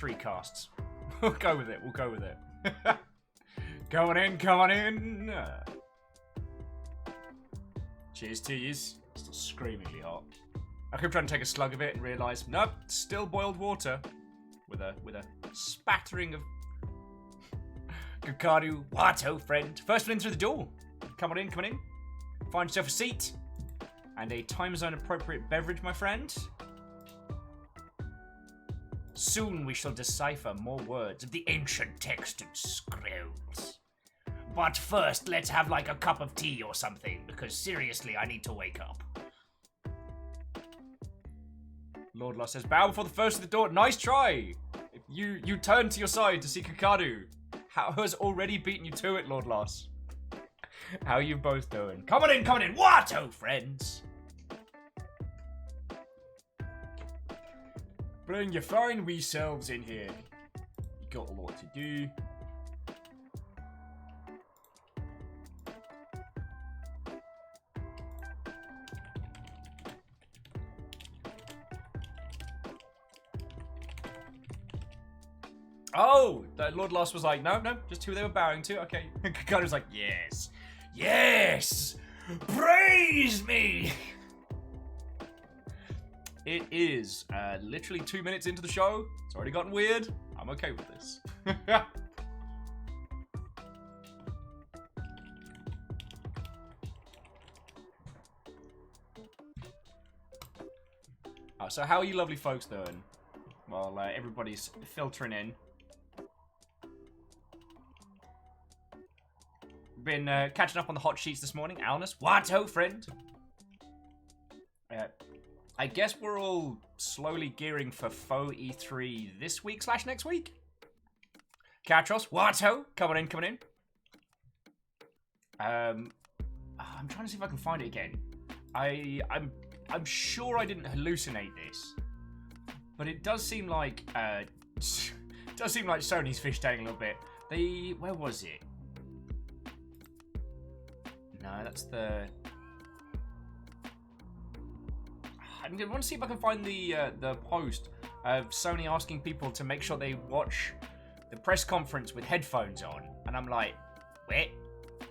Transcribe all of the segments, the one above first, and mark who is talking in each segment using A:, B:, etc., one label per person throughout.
A: 3 casts. We'll go with it. We'll go with it. Come on in. Come on in. Cheers to yous. Still screamingly hot. I kept trying to take a slug of it and realise, nope, still boiled water. With a spattering of Kakadu Wato, friend. First one in through the door. Come on in, come on in. Find yourself a seat. And a time zone appropriate beverage, my friend. Soon we shall decipher more words of the ancient text and scrolls. But first, let's have like a cup of tea or something, because seriously, I need to wake up. Lord Lost says, bow before the first of the door. Nice try! You turn to your side to see Kakadu. How has already beaten you to it, Lord Lost? How are you both doing? Come on in, come on in. Wato, friends! Bring your fine wee selves in here. You got a lot to do. Oh, that Lord Lost was like, no, just who they were bowing to. Okay. Kakadu was like, yes, yes, praise me. It is literally 2 minutes into the show. It's already gotten weird. I'm okay with this. So how are you lovely folks doing? Well, everybody's filtering in. Been catching up on the hot sheets this morning. Alnus, Wato, friend. I guess we're all slowly gearing for faux E3 this week / next week. Katros, Wato, coming in, coming in. I'm trying to see if I can find it again. I'm sure I didn't hallucinate this, but it does seem like Sony's fishtailing a little bit. Where was it? No, that's the. I want to see if I can find the post of Sony asking people to make sure they watch the press conference with headphones on, and I'm like, wait,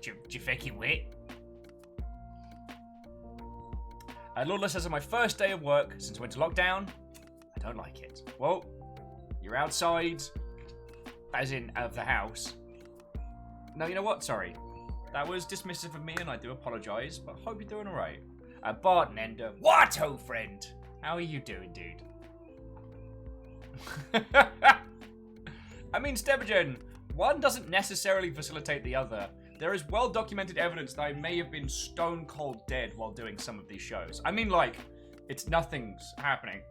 A: do you think you wait? Lordless says on my first day of work since I went to lockdown, I don't like it. Well, you're outside, as in of the house. No, you know what? Sorry. That was dismissive of me, and I do apologise, but I hope you're doing alright. Bart and Ender, Wato, friend! How are you doing, dude? I mean, Stebagen, one doesn't necessarily facilitate the other. There is well-documented evidence that I may have been stone cold dead while doing some of these shows. I mean, like, nothing's happening.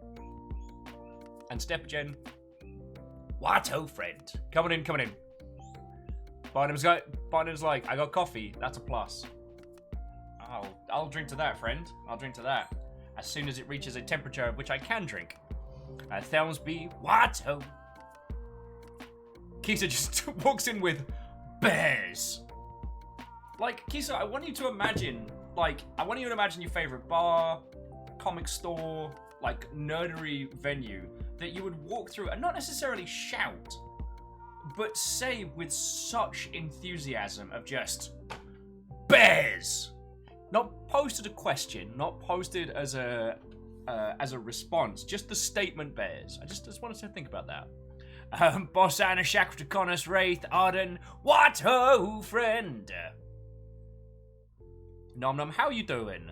A: And Stepagen, Wato, friend. Coming in, coming in. Barnum's like, I got coffee. That's a plus. I'll drink to that, friend. I'll drink to that. As soon as it reaches a temperature at which I can drink. Thelmsby, Wato. Kisa just walks in with bears. Like, Kisa, I want you to imagine your favorite bar, comic store, like, nerdery venue that you would walk through and not necessarily shout, but say with such enthusiasm of just, bears! Not posted a question, not posted as a response, just the statement bears. I just wanted to think about that. Boss Anna, Shakra, Connors, Wraith, Arden, Wato, friend! Nom Nom, how you doing?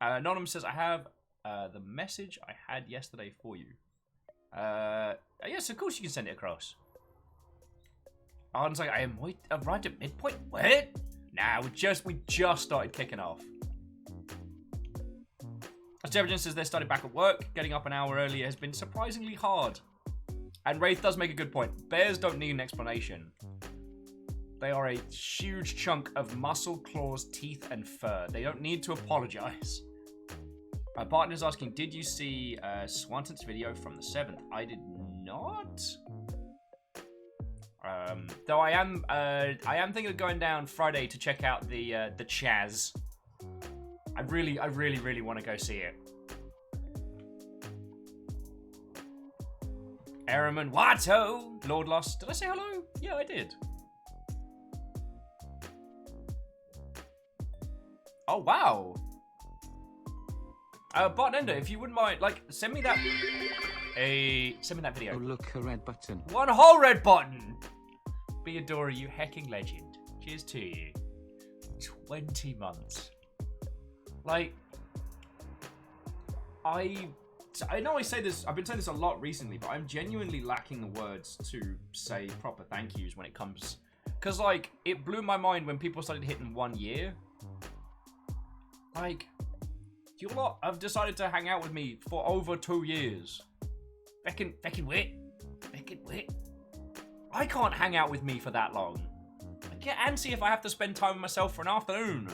A: Nom says, I have the message I had yesterday for you. Yes, of course you can send it across. Arden's like, I am arrived at midpoint. What? Nah, we just started kicking off. Stevagen says they started back at work. Getting up an hour earlier has been surprisingly hard. And Wraith does make a good point. Bears don't need an explanation. They are a huge chunk of muscle, claws, teeth, and fur. They don't need to apologize. My partner's asking, did you see Swanton's video from the 7th? I did not. Though I am thinking of going down Friday to check out the Chaz. I really want to go see it. Ehrman Watto! Lord Lost. Did I say hello? Yeah, I did. Oh, wow. Bartender, if you wouldn't mind, like, send me that video.
B: Oh, look, a red button.
A: One whole red button! Beadora, you hecking legend. Cheers to you. 20 months. Like, I know I say this, I've been saying this a lot recently, but I'm genuinely lacking the words to say proper thank yous when it comes. Because, like, it blew my mind when people started hitting 1 year. Like, you lot have decided to hang out with me for over 2 years. Feckin' wit. I can't hang out with me for that long. I get antsy if I have to spend time with myself for an afternoon.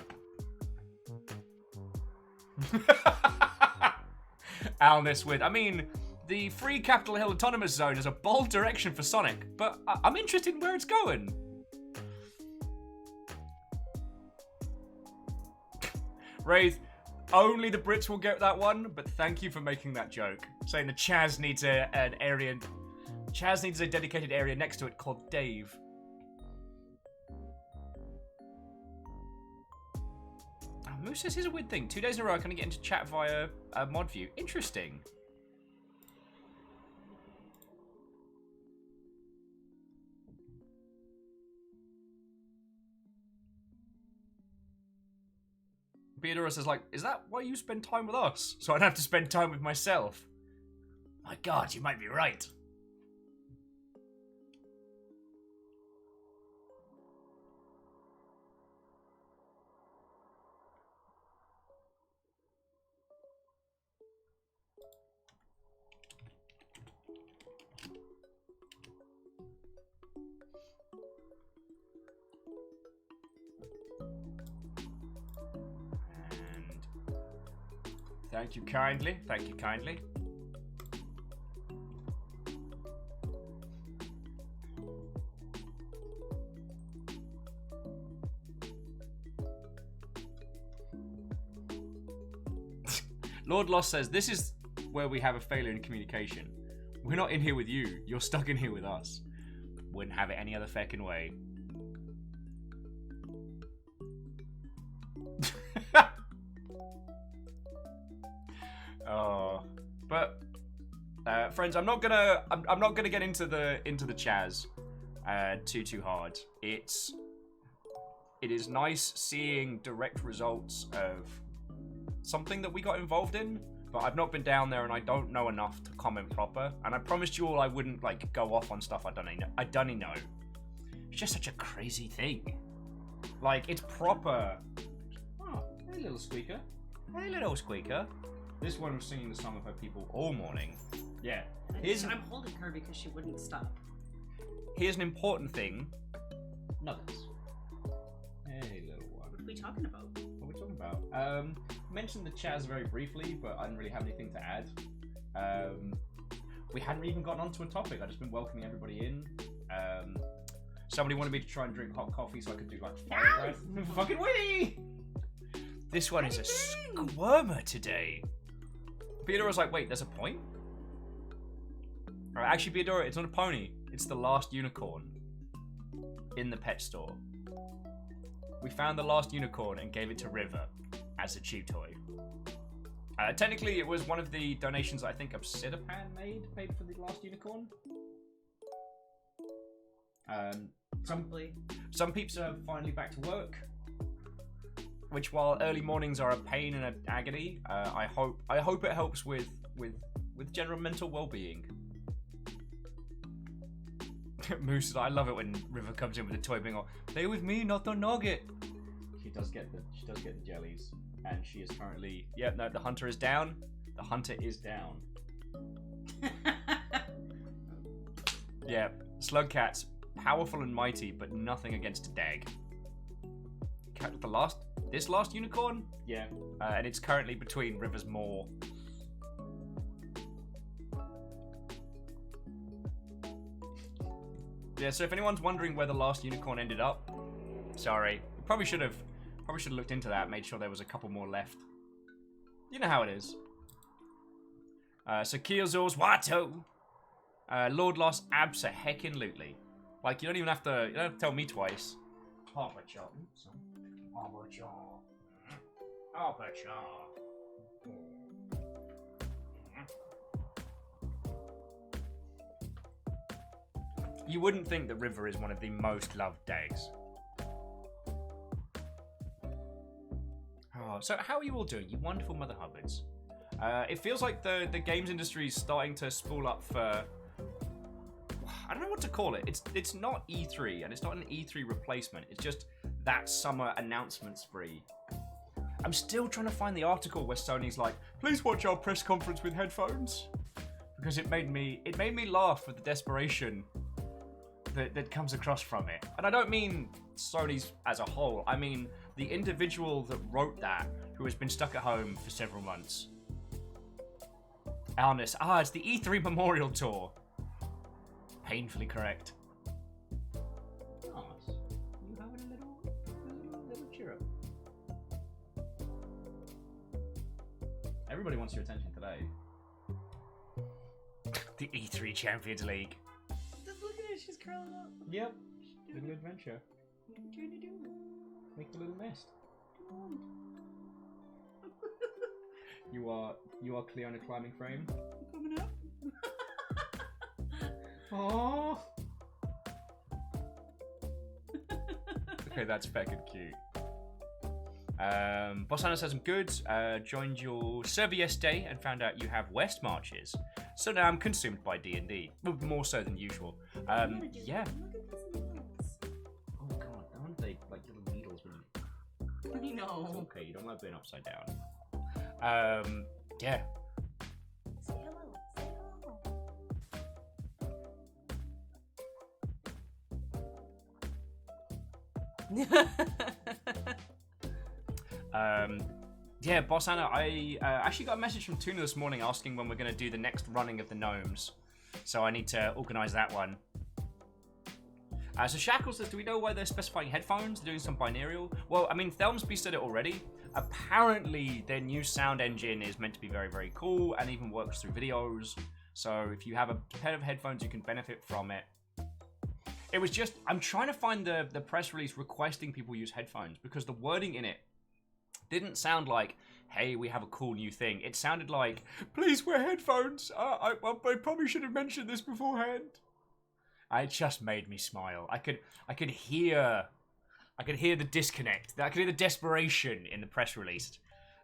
A: Alness with, I mean, the free Capitol Hill Autonomous Zone is a bold direction for Sonic, but I'm interested in where it's going. Wraith, only the Brits will get that one, but thank you for making that joke. Saying that Chaz needs an area. Chaz needs a dedicated area next to it called Dave. Moose says, here's a weird thing. 2 days in a row, I can get into chat via mod view. Interesting. Beadora says, like, is that why you spend time with us? So I don't have to spend time with myself. My God, you might be right. Thank you kindly. Thank you kindly. Lord Lost says, this is where we have a failure in communication. We're not in here with you. You're stuck in here with us. Wouldn't have it any other feckin' way. Oh, but friends, I'm not gonna get into the Chaz too hard. It is nice seeing direct results of something that we got involved in, but I've not been down there and I don't know enough to comment proper. And I promised you all I wouldn't like go off on stuff I don't know. It's just such a crazy thing. Like, it's proper. Oh, hey little squeaker. Hey little squeaker. This one was singing the song of her people all morning. Yeah.
C: I'm holding her because she wouldn't stop.
A: Here's an important thing.
D: Nuggets.
A: Hey, little one.
C: What are we talking about?
A: What are we talking about? Mentioned the Chaz very briefly, but I didn't really have anything to add. We hadn't even gotten onto a topic. I've just been welcoming everybody in. Somebody wanted me to try and drink hot coffee so I could do like fire breath. Fucking wee! This one is a squirmer today. Beadora was like, wait, there's a point? Alright, actually, Beadora, it's not a pony. It's the last unicorn in the pet store. We found the last unicorn and gave it to River as a chew toy. Technically, it was one of the donations I think Obsidipan paid for the last unicorn. Some peeps are finally back to work, which, while early mornings are a pain and an agony, I hope it helps with general mental well-being. Moose, I love it when River comes in with a toy being like, play with me, not the nugget. She does get the jellies, and she is currently. Yeah, no, the hunter is down. The hunter is down. Yeah, slug cats, powerful and mighty, but nothing against a dag. This last unicorn? Yeah. And it's currently between River's Maw. Yeah, so if anyone's wondering where the last unicorn ended up, sorry. Probably should have looked into that, made sure there was a couple more left. You know how it is. So Keelzor's Watto. Lord Lost abso-heckin-lutely. Like, you don't even have to, you don't have to tell me twice. Aperture. Aperture. Aperture. You wouldn't think that River is one of the most loved dags. Oh, so how are you all doing, you wonderful Mother Hubbards? It feels like the games industry is starting to spool up for... I don't know what to call it. It's not E3, and it's not an E3 replacement. It's just that summer announcement spree. I'm still trying to find the article where Sony's like, please watch our press conference with headphones. Because it made me laugh with the desperation that comes across from it. And I don't mean Sony's as a whole. I mean the individual that wrote that, who has been stuck at home for several months. Alnus. It's the E3 Memorial Tour. Painfully correct. Nice. You having a little cheer up? Everybody wants your attention today. The E3 Champions League.
C: Just look at it, she's curling up.
A: Yep. Little adventure.
C: What are you trying to do?
A: Make a little nest.
C: Come on.
A: You are Cleona climbing frame.
C: Coming up?
A: Aww. Okay, that's fucking cute. Bossana says I'm good. Joined your Servius Day and found out you have West Marches. So now I'm consumed by D&D. Well, more so than usual. Yeah.
C: Look at those needles.
A: Oh god, aren't they like little needles?
C: I know.
A: Okay, you don't like being upside down. Yeah.
C: Say hello. Say hello.
A: Yeah, Boss Anna, I actually got a message from Tuna this morning asking when we're going to do the next running of the Gnomes. So I need to organise that one. So Shackle says, do we know why they're specifying headphones? They're doing some binaural? Well, I mean, Thelmsby said it already. Apparently, their new sound engine is meant to be very, very cool and even works through videos. So if you have a pair of headphones, you can benefit from it. It was just, I'm trying to find the press release requesting people use headphones because the wording in it didn't sound like, hey, we have a cool new thing. It sounded like, please wear headphones. I probably should have mentioned this beforehand. It just made me smile. I could hear the disconnect. I could hear the desperation in the press release.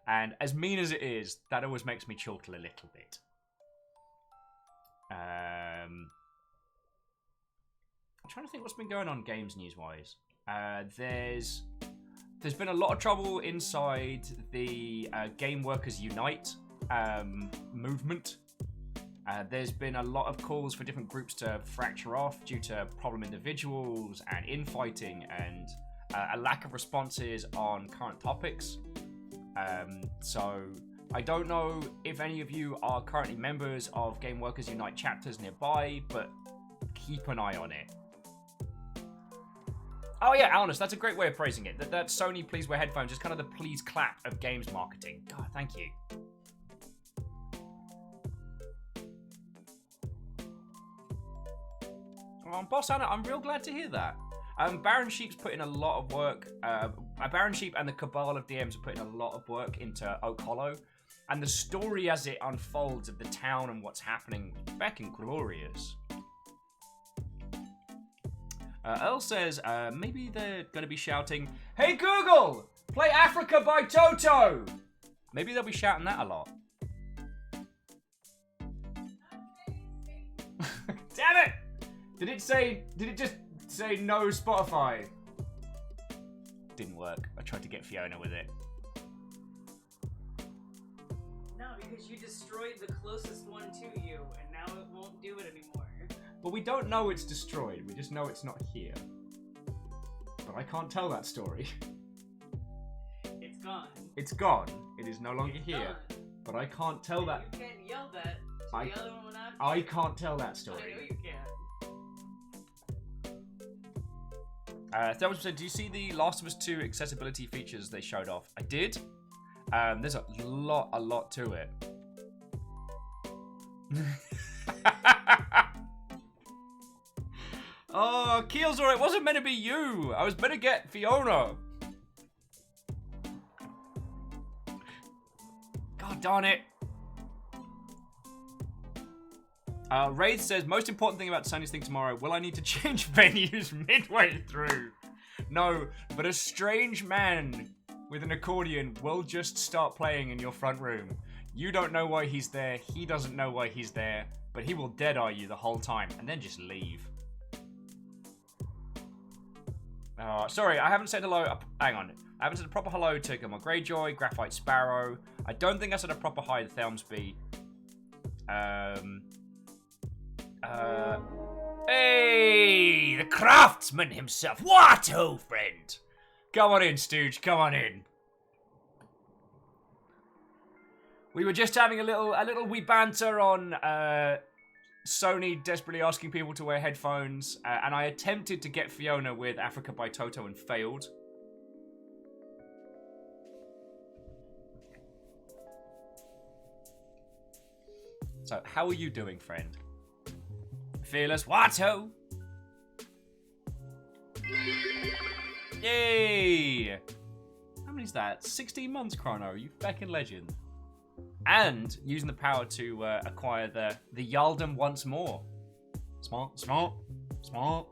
A: And as mean as it is, that always makes me chortle a little bit. I'm trying to think what's been going on games news-wise. There's been a lot of trouble inside the Game Workers Unite movement. There's been a lot of calls for different groups to fracture off due to problem individuals and infighting and a lack of responses on current topics. So I don't know if any of you are currently members of Game Workers Unite chapters nearby, but keep an eye on it. Oh yeah, Alnus, that's a great way of phrasing it. That Sony please wear headphones is kind of the please clap of games marketing. God, thank you. Well, Boss Anna, I'm real glad to hear that. Baron Sheep's put in a lot of work. Baron Sheep and the Cabal of DMs are putting a lot of work into Oak Hollow. And the story as it unfolds of the town and what's happening is fucking glorious. Earl says, maybe they're going to be shouting, hey Google, play Africa by Toto! Maybe they'll be shouting that a lot. Damn it! Did it just say no Spotify? Didn't work. I tried to get Fiona with it.
C: No, because you destroyed the closest one to you, and now it won't do it anymore.
A: But we don't know it's destroyed, we just know it's not here. But I can't tell that story.
C: It's gone.
A: It's gone. It is no longer
C: It's
A: here.
C: done.
A: But I can't tell that.
C: You can't yell that to
A: I-
C: the other one after.
A: I can't tell that
C: I know
A: story.
C: you can.
A: Thelma said, do you see the Last of Us 2 accessibility features they showed off? I did. There's a lot to it. Oh, Keelzor, it wasn't meant to be you. I was meant to get Fiona. God darn it. Wraith says, most important thing about Sunny's thing tomorrow, will I need to change venues midway through? No, but a strange man with an accordion will just start playing in your front room. You don't know why he's there, he doesn't know why he's there, but he will dead-eye you the whole time, and then just leave. Sorry, I haven't said hello. Hang on. I haven't said a proper hello to Gilmore Greyjoy, Graphite Sparrow. I don't think I said a proper hi to Thelmsby. Hey, the craftsman himself. What ho, friend? Come on in, Stooge. Come on in. We were just having a little wee banter on Sony desperately asking people to wear headphones, and I attempted to get Fiona with Africa by Toto and failed. So, how are you doing, friend? Fearless Watto! Yay! How many is that? 16 months, Chrono. You feckin' legend. And using the power to acquire the Yaldum once more. Smart, smart, smart.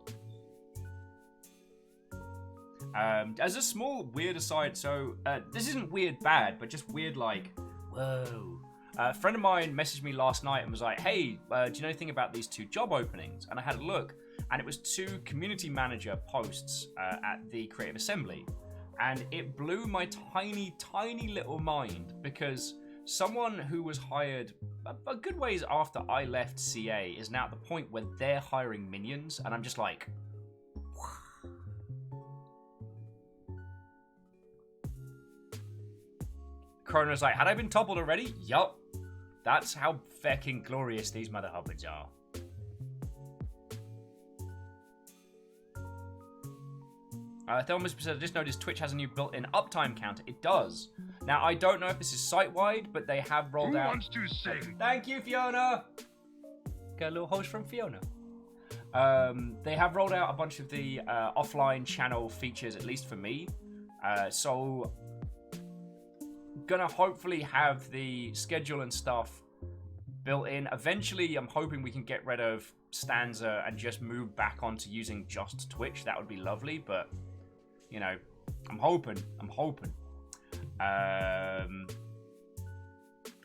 A: As a small weird aside, so this isn't weird bad, but just weird like, whoa. A friend of mine messaged me last night and was like, hey, do you know anything about these 2 job openings? And I had a look, and it was 2 community manager posts at the Creative Assembly. And it blew my tiny, tiny little mind, because someone who was hired a good ways after I left CA is now at the point where they're hiring minions, and I'm just like, Chrono's like, had I been toppled already? Yup. That's how feckin' glorious these mother hubbards are. Thelma said, I just noticed Twitch has a new built-in uptime counter. It does. Now, I don't know if this is site-wide, but they have rolled out... Who wants to sing? Thank you, Fiona! Got a little host from Fiona. They have rolled out a bunch of the offline channel features, at least for me. So, gonna hopefully have the schedule and stuff built in. Eventually, I'm hoping we can get rid of Stanza and just move back onto using just Twitch. That would be lovely, but, you know, I'm hoping. Oh,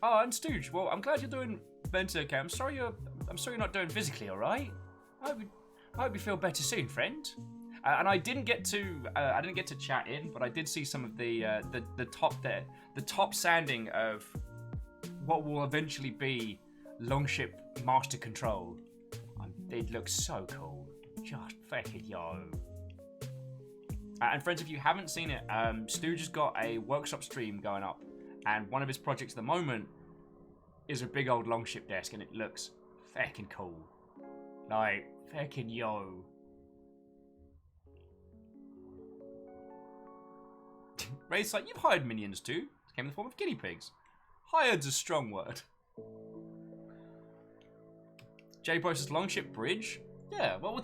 A: and Stooge, well, I'm glad you're doing better, okay? I'm sorry you're not doing physically, all right? I hope you feel better soon, friend. And I didn't get to chat in, but I did see some of the top there, the top sanding of what will eventually be Longship Master Control. It looks so cool, just fucking yo. And friends, if you haven't seen it, Stooge has got a workshop stream going up, and one of his projects at the moment is a big old Longship desk, and it looks fucking cool, like fucking yo. Ray's like, you've hired minions too. It came in the form of guinea pigs. Hired's a strong word. Jay posts Longship Bridge. Yeah, well,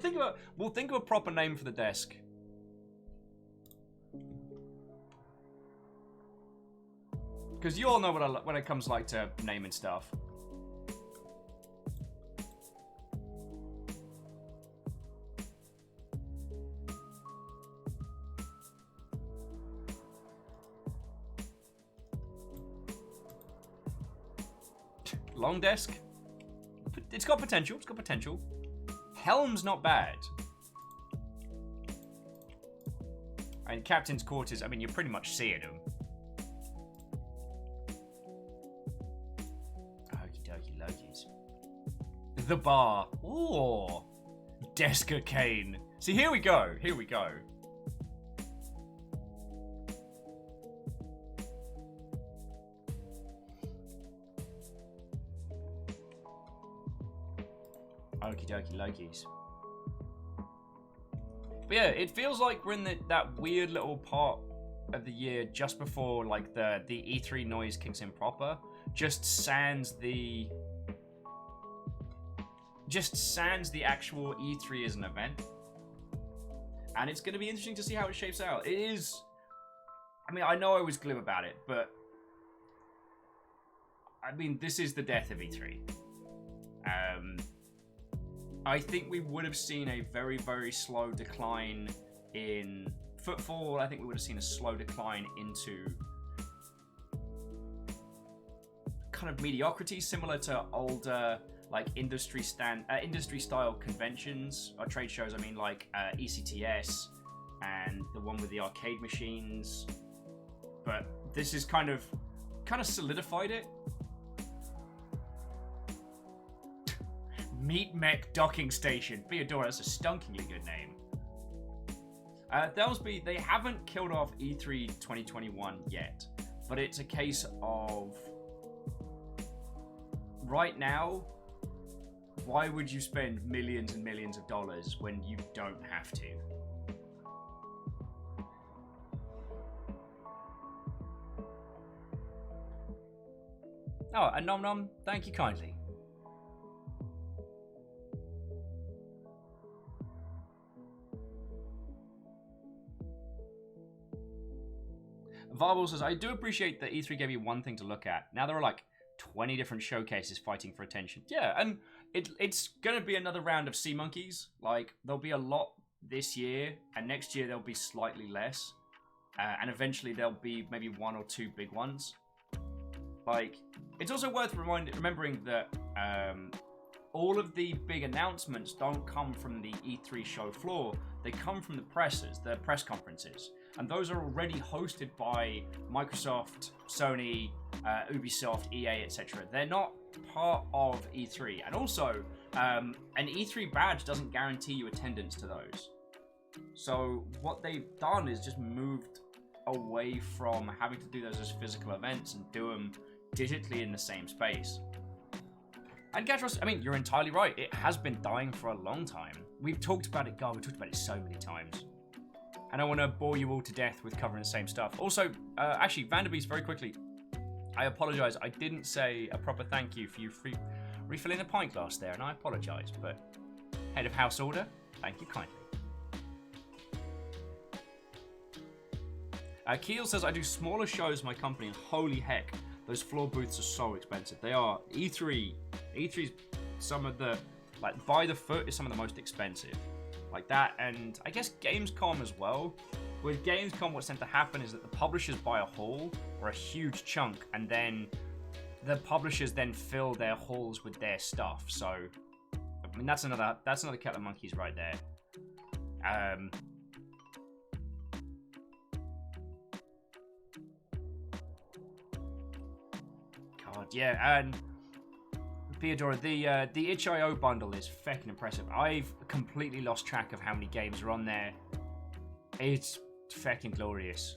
A: we'll think of a proper name for the desk. Because you all know what when it comes like to naming stuff. Long desk. It's got potential. It's got potential. Helm's not bad. And Captain's Quarters, I mean, you're pretty much seeing them. Okie dokie lokies. The bar. Ooh. Desk arcane. See, here we go. Here we go. Okie dokie lokies. But yeah, it feels like we're in that weird little part of the year, just before like the E3 noise kicks in proper, just sans the actual E3 as an event. And it's going to be interesting to see how it shapes out. It is... I mean, I know I was glib about it, but... I mean, this is the death of E3. I think we would have seen a very, very slow decline in footfall. I think we would have seen a slow decline into kind of mediocrity, similar to older like industry style conventions or trade shows. I mean, like ECTS and the one with the arcade machines. But this is kind of solidified it. Meat Mech Docking Station. Theodora, that's a stunkingly good name. Delsby, they haven't killed off E3 2021 yet, but it's a case of right now, why would you spend millions and millions of dollars when you don't have to? Oh, and Nom Nom, thank you kindly. Varble says, I do appreciate that E3 gave you one thing to look at. Now there are like 20 different showcases fighting for attention. Yeah, and it's going to be another round of Sea Monkeys. Like, there'll be a lot this year, and next year there'll be slightly less. And eventually there'll be maybe one or two big ones. Like, it's also worth remembering that all of the big announcements don't come from the E3 show floor. They come from the presses, the press conferences. And those are already hosted by Microsoft, Sony, Ubisoft, EA, etc. They're not part of E3. And also, an E3 badge doesn't guarantee you attendance to those. So what they've done is just moved away from having to do those as physical events and do them digitally in the same space. And Gatros, I mean, you're entirely right. It has been dying for a long time. We've talked about it, God, we've talked about it so many times. I don't want to bore you all to death with covering the same stuff. Also, actually, Vanderbeest, very quickly, I apologize. I didn't say a proper thank you for you refilling the pint glass there, and I apologize. But head of house order, thank you kindly. Keel says, I do smaller shows in my company, and holy heck, those floor booths are so expensive. They are. E3's some of the, like, by the foot is some of the most expensive. Like that, and I guess Gamescom as well. With Gamescom, what's tends to happen is that the publishers buy a hall or a huge chunk, and then the publishers then fill their halls with their stuff. So, I mean, that's another kettle of monkeys right there. God, yeah, and Theodora, the itch.io bundle is feckin' impressive. I've completely lost track of how many games are on there. It's feckin' glorious.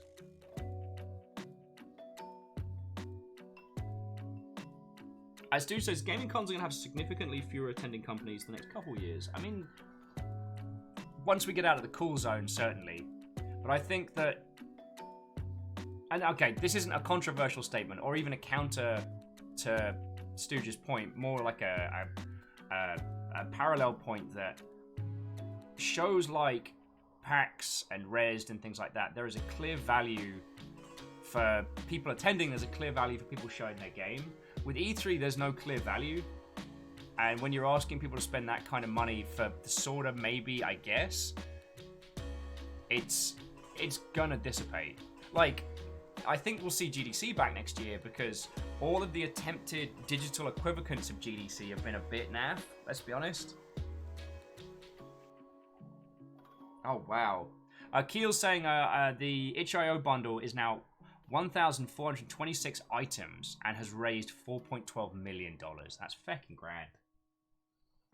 A: As Stu says, gaming cons are going to have significantly fewer attending companies the next couple years. I mean, once we get out of the cool zone, certainly. But I think that... And okay, this isn't a controversial statement or even a counter to Stooge's point, more like a parallel point that shows like PAX and Rezzed and things like that, there is a clear value for people attending, there's a clear value for people showing their game. With E3, there's no clear value. And when you're asking people to spend that kind of money for the sort of maybe, I guess, it's gonna dissipate. Like, I think we'll see GDC back next year because all of the attempted digital equivalents of GDC have been a bit naff, let's be honest. Oh, wow. Keel's saying the itch.io bundle is now 1,426 items and has raised $4.12 million. That's feckin' grand.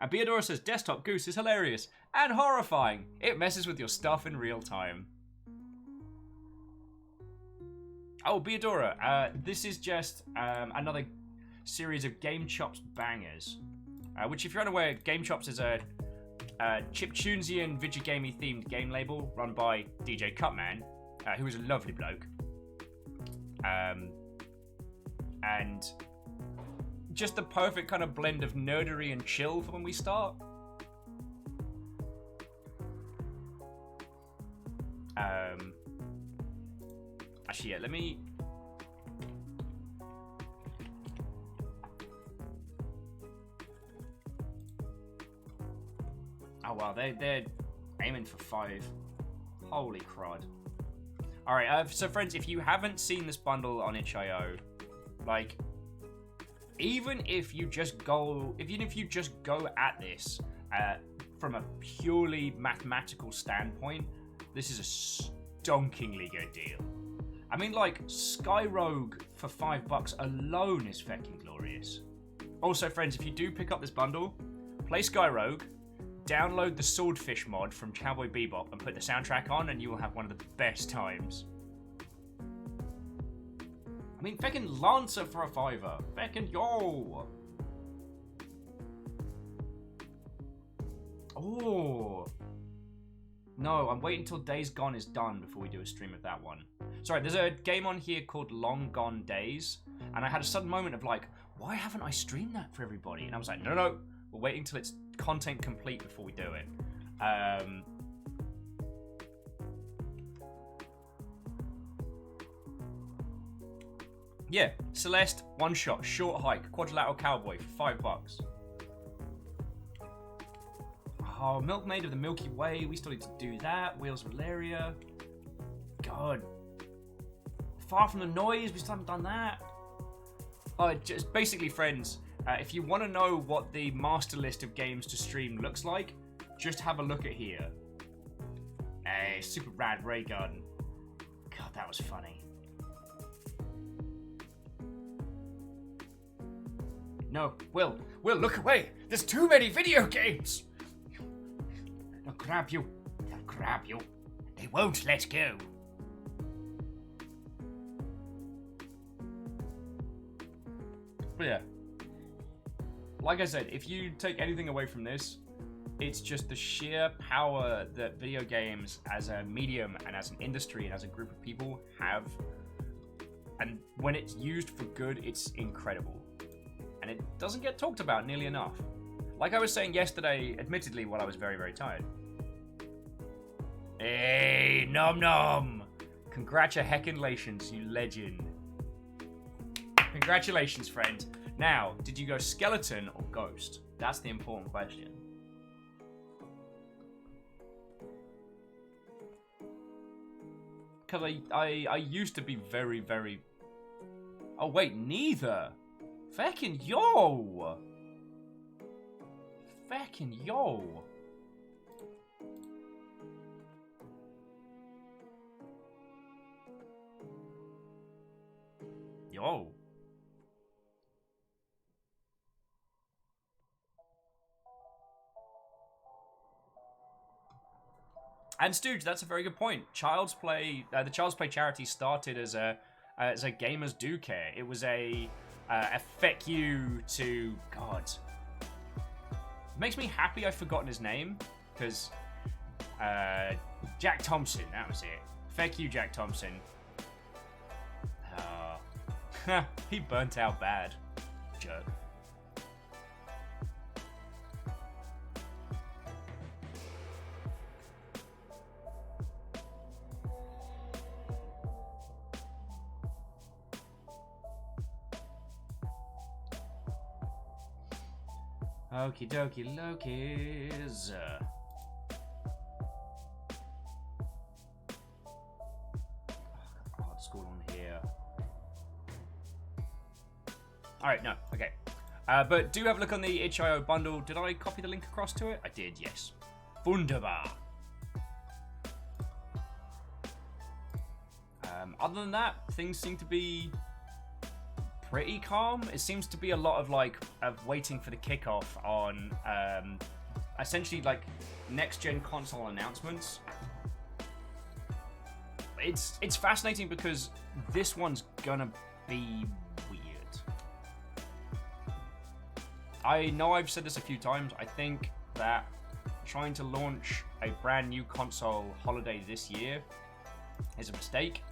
A: And Beadora says, Desktop Goose is hilarious and horrifying. It messes with your stuff in real time. Oh, Beadora, this is just another series of Game Chops bangers. Which, if you're unaware, Game Chops is a chiptunesian, Vigigamey themed game label run by DJ Cutman. who is a lovely bloke. And just the perfect kind of blend of nerdery and chill for when we start. Actually, yeah, let me... Oh, wow, they're aiming for 5. Holy crud. Alright, so friends, if you haven't seen this bundle on itch.io, like, even if you just go at this from a purely mathematical standpoint, this is a stonkingly good deal. I mean, like, Sky Rogue for $5 alone is fucking glorious. Also, friends, if you do pick up this bundle, play Sky Rogue, download the Swordfish mod from Cowboy Bebop, and put the soundtrack on, and you will have one of the best times. I mean, feckin' Lancer for a $5. Feckin' yo! Oh! No, I'm waiting until Days Gone is done before we do a stream of that one. Sorry, there's a game on here called Long Gone Days, and I had a sudden moment of like, why haven't I streamed that for everybody? And I was like, no, we're waiting till it's content complete before we do it. Yeah, Celeste, one shot, short hike, quadrilateral cowboy for $5. Oh, Milkmaid of the Milky Way, we still need to do that. Wheels of Valeria. God. Far from the Noise, we still haven't done that. Just basically, friends, if you want to know what the master list of games to stream looks like, just have a look at here. Hey, super rad ray gun. God, that was funny. No, Will, look away. There's too many video games. They'll grab you. They won't let go. But yeah, like I said, if you take anything away from this, it's just the sheer power that video games as a medium and as an industry and as a group of people have. And when it's used for good, it's incredible. And it doesn't get talked about nearly enough. Like I was saying yesterday, admittedly, while I was very, very tired. Hey, Nom Nom! Congratulations, you legend. Congratulations, friend. Now, did you go skeleton or ghost? That's the important question. Because I used to be very, very... Oh, wait, neither. Feckin' yo! Feckin' yo! Yo. And Stooge, that's a very good point. Child's Play, the Child's Play charity started as a Gamers Do Care. It was a feck you to God. It makes me happy I've forgotten his name, because Jack Thompson, that was it. Feck you, Jack Thompson. He burnt out bad, jerk. Okie dokie Lokies. Art school on here. Alright, no, okay. But do have a look on the itch.io bundle. Did I copy the link across to it? I did, yes. Wunderbar. Other than that, things seem to be pretty calm. It seems to be a lot of waiting for the kickoff on essentially like next gen console announcements. It's fascinating because this one's gonna be weird. I know I've said this a few times. I think that trying to launch a brand new console holiday this year is a mistake.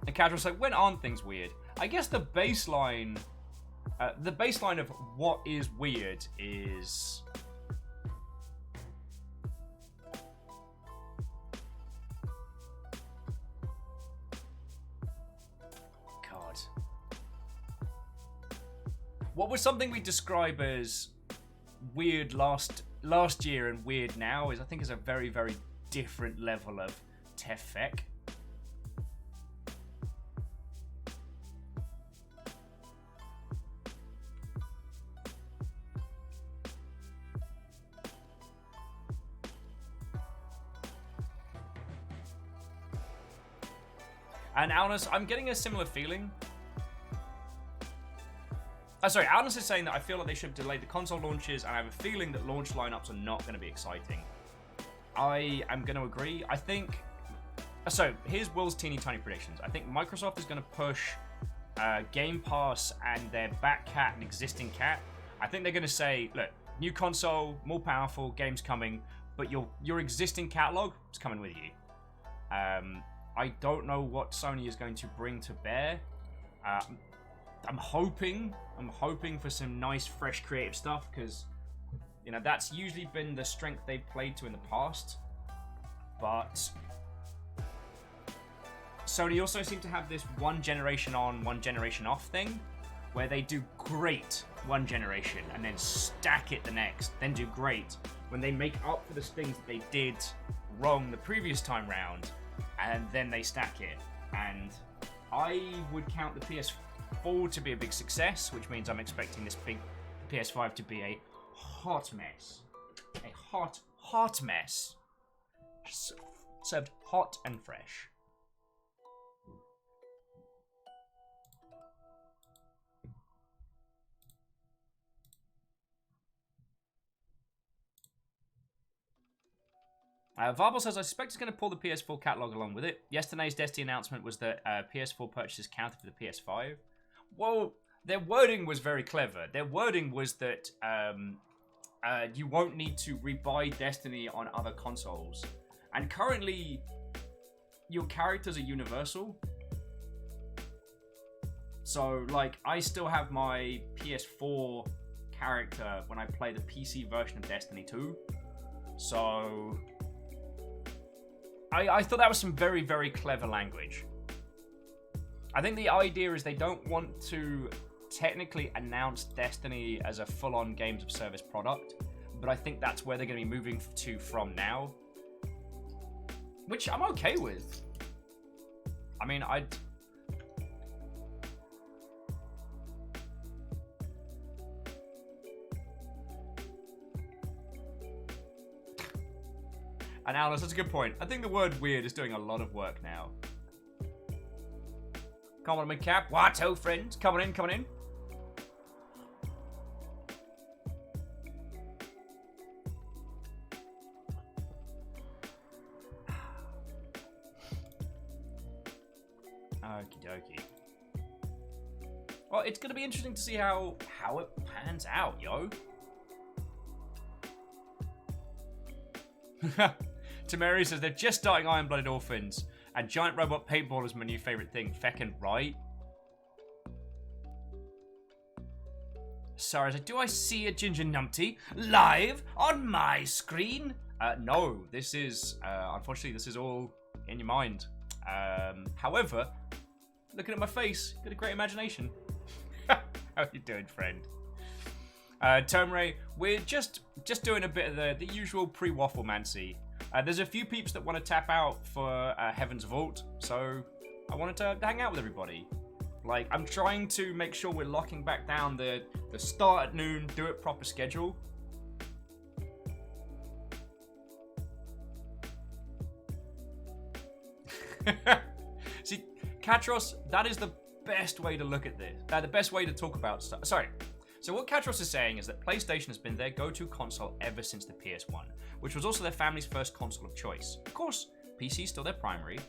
A: And Cadro's like, when aren't things weird? I guess the baseline of what is weird is... God. What was something we describe as weird last year and weird now is, I think, is a very, very different level of Tefek. And Alnus, I'm getting a similar feeling. Sorry, Alnus is saying that I feel like they should delay the console launches, and I have a feeling that launch lineups are not going to be exciting. I am going to agree. I think... So, here's Will's teeny tiny predictions. I think Microsoft is going to push Game Pass and their back cat and existing cat. I think they're going to say, look, new console, more powerful, games coming, but your existing catalog is coming with you. I don't know what Sony is going to bring to bear. I'm hoping for some nice, fresh, creative stuff, because, you know, that's usually been the strength they've played to in the past. But Sony also seem to have this one generation on, one generation off thing, where they do great one generation and then stack it the next, then do great when they make up for the things that they did wrong the previous time round, and then they stack it. And I would count the PS4 to be a big success, which means I'm expecting this big PS5 to be a hot mess. A hot mess. Served hot and fresh. Varble says, I suspect it's going to pull the PS4 catalog along with it. Yesterday's Destiny announcement was that PS4 purchases counted for the PS5. Well, their wording was very clever. Their wording was that you won't need to rebuy Destiny on other consoles. And currently, your characters are universal. So, like, I still have my PS4 character when I play the PC version of Destiny 2. So I thought that was some very, very clever language. I think the idea is they don't want to technically announce Destiny as a full-on games of service product, but I think that's where they're going to be moving to from now, which I'm okay with. I mean, And Alice, that's a good point. I think the word weird is doing a lot of work now. Come on, Cap. What, friends? Come on in, come on in. Okie dokie. Well, it's going to be interesting to see how it pans out, yo. Tamari says they're just starting Iron-Blooded Orphans, and giant robot paintball is my new favourite thing. Feckin' right. Sarah says, do I see a ginger numpty live on my screen? No, this is, unfortunately, this is all in your mind. However, looking at my face, got a great imagination. How are you doing, friend? Tomray, we're just doing a bit of the usual pre-waffle-mancy. There's a few peeps that want to tap out for Heaven's Vault, so I wanted to hang out with everybody. Like, I'm trying to make sure we're locking back down the start at noon, do it proper schedule. See, Katros, that is the best way to look at this. The best way to talk about stuff. Sorry. So what Katros is saying is that PlayStation has been their go-to console ever since the PS1, which was also their family's first console of choice. Of course, PC is still their primary,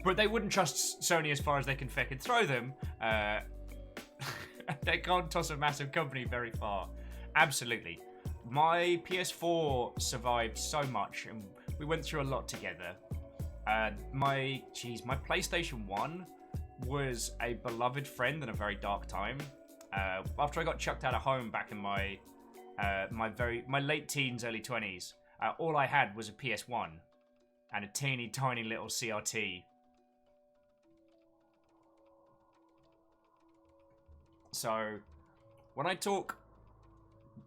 A: but they wouldn't trust Sony as far as they can feckin' throw them. They can't toss a massive company very far. Absolutely. my PS4 survived so much, and we went through a lot together. My PlayStation 1 was a beloved friend in a very dark time. After I got chucked out of home back in my late teens, early 20s, all I had was a PS1 and a teeny tiny little CRT. So when I talk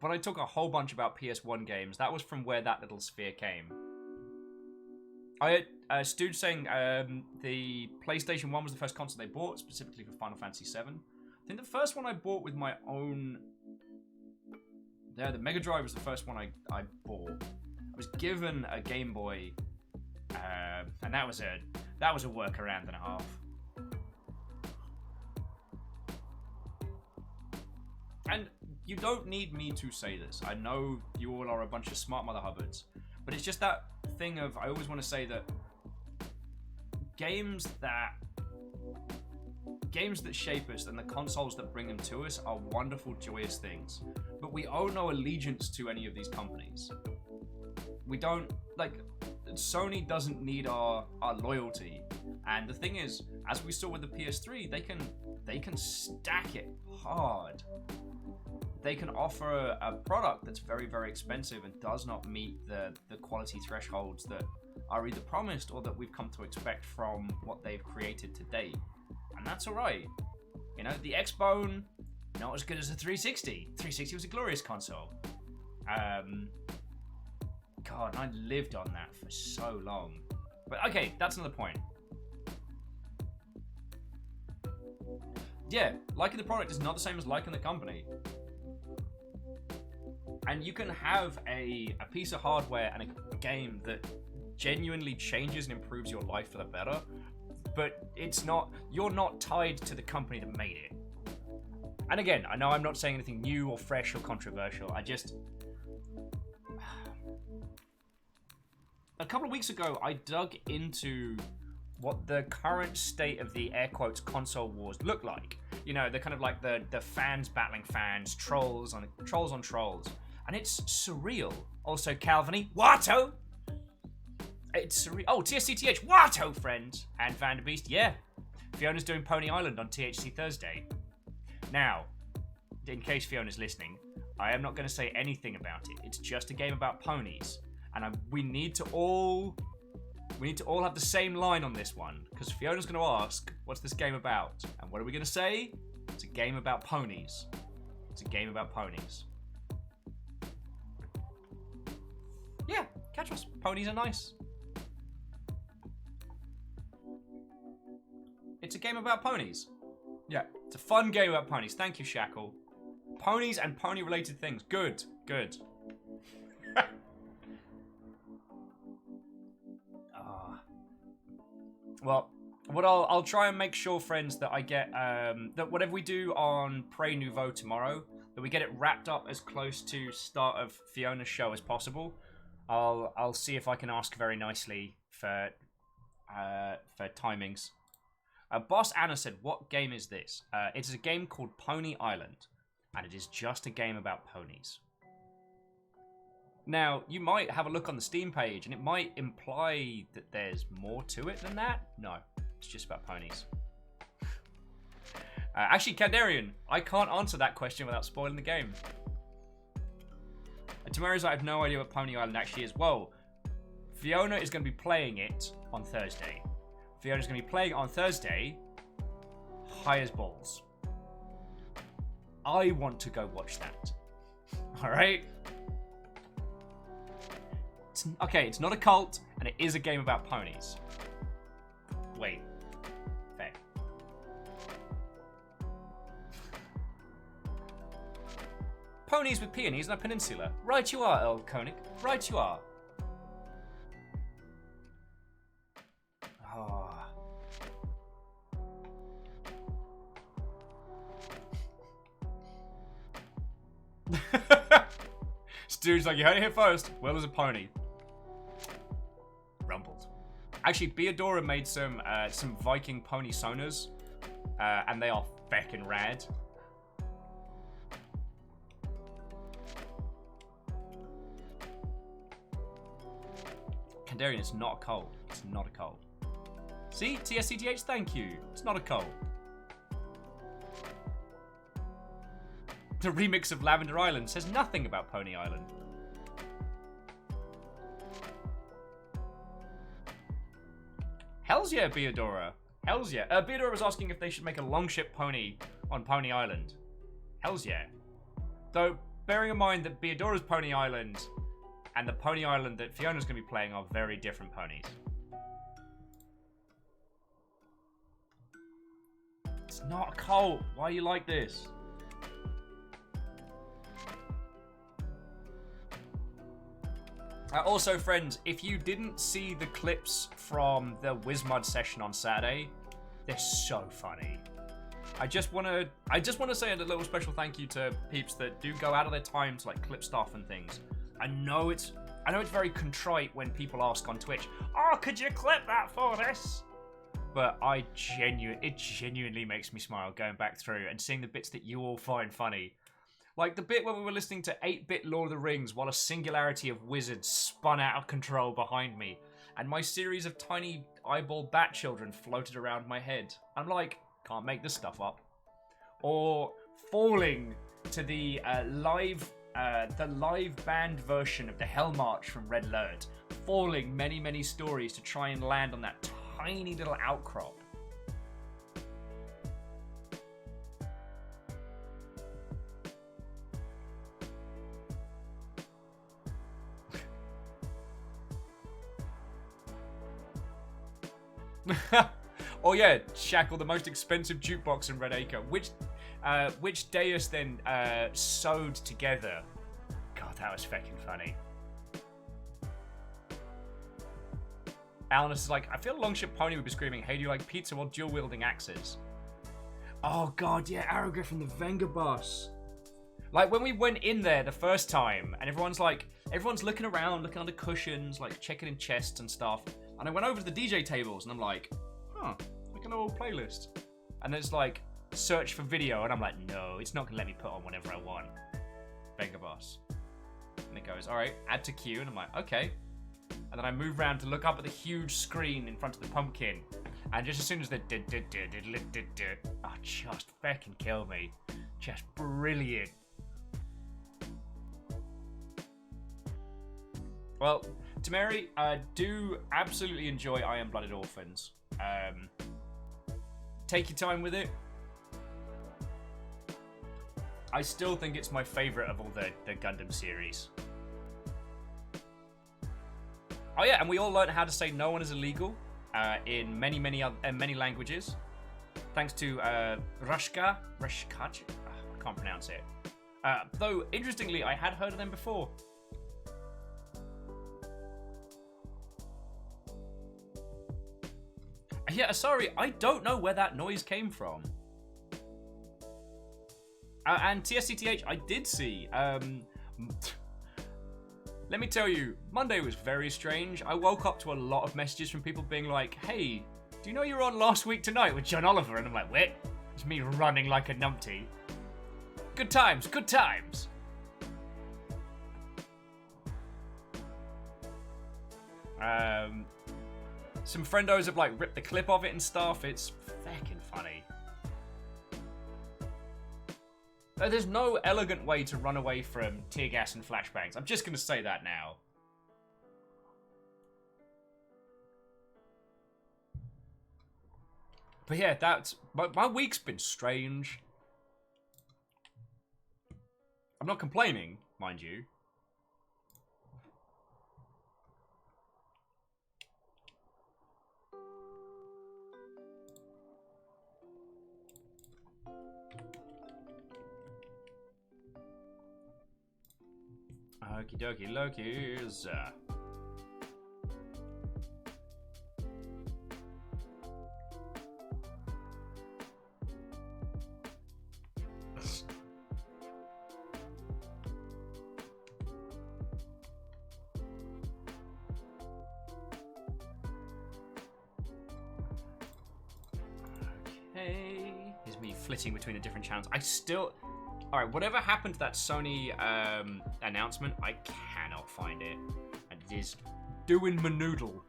A: a whole bunch about PS1 games, that was from where that little sphere came. Stu's saying the PlayStation 1 was the first console they bought, specifically for Final Fantasy VII. I think the first one I bought with my own... the Mega Drive was the first one I bought. I was given a Game Boy, and that was a workaround and a half. And you don't need me to say this. I know you all are a bunch of smart mother hubbards, but it's just that thing of, I always want to say that games that shape us and the consoles that bring them to us are wonderful, joyous things. But we owe no allegiance to any of these companies. We don't, like, Sony doesn't need our loyalty. And the thing is, as we saw with the PS3, they can stack it hard. They can offer a product that's very, very expensive and does not meet the quality thresholds that are either promised or that we've come to expect from what they've created to date. And that's alright. You know, the Xbone, not as good as the 360. 360 was a glorious console. God, I lived on that for so long. But okay, that's another point. Yeah, liking the product is not the same as liking the company. And you can have a piece of hardware and a game that genuinely changes and improves your life for the better, but you're not tied to the company that made it. And again, I know I'm not saying anything new or fresh or controversial. A couple of weeks ago, I dug into what the current state of the air quotes console wars look like. You know, they're kind of like the fans battling fans, trolls on trolls. And it's surreal. Also, Calviny, Watto! It's surreal. Oh, TSCTH, Watto, friends! And Vanderbeest, yeah. Fiona's doing Pony Island on THC Thursday. Now, in case Fiona's listening, I am not going to say anything about it. It's just a game about ponies. And we need to all have the same line on this one. Because Fiona's going to ask, what's this game about? And what are we going to say? It's a game about ponies. It's a game about ponies. Yeah, catch us. Ponies are nice. It's a game about ponies. Yeah, it's a fun game about ponies. Thank you, Shackle. Ponies and pony-related things. Good, good. Well, what I'll try and make sure, friends, that I get that whatever we do on Prey Nouveau tomorrow, that we get it wrapped up as close to start of Fiona's show as possible. I'll see if I can ask very nicely for timings. Boss Anna said, "What game is this?" It is a game called Pony Island, and it is just a game about ponies. Now, you might have a look on the Steam page, and it might imply that there's more to it than that. No, it's just about ponies. Actually, Kandarian, I can't answer that question without spoiling the game. Tomorrow's I have no idea what Pony Island actually is. Well, Fiona is going to be playing it on Thursday. Fiona's going to be playing it on Thursday. High as balls. I want to go watch that. Alright? Okay, it's not a cult, and it is a game about ponies. Wait. Fair. Ponies with peonies on a peninsula. Right you are, Earl Koenig. Right you are. Oh. Dude's like, you heard it here first. Well, there's a pony. Rumbled. Actually, Beadora made some Viking pony sonars, and they are feckin' rad. Legendarian, it's not a cult. It's not a cult. See? TSCTH, thank you. It's not a cult. The remix of Lavender Island says nothing about Pony Island. Hells yeah, Beadora. Hells yeah. Beadora was asking if they should make a longship pony on Pony Island. Hells yeah. Though, bearing in mind that Beadora's Pony Island and the Pony Island that Fiona's going to be playing are very different ponies. It's not a cult. Why are you like this? Also, friends, if you didn't see the clips from the Wizmud session on Saturday, they're so funny. I just want to say a little special thank you to peeps that do go out of their time to like clip stuff and things. I know it's very contrite when people ask on Twitch, "Oh, could you clip that for this?" But it genuinely makes me smile going back through and seeing the bits that you all find funny. Like the bit where we were listening to 8-bit Lord of the Rings while a singularity of wizards spun out of control behind me, and my series of tiny eyeball bat children floated around my head. I'm like, can't make this stuff up. Or falling to the live band version of the Hell March from Red Alert, falling many stories to try and land on that tiny little outcrop. Oh yeah, Shackle, the most expensive jukebox in Red Acre. Which Deus then sewed together. God, that was fucking funny. Alanus is like, I feel Longship Pony would be screaming, "Hey, do you like pizza?" while dual-wielding axes. Oh god, yeah, Arrowgriff from the Venga boss. Like when we went in there the first time, and everyone's looking around, looking under cushions, like checking in chests and stuff. And I went over to the DJ tables, and I'm like, like an old playlist. And there's like, search for video, and I'm like, no, it's not gonna let me put on whatever I want. Venga boss. And it goes, alright, add to queue, and I'm like, okay. And then I move around to look up at the huge screen in front of the pumpkin. And just as soon as the just fucking kill me. Just brilliant. Well, Tamari, I do absolutely enjoy Iron Blooded Orphans. Take your time with it. I still think it's my favourite of all the Gundam series. Oh yeah, and we all learned how to say no one is illegal in many languages. Thanks to Rashka. I can't pronounce it. Though, interestingly, I had heard of them before. Yeah, sorry, I don't know where that noise came from. And TSCTH, I did see. Let me tell you, Monday was very strange. I woke up to a lot of messages from people being like, "Hey, do you know you were on Last Week Tonight with John Oliver?" And I'm like, "What?" It's me running like a numpty. Good times, good times. Some friendos have like ripped the clip of it and stuff. It's fucking funny. There's no elegant way to run away from tear gas and flashbangs. I'm just going to say that now. But yeah, that's... My week's been strange. I'm not complaining, mind you. Okie dokie Loki's. Okay. Here's me flitting between the different channels. I still... Alright, whatever happened to that Sony announcement, I cannot find it. And it is doing my noodle.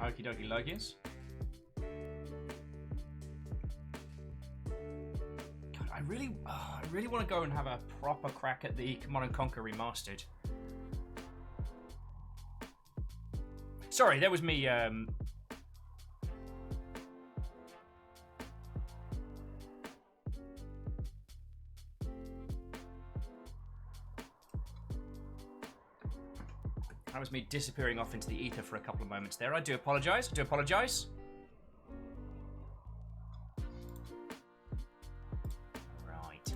A: Okie dokie Logies. God, I really want to go and have a proper crack at the Command & Conquer Remastered. Sorry, that was me, That was me disappearing off into the ether for a couple of moments there. I do apologise. I do apologise. Right.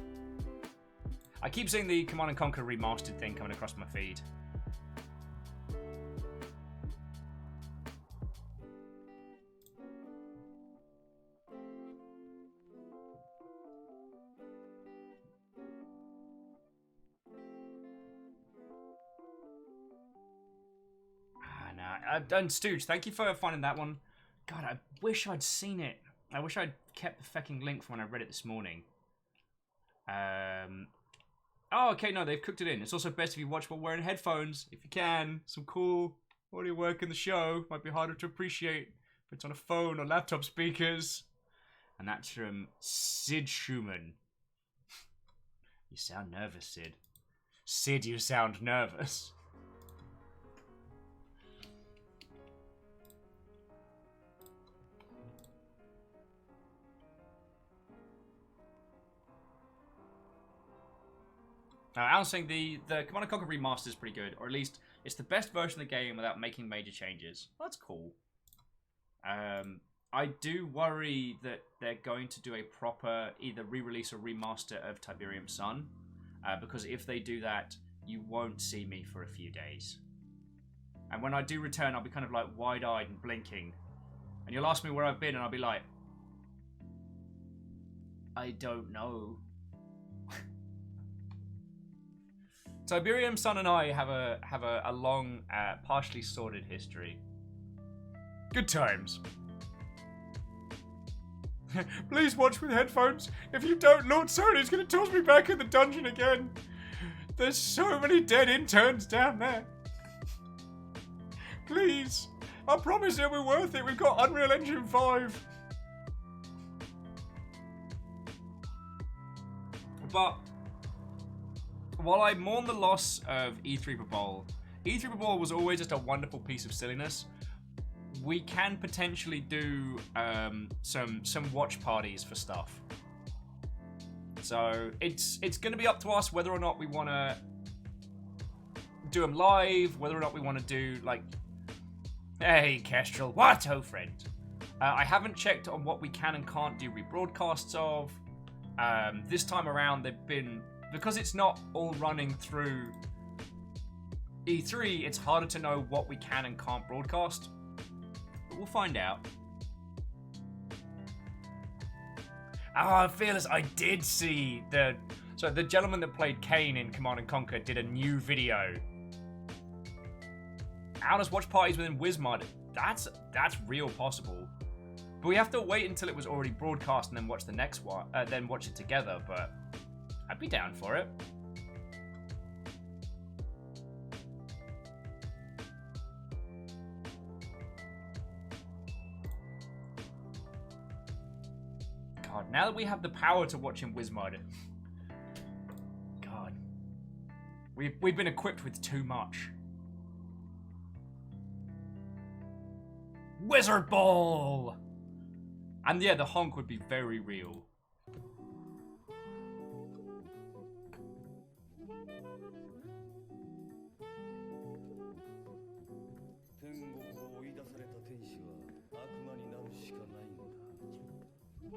A: I keep seeing the Command & Conquer Remastered thing coming across my feed. And Stooge, thank you for finding that one. God, I wish I'd seen it. I wish I'd kept the fucking link from when I read it this morning. Oh, okay, no, they've cooked it in. It's also best if you watch while wearing headphones, if you can. Some cool audio work in the show. Might be harder to appreciate if it's on a phone or laptop speakers. And that's from Sid Schumann. You sound nervous, Sid. Sid, you sound nervous. I was saying the Command & Conquer Remastered is pretty good, or at least it's the best version of the game without making major changes. Well, that's cool. I do worry that they're going to do a proper either re-release or remaster of Tiberium Sun, because if they do that, you won't see me for a few days. And when I do return, I'll be kind of like wide-eyed and blinking, and you'll ask me where I've been, and I'll be like, I don't know. Tiberium Sun and I have a long, partially sordid history. Good times. Please watch with headphones. If you don't, Lord Sony's gonna toss me back in the dungeon again. There's so many dead interns down there. Please. I promise it'll be worth it. We've got Unreal Engine 5. But while I mourn the loss of E3 Bowl, E3 Bowl was always just a wonderful piece of silliness. We can potentially do some watch parties for stuff. So it's going to be up to us whether or not we want to do them live, whether or not we want to do like, hey Kestrel, what oh friend. I haven't checked on what we can and can't do rebroadcasts of. This time around they've been, because it's not all running through E3, it's harder to know what we can and can't broadcast. But we'll find out. Oh, Fearless, I did see the gentleman that played Kane in Command & Conquer did a new video. Alice watch parties within WizMod. That's real possible. But we have to wait until it was already broadcast and then watch the next one, then watch it together, but I'd be down for it. God, now that we have the power to watch in WizMod, God, we've been equipped with too much. Wizard Ball! And yeah, the honk would be very real.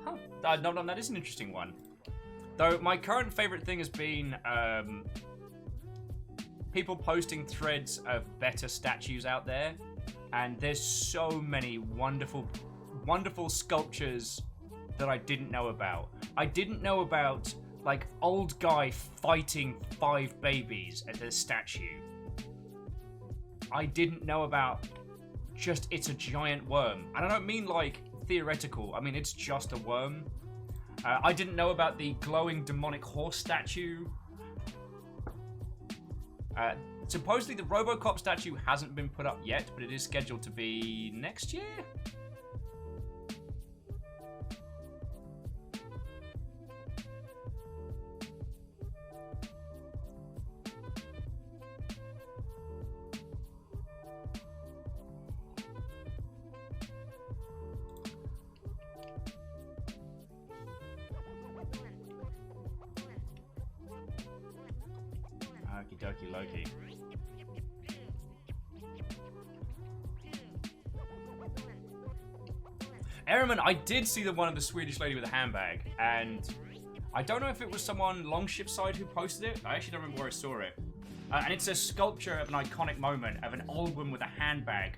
A: Huh. No, that is an interesting one. Though my current favorite thing has been people posting threads of better statues out there, and there's so many wonderful, wonderful sculptures that I didn't know about. I didn't know about like old guy fighting 5 babies at the statue. I didn't know about just it's a giant worm. And I don't mean like theoretical, I mean it's just a worm. I didn't know about the glowing demonic horse statue. Supposedly the RoboCop statue hasn't been put up yet, but it is scheduled to be next year? Okie dokie Loki. Ehrman, I did see the one of the Swedish lady with a handbag, and I don't know if it was someone Longship side who posted it. I actually don't remember where I saw it. And it's a sculpture of an iconic moment of an old woman with a handbag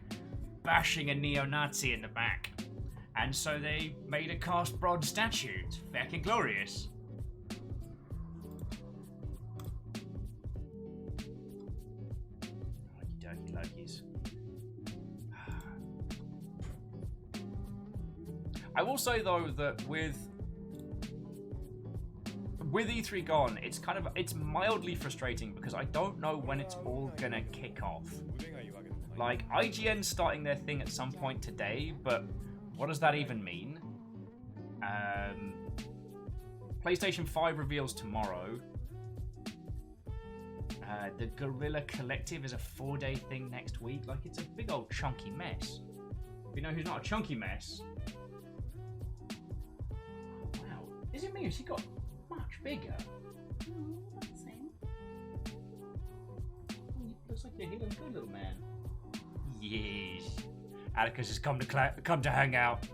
A: bashing a neo-Nazi in the back. And so they made a cast bronze statue. It's fucking glorious. Okie dokies. I will say though that with E3 gone, it's mildly frustrating because I don't know when it's all gonna kick off. Like IGN starting their thing at some point today, but what does that even mean? PlayStation 5 reveals tomorrow. The Guerrilla Collective is a 4-day thing next week. Like it's a big old chunky mess. You know who's not a chunky mess? Wow, is it me? Has he got much bigger?
C: No, about the same.
A: Looks like you're healing good, little man. Yes. Atticus has come to hang out.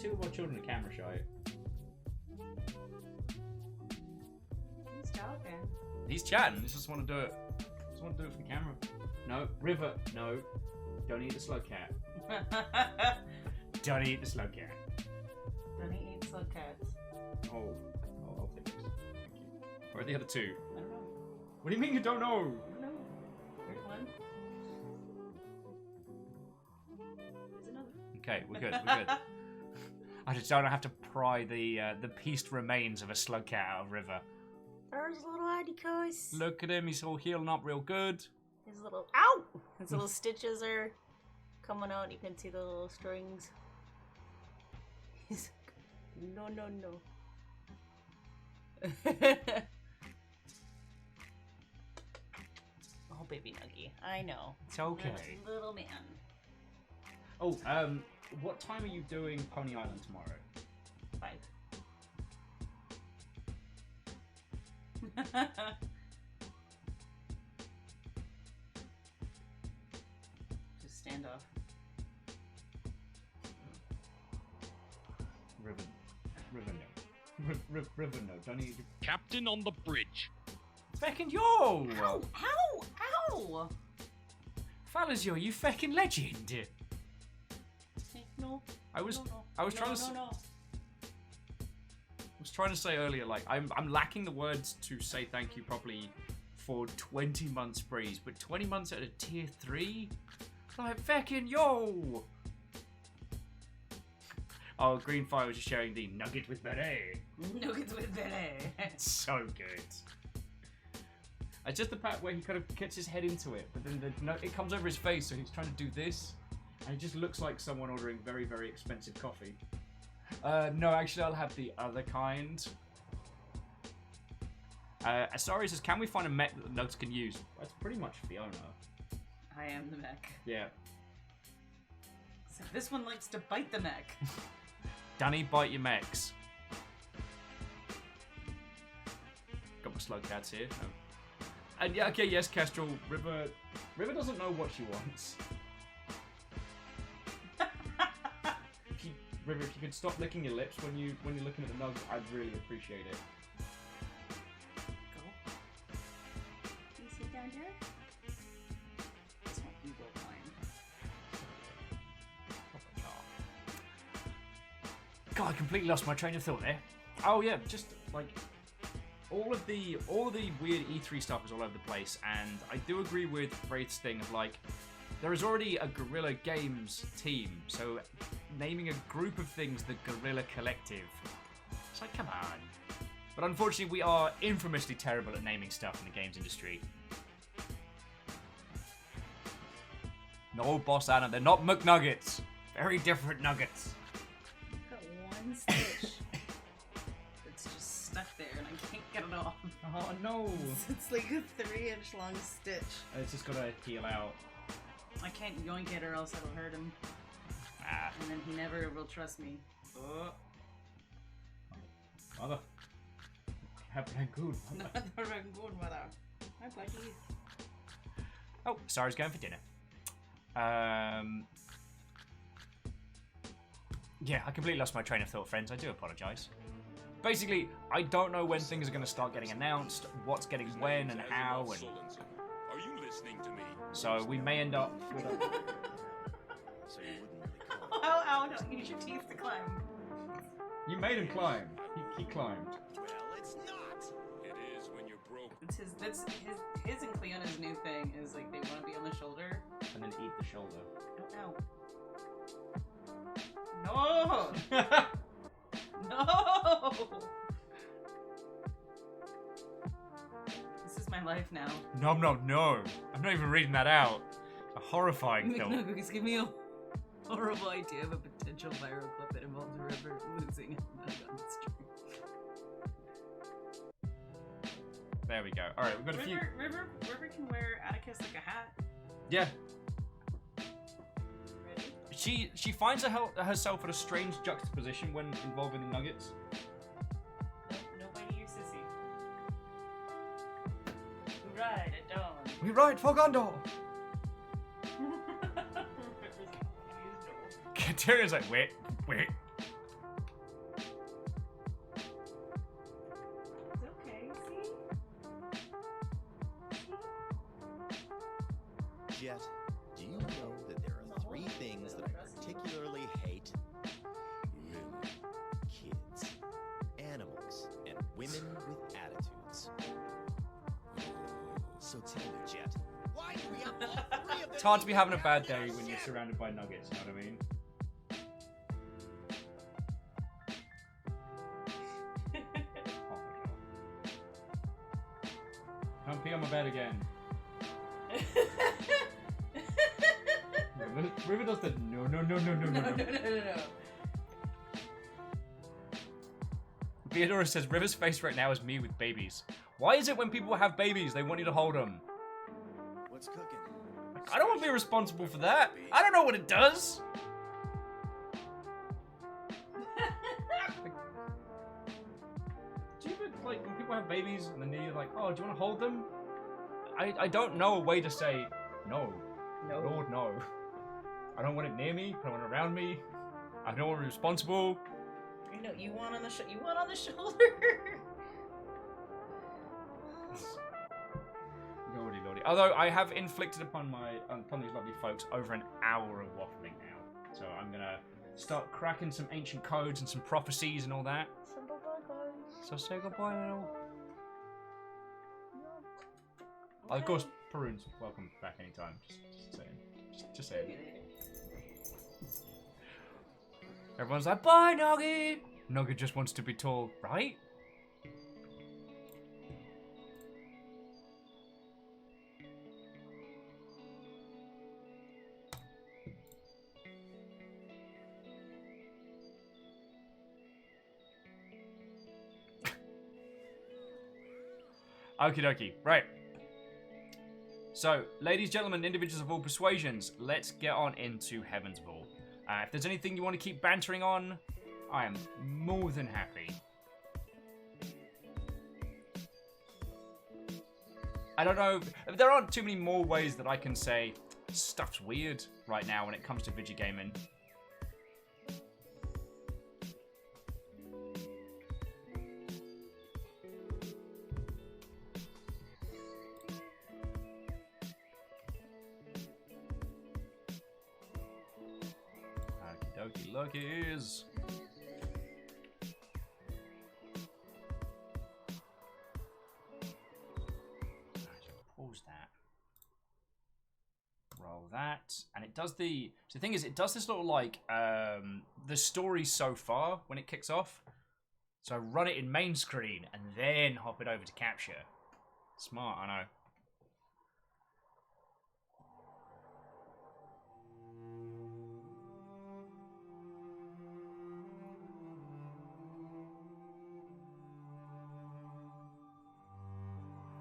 A: Two of our children are camera shy.
C: He's talking.
A: He's chatting. He just want to do it. Just want to do it for the camera. No, River. No, don't eat the slow cat. Don't eat the slow cat.
C: Don't eat slow cats.
A: Oh, I'll take this. Thank you. Where are the other two?
C: I don't know.
A: What do you mean you don't know?
C: I don't know. There's one. There's another.
A: Okay, we're good. We're good. I just don't have to pry the pieced remains of a slug cat out of River.
C: There's little Atticus.
A: Look at him, he's all healing up real good.
C: His little ow! His little stitches are coming out. You can see the little strings. He's no. Oh, baby Nuggy. I know.
A: It's okay.
C: That little man.
A: Oh, what time are you doing Pony Island tomorrow?
C: 5. Just stand off.
A: River no. River no. Don't need
B: Captain on the bridge.
A: feckin' yo!
C: Ow! Ow! Ow!
A: Fellas yo, you feckin' legend.
C: No.
A: I was
C: No.
A: trying to say earlier, like I'm lacking the words to say thank you properly for 20 months breeze, but 20 months at a tier 3? Like feckin' yo! Oh, Greenfire was just sharing the nugget with beret.
C: Nuggets with beret.
A: It's so good. It's just the part where he kind of gets his head into it, but then it comes over his face, so he's trying to do this, and it just looks like someone ordering very, very expensive coffee. No, actually, I'll have the other kind. Asari says, can we find a mech that the Nugs can use? That's pretty much Fiona.
C: I am the mech.
A: Yeah.
C: So this one likes to bite the mech.
A: Danny, bite your mechs. Got my slug cats here. No. And yeah, okay, yes, Kestrel. River doesn't know what she wants. River, if you could stop licking your lips when you're looking at the nugs, I'd really appreciate it.
C: Go. Can you sit down here? That's my ego line.
A: God, I completely lost my train of thought there. Oh yeah, just like all of the weird E3 stuff is all over the place, and I do agree with Wraith's thing of like there is already a Guerrilla Games team, so naming a group of things the Guerrilla Collective, it's like come on. But unfortunately, we are infamously terrible at naming stuff in the games industry. No, Boss Anna, they're not McNuggets. Very different nuggets.
C: I've got one stitch that's just stuck there and I can't get it off.
A: Oh no!
D: It's like a 3-inch long stitch.
A: It's just gotta heal out.
C: I can't yoink it or else it'll hurt him.
A: Ah.
C: And then he never will trust me.
A: Mother. Have been good.
D: Not the good mother. Hi, Blackie.
A: Oh, Sarah's going for dinner. Yeah, I completely lost my train of thought, friends. I do apologise. Basically, I don't know when things are going to start getting announced, what's getting when and how, and
B: Are you listening to me?
A: so we may end up with a...
B: So you wouldn't really call it.
C: Ow, don't use your teeth to climb.
A: You made him climb. He climbed.
B: Well, it's not. It is when you're broke.
C: It's his and Cleona's new thing is like they want to be on the shoulder.
A: And then eat the shoulder.
C: No! No! This is my life now.
A: No. I'm not even reading that out. A horrifying thought.
C: McNuggets, give me a horrible idea of a potential viral clip that involves River losing a nug on the stream.
A: There we go. Alright, we've got a few...
C: River can wear Atticus like a hat.
A: Yeah.
C: Ready?
A: She finds herself at a strange juxtaposition when involving the nuggets.
C: Nobody, you sissy. We ride at dawn.
A: We ride for Gondor! Tyrion's like, wait.
C: It's okay, see?
E: Jet, do you know that there are 3 things that I particularly hate? Women, kids, animals, and women with attitudes. So tell me, Jet, why do we have all 3 of them?
A: It's hard to be having a bad day when you're surrounded by nuggets, you know what I mean? Come pee on my bed again. River does the no.
C: No.
A: Theodora says, River's face right now is me with babies. Why is it when people have babies, they want you to hold them?
E: What's cooking?
A: I don't want to be responsible for that. I don't know what it does. Do you ever, like, when people have babies and then you're like, oh, do you want to hold them? I don't know a way to say no.
C: No.
A: Lord, no. I don't want it near me. I don't want it around me. I don't want to be responsible.
C: I know, you want on the shoulder.
A: Lordy. Although I have inflicted upon these lovely folks over an hour of waffling now. So I'm gonna start cracking some ancient codes and some prophecies and all that. So say goodbye now. Of course, Perun's welcome back anytime. Just saying. Just saying. Everyone's like, bye, Nugget! Nugget just wants to be tall, right? Okie dokie. Right. So, ladies, gentlemen, individuals of all persuasions, let's get on into Heaven's Vault. If there's anything you want to keep bantering on, I am more than happy. I don't know, there aren't too many more ways that I can say stuff's weird right now when it comes to video gaming. Okie dokies. Pause that. Roll that. And it does the... So the thing is, it does this little, like, the story so far when it kicks off. So run it in main screen and then hop it over to capture. Smart, I know.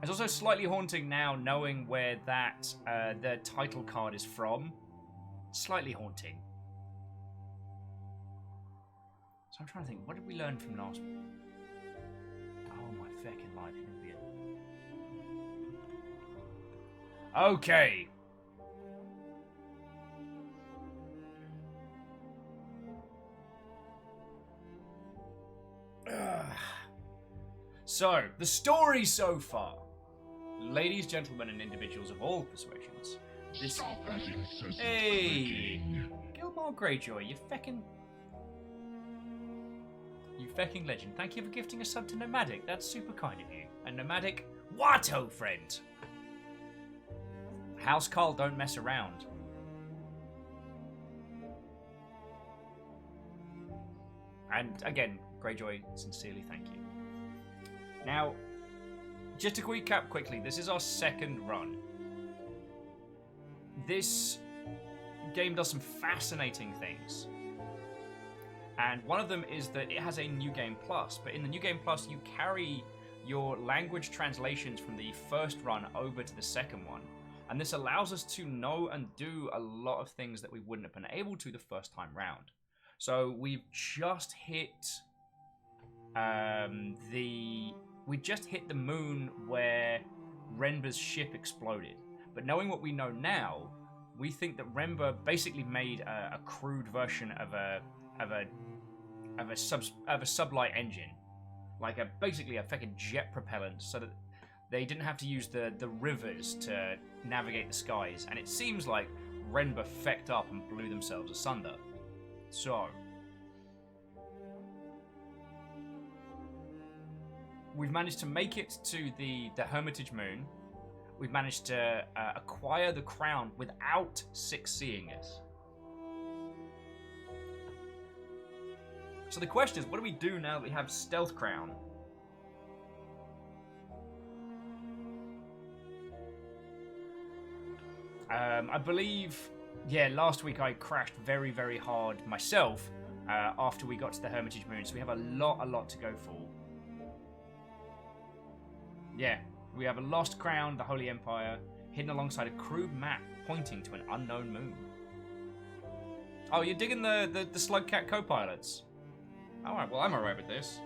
A: It's also slightly haunting now knowing where that the title card is from. Slightly haunting. So I'm trying to think, what did we learn from last one? Oh my feckin' life, okay. So, the story so far. Ladies, gentlemen, and individuals of all persuasions. This... Hey! Gilmore Greyjoy, you feckin' legend. Thank you for gifting a sub to Nomadic. That's super kind of you. And Nomadic, Watto friend. House Carl don't mess around. And again, Greyjoy, sincerely thank you. Now, just to recap quickly, this is our second run. This game does some fascinating things. And one of them is that it has a New Game Plus. But in the New Game Plus, you carry your language translations from the first run over to the second one. And this allows us to know and do a lot of things that we wouldn't have been able to the first time round. So we've just hit we just hit the moon where Renba's ship exploded. But knowing what we know now, we think that Renba basically made a crude version of a sublight engine, like basically a fucking jet propellant, so that they didn't have to use the rivers to navigate the skies. And it seems like Renba fecked up and blew themselves asunder. So we've managed to make it to the Hermitage Moon. We've managed to acquire the crown without Six seeing us. So the question is, what do we do now that we have Stealth Crown? I believe, yeah, last week I crashed very, very hard myself after we got to the Hermitage Moon, so we have a lot to go for. Yeah, we have a lost crown, the Holy Empire, hidden alongside a crude map pointing to an unknown moon. Oh, you're digging the Slugcat co-pilots? Alright, well, I'm alright with this.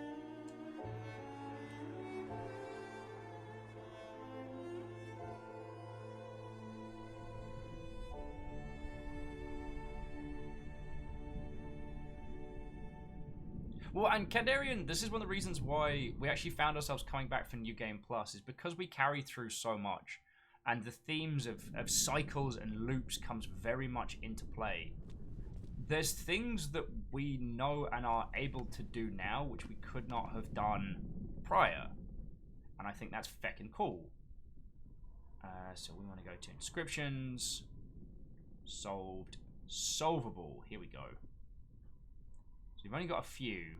A: Well, and Kandarian, this is one of the reasons why we actually found ourselves coming back for New Game Plus, is because we carried through so much, and the themes of cycles and loops comes very much into play. There's things that we know and are able to do now, which we could not have done prior, and I think that's feckin' cool. So we want to go to inscriptions, solved, solvable, here we go. So we've only got a few.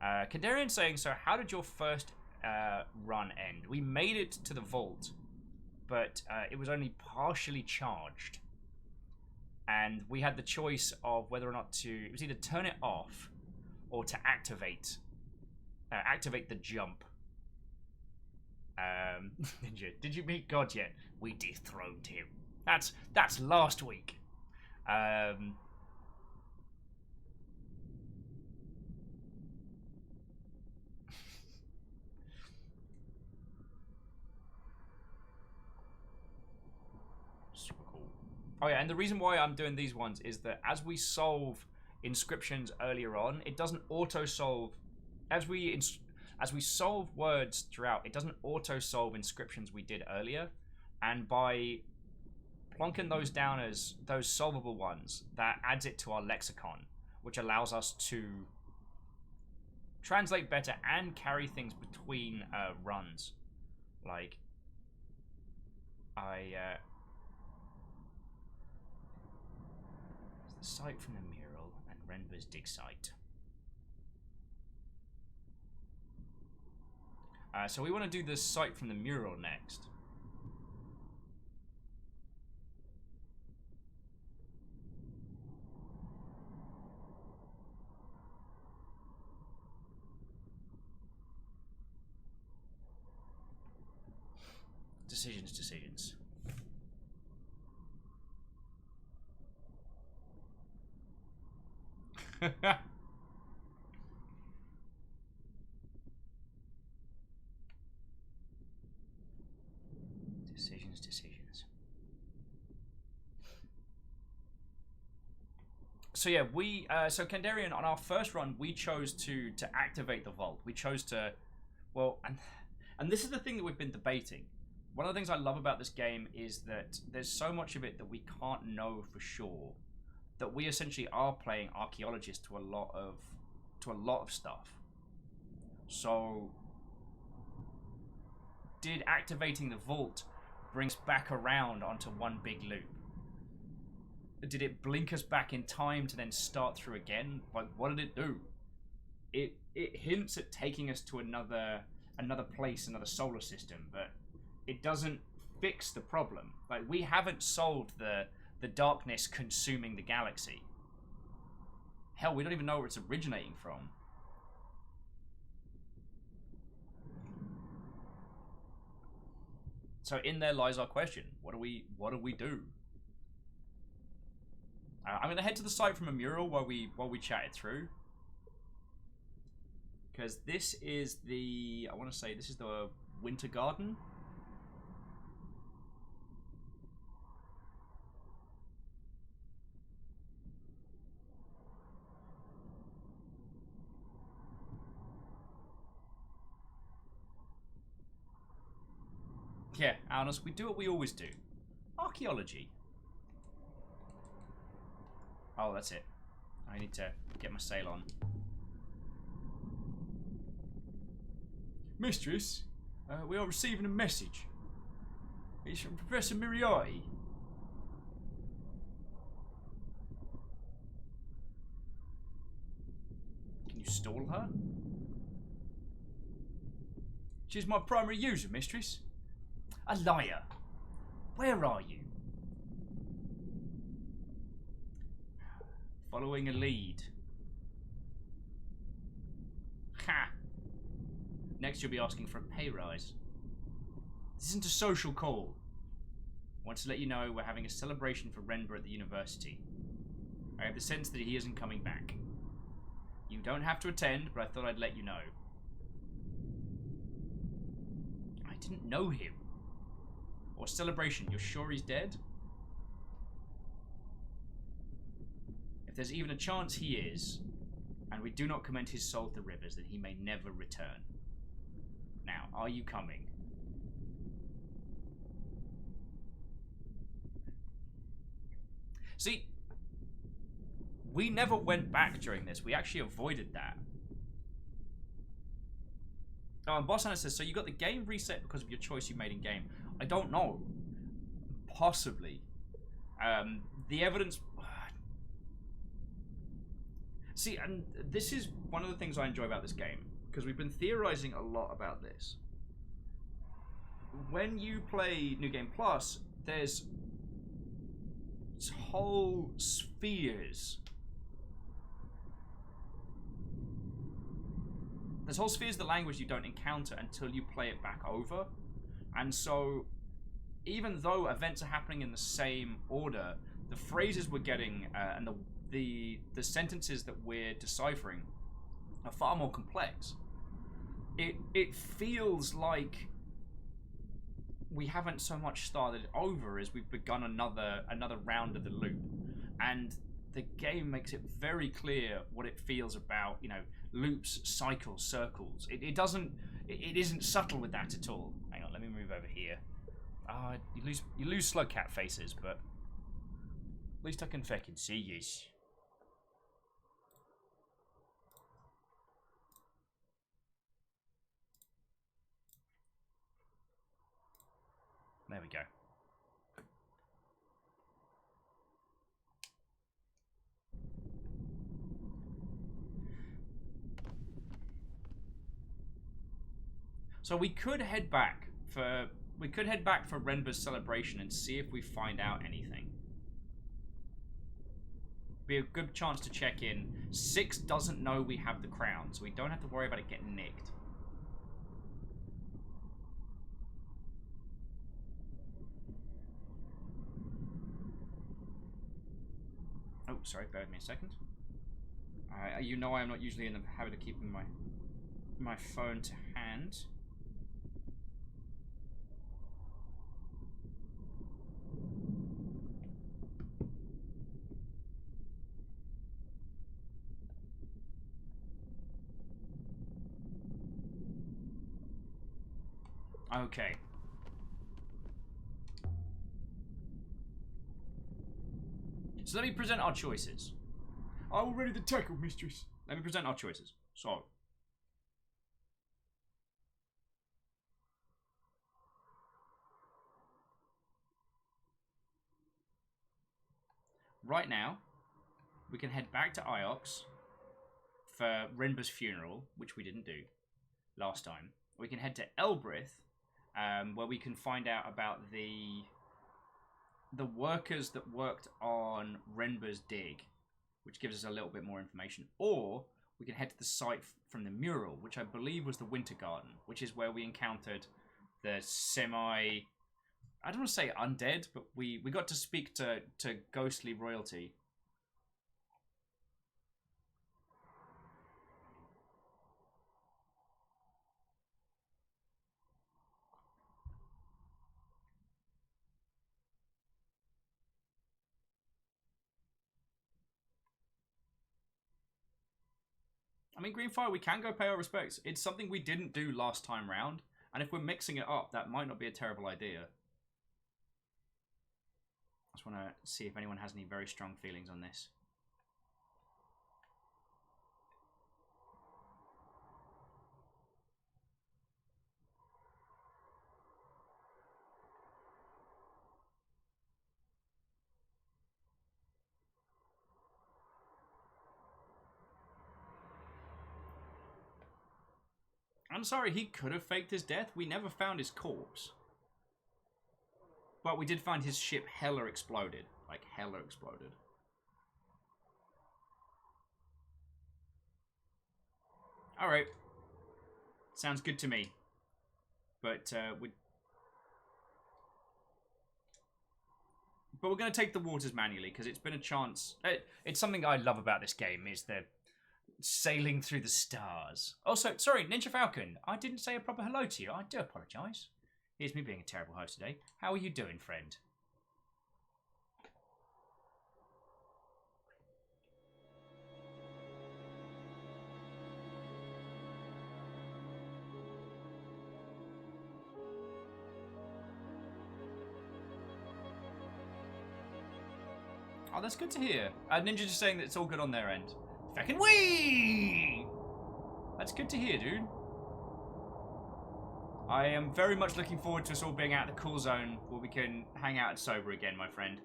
A: Kandarian saying, so how did your first run end? We made it to the vault, but it was only partially charged. And we had the choice of whether or not to, it was either turn it off or to activate the jump. Ninja, did you meet God yet? We dethroned him. That's last week. Super cool. Oh yeah, and the reason why I'm doing these ones is that as we solve inscriptions earlier on, it doesn't auto-solve. As we solve words throughout, it doesn't auto-solve inscriptions we did earlier. And by plonking those down as those solvable ones, that adds it to our lexicon, which allows us to translate better and carry things between runs. Like, the sight from the mural and Renber's dig site. So we want to do the sight from the mural next. Decisions. Decisions. So yeah, so Kandarian, on our first run, we chose to activate the vault. We chose to, well, and this is the thing that we've been debating. One of the things I love about this game is that there's so much of it that we can't know for sure. That we essentially are playing archaeologist to a lot of stuff. So, did activating the vault bring us back around onto one big loop? Did it blink us back in time to then start through again? Like, what did it do? It hints at taking us to another place, another solar system, but it doesn't fix the problem. Like, we haven't solved the darkness consuming the galaxy. Hell, we don't even know where it's originating from. So in there lies our question. What do we do? I'm gonna head to the site from a mural while we chat it through. Because this is the, I want to say this is the Winter Garden. Yeah, Alnus, we do what we always do. Archaeology. Oh, that's it. I need to get my sail on. Mistress, we are receiving a message. It's from Professor Moriarty. Can you stall her? She's my primary user, mistress. A liar. Where are you? Following a lead. Ha! Next you'll be asking for a pay rise. This isn't a social call. I want to let you know we're having a celebration for Renber at the university. I have the sense that he isn't coming back. You don't have to attend, but I thought I'd let you know. I didn't know him. Or celebration, you're sure he's dead? If there's even a chance he is, and we do not commend his soul to the rivers, then he may never return. Now, are you coming? See, we never went back during this. We actually avoided that. Oh, and Boss Hunter says, so you got the game reset because of your choice you made in game. I don't know. Possibly. The evidence... See, and this is one of the things I enjoy about this game, because we've been theorizing a lot about this. When you play New Game Plus, there's whole spheres. There's whole spheres of the language you don't encounter until you play it back over. And so, even though events are happening in the same order, the phrases we're getting and the sentences that we're deciphering are far more complex. It feels like we haven't so much started over as we've begun another round of the loop, and the game makes it very clear what it feels about, you know, loops, cycles, circles. It isn't subtle with that at all. Hang on, let me move over here. You lose slug cat faces, but at least I can fucking see yous. There we go. So we could head back for Renba's celebration and see if we find out anything. Be a good chance to check in. 6 doesn't know we have the crown, so we don't have to worry about it getting nicked. Oh, sorry, bear with me a second. You know I am not usually in the habit of keeping my phone to hand. Okay. So let me present our choices. I will ready to tackle, mistress. Let me present our choices. So. Right now, we can head back to Iox for Renba's funeral, which we didn't do last time. We can head to Elbrith, where we can find out about the workers that worked on Renba's dig, which gives us a little bit more information. Or we can head to the site from the mural, which I believe was the Winter Garden, which is where we encountered the I don't want to say undead, but we got to speak to ghostly royalty. I mean, Greenfire, we can go pay our respects. It's something we didn't do last time round, and if we're mixing it up, that might not be a terrible idea. I just want to see if anyone has any very strong feelings on this. I'm sorry, he could have faked his death. We never found his corpse. But we did find his ship hella exploded. Like, hella exploded. Alright. Sounds good to me. But, we're going to take the waters manually, because it's been a chance. It's something I love about this game, is the sailing through the stars. Also, sorry, Ninja Falcon, I didn't say a proper hello to you. I do apologise. Here's me being a terrible host today. How are you doing, friend? Oh, that's good to hear. Ninja just saying that it's all good on their end. Fucking wee! That's good to hear, dude. I am very much looking forward to us all being out of the cool zone where we can hang out sober again, my friend.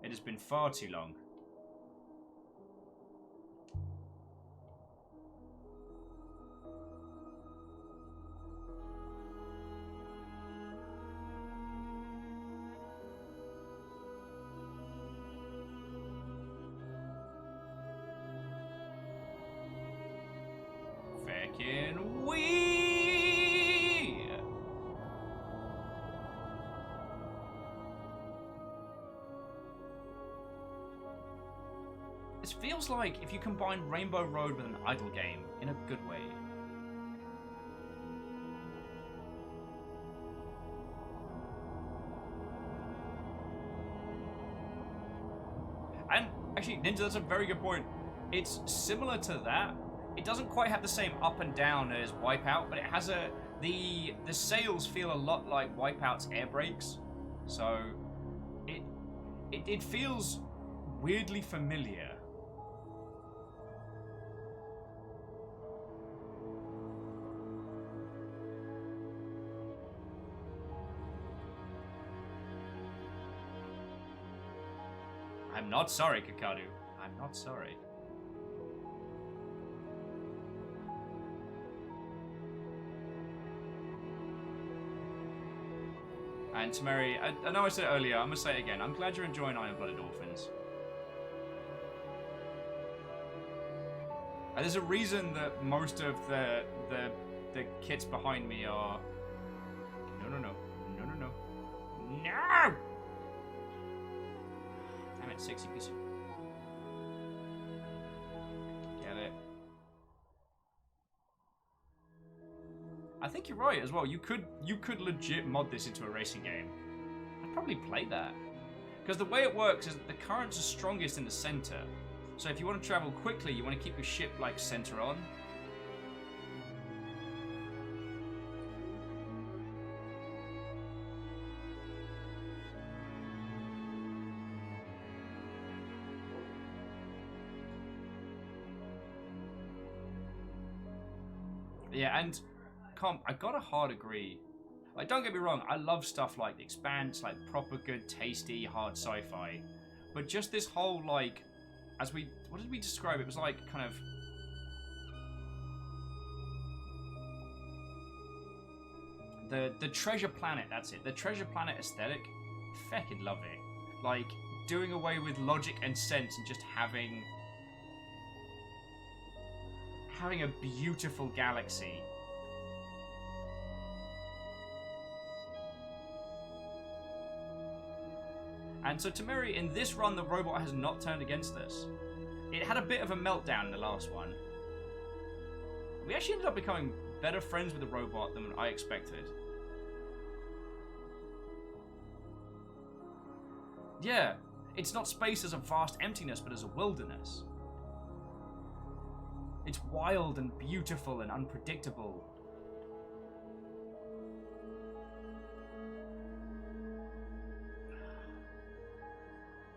A: It has been far too long. Fucking wee! This feels like if you combine Rainbow Road with an idle game in a good way. And actually, Ninja, that's a very good point. It's similar to that. It doesn't quite have the same up and down as Wipeout, but it has the sails feel a lot like Wipeout's air brakes. So it feels weirdly familiar. I'm not sorry, Kakadu. I'm not sorry. And Temeri, I know I said it earlier, I'm going to say it again. I'm glad you're enjoying Iron-Blooded Orphans. And there's a reason that most of the kits behind me are... No. Damn it, 60 piece. Get it. I think you're right as well. You could legit mod this into a racing game. I'd probably play that. Because the way it works is that the currents are strongest in the center. So if you want to travel quickly, you want to keep your ship like center on. Yeah, and I gotta hard agree. Like, don't get me wrong, I love stuff like The Expanse, like proper good, tasty, hard sci-fi. But just this whole, like, what did we describe? It was like, kind of... The Treasure Planet, that's it. The Treasure Planet aesthetic, feckin' love it. Like, doing away with logic and sense and just having a beautiful galaxy. And so Temeri, in this run, the robot has not turned against us. It had a bit of a meltdown in the last one. We actually ended up becoming better friends with the robot than I expected. Yeah, it's not space as a vast emptiness, but as a wilderness. It's wild and beautiful and unpredictable.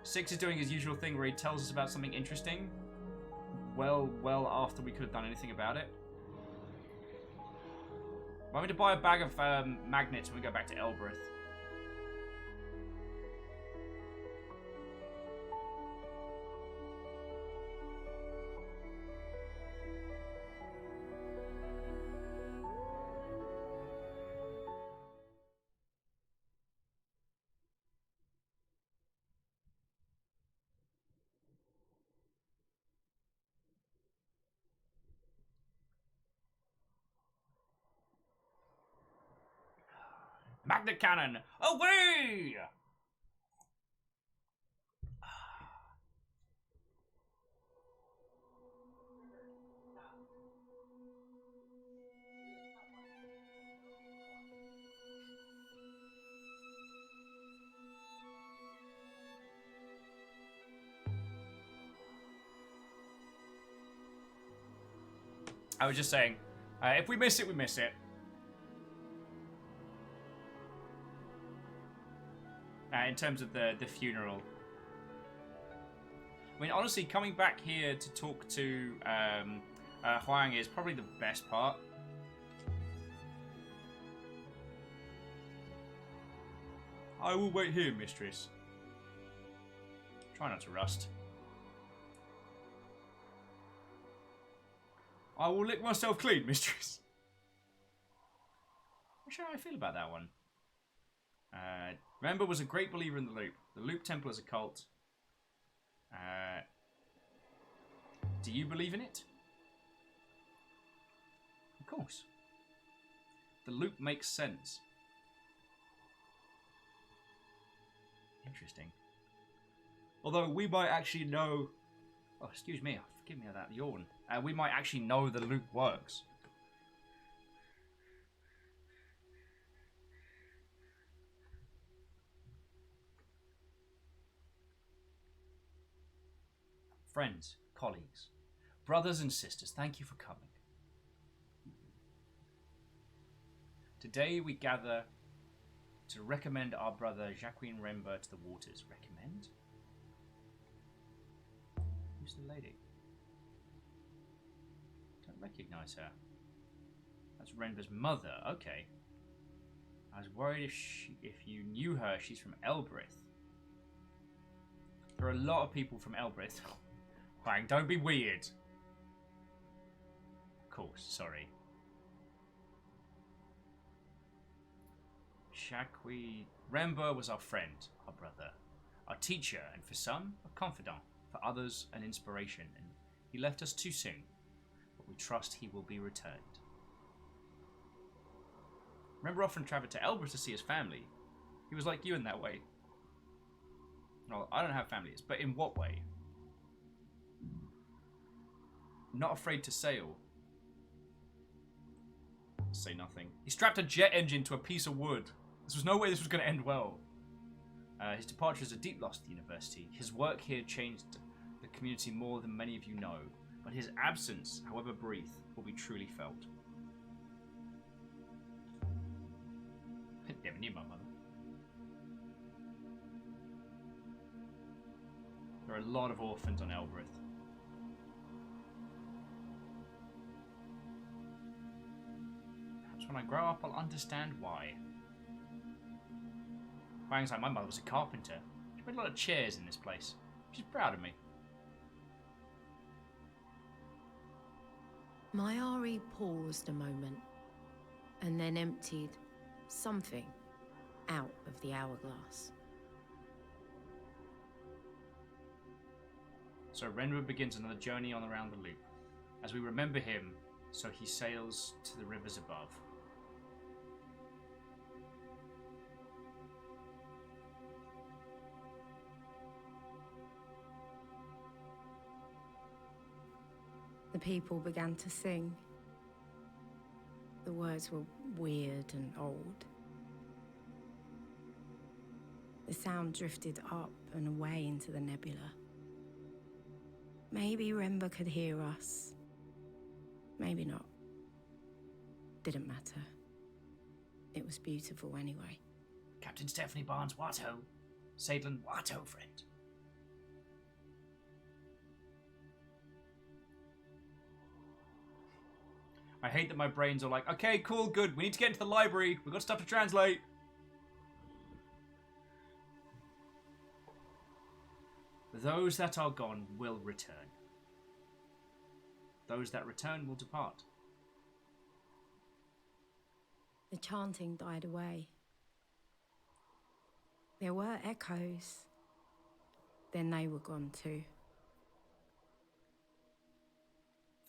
A: Six is doing his usual thing where he tells us about something interesting well after we could have done anything about it. Want me to buy a bag of magnets when we go back to Elbreth? Magnet cannon, away! I was just saying, if we miss it, we miss it. In terms of the funeral. I mean, honestly, coming back here to talk to Huang is probably the best part. I will wait here, mistress. Try not to rust. I will lick myself clean, mistress. How should I feel about that one? Remember, was a great believer in the Loop. The Loop Temple is a cult. Do you believe in it? Of course. The Loop makes sense. Interesting. Although we might actually know... Oh, excuse me. Forgive me of that yawn. We might actually know the Loop works. Friends, colleagues, brothers and sisters, thank you for coming. Today we gather To recommend our brother Jacqueline Rember to the waters. Recommend? Who's the lady? Don't recognize her. That's Renber's mother. Okay. I was worried if you knew her. She's from Elbrith. There are a lot of people from Elbrith. Fine, don't be weird. Of course, sorry. Shakwi Rember was our friend, our brother, our teacher, and for some, a confidant, for others, an inspiration, and he left us too soon, but we trust he will be returned. Rember often travelled to Elbrith to see his family. He was like you in that way. Well, I don't have families, but in what way? Not afraid to sail. Say nothing. He strapped a jet engine to a piece of wood. This was no way this was going to end well. His departure is a deep loss to the university. His work here changed the community more than many of you know, but his absence, however brief, will be truly felt. I never knew my mother. There are a lot of orphans on Elbrith. Perhaps when I grow up, I'll understand why. Wang's like, my mother was a carpenter. She made a lot of chairs in this place. She's proud of me.
F: Mayari paused a moment and then emptied something out of the hourglass.
A: So Renber begins another journey on around the loop. As we remember him, so he sails to the rivers above.
F: The people began to sing. The words were weird and old. The sound drifted up and away into the nebula. Maybe Rember could hear us. Maybe not. Didn't matter. It was beautiful anyway.
A: Captain Stephanie Barnes, Watto. Sadlin, Watto, friend. I hate that my brains are like, okay, cool, good. We need to get into the library. We've got stuff to translate. Those that are gone will return. Those that return will depart.
F: The chanting died away. There were echoes. Then they were gone too.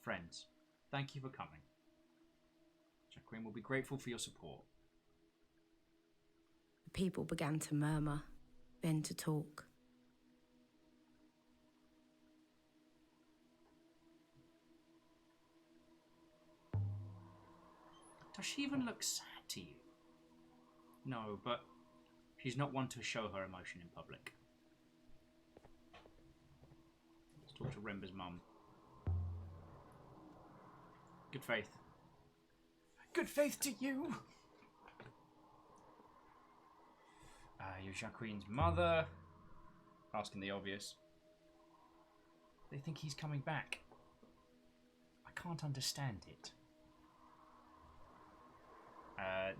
A: Friends, thank you for coming. Jacqueline will be grateful for your support.
F: The people began to murmur, then to talk.
A: Does she even look sad to you? No, but she's not one to show her emotion in public. Let's talk to Rember's mum. Good faith. Good faith to you! You're Jacqueline's mother. Asking the obvious. They think he's coming back. I can't understand it.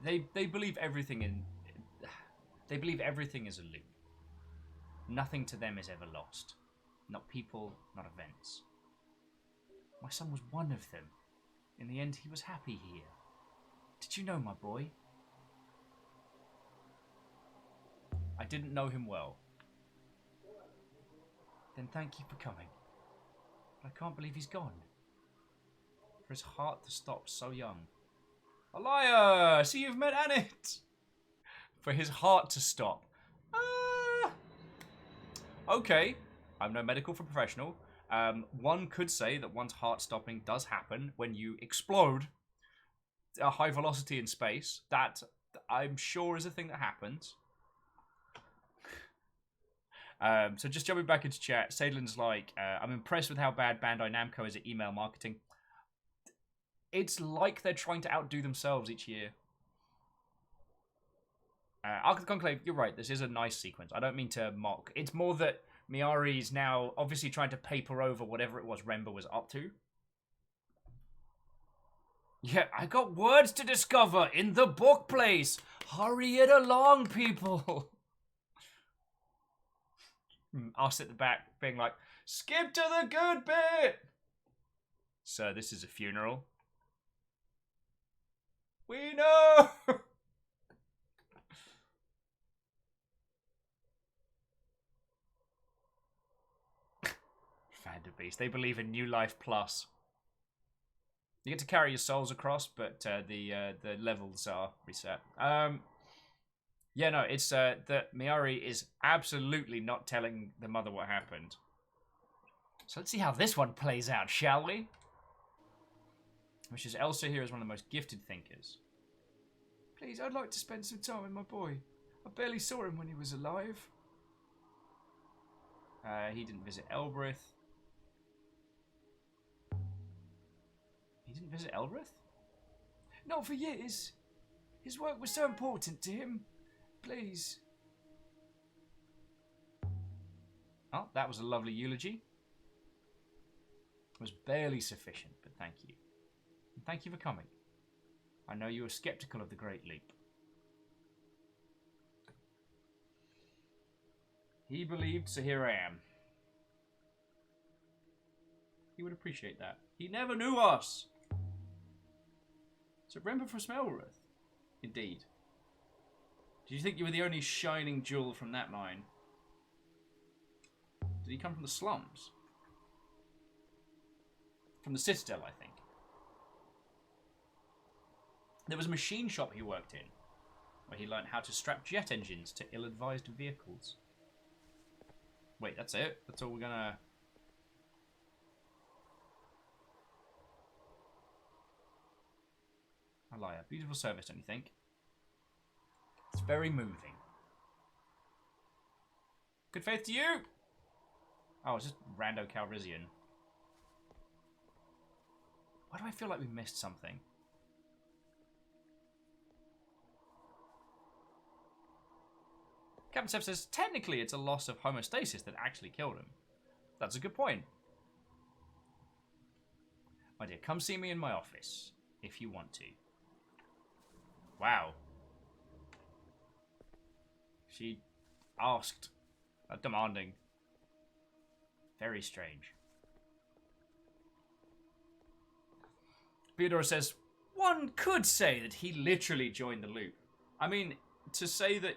A: They believe everything in. They believe everything is a loop. Nothing to them is ever lost. Not people, not events. My son was one of them. In the end, he was happy here. Did you know my boy? I didn't know him well. Then thank you for coming. But I can't believe he's gone. For his heart to stop so young. Alaya! See, you've met Annette! For his heart to stop. Okay. I'm no medical professional. One could say that one's heart stopping does happen when you explode a high velocity in space. That, I'm sure, is a thing that happens. So just jumping back into chat, Sadlin's like, I'm impressed with how bad Bandai Namco is at email marketing. It's like they're trying to outdo themselves each year. Ark of the Conclave, you're right. This is a nice sequence. I don't mean to mock. It's more that Miari's now obviously trying to paper over whatever it was Remba was up to. Yeah, I got words to discover in the book place. Hurry it along, people. Us at the back being like, skip to the good bit. Sir, this is a funeral. We know. Vanderbeast. They believe in New Life Plus. You get to carry your souls across, but the levels are reset. Yeah, no, it's that Miari is absolutely not telling the mother what happened. So let's see how this one plays out, shall we? Which is Elsa here is one of the most gifted thinkers. Please, I'd like to spend some time with my boy. I barely saw him when he was alive. He didn't visit Elbreth. He didn't visit Elbreth? Not for years. His work was so important to him. Please. Oh, that was a lovely eulogy. It was barely sufficient, but thank you. And thank you for coming. I know you were skeptical of the Great Leap. He believed, so here I am. He would appreciate that. He never knew us! So Remba from Smelworth. Indeed. Did you think you were the only shining jewel from that mine? Did he come from the slums? From the Citadel, I think. There was a machine shop he worked in, where he learned how to strap jet engines to ill-advised vehicles. Wait, that's it? That's all we're gonna... Alaya, beautiful service, don't you think? It's very moving. Good faith to you! Oh, it's just rando Calrissian. Why do I feel like we missed something? Captain Seth says, technically it's a loss of homeostasis that actually killed him. That's a good point. My dear, come see me in my office, if you want to. Wow. She asked. Demanding. Very strange. Theodora says, one could say that he literally joined the loop. I mean, to say that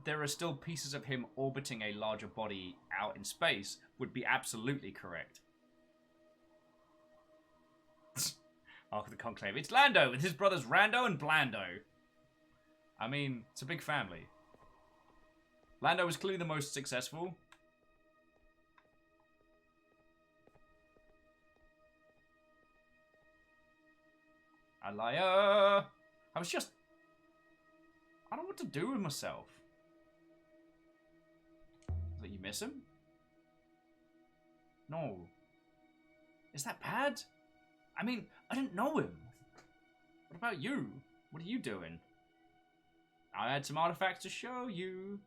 A: there are still pieces of him orbiting a larger body out in space would be absolutely correct. Ark of the Conclave. It's Lando with his brothers Rando and Blando. I mean, it's a big family. Lando was clearly the most successful. Alaya! I don't know what to do with myself. That you miss him? No. Is that bad? I mean, I didn't know him. What about you? What are you doing? I had some artifacts to show you.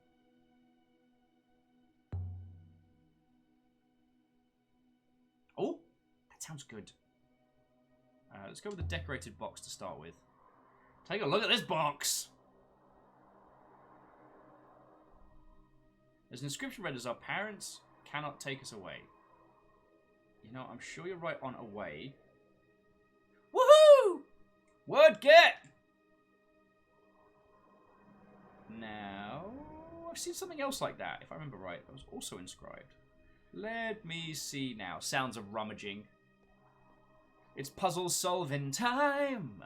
A: Oh, that sounds good. Let's go with the decorated box to start with. Take a look at this box! There's an inscription read as our parents cannot take us away. You know, I'm sure you're right on away. Woohoo! Word get! Now, I've seen something else like that, if I remember right. That was also inscribed. Let me see now. Sounds of rummaging. It's puzzle solving time!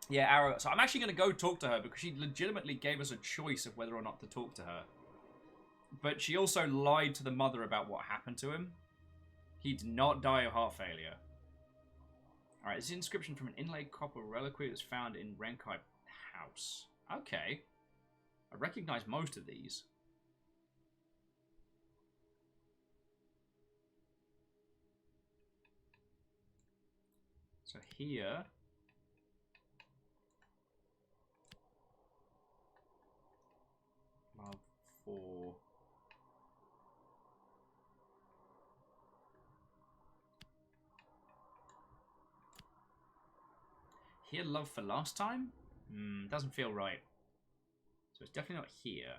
A: Yeah, Arrow. So I'm actually going to go talk to her because she legitimately gave us a choice of whether or not to talk to her. But she also lied to the mother about what happened to him. He did not die of heart failure. Alright, this is an inscription from an inlaid copper reliquary that's found in Renkai House. Okay. I recognize most of these. So here... 4. Here, love for last time? Doesn't feel right. So it's definitely not here.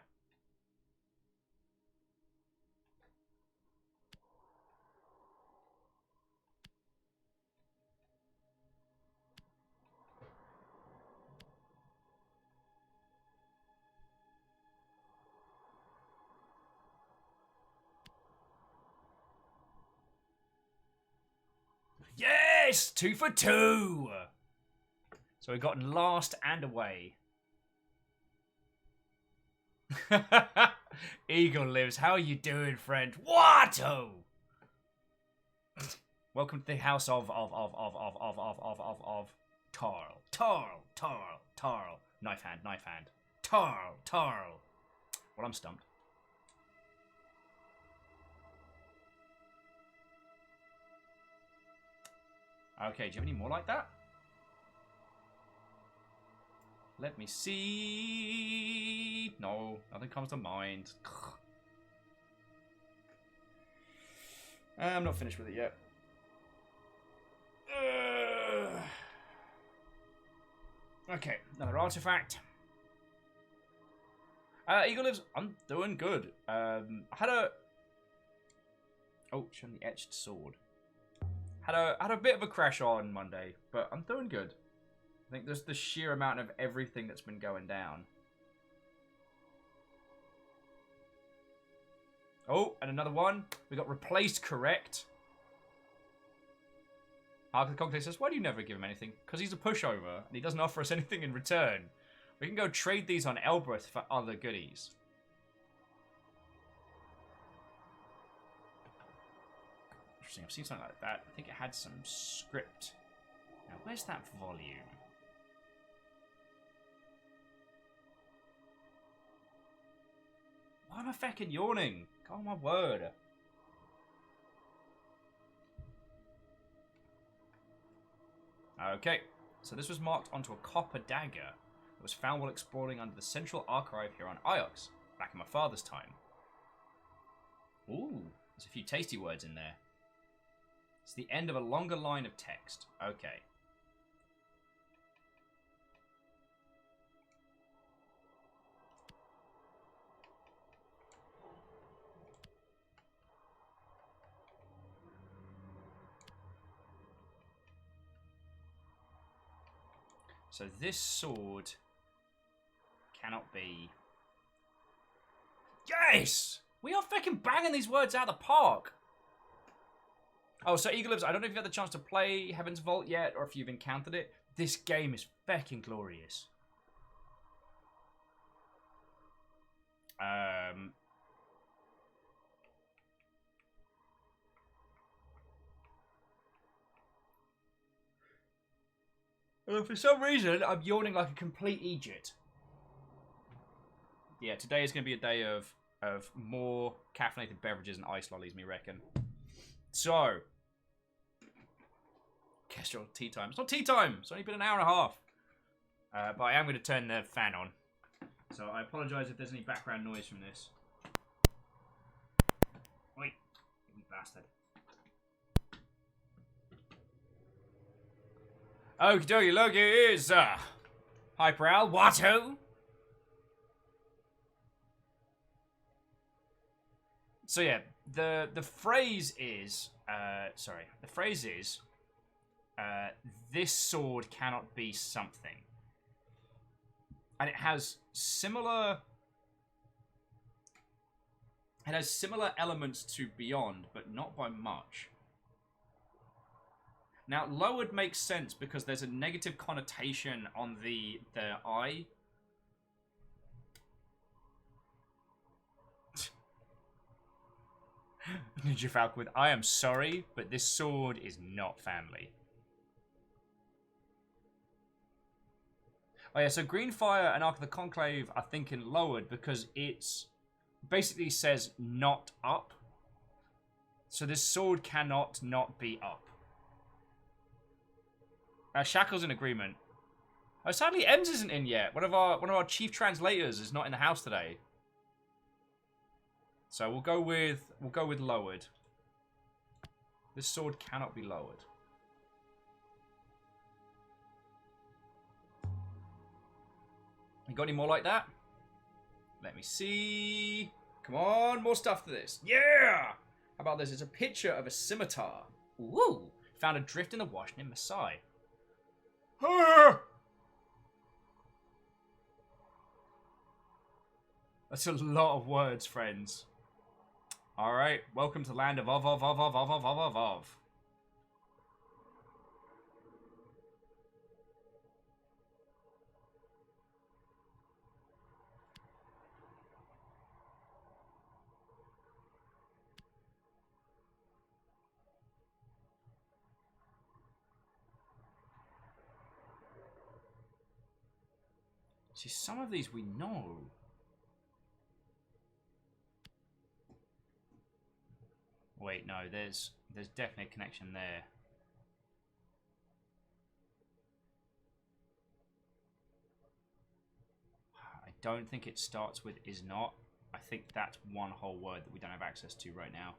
A: Yes! 2 for 2! So we've gotten last and away. Eagle lives. How are you doing, friend? Watto! Welcome to the house of Tarl. Knife hand. Tarl. Well, I'm stumped. Okay, do you have any more like that? Let me see. No, nothing comes to mind. I'm not finished with it yet. Okay, another artifact. Eagle lives. I'm doing good. I had a. Oh, show me the etched sword. Had a bit of a crash on Monday, but I'm doing good. I think there's the sheer amount of everything that's been going down. Oh, and another one. We got replaced correct. Ark of the Conclave says, why do you never give him anything? Because he's a pushover, and he doesn't offer us anything in return. We can go trade these on Elbreth for other goodies. Interesting, I've seen something like that. I think it had some script. Now, where's that volume? Why am I fucking yawning? Oh my word. Okay, so this was marked onto a copper dagger that was found while exploring under the central archive here on Iox, back in my father's time. Ooh, there's a few tasty words in there. It's the end of a longer line of text. Okay. So this sword cannot be... Yes! We are fucking banging these words out of the park! Oh, so Eagle Lives, I don't know if you've had the chance to play Heaven's Vault yet, or if you've encountered it. This game is fucking glorious. For some reason, I'm yawning like a complete idiot. Yeah, today is going to be a day of more caffeinated beverages and ice lollies, me reckon. So, Kestrel, tea time. It's not tea time. It's only been an hour and a half. But I am going to turn the fan on. So I apologise if there's any background noise from this. Oi, you bastard. Okie dokie, look, it is Hyperal, Watto. So yeah, the phrase is this sword cannot be something. And it has similar elements to Beyond, but not by much. Now, lowered makes sense because there's a negative connotation on the eye. Ninja Falcon with, I am sorry, but this sword is not family. Oh yeah, so Greenfire and Ark of the Conclave are thinking lowered because it's basically says not up. So this sword cannot not be up. Shackle's in agreement. Oh, sadly, Ems isn't in yet. One of our chief translators is not in the house today. So we'll go with lowered. This sword cannot be lowered. You got any more like that? Let me see. Come on, more stuff to this. Yeah! How about this? It's a picture of a scimitar. Ooh! Found adrift in the wash near Masai. Ah! That's a lot of words, friends. Alright, welcome to the land of of. See, some of these we know. Wait, no, there's definitely a connection there. I don't think it starts with is not. I think that's one whole word that we don't have access to right now.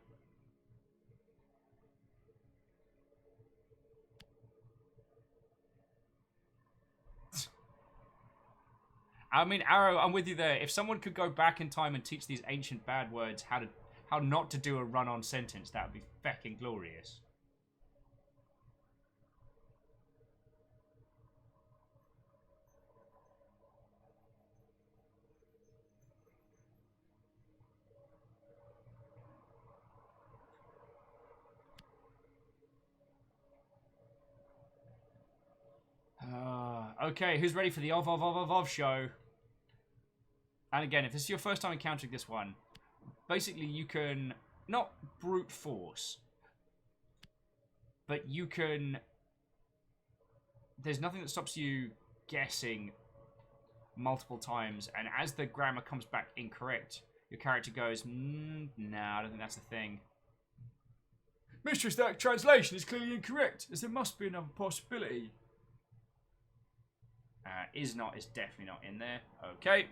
A: I mean, Arrow, I'm with you there. If someone could go back in time and teach these ancient bad words how not to do a run-on sentence, that would be feckin' glorious. Okay, who's ready for the of show? And again, if this is your first time encountering this one, basically you can, not brute force, but you can, there's nothing that stops you guessing multiple times, and as the grammar comes back incorrect, your character goes, no, I don't think that's the thing. Mistress, that translation is clearly incorrect, as there must be another possibility. Is not is definitely not in there. Okay.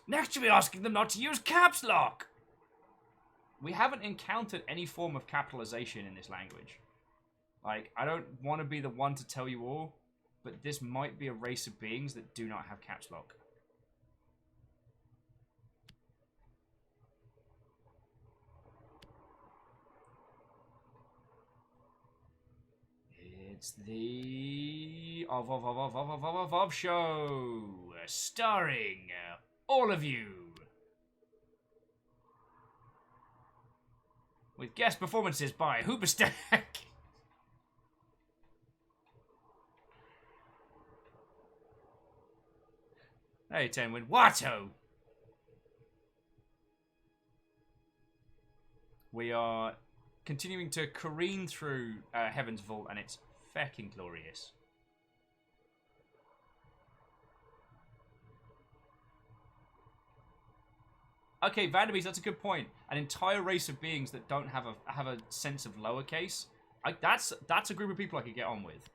A: Next you'll be asking them not to use caps lock! We haven't encountered any form of capitalization in this language. Like, I don't want to be the one to tell you all, but this might be a race of beings that do not have caps lock. It's the of show, starring all of you, with guest performances by Hooperstack. Hey, Tenwin, Watto. We are continuing to careen through Heaven's Vault, and it's feckin' glorious. Okay, Vanderbeest, that's a good point. An entire race of beings that don't have a sense of lowercase. That's a group of people I could get on with.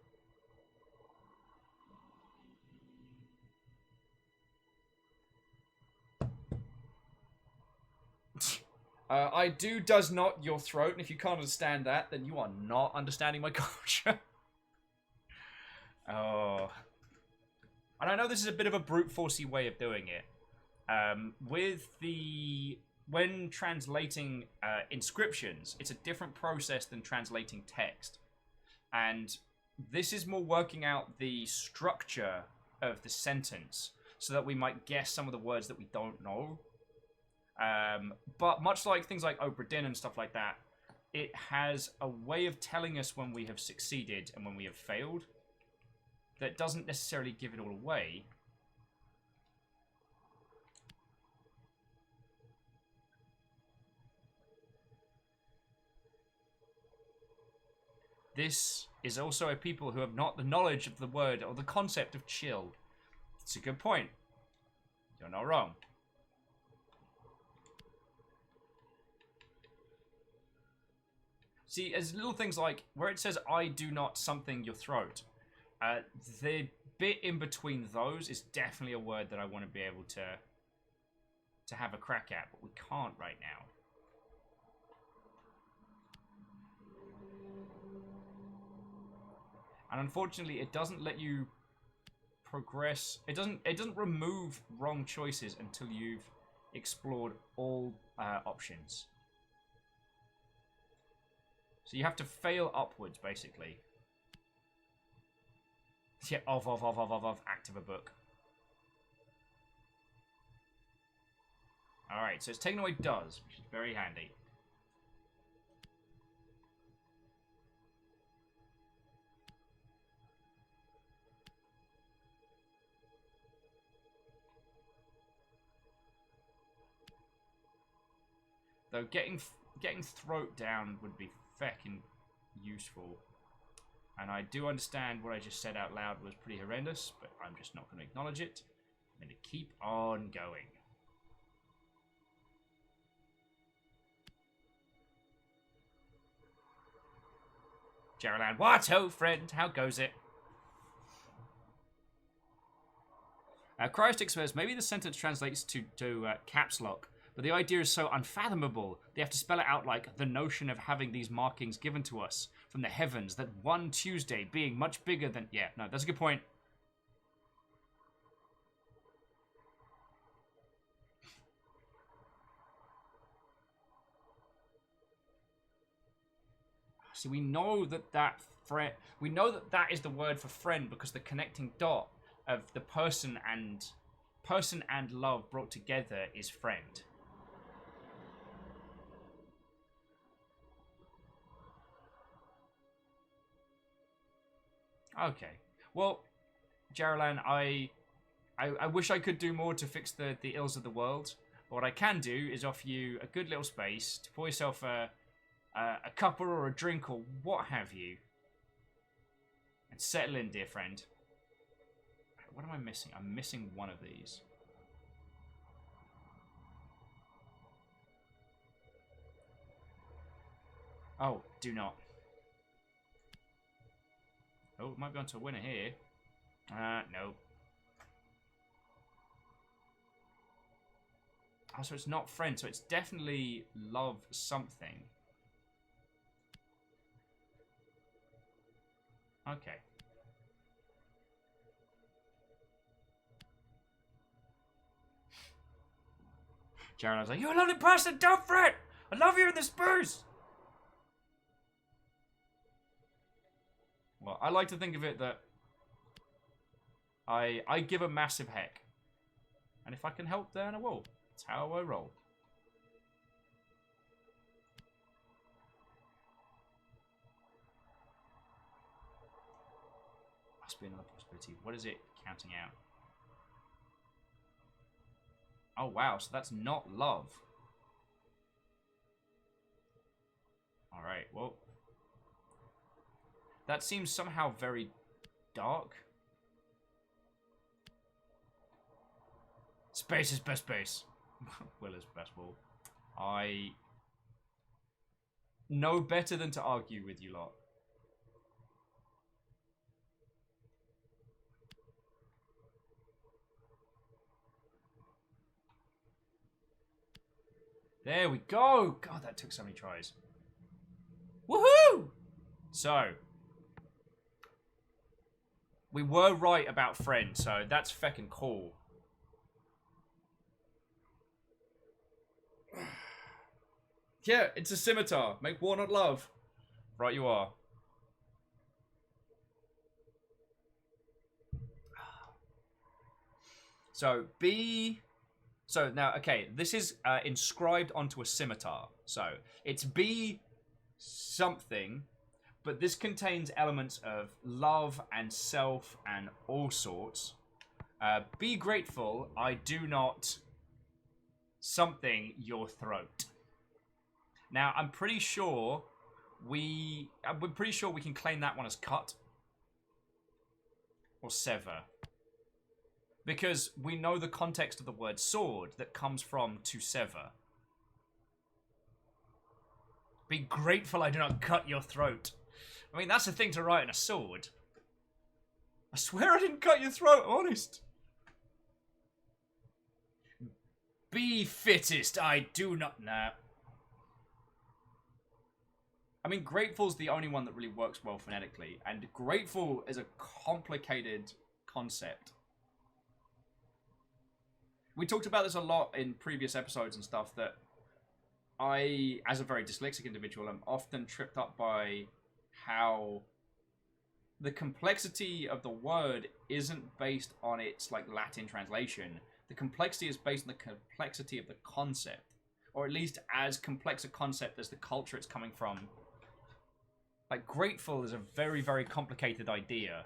A: I do does not your throat, and if you can't understand that, then you are not understanding my culture. Oh. And I know this is a bit of a brute forcey way of doing it. When translating inscriptions, it's a different process than translating text. And this is more working out the structure of the sentence so that we might guess some of the words that we don't know. But much like things like Obra Dinn and stuff like that, it has a way of telling us when we have succeeded and when we have failed that doesn't necessarily give it all away. This is also a people who have not the knowledge of the word or the concept of chill. It's a good point. You're not wrong. See, there's little things like where it says, I do not something your throat. The bit in between those is definitely a word that I want to be able to to have a crack at, but we can't right now. And unfortunately, it doesn't let you progress. It doesn't remove wrong choices until you've explored all options. So you have to fail upwards, basically. Yeah, of active a book. Alright, so it's taken away does, which is very handy. Though getting throat down would be feckin' useful. And I do understand what I just said out loud was pretty horrendous, but I'm just not going to acknowledge it. I'm going to keep on going. Geraldine, what ho, friend? How goes it? Cryostic says, maybe the sentence translates to caps lock, but the idea is so unfathomable. They have to spell it out like the notion of having these markings given to us from the heavens, that one Tuesday being much bigger than... Yeah, no, that's a good point. See, we know that we know that is the word for friend because the connecting dot of the person and love brought together is friend. Okay. Well, Geraldine, I wish I could do more to fix the ills of the world. But what I can do is offer you a good little space to pour yourself a cuppa or a drink or what have you. And settle in, dear friend. What am I missing? I'm missing one of these. Oh, do not. Oh, it might be onto a winner here. No. Oh, so it's not friend, so it's definitely love something. Okay. Jared was like, "You're a lovely person, don't fret! I love you in the Spurs!" Well, I like to think of it that I give a massive heck. And if I can help, then I will. That's how I roll. Must be another possibility. What is it counting out? Oh, wow. So that's not love. Alright, well. That seems somehow very dark. Space is best space. Will is best will. I know better than to argue with you lot. There we go. God, that took so many tries. Woohoo! So, we were right about friend, so that's feckin' cool. Yeah, it's a scimitar. Make war, not love. Right you are. So, B... So, now, okay, this is inscribed onto a scimitar. So, it's B something, but this contains elements of love and self and all sorts. Be grateful, I do not... something your throat. Now, I'm pretty sure we can claim that one as cut. Or sever. Because we know the context of the word sword that comes from to sever. Be grateful I do not cut your throat. I mean, that's the thing to write in a sword. I swear I didn't cut your throat, honest. Be fittest, I do not... Nah. I mean, grateful's the only one that really works well phonetically. And grateful is a complicated concept. We talked about this a lot in previous episodes and stuff, that I, as a very dyslexic individual, am often tripped up by how the complexity of the word isn't based on its, like, Latin translation. The complexity is based on the complexity of the concept. Or at least as complex a concept as the culture it's coming from. Like, grateful is a very, very complicated idea.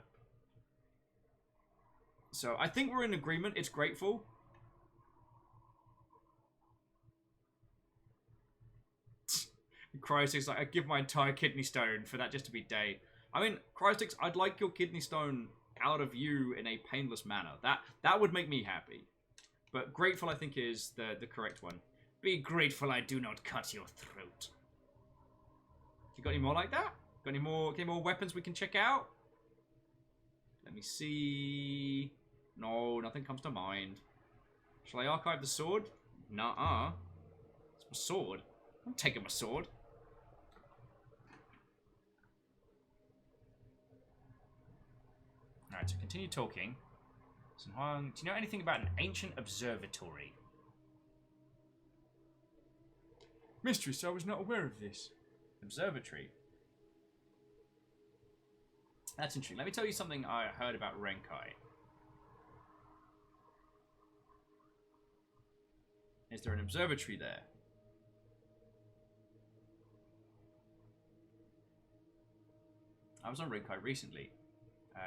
A: So, I think we're in agreement. It's grateful. Cryostic's like, I'd give my entire kidney stone for that just to be day. I mean, Cryostic's, I'd like your kidney stone out of you in a painless manner. That would make me happy. But grateful, I think, is the correct one. Be grateful I do not cut your throat. You got any more like that? Got any more weapons we can check out? Let me see. No, nothing comes to mind. Shall I archive the sword? Nuh-uh. It's my sword. I'm taking my sword. Alright, so continue talking. Sun Huang, do you know anything about an ancient observatory? Mistress, I was not aware of this. Observatory? That's interesting. Let me tell you something I heard about Renkai. Is there an observatory there? I was on Renkai recently.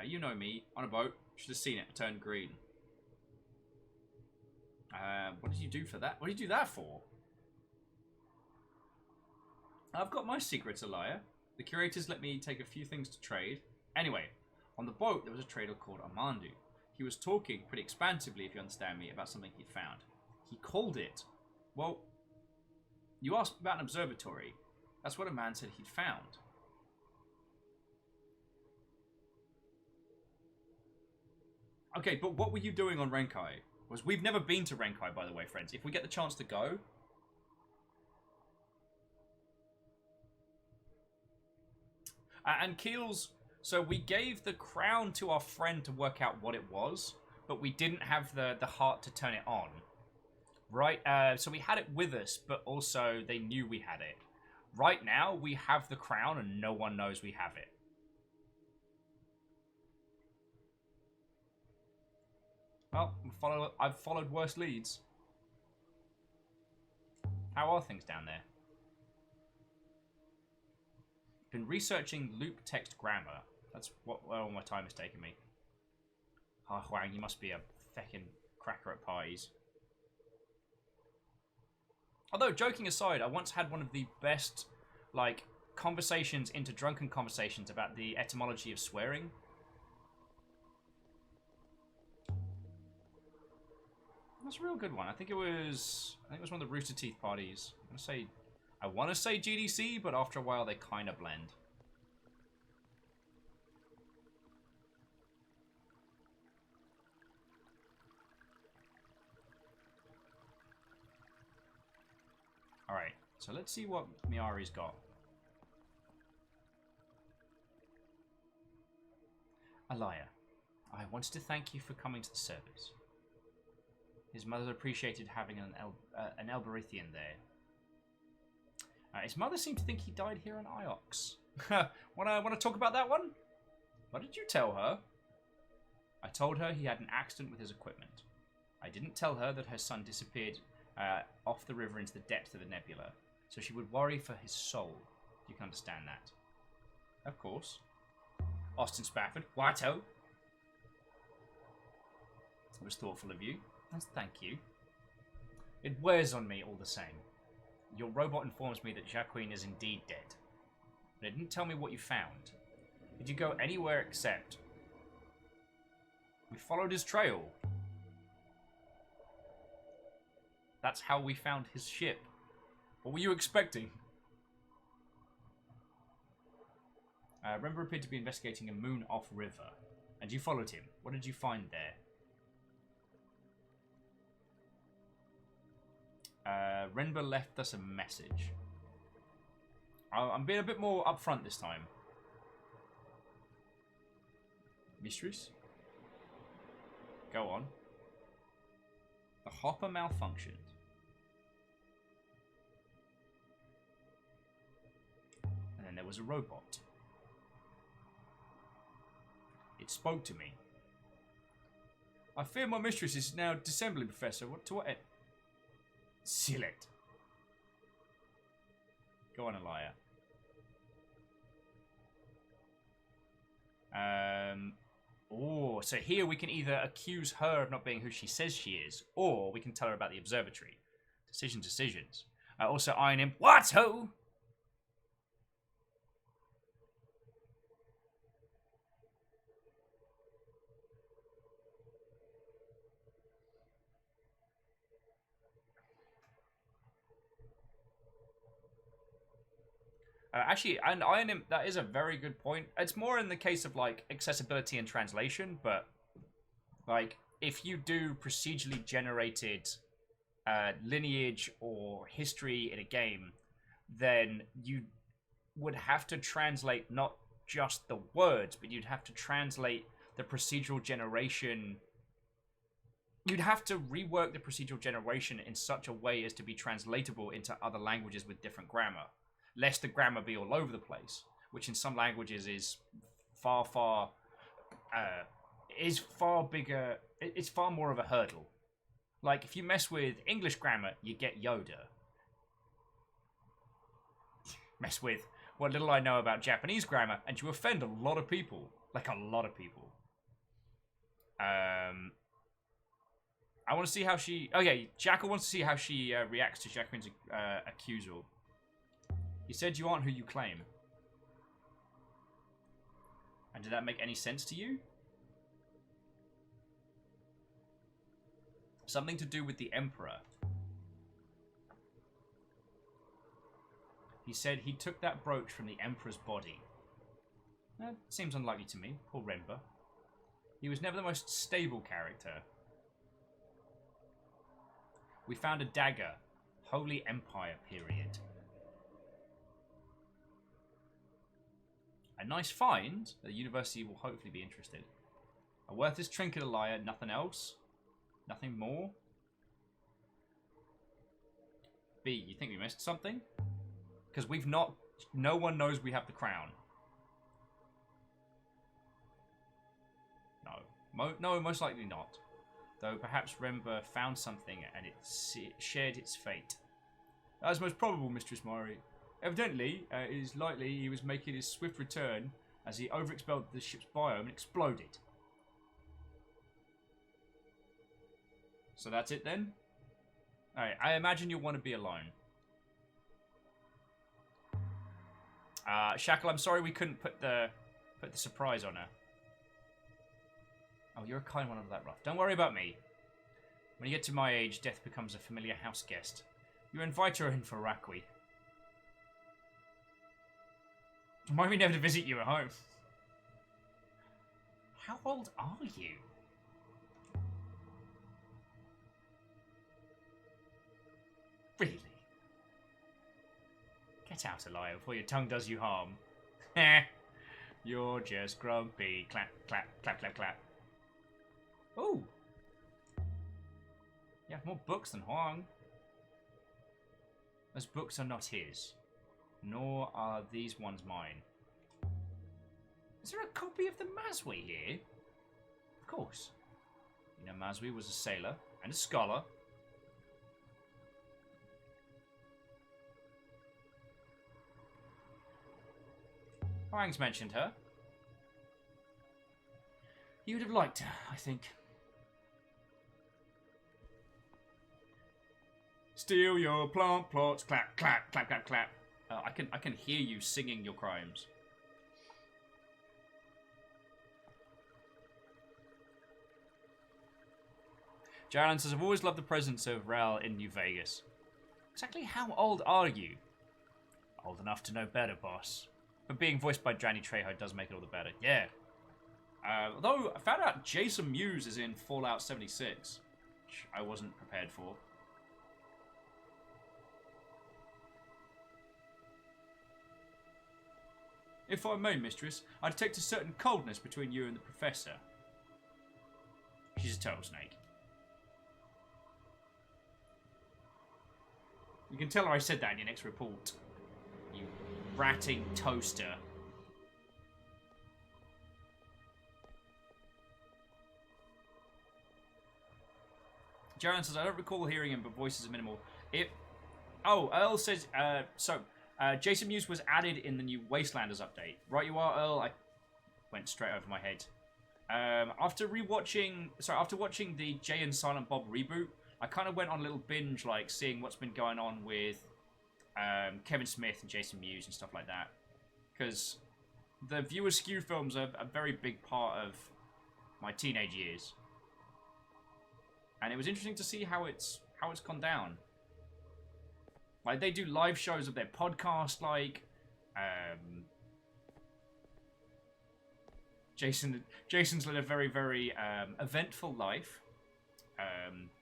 A: You know me, on a boat. Should have seen it. I turned green. What did you do for that? What did you do that for? I've got my secrets, Elia. The curators let me take a few things to trade. Anyway, on the boat there was a trader called Amandu. He was talking pretty expansively, if you understand me, about something he'd found. He called it... Well, you asked about an observatory. That's what a man said he'd found. Okay, but what were you doing on Renkai? We've never been to Renkai, by the way, friends. If we get the chance to go... and Keels... So we gave the crown to our friend to work out what it was, but we didn't have the heart to turn it on. Right? So we had it with us, but also they knew we had it. Right now, we have the crown and no one knows we have it. Well, I've followed worse leads. How are things down there? Been researching loop text grammar. That's what all my time has taken me. Ah, Huang, you must be a feckin' cracker at pies. Although, joking aside, I once had one of the best, like, conversations into drunken conversations about the etymology of swearing. That's a real good one. I think it was one of the Rooster Teeth parties. I want to say GDC, but after a while they kind of blend. Alright, so let's see what Miyari's got. Elia, I wanted to thank you for coming to the service. His mother appreciated having an Elberithian there. His mother seemed to think he died here on Iox. Wanna talk about that one? What did you tell her? I told her he had an accident with his equipment. I didn't tell her that her son disappeared off the river into the depths of the nebula, so she would worry for his soul. You can understand that. Of course. Austin Spafford. Whiteo. It was thoughtful of you. Thank you. It wears on me all the same. Your robot informs me that Jacqueline is indeed dead. But it didn't tell me what you found. Did you go anywhere except... We followed his trail. That's how we found his ship. What were you expecting? Remember appeared to be investigating a moon off river. And you followed him. What did you find there? Renber left us a message. I'm being a bit more upfront this time. Mistress? Go on. The hopper malfunctioned. And then there was a robot. It spoke to me. I fear my mistress is now dissembling, Professor. To what end? Seal it. Go on, Elia. Oh, so here we can either accuse her of not being who she says she is, or we can tell her about the observatory. Decisions. Also, Iron Imp. What? Who? Actually, and Iron Imp, that is a very good point. It's more in the case of, like, accessibility and translation, but, like, if you do procedurally generated lineage or history in a game, then you would have to translate not just the words, but you'd have to translate the procedural generation. You'd have to rework the procedural generation in such a way as to be translatable into other languages with different grammar. Lest the grammar be all over the place, which in some languages is far bigger. It's far more of a hurdle. Like, if you mess with English grammar, you get Yoda. Mess with what little I know about Japanese grammar, and you offend a lot of people. Like, a lot of people. I want to see how she... Okay, Jackal wants to see how she reacts to Jacqueline's accusal. You said you aren't who you claim. And did that make any sense to you? Something to do with the Emperor. He said he took that brooch from the Emperor's body. That seems unlikely to me. Poor Renber. He was never the most stable character. We found a dagger. Holy Empire period. A nice find. The university will hopefully be interested. A worthless trinket, Elia. Nothing else? Nothing more? B, you think we missed something? Because we've not... No one knows we have the crown. No. No, most likely not. Though perhaps Renber found something and it shared its fate. That is most probable, Mistress Mori. Evidently, it is likely he was making his swift return as he overexpelled the ship's biome and exploded. So that's it then? Alright, I imagine you'll want to be alone. Shackle, I'm sorry we couldn't put the surprise on her. Oh, you're a kind one under that rough. Don't worry about me. When you get to my age, death becomes a familiar house guest. You invite her in for Raqui. Remind me never to visit you at home. How old are you? Really? Get out, Elia, before your tongue does you harm. Heh. You're just grumpy. Clap, clap, clap, clap, clap. Ooh. You have more books than Huang. Those books are not his. Nor are these ones mine. Is there a copy of the Maswi here? Of course. You know, Maswi was a sailor and a scholar. Huang's mentioned her. You would have liked her, I think. Steal your plant plots, clap, clap, clap, clap, clap. I can hear you singing your crimes. Jaren says, I've always loved the presence of Ral in New Vegas. Exactly how old are you? Old enough to know better, boss. But being voiced by Danny Trejo does make it all the better. Yeah. Although, I found out Jason Mewes is in Fallout 76, which I wasn't prepared for. If I may, mistress, I detect a certain coldness between you and the professor. She's a total snake. You can tell her I said that in your next report. You ratting toaster. Jaron says, I don't recall hearing him, but voices are minimal. Earl says, Jason Mewes was added in the new Wastelanders update. Right you are, Earl. I went straight over my head. After watching the Jay and Silent Bob reboot, I kind of went on a little binge, like, seeing what's been going on with Kevin Smith and Jason Mewes and stuff like that. Because the Viewer Skew films are a very big part of my teenage years. And it was interesting to see how it's gone down. Like, they do live shows of their podcast, like, Jason's led a very, very eventful life.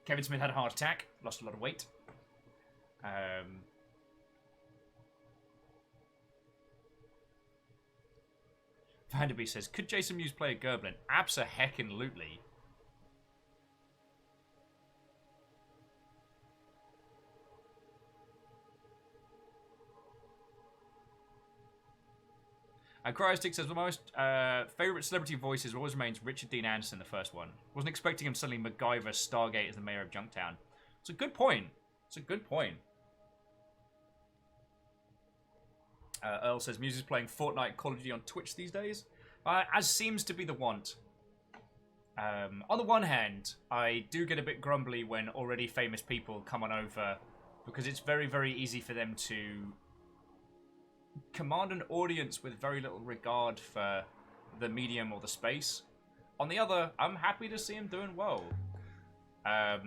A: Kevin Smith had a heart attack, lost a lot of weight. Vanderby says, could Jason Mewes play a Gerblin? Abso-heckin-lutely. Cryostick says, the most favourite celebrity voices always remains Richard Dean Anderson, the first one. Wasn't expecting him suddenly MacGyver Stargate as the mayor of Junktown. It's a good point. It's a good point. Earl says, Mewes is playing Fortnite Call of Duty on Twitch these days. As seems to be the want. On the one hand, I do get a bit grumbly when already famous people come on over, because it's very, very easy for them to command an audience with very little regard for the medium or the space. On the other, I'm happy to see him doing well. I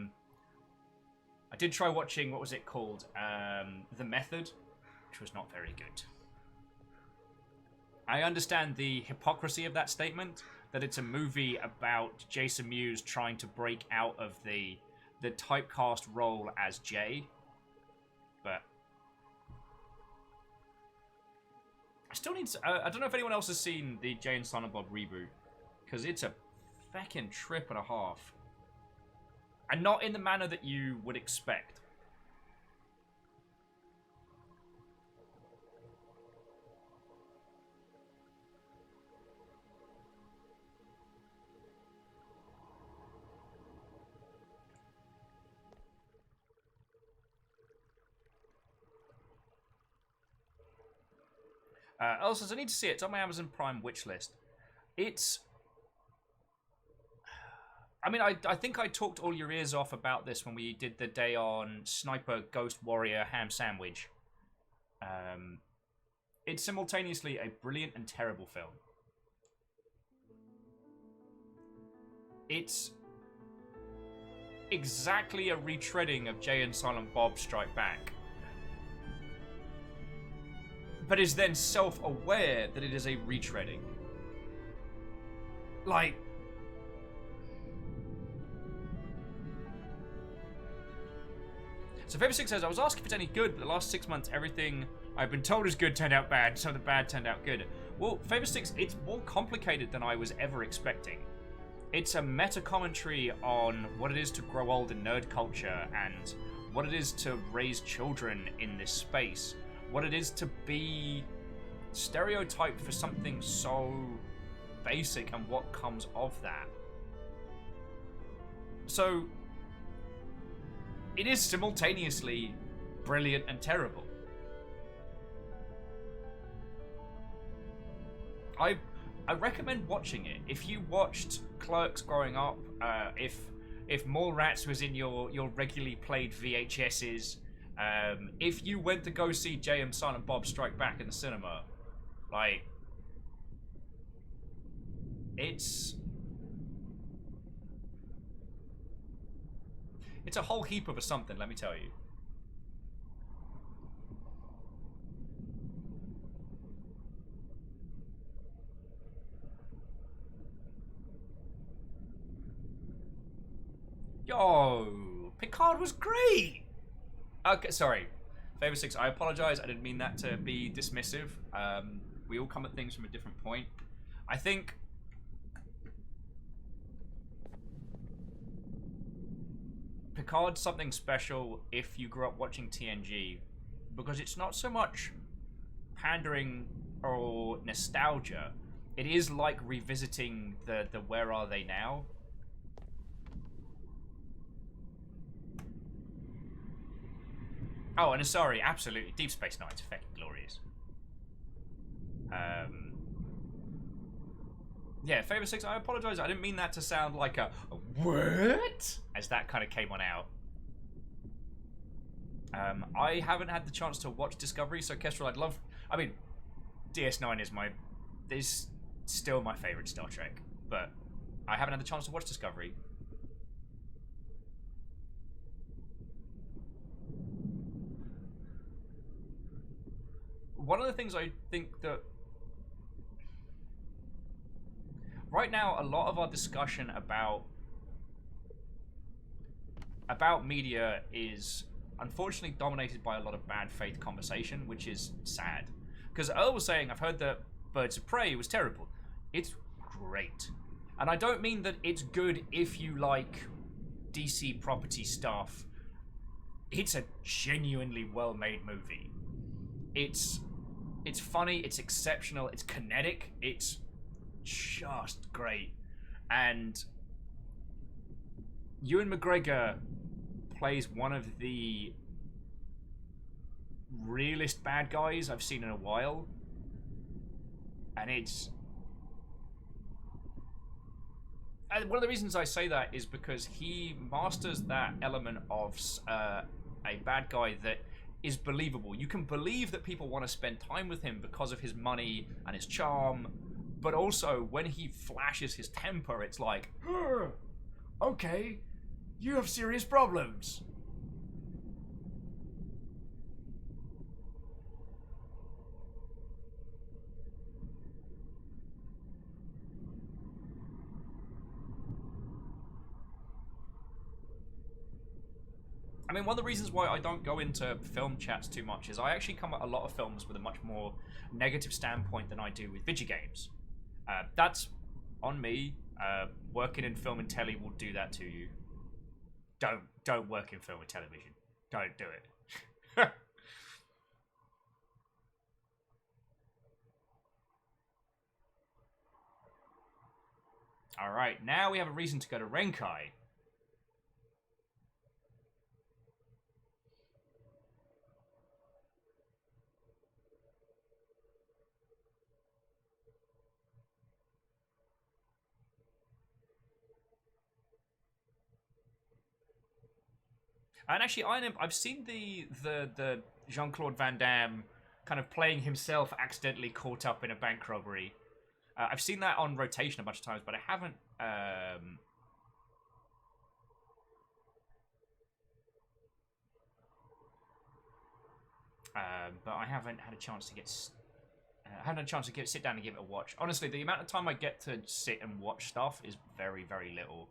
A: did try watching, what was it called? The Method, which was not very good. I understand the hypocrisy of that statement, that it's a movie about Jason Mewes trying to break out of the typecast role as Jay, but I still need to, I don't know if anyone else has seen the Jay and Silent Bob reboot, because it's a fucking trip and a half. And not in the manner that you would expect. Earl says, I need to see it. It's on my Amazon Prime wish list. It's... I mean, I think I talked all your ears off about this when we did the day on Sniper Ghost Warrior Ham Sandwich. It's simultaneously a brilliant and terrible film. It's exactly a retreading of Jay and Silent Bob Strike Back, but is then self-aware that it is a retreading. Like, so Favor6 says, I was asking if it's any good, but the last 6 months, everything I've been told is good turned out bad, so the bad turned out good. Well, Favor6, it's more complicated than I was ever expecting. It's a meta-commentary on what it is to grow old in nerd culture, and what it is to raise children in this space. What it is to be stereotyped for something so basic and what comes of that. So, it is simultaneously brilliant and terrible. I recommend watching it. If you watched Clerks growing up, if Mallrats was in your regularly played VHSs, if you went to go see Jay and Silent Bob Strike Back in the cinema, like, it's a whole heap of a something, let me tell you. Yo, Picard was great. Okay, sorry. Favor6, I apologize. I didn't mean that to be dismissive. We all come at things from a different point. I think Picard's something special if you grew up watching TNG, because it's not so much pandering or nostalgia. It is like revisiting the Where Are They Now. Oh, and sorry, absolutely, Deep Space Nine's fucking glorious. Yeah, Fable 6, I apologize. I didn't mean that to sound like a what? As that kind of came on out. I haven't had the chance to watch Discovery, so Kestrel, I'd love... I mean, DS9 is still my favorite Star Trek, but I haven't had the chance to watch Discovery. One of the things I think that right now, a lot of our discussion about media is unfortunately dominated by a lot of bad faith conversation, which is sad. Because Earl was saying, I've heard that Birds of Prey was terrible. It's great. And I don't mean that it's good if you like DC property stuff. It's a genuinely well-made movie. It's funny, it's exceptional, it's kinetic, it's just great. And Ewan McGregor plays one of the realest bad guys I've seen in a while. And it's... And one of the reasons I say that is because he masters that element of a bad guy that is believable. You can believe that people want to spend time with him because of his money and his charm, but also when he flashes his temper, it's like, okay, you have serious problems. I mean, one of the reasons why I don't go into film chats too much is I actually come at a lot of films with a much more negative standpoint than I do with video games. That's on me. Working in film and telly will do that to you. Don't work in film and television. Don't do it. Alright, now we have a reason to go to Renkai. And actually, I've seen the Jean-Claude Van Damme kind of playing himself accidentally caught up in a bank robbery. I've seen that on rotation a bunch of times, but I haven't... but I haven't had a chance to sit down and give it a watch. Honestly, the amount of time I get to sit and watch stuff is very, very little.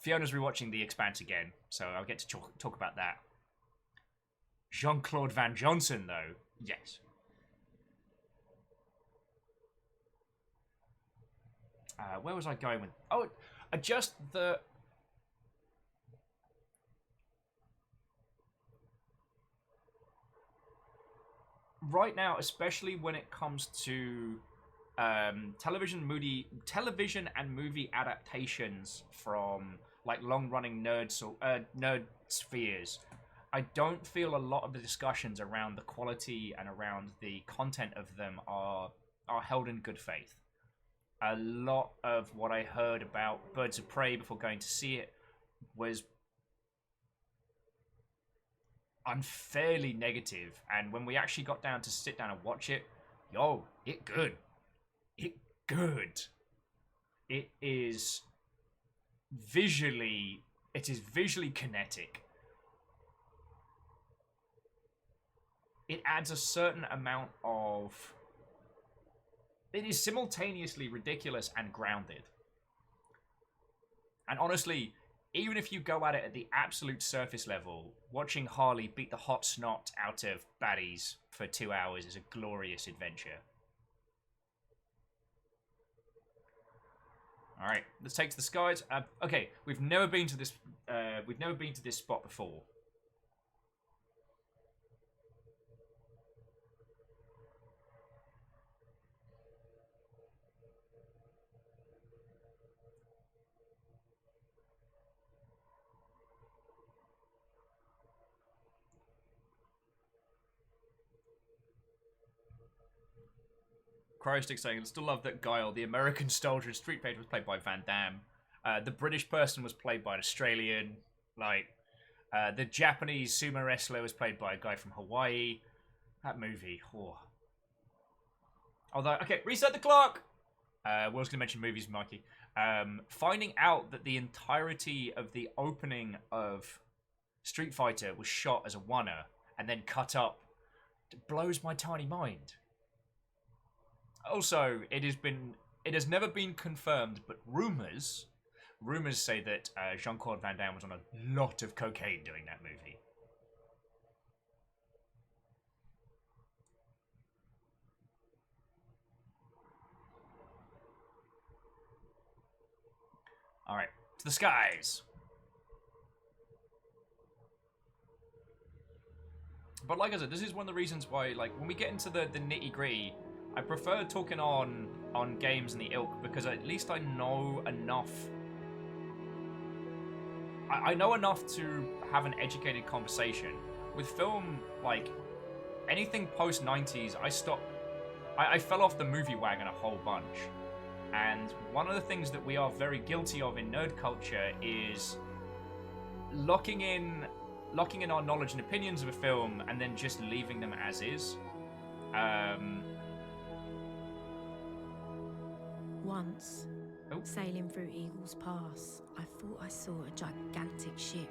A: Fiona's rewatching The Expanse again, so I'll get to talk about that. Jean-Claude Van Johnson, though, yes. Where was I going with? Oh, just the... Right now, especially when it comes to television and movie adaptations from like long-running nerd spheres, I don't feel a lot of the discussions around the quality and around the content of them are held in good faith. A lot of what I heard about Birds of Prey before going to see it was unfairly negative, and when we actually got down to sit down and watch it, it good. It is visually kinetic. It adds a certain amount of... It is simultaneously ridiculous and grounded. And honestly, even if you go at it at the absolute surface level, watching Harley beat the hot snot out of baddies for 2 hours is a glorious adventure. All right, let's take to the skies. Okay, we've never been to this. We've never been to this spot before. Cryostick saying, I still love that Guile, the American soldier in Street Fighter, was played by Van Damme. The British person was played by an Australian. Like, the Japanese sumo wrestler was played by a guy from Hawaii. That movie, oh. Although, okay, reset the clock! We're also going to mention movies, Mikey. Finding out that the entirety of the opening of Street Fighter was shot as a one-er and then cut up blows my tiny mind. Also, it has never been confirmed, but rumors say that Jean-Claude Van Damme was on a lot of cocaine doing that movie. All right, to the skies. But like I said, this is one of the reasons why, like, when we get into the nitty-gritty, I prefer talking on games in the ilk, because at least I know enough. I know enough to have an educated conversation. With film, like, anything post-90s, I fell off the movie wagon a whole bunch. And one of the things that we are very guilty of in nerd culture is locking in our knowledge and opinions of a film and then just leaving them as is.
F: Once, sailing through Eagle's Pass, I thought I saw a gigantic ship,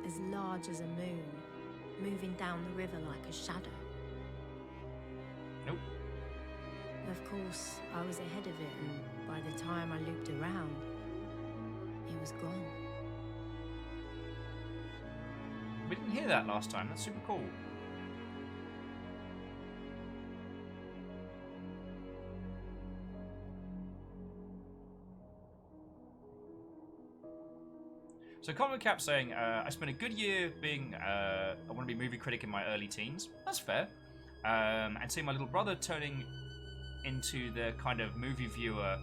F: as large as a moon, moving down the river like a shadow.
A: Nope.
F: Of course, I was ahead of it, and by the time I looped around, it was gone.
A: We didn't hear that last time. That's super cool. So Common Cap saying, I spent a good year being I want to be movie critic in my early teens. That's fair. And seeing my little brother turning into the kind of movie viewer,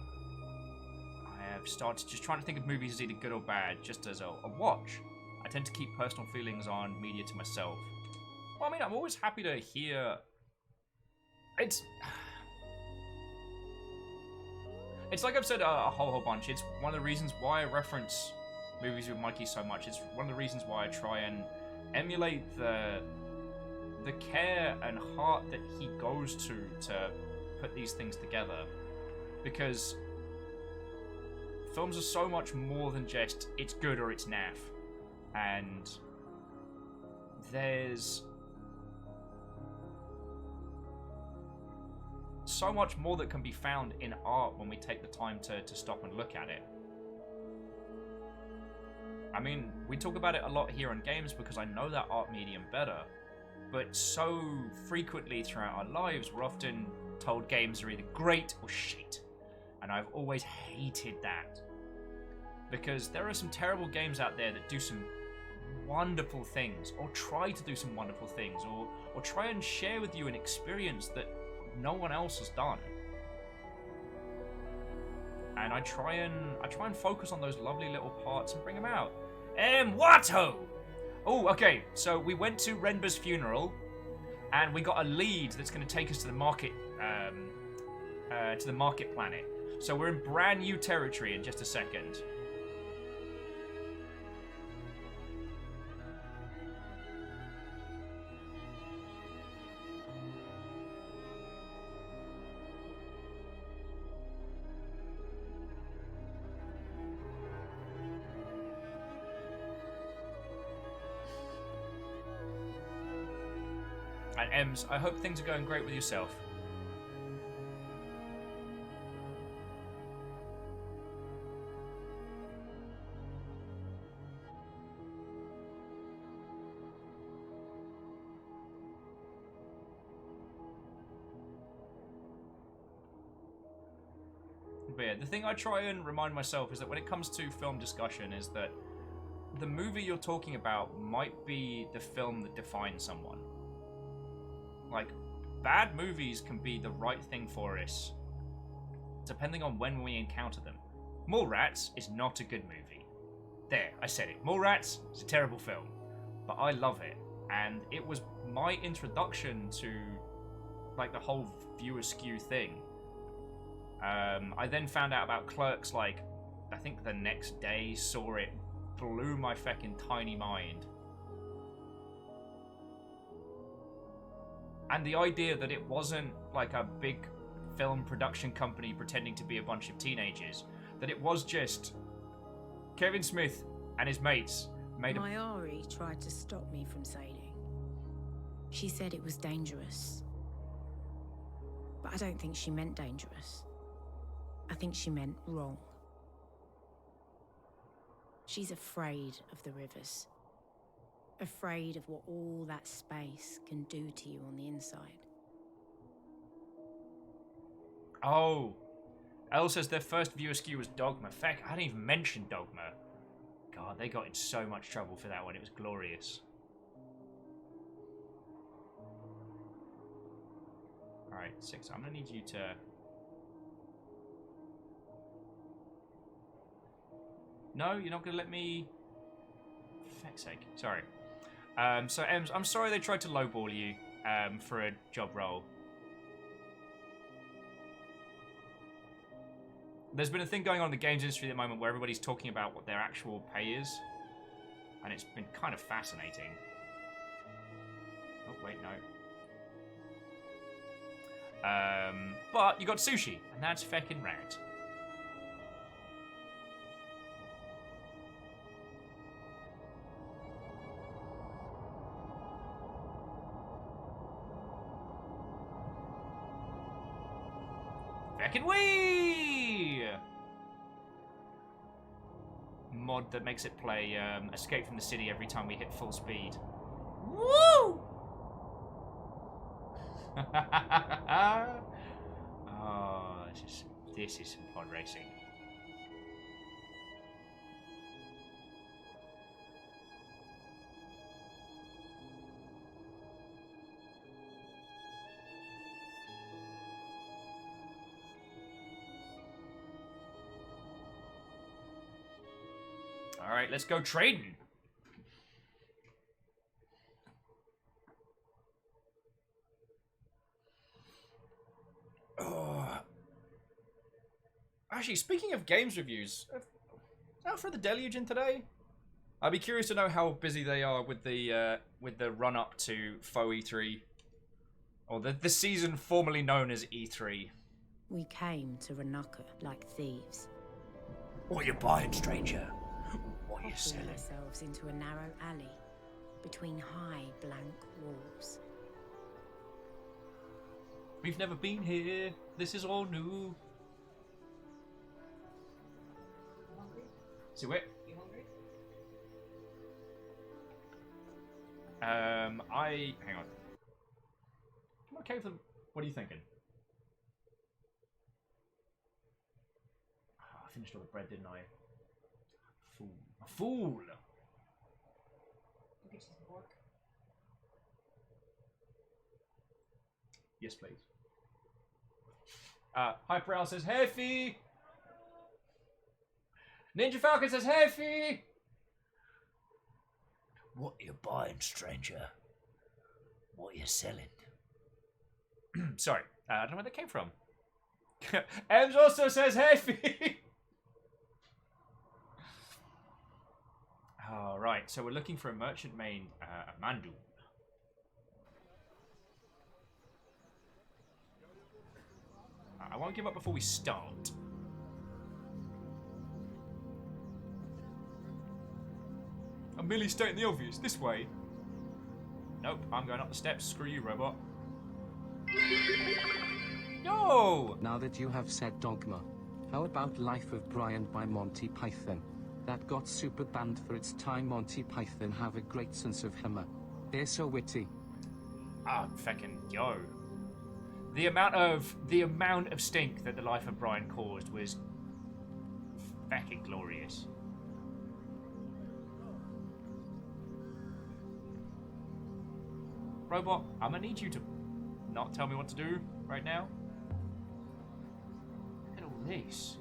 A: I have started just trying to think of movies as either good or bad, just as a watch. I tend to keep personal feelings on media to myself. Well, I mean, I'm always happy to hear. It's like I've said a whole bunch. It's one of the reasons why I reference movies with Mikey so much. It's one of the reasons why I try and emulate the care and heart that he goes to put these things together, because films are so much more than just it's good or it's naff, and there's so much more that can be found in art when we take the time to stop and look at it. I mean, we talk about it a lot here on games because I know that art medium better, but so frequently throughout our lives, we're often told games are either great or shit. And I've always hated that. Because there are some terrible games out there that do some wonderful things, or try to do some wonderful things, or try and share with you an experience that no one else has done. And I try and focus on those lovely little parts and bring them out. Watto! Oh, okay, so we went to Renba's funeral, and we got a lead that's going to take us to the market planet. So we're in brand new territory in just a second. And Ems, I hope things are going great with yourself. beer. The thing I try and remind myself is that when it comes to film discussion is that the movie you're talking about might be the film that defines someone. Like, bad movies can be the right thing for us, depending on when we encounter them. Mallrats is not a good movie. There, I said it. Mallrats is a terrible film, but I love it. And it was my introduction to, like, the whole viewer skew thing. I then found out about Clerks, like, I think the next day, saw it, blew my fucking tiny mind. And the idea that it wasn't like a big film production company pretending to be a bunch of teenagers, that it was just Kevin Smith and his mates made
F: Mayari tried to stop me from sailing. She said it was dangerous. But I don't think she meant dangerous. I think she meant wrong. She's afraid of the rivers. Afraid of what all that space can do to you on the inside.
A: Oh. Elle says their first viewer skew was Dogma. Feck, I didn't even mention Dogma. God, they got in so much trouble for that one. It was glorious. Alright, 6. I'm going to need you to... No, you're not going to let me... For feck's sake. Sorry. So, Ems, I'm sorry they tried to lowball you for a job role. There's been a thing going on in the games industry at the moment where everybody's talking about what their actual pay is. And it's been kind of fascinating. Oh, wait, no. But you got sushi, and that's feckin' rad. Feckin' wee! Mod that makes it play Escape from the City every time we hit full speed. Woo! Oh, this is some pod racing. All right, let's go trading. Oh. Actually, speaking of games reviews, out for the Deluge in today? I'd be curious to know how busy they are with the run up to Faux E3, or the season formerly known as E3.
F: We came to Renaka like thieves.
A: What you buying, stranger? What you
F: Popping
A: selling?
F: ourselves into a narrow alley between high blank walls.
A: We've never been here. This is all new. See what?
D: You hungry?
A: Hang on. I'm okay with them. What are you thinking? Oh, I finished all the bread, didn't I? Fool. A fool!
D: I'll get you some pork.
A: Yes, please. Hyperal says, "Hey, Fee!" Ninja Falcon says, "Hey, Fee!" What are you buying, stranger? What are you selling? Sorry, I don't know where that came from. Ems also says, "Hey, Fee!" Alright, so we're looking for a merchant named Amandu. I won't give up before we start. I'm merely stating the obvious. This way. Nope, I'm going up the steps. Screw you, robot. No!
G: Now that you have said Dogma, how about Life of Brian by Monty Python? That got super banned for its time. Monty Python have a great sense of humor. They're so witty.
A: Ah, feckin' yo. The amount of stink that the life of Brian caused was fucking glorious. Robot, I'm gonna need you to not tell me what to do right now. Look at all this.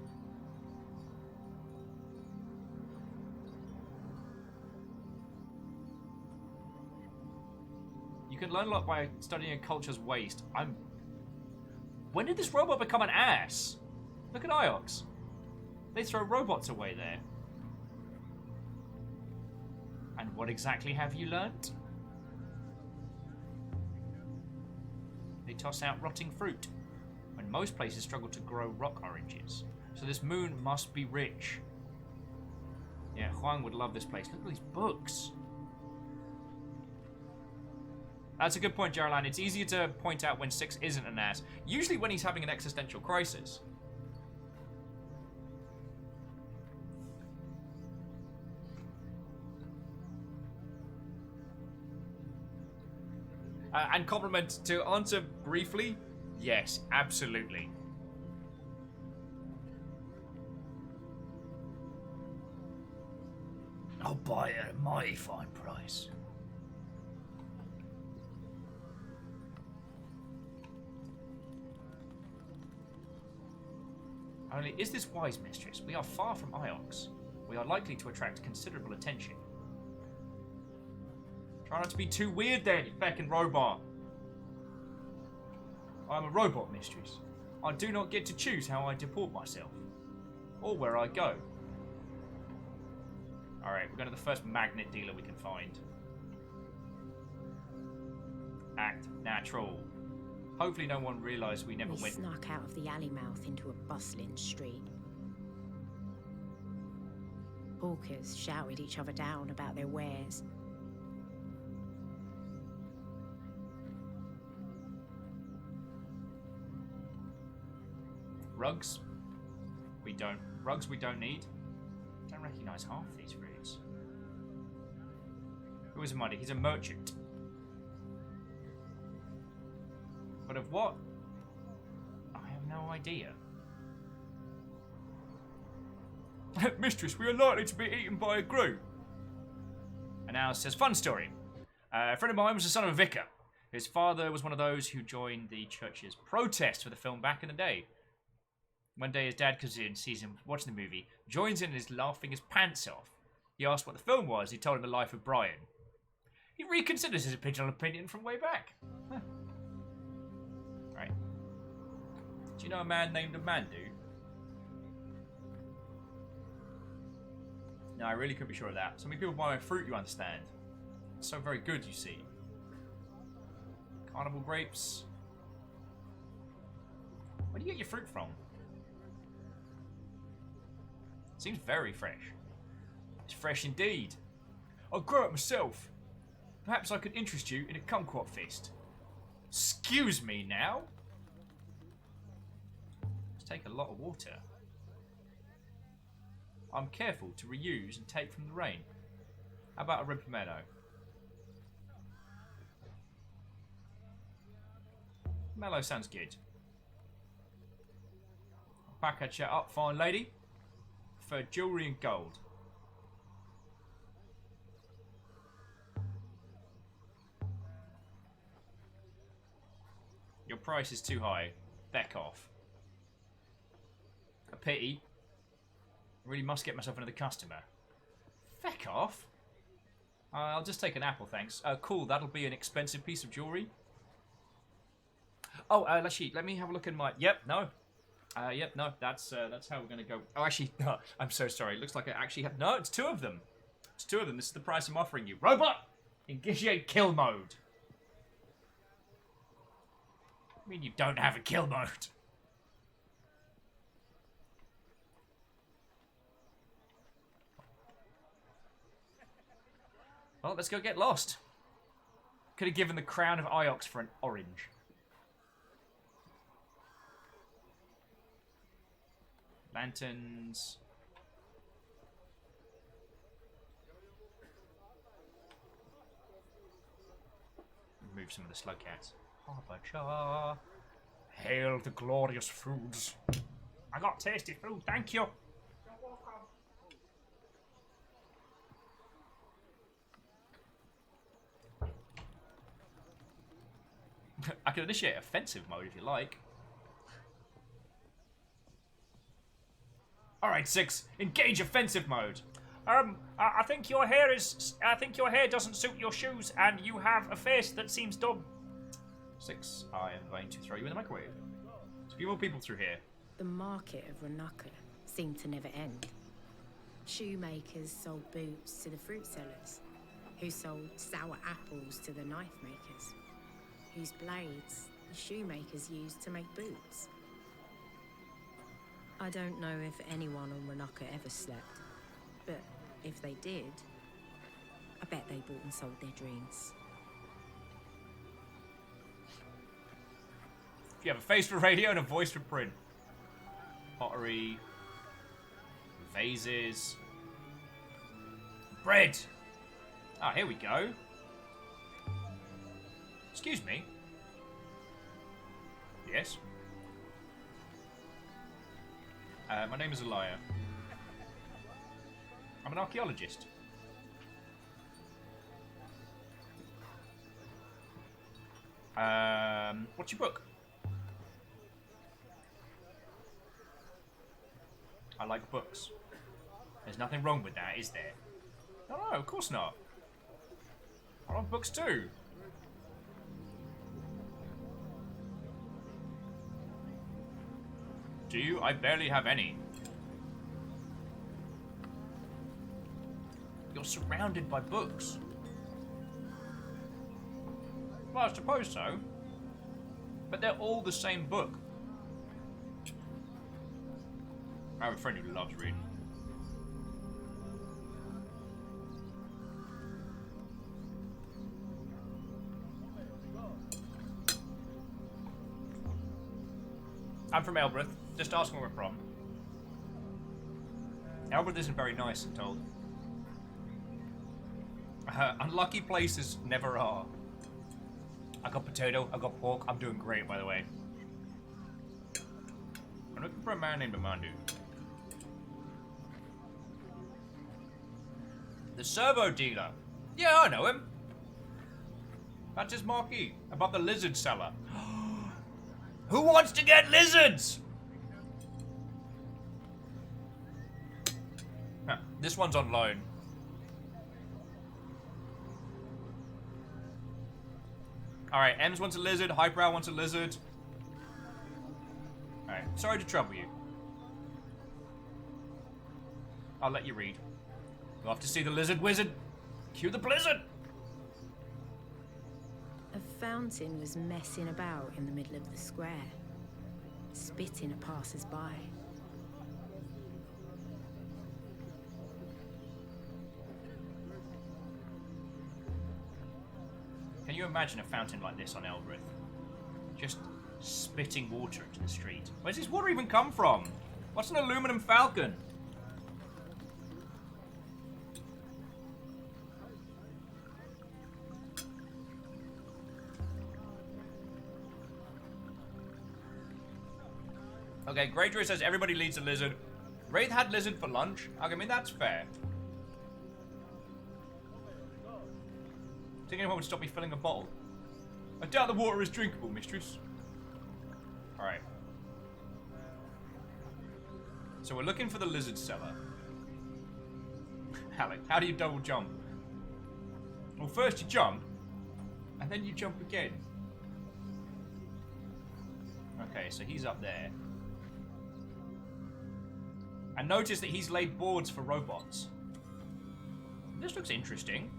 A: You can learn a lot by studying a culture's waste. When did this robot become an ass? Look at Iox. They throw robots away there. And what exactly have you learnt? They toss out rotting fruit, when most places struggle to grow rock oranges. So this moon must be rich. Yeah, Huang would love this place. Look at these books. That's a good point, Geraldine. It's easier to point out when Six isn't an ass. Usually when he's having an existential crisis. And compliment to answer briefly, yes, absolutely. I'll buy it at a mighty fine price. Only, is this wise, mistress? We are far from Iox. We are likely to attract considerable attention. Try not to be too weird then, you feckin' robot. I'm a robot, mistress. I do not get to choose how I deport myself. Or where I go. Alright, we're going to the first magnet dealer we can find. Act natural. Hopefully no one realised we never went.
F: Snuck out of the alley mouth into a bustling street. Hawkers shouted each other down about their wares.
A: Rugs? Rugs we don't need. Don't recognise half these fruits. Who is Muddy? He's a merchant. But of what? I have no idea. Mistress, we are likely to be eaten by a group. And now it says, fun story. A friend of mine was the son of a vicar. His father was one of those who joined the church's protest for the film back in the day. One day his dad comes in, sees him watching the movie, joins in and is laughing his pants off. He asked what the film was, he told him the life of Brian. He reconsiders his original opinion from way back. Huh. Right. Do you know a man named Amandu? No, I really couldn't be sure of that. So many people buy my fruit, you understand. It's so very good, you see. Carnival grapes. Where do you get your fruit from? Seems very fresh. It's fresh indeed. I grew it myself. Perhaps I could interest you in a kumquat feast. Excuse me now. Let's take a lot of water. I'm careful to reuse and take from the rain. How about a red pomelo? Mellow sounds good. I'll package that up, fine lady. For jewellery and gold. Your price is too high. Back off. A pity. I really must get myself another customer. Feck off. I'll just take an apple, thanks. Cool, that'll be an expensive piece of jewellery. Oh, actually, let me have a look in my... Yep, no. Yep, no, that's how we're gonna go. Oh, actually, no, I'm so sorry. It looks like I actually have... No, it's two of them. It's two of them. This is the price I'm offering you. Robot! Initiate kill mode. I mean, you don't have a kill mode. Well, let's go get lost. Could have given the crown of Iox for an orange. Lanterns. Remove some of the slug cats. Harbour Char. Hail the glorious foods. I got tasty food, thank you. I can initiate offensive mode if you like. Alright, 6. Engage offensive mode. I think your hair doesn't suit your shoes, and you have a face that seems dumb. 6. I am going to throw you in the microwave. There's a few more people through here.
F: The market of Ranaka seemed to never end. Shoemakers sold boots to the fruit sellers, who sold sour apples to the knife makers, whose blades the shoemakers used to make boots. I don't know if anyone on Ranaka ever slept, but if they did, I bet they bought and sold their dreams.
A: You have a face for radio and a voice for print. Pottery. Vases. Bread! Ah, here we go. Excuse me. Yes? My name is Elia. I'm an archaeologist. What's your book? I like books. There's nothing wrong with that, is there? No, of course not. I love books too. Do you? I barely have any. You're surrounded by books. Well, I suppose so. But they're all the same book. I have a friend who loves reading. I'm from Elbreth. Just ask where we're from. Elbreth isn't very nice, I'm told. Unlucky places never are. I got potato, I got pork. I'm doing great, by the way. I'm looking for a man named Amandu. The servo dealer. Yeah, I know him. That's his marquee above the lizard cellar. Who wants to get lizards? Huh, this one's on loan. Alright, Ems wants a lizard, Highbrow wants a lizard. Alright, sorry to trouble you. I'll let you read. You'll have to see the lizard wizard. Cue the blizzard!
F: A fountain was messing about in the middle of the square, spitting at passers-by.
A: Can you imagine a fountain like this on Elbreth? Just spitting water into the street. Where's this water even come from? What's an aluminum falcon? Okay, Greydra says everybody leads a lizard. Wraith had lizard for lunch. I mean, that's fair. Think anyone would stop me filling a bottle? I doubt the water is drinkable, mistress. Alright. So we're looking for the lizard cellar. Alec, how do you double jump? Well, first you jump, and then you jump again. Okay, so he's up there. And notice that he's laid boards for robots. This looks interesting.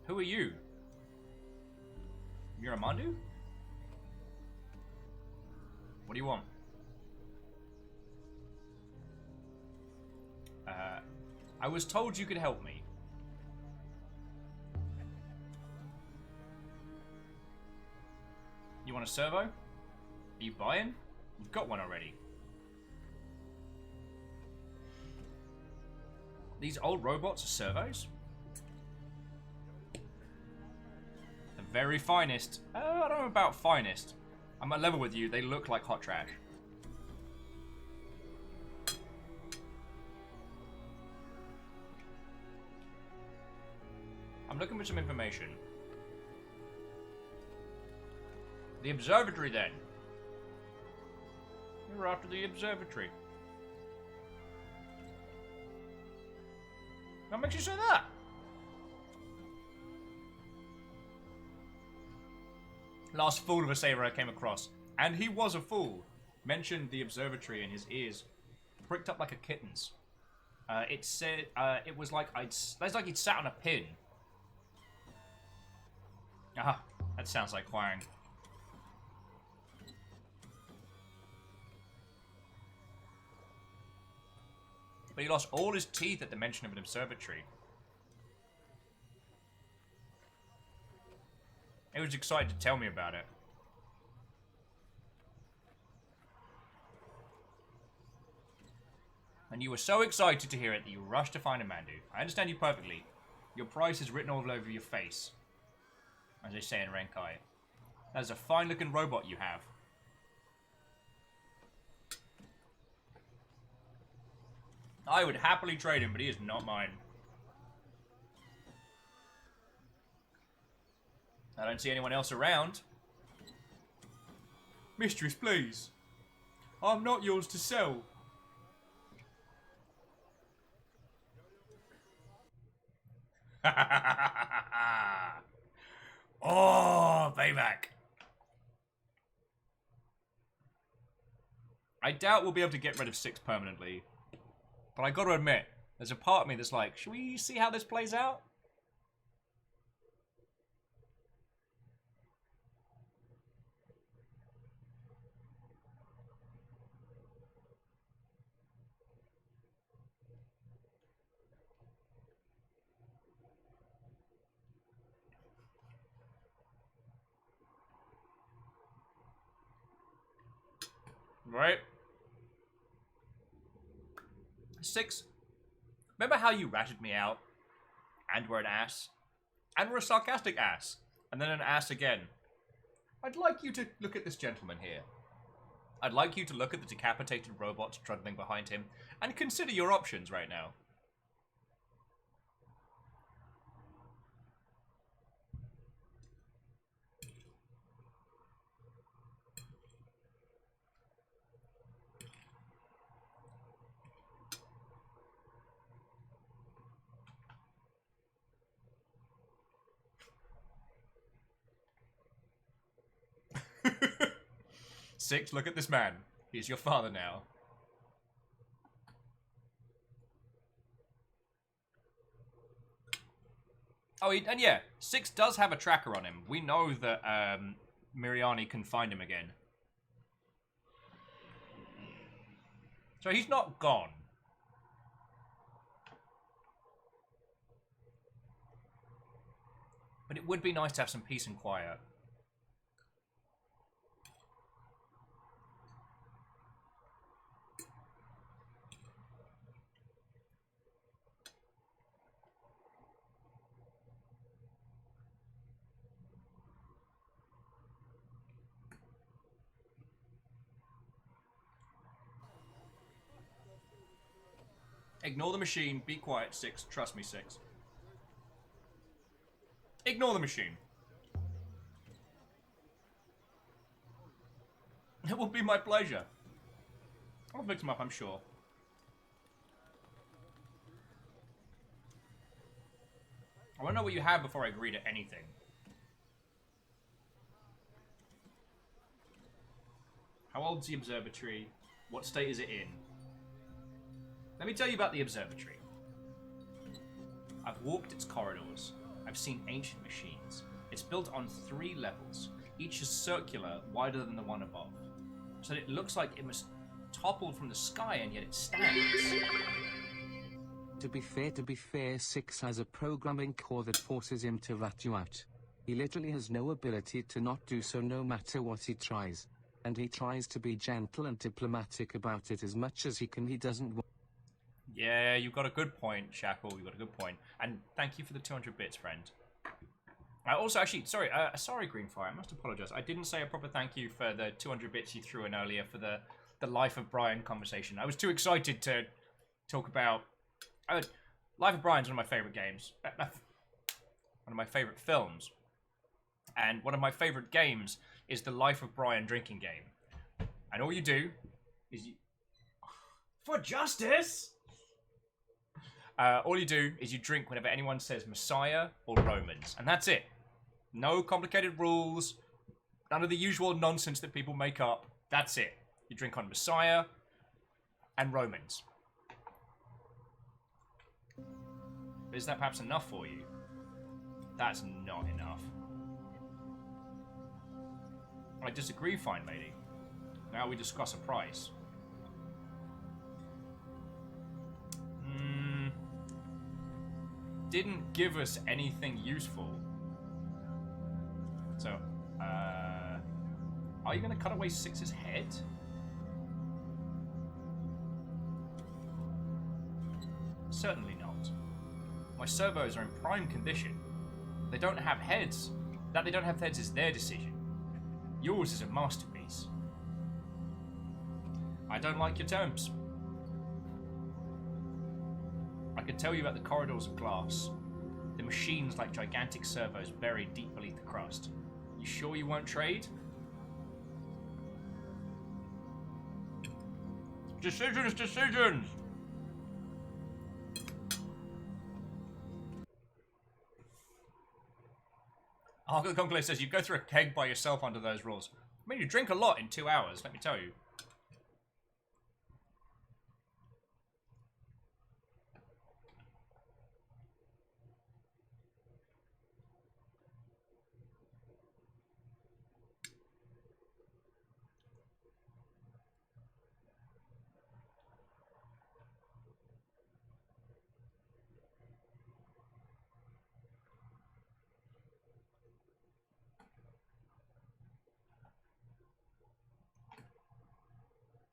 A: Who are you? You're Amandu? What do you want? I was told you could help me. You want a servo? Are you buying? You've got one already. These old robots are servos? The Very finest. I don't know about finest. I'm at level with you. They look like hot trash. I'm looking for some information. The observatory, then. You're after the observatory. What makes you say that? Last fool of a saver I came across, and he was a fool, mentioned the observatory, and his ears pricked up like a kitten's. It said it was like that's like he'd sat on a pin. Ah, that sounds like Huang. But he lost all his teeth at the mention of an observatory. He was excited to tell me about it. And you were so excited to hear it that you rushed to find Amandu. I understand you perfectly. Your price is written all over your face, as they say in Renkai. That is a fine-looking robot you have. I would happily trade him, but he is not mine. I don't see anyone else around. Mistress, please. I'm not yours to sell. Oh, payback. I doubt we'll be able to get rid of 6 permanently. But I gotta admit, there's a part of me that's like, should we see how this plays out? Right? 6. Remember how you ratted me out? And were an ass? And were a sarcastic ass? And then an ass again. I'd like you to look at this gentleman here. I'd like you to look at the decapitated robot struggling behind him and consider your options right now. Six, look at this man. He's your father now. Oh, and yeah, 6 does have a tracker on him. We know that Miriani can find him again. So he's not gone. But it would be nice to have some peace and quiet. Ignore the machine. Be quiet, 6. Trust me, 6. Ignore the machine. It will be my pleasure. I'll fix him up, I'm sure. I want to know what you have before I agree to anything. How old's the observatory? What state is it in? Let me tell you about the observatory. I've walked its corridors. I've seen ancient machines. It's built on 3 levels. Each is circular, wider than the one above. So it looks like it must topple from the sky, and yet it stands.
G: To be fair, 6 has a programming core that forces him to rat you out. He literally has no ability to not do so no matter what he tries. And he tries to be gentle and diplomatic about it as much as he can. He doesn't want...
A: Yeah, you've got a good point, Shackle. You've got a good point. And thank you for the 200 bits, friend. I also actually, sorry, Greenfire. I must apologize. I didn't say a proper thank you for the 200 bits you threw in earlier for the Life of Brian conversation. I was too excited to talk about. Life of Brian's one of my favorite games. One of my favorite films. And one of my favorite games is the Life of Brian drinking game. And all you do is you... For justice! All you do is you drink whenever anyone says Messiah or Romans. And that's it. No complicated rules. None of the usual nonsense that people make up. That's it. You drink on Messiah and Romans. Is that perhaps enough for you? That's not enough. I disagree, fine lady. Now we discuss a price. Didn't give us anything useful. So, are you going to cut away Six's head? Certainly not. My servos are in prime condition. They don't have heads. That they don't have heads is their decision. Yours is a masterpiece. I don't like your terms. I could tell you about the corridors of glass. The machines like gigantic servos buried deep beneath the crust. You sure you won't trade? Decisions, decisions! Ark of the Conclave says you go through a keg by yourself under those rules. I mean, you drink a lot in 2 hours, let me tell you.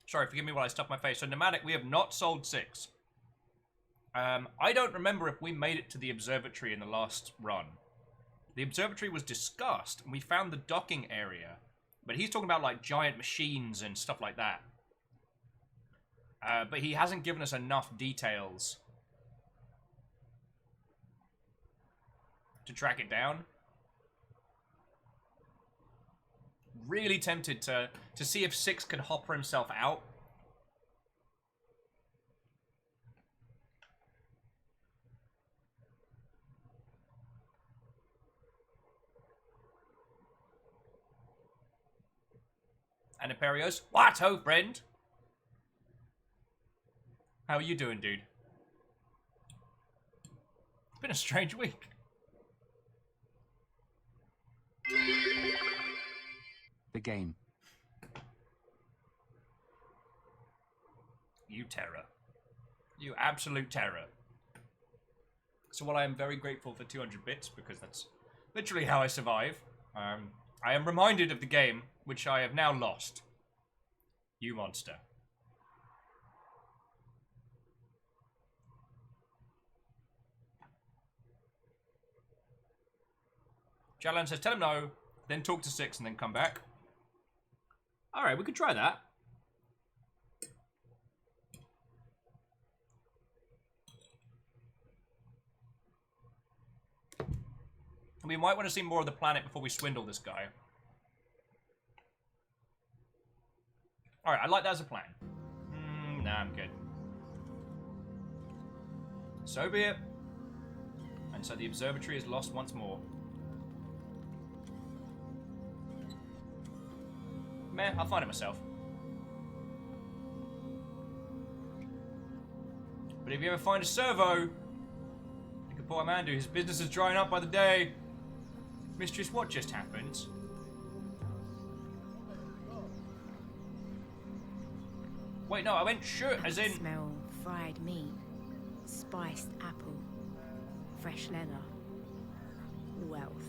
A: Sorry, forgive me while I stuff my face. So, Nomadic, we have not sold 6. I don't remember if we made it to the observatory in the last run. The observatory was discussed, and we found the docking area. But he's talking about, like, giant machines and stuff like that. But he hasn't given us enough details to track it down. Really tempted to see if 6 could hopper himself out. And Imperios, what ho, friend? How are you doing, dude? It's been a strange week.
G: The game.
A: You terror. You absolute terror. So while I am very grateful for 200 bits, because that's literally how I survive, I am reminded of the game, which I have now lost. You monster. Jalan says, tell him no, then talk to 6 and then come back. Alright, we could try that. We might want to see more of the planet before we swindle this guy. Alright, I like that as a plan. Nah, I'm good. So be it. And so the observatory is lost once more. Meh, I'll find it myself. But if you ever find a servo, you can poor Amandu, his business is drying up by the day. Mistress, what just happened? Wait, no, I meant shoot, as in...
F: Smell fried meat, spiced apple, fresh leather, wealth.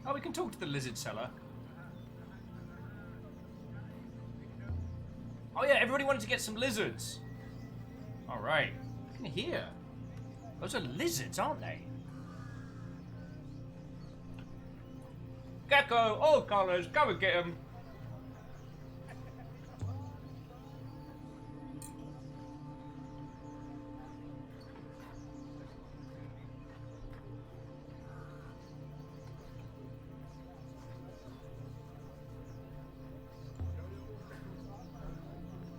A: Oh, we can talk to the lizard seller. Oh yeah, everybody wanted to get some lizards. Alright. I can hear. Those are lizards, aren't they? Gecko, all colours, go and get him.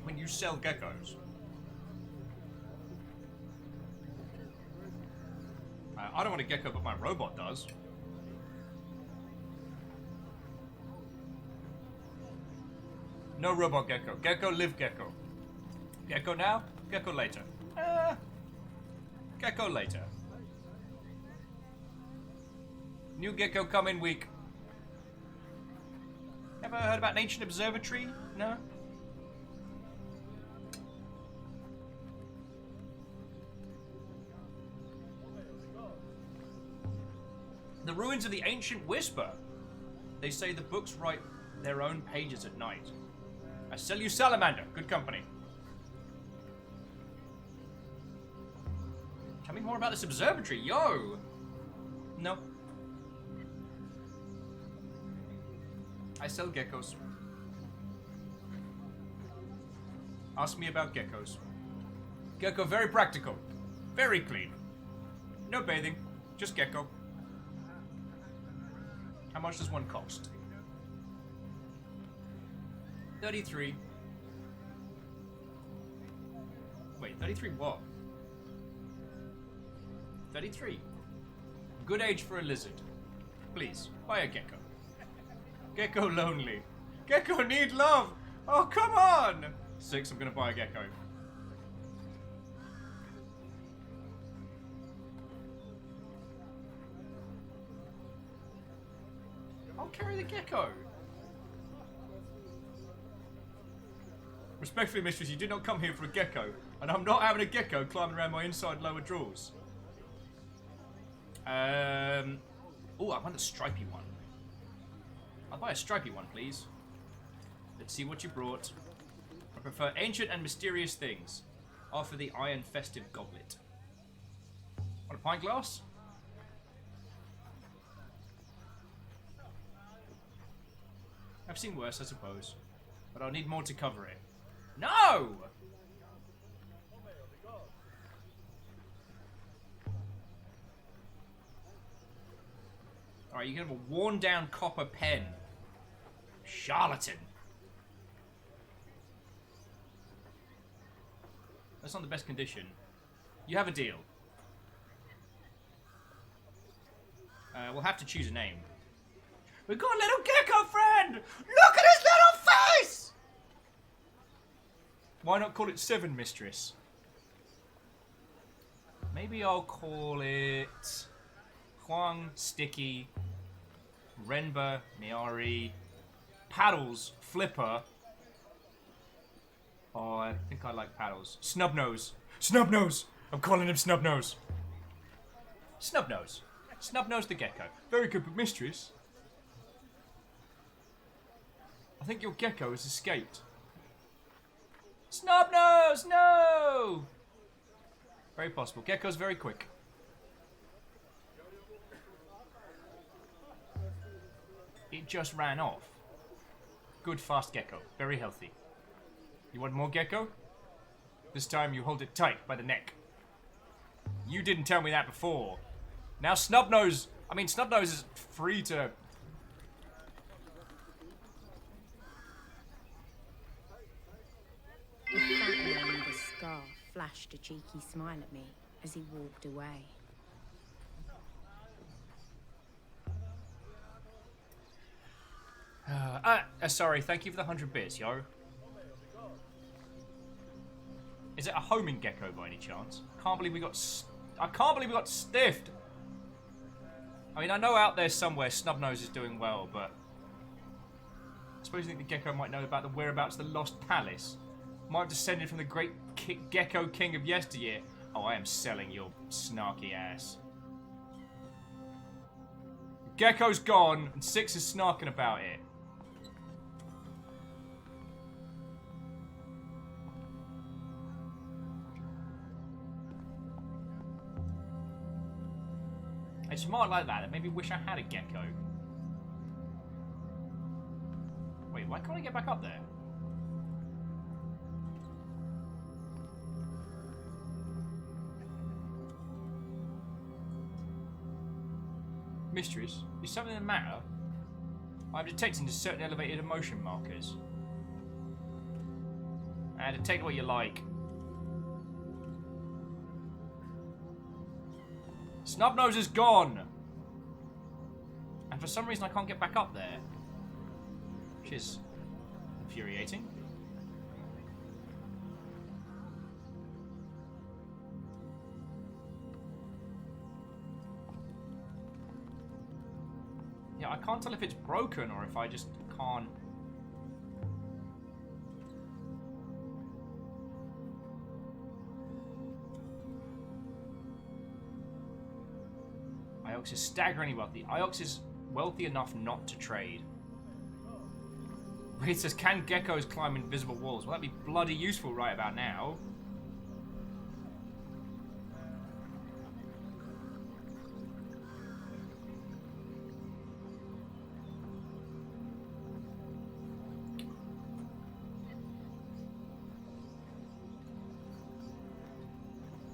A: When you sell geckos. I don't want a gecko, but my robot does. No robot gecko. Gecko live gecko. Gecko now, gecko later. Gecko later. New gecko coming week. Ever heard about an ancient observatory? No? The ruins of the ancient whisper. They say the books write their own pages at night. I sell you salamander. Good company. Tell me more about this observatory. Yo! No. I sell geckos. Ask me about geckos. Gecko very practical. Very clean. No bathing. Just gecko. How much does one cost? 33. Wait, 33 what? 33. Good age for a lizard. Please, buy a gecko. Gecko lonely. Gecko need love! Oh, come on! 6, I'm gonna buy a gecko. I'll carry the gecko. Respectfully, mistress, you did not come here for a gecko, and I'm not having a gecko climbing around my inside lower drawers. Oh, I want a stripy one. I'll buy a stripy one, please. Let's see what you brought. I prefer ancient and mysterious things. Offer the iron festive goblet. Want a pint glass? I've seen worse, I suppose. But I'll need more to cover it. No! Alright, you can have a worn down copper pen. Charlatan. That's not the best condition. You have a deal. We'll have to choose a name. We've got a little gecko friend! Look at his little face! Why not call it 7, mistress? Maybe I'll call it Huang, Sticky, Renba, Miari, Paddles, Flipper. Oh, I think I like Paddles. Snubnose. Snubnose! I'm calling him Snubnose. Snubnose. Snubnose the gecko. Very good, but mistress, I think your gecko has escaped. Snubnose! No! Very possible. Gecko's very quick. It just ran off. Good, fast gecko. Very healthy. You want more gecko? This time you hold it tight by the neck. You didn't tell me that before. Now Snubnose... I mean, Snubnose is free to...
F: The fat man with a scarf flashed a cheeky smile at me as he walked away.
A: Sorry, thank you for the 100 bits, yo. Is it a homing gecko by any chance? Can't believe we got I can't believe we got stiffed. I mean, I know out there somewhere Snubnose is doing well, but I suppose you think the gecko might know about the whereabouts of the Lost Palace. Might have descended from the great gecko king of yesteryear. Oh, I am selling your snarky ass. Gecko's gone, and Six is snarking about it. It's more like that. I maybe wish I had a gecko. Wait, why can't I get back up there? Mistress, is something the matter? I'm detecting certain elevated emotion markers. Detect what you like. Snubnose is gone! And for some reason I can't get back up there. Which is infuriating. Yeah, I can't tell if it's broken or if I just can't. Iox is staggeringly wealthy. Iox is wealthy enough not to trade. It says, can geckos climb invisible walls? Well, that'd be bloody useful right about now.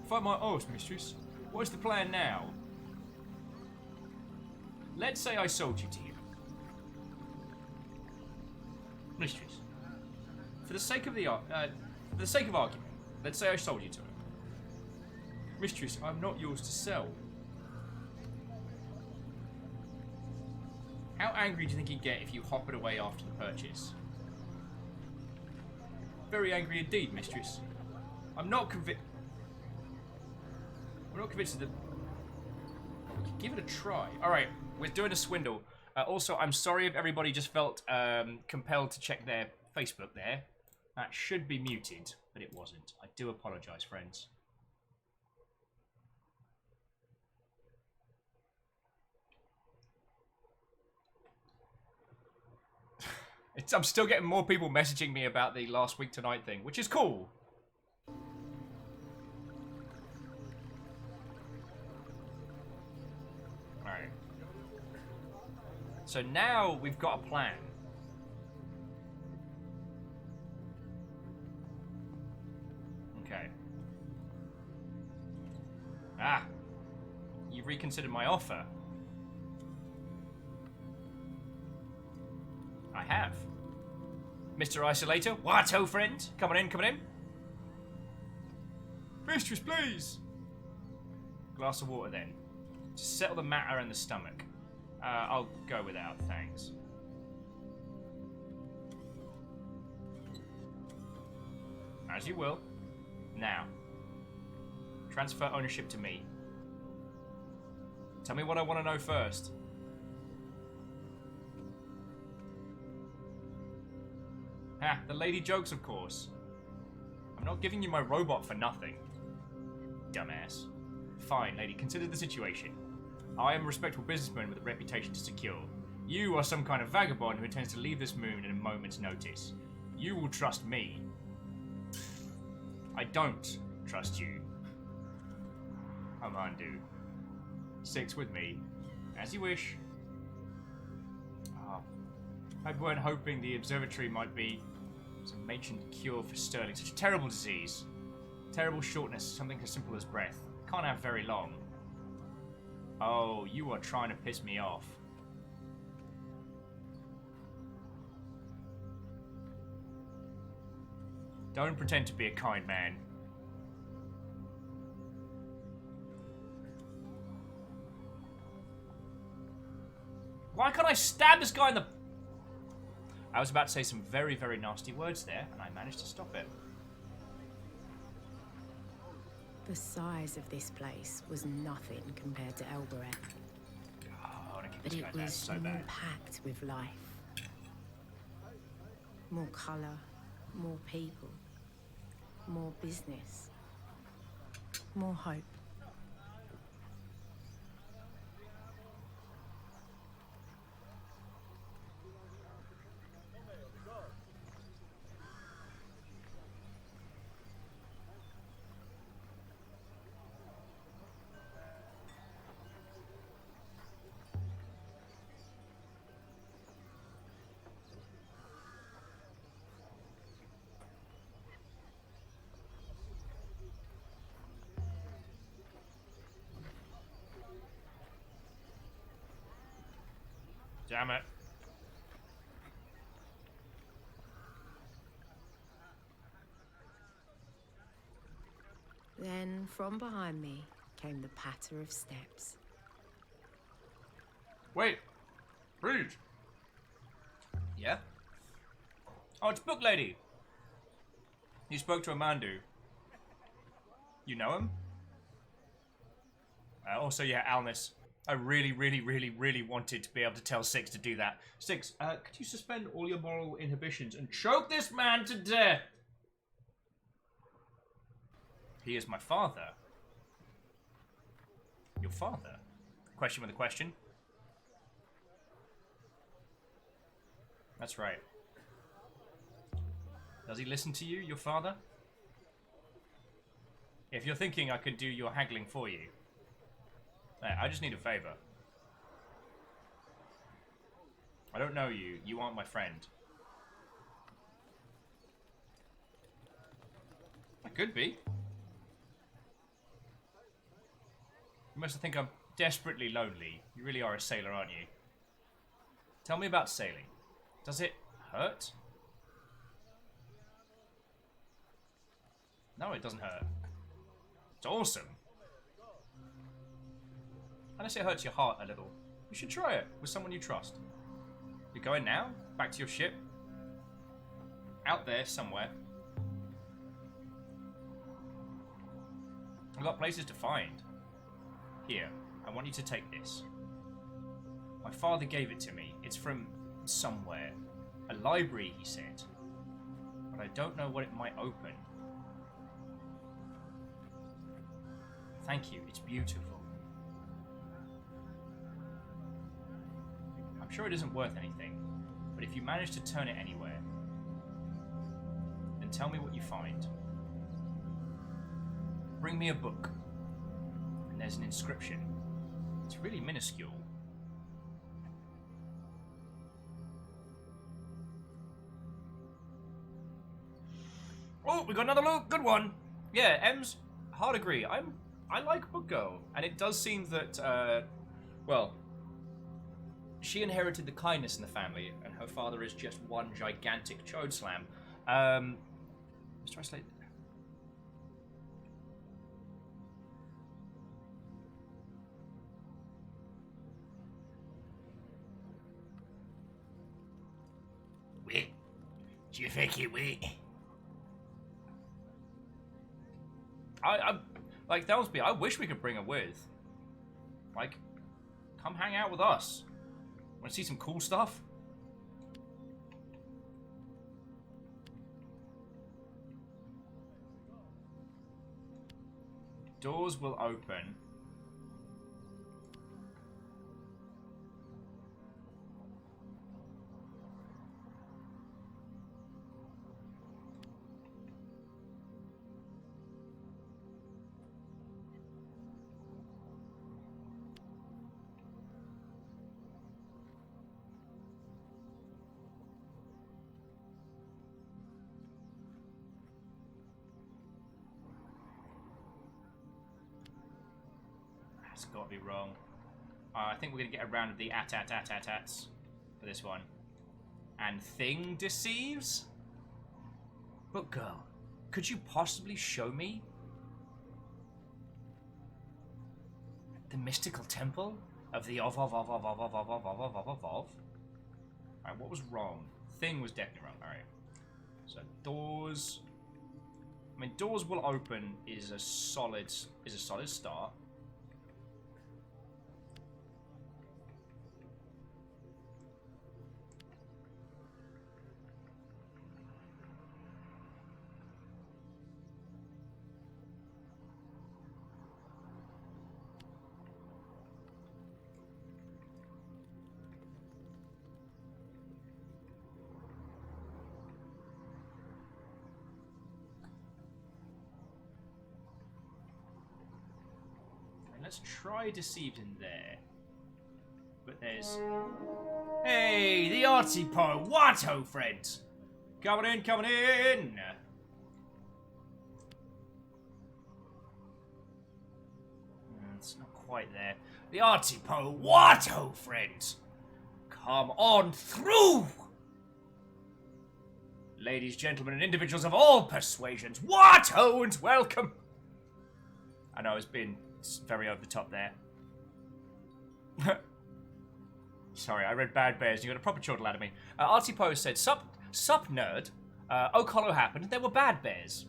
A: If I might ask, mistress, what's the plan now? Let's say I sold you to you. Mistress, for the sake of argument, let's say I sold you to her. Mistress, I'm not yours to sell. How angry do you think he'd get if you hop it away after the purchase? Very angry indeed, mistress. I'm not convinced of the... Give it a try. Alright, we're doing a swindle. Also, I'm sorry if everybody just felt compelled to check their Facebook there. That should be muted, but it wasn't. I do apologise, friends. I'm still getting more people messaging me about the last week tonight thing, which is cool. Alright. So now we've got a plan. Okay. Ah. You've reconsidered my offer. I have. Mr. Isolator? What, ho, friend? Come on in, come on in. Mistress, please! Glass of water, then. To settle the matter in the stomach. I'll go without, thanks. As you will. Now. Transfer ownership to me. Tell me what I want to know first. Ah, the lady jokes, of course. I'm not giving you my robot for nothing. Dumbass. Fine, lady, consider the situation. I am a respectable businessman with a reputation to secure. You are some kind of vagabond who intends to leave this moon at a moment's notice. You will trust me. I don't trust you. Come on, dude. 6 with me. As you wish. I weren't hoping the observatory might be some ancient cure for Sterling. Such a terrible disease. Terrible shortness, something as simple as breath. Can't have very long. Oh, you are trying to piss me off. Don't pretend to be a kind man. Why can't I stab this guy in the... I was about to say some very, very nasty words there, and I managed to stop it.
F: The size of this place was nothing compared to Elbereth.
A: Oh, I want to keep
F: But
A: this
F: it
A: guy down
F: was
A: so
F: more
A: bad.
F: packed with life. More colour, more people, more business, more hope.
A: Damn it.
F: Then, from behind me, came the patter of steps.
A: Wait. Rude. Yeah? Oh, it's Book Lady. You spoke to Amandu. You know him? Also, yeah, Alnis. I really wanted to be able to tell Six to do that. Six, could you suspend all your moral inhibitions and choke this man to death? He is my father. Your father? Question with a question? That's right. Does he listen to you, your father? If you're thinking I could do your haggling for you, I just need a favor. I don't know you. You aren't my friend. I could be. You must think I'm desperately lonely. You really are a sailor, aren't you? Tell me about sailing. Does it hurt? No, it doesn't hurt. It's awesome. Unless it hurts your heart a little. You should try it with someone you trust. You're going now? Back to your ship? Out there somewhere. I've got places to find. Here, I want you to take this. My father gave it to me. It's from somewhere. A library, he said. But I don't know what it might open. Thank you, it's beautiful. I'm sure it isn't worth anything, but if you manage to turn it anywhere, then tell me what you find. Bring me a book, and there's an inscription. It's really minuscule. Oh, we got another good one. Yeah, Ems, hard agree. I like Book Girl, and it does seem that, well, she inherited the kindness in the family, and her father is just one gigantic chode slam. Let's translate. Wait, do you think it will? I like, Thelsby, I wish we could bring her with. Like, come hang out with us. Want to see some cool stuff? Doors will open. That's got to be wrong. I think we're going to get a round of the at-ats for this one. And Thing deceives? Book Girl, could you possibly show me the mystical temple of the Alright, what was wrong? Thing was definitely wrong. Alright. So doors. I mean, doors will open is a solid start. Let's try Deceived in there. But there's... Hey, the artsy po Watto friends! Coming in, coming in! It's not quite there. The artsy po Watto friends! Come on through! Ladies, gentlemen, and individuals of all persuasions, what? Oh, and welcome! I know it's been very over the top there. Sorry, I read Bad Bears and you got a proper chortle out of me. Artsy Poe said, Sup nerd, Oak Hollow happened, there were bad bears.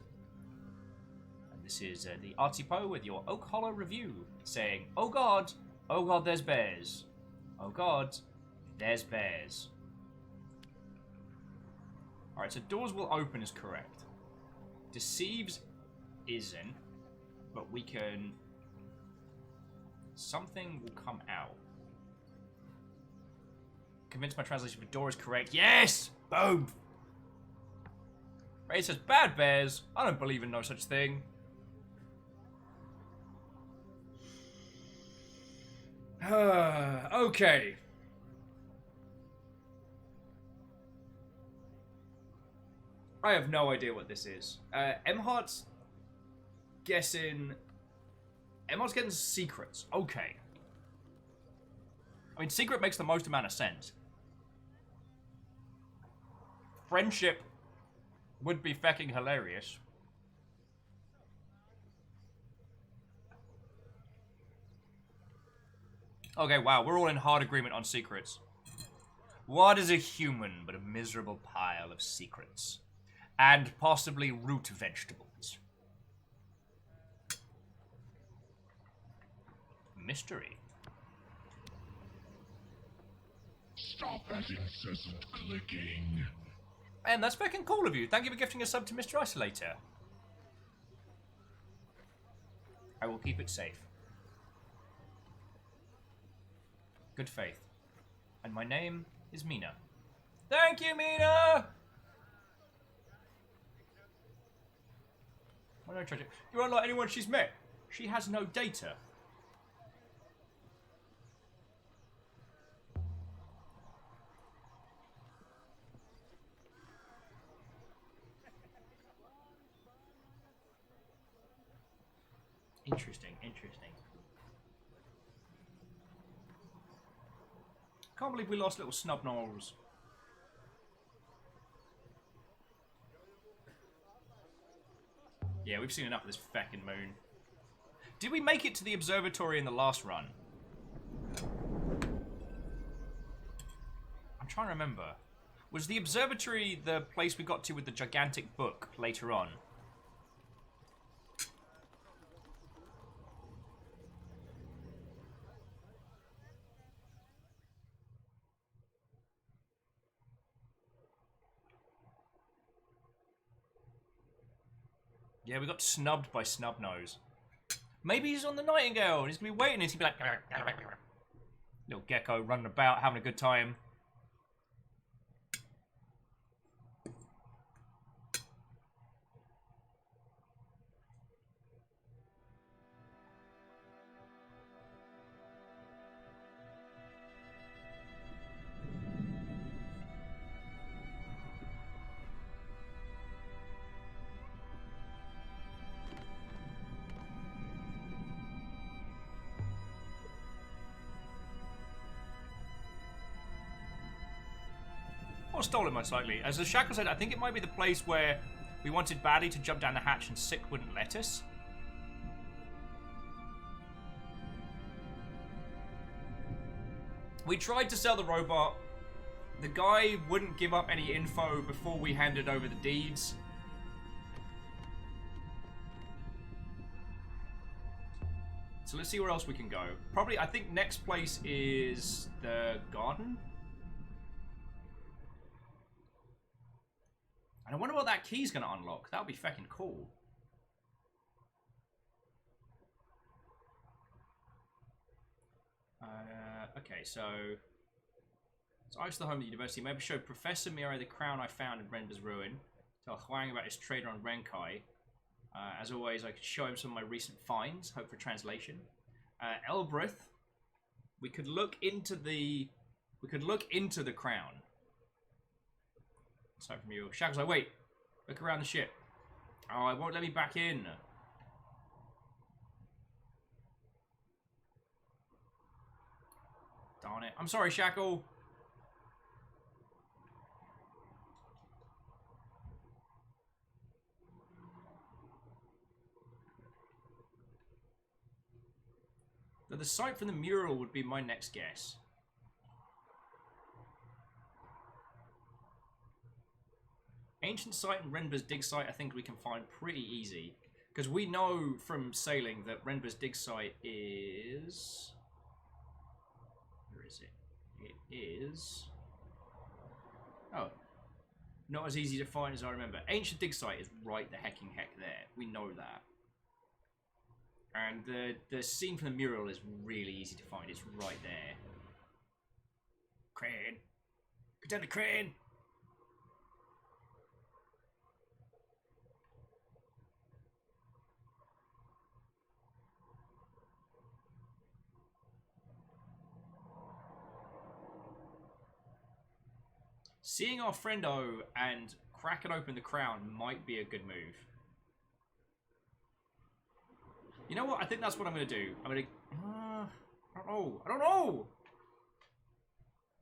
A: And this is the Artsy Poe with your Oak Hollow review, saying, oh god, there's bears. Oh god, there's bears. Alright, so doors will open is correct. Deceives isn't, but we can... Something will come out. Convinced my translation for door is correct. Yes! Boom! Ray says, bad bears. I don't believe in no such thing. Okay. I have no idea what this is. Emhart's guessing... Emhart's getting secrets. Okay. I mean, secret makes the most amount of sense. Friendship would be fecking hilarious. Okay, wow, we're all in hard agreement on secrets. What is a human but a miserable pile of secrets? And possibly root vegetables. Mystery.
H: Stop that incessant clicking.
A: And that's fucking cool of you. Thank you for gifting a sub to Mr. Isolator. I will keep it safe. Good faith. And my name is Mina. Thank you, Mina! Why don't I try to... You won't like anyone she's met. She has no data. Interesting, interesting. Can't believe we lost little Snubnose. Yeah, we've seen enough of this feckin' moon. Did we make it to the observatory in the last run? I'm trying to remember. Was the observatory the place we got to with the gigantic book later on? Yeah, we got snubbed by Snubnose. Maybe he's on the Nightingale and he's gonna be waiting and he's gonna be like... Little gecko running about, having a good time. Or stolen, most likely. As the Shackle said, I think it might be the place where we wanted badly to jump down the hatch and Sick wouldn't let us. We tried to sell the robot. The guy wouldn't give up any info before we handed over the deeds. So let's see where else we can go. Probably, I think next place is the garden. And I wonder what that key's gonna unlock. That would be fucking cool. Okay, so... Ice the home of the university. Maybe show Professor Mirai the crown I found in Render's ruin. Tell Huang about his trader on Renkai. As always, I could show him some of my recent finds. Hope for translation. Elbreth. We could look into the... crown. Aside from you. Shackle's like, wait. Look around the ship. Oh, it won't let me back in. Darn it. I'm sorry, Shackle. But the site from the mural would be my next guess. Ancient site and Renber's dig site I think we can find pretty easy. Because we know from sailing that Renber's dig site is... Where is it? It is... Oh. Not as easy to find as I remember. Ancient dig site is right the hecking heck there. We know that. And the scene from the mural is really easy to find. It's right there. Crane. Contender Crane! Seeing our friendo and cracking open the crown might be a good move. You know what? I think that's what I'm going to do. I'm going to... I don't know!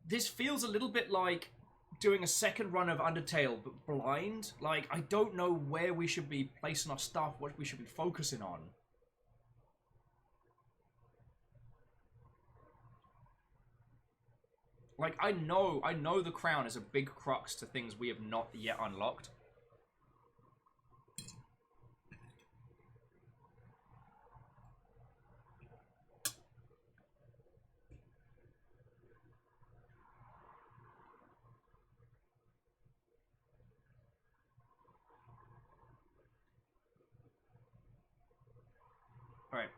A: This feels a little bit like doing a second run of Undertale, but blind. Like, I don't know where we should be placing our stuff, what we should be focusing on. Like, I know the crown is a big crux to things we have not yet unlocked. Alright.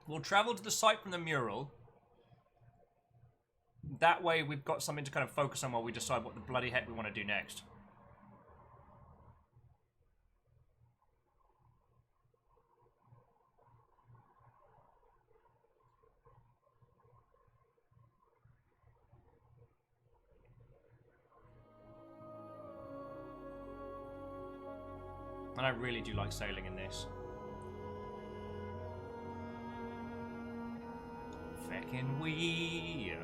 A: We'll travel to the site from the mural. That way we've got something to kind of focus on while we decide what the bloody heck we want to do next. And I really do like sailing in this. Feckin' we.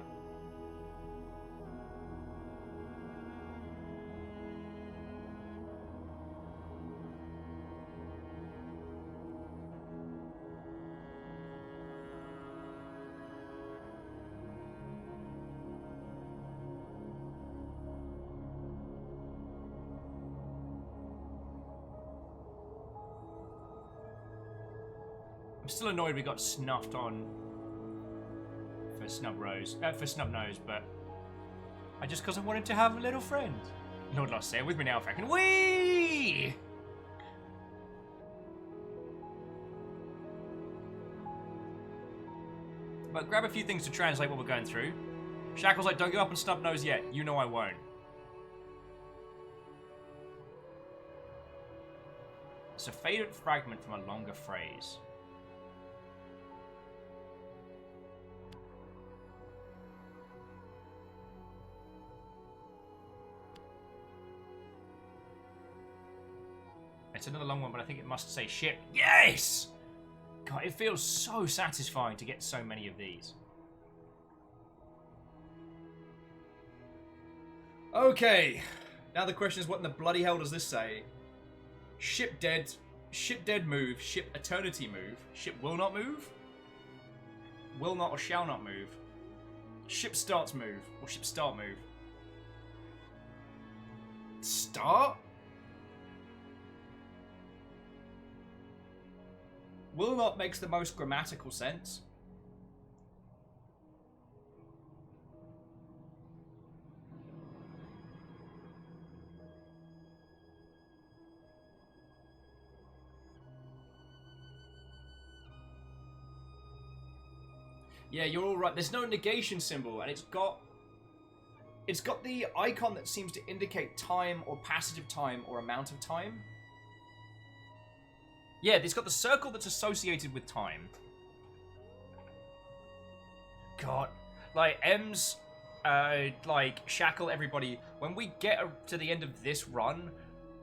A: I'm still annoyed we got snuffed on for Snubnose, but just because I wanted to have a little friend. Lord Lost, say it with me now, fucking wee! But grab a few things to translate what we're going through. Shackle's like, don't go up on Snubnose yet. You know I won't. It's a faded fragment from a longer phrase. It's another long one, but I think it must say ship. Yes! God, it feels so satisfying to get so many of these. Okay. Now the question is, what in the bloody hell does this say? Ship dead move, ship eternity move, ship will not move? Will not or shall not move. Ship starts move, or ship start move. Start? Will not makes the most grammatical sense. Yeah, you're all right. There's no negation symbol, and it's got the icon that seems to indicate time or passage of time or amount of time. Yeah, it's got the circle that's associated with time. God. Like, Ems, like, Shackle, everybody, when we get to the end of this run,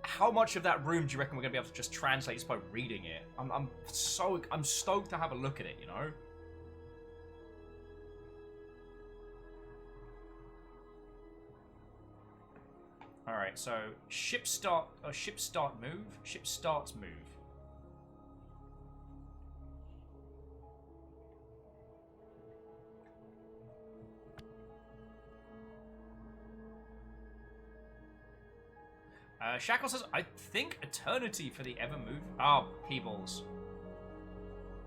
A: how much of that room do you reckon we're going to be able to just translate just by reading it? I'm stoked to have a look at it, you know? Alright, so, ship start move, ship starts move. Shackle says, I think eternity for the ever move. Oh, P-balls.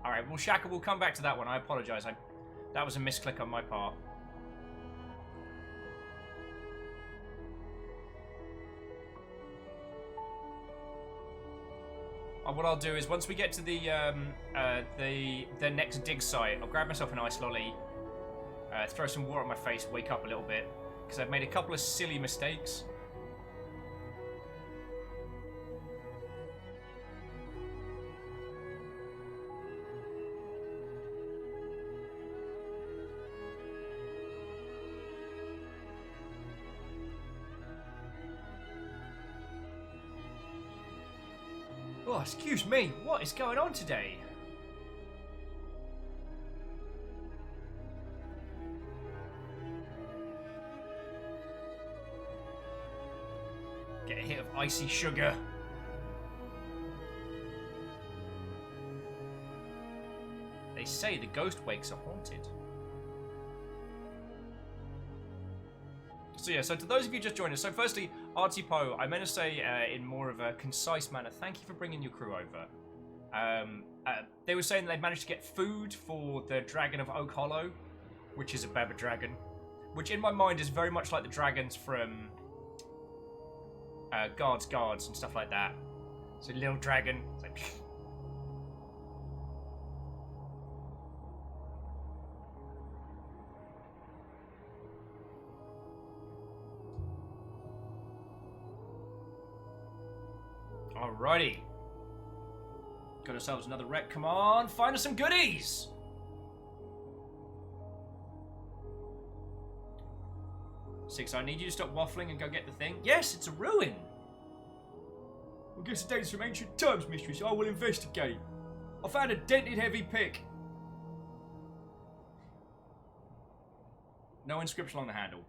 A: Alright, well, Shackle, we'll come back to that one. I apologize. That was a misclick on my part. What I'll do is once we get to the next dig site, I'll grab myself an ice lolly, throw some water on my face, wake up a little bit, because I've made a couple of silly mistakes. Oh, excuse me, what is going on today? Get a hit of icy sugar. They say the ghost wakes are haunted. So yeah, so to those of you just joined us, so firstly, Artie Poe, I meant to say in more of a concise manner, thank you for bringing your crew over. They were saying they'd managed to get food for the Dragon of Oak Hollow, which is a Baba dragon, which in my mind is very much like the dragons from Guards and stuff like that. So little dragon, it's like alrighty. Got ourselves another wreck. Come on, find us some goodies! Six, I need you to stop waffling and go get the thing. Yes, it's a ruin! I guess it dates from ancient times, mistress. I will investigate. I found a dented heavy pick. No inscription on the handle.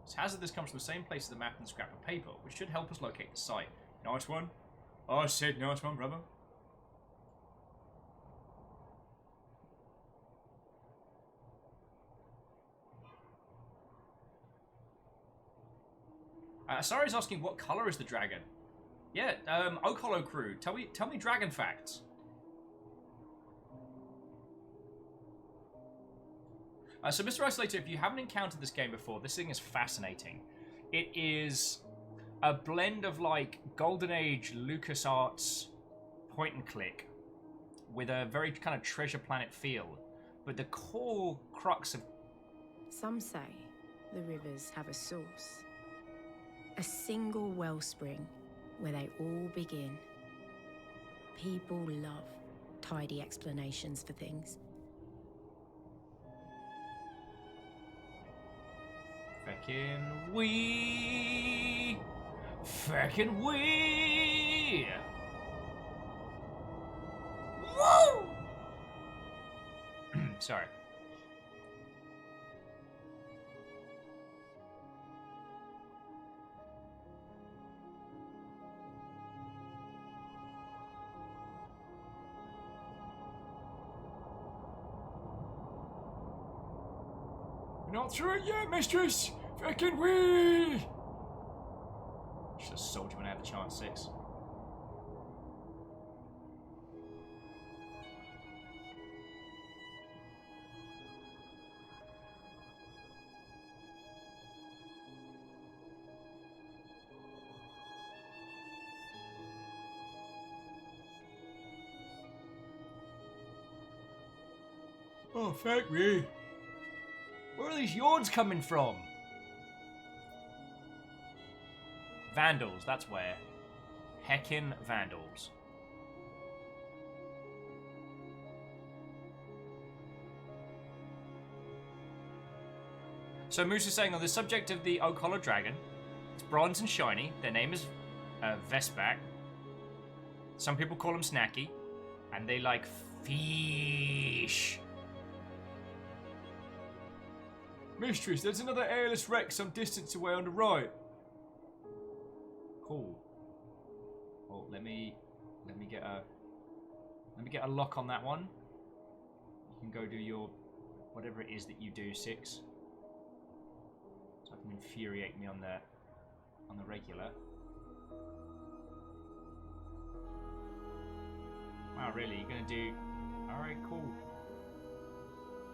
A: This hazardous comes from the same place as the map and the scrap of paper, which should help us locate the site. Nice one. I said nice one, brother. Asari's asking what color is the dragon? Yeah, Oak Hollow crew, tell me dragon facts. So, Mr. Isolator, if you haven't encountered this game before, this thing is fascinating. It is a blend of, like, Golden Age LucasArts point and click with a very kind of Treasure Planet feel. But the core crux of...
F: Some say the rivers have a source. A single wellspring where they all begin. People love tidy explanations for things.
A: Feckin' we. Woo! Sorry. Not through it yet, mistress! Fucking wee! Should have sold you when I had the chance, Six. Oh, fuck me. Where are these yawns coming from? Vandals, that's where. Heckin' Vandals. So Moose is saying on the subject of the Oak Hollow Dragon, it's bronze and shiny. Their name is Vespak. Some people call them Snacky. And they like fish. Mistress, there's another airless wreck some distance away on the right. Cool. Well, let me get a lock on that one. You can go do your whatever it is that you do, Six. So can infuriate me on the regular. Wow, really? You're gonna do? All right, cool.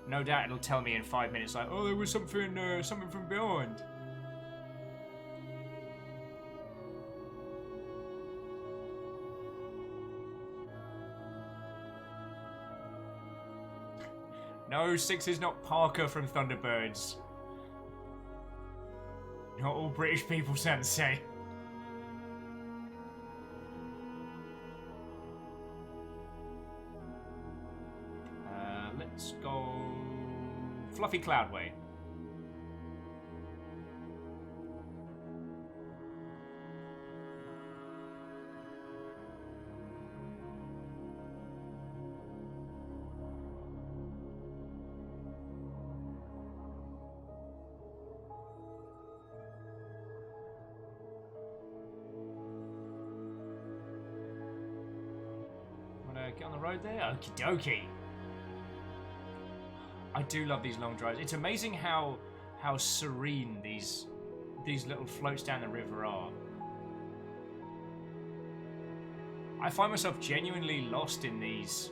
A: No doubt it'll tell me in 5 minutes, like, oh, there was something from behind. No, 6 is not Parker from Thunderbirds. Not all British people sound the same. Let's go Fluffy Cloudway. Wanna get on the road there? Okie dokie. I do love these long drives. It's amazing how serene these little floats down the river are. I find myself genuinely lost in these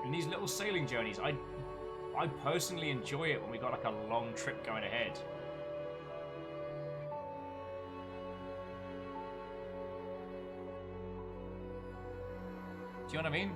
A: little sailing journeys. I personally enjoy it when we got like a long trip going ahead. Do you know what I mean?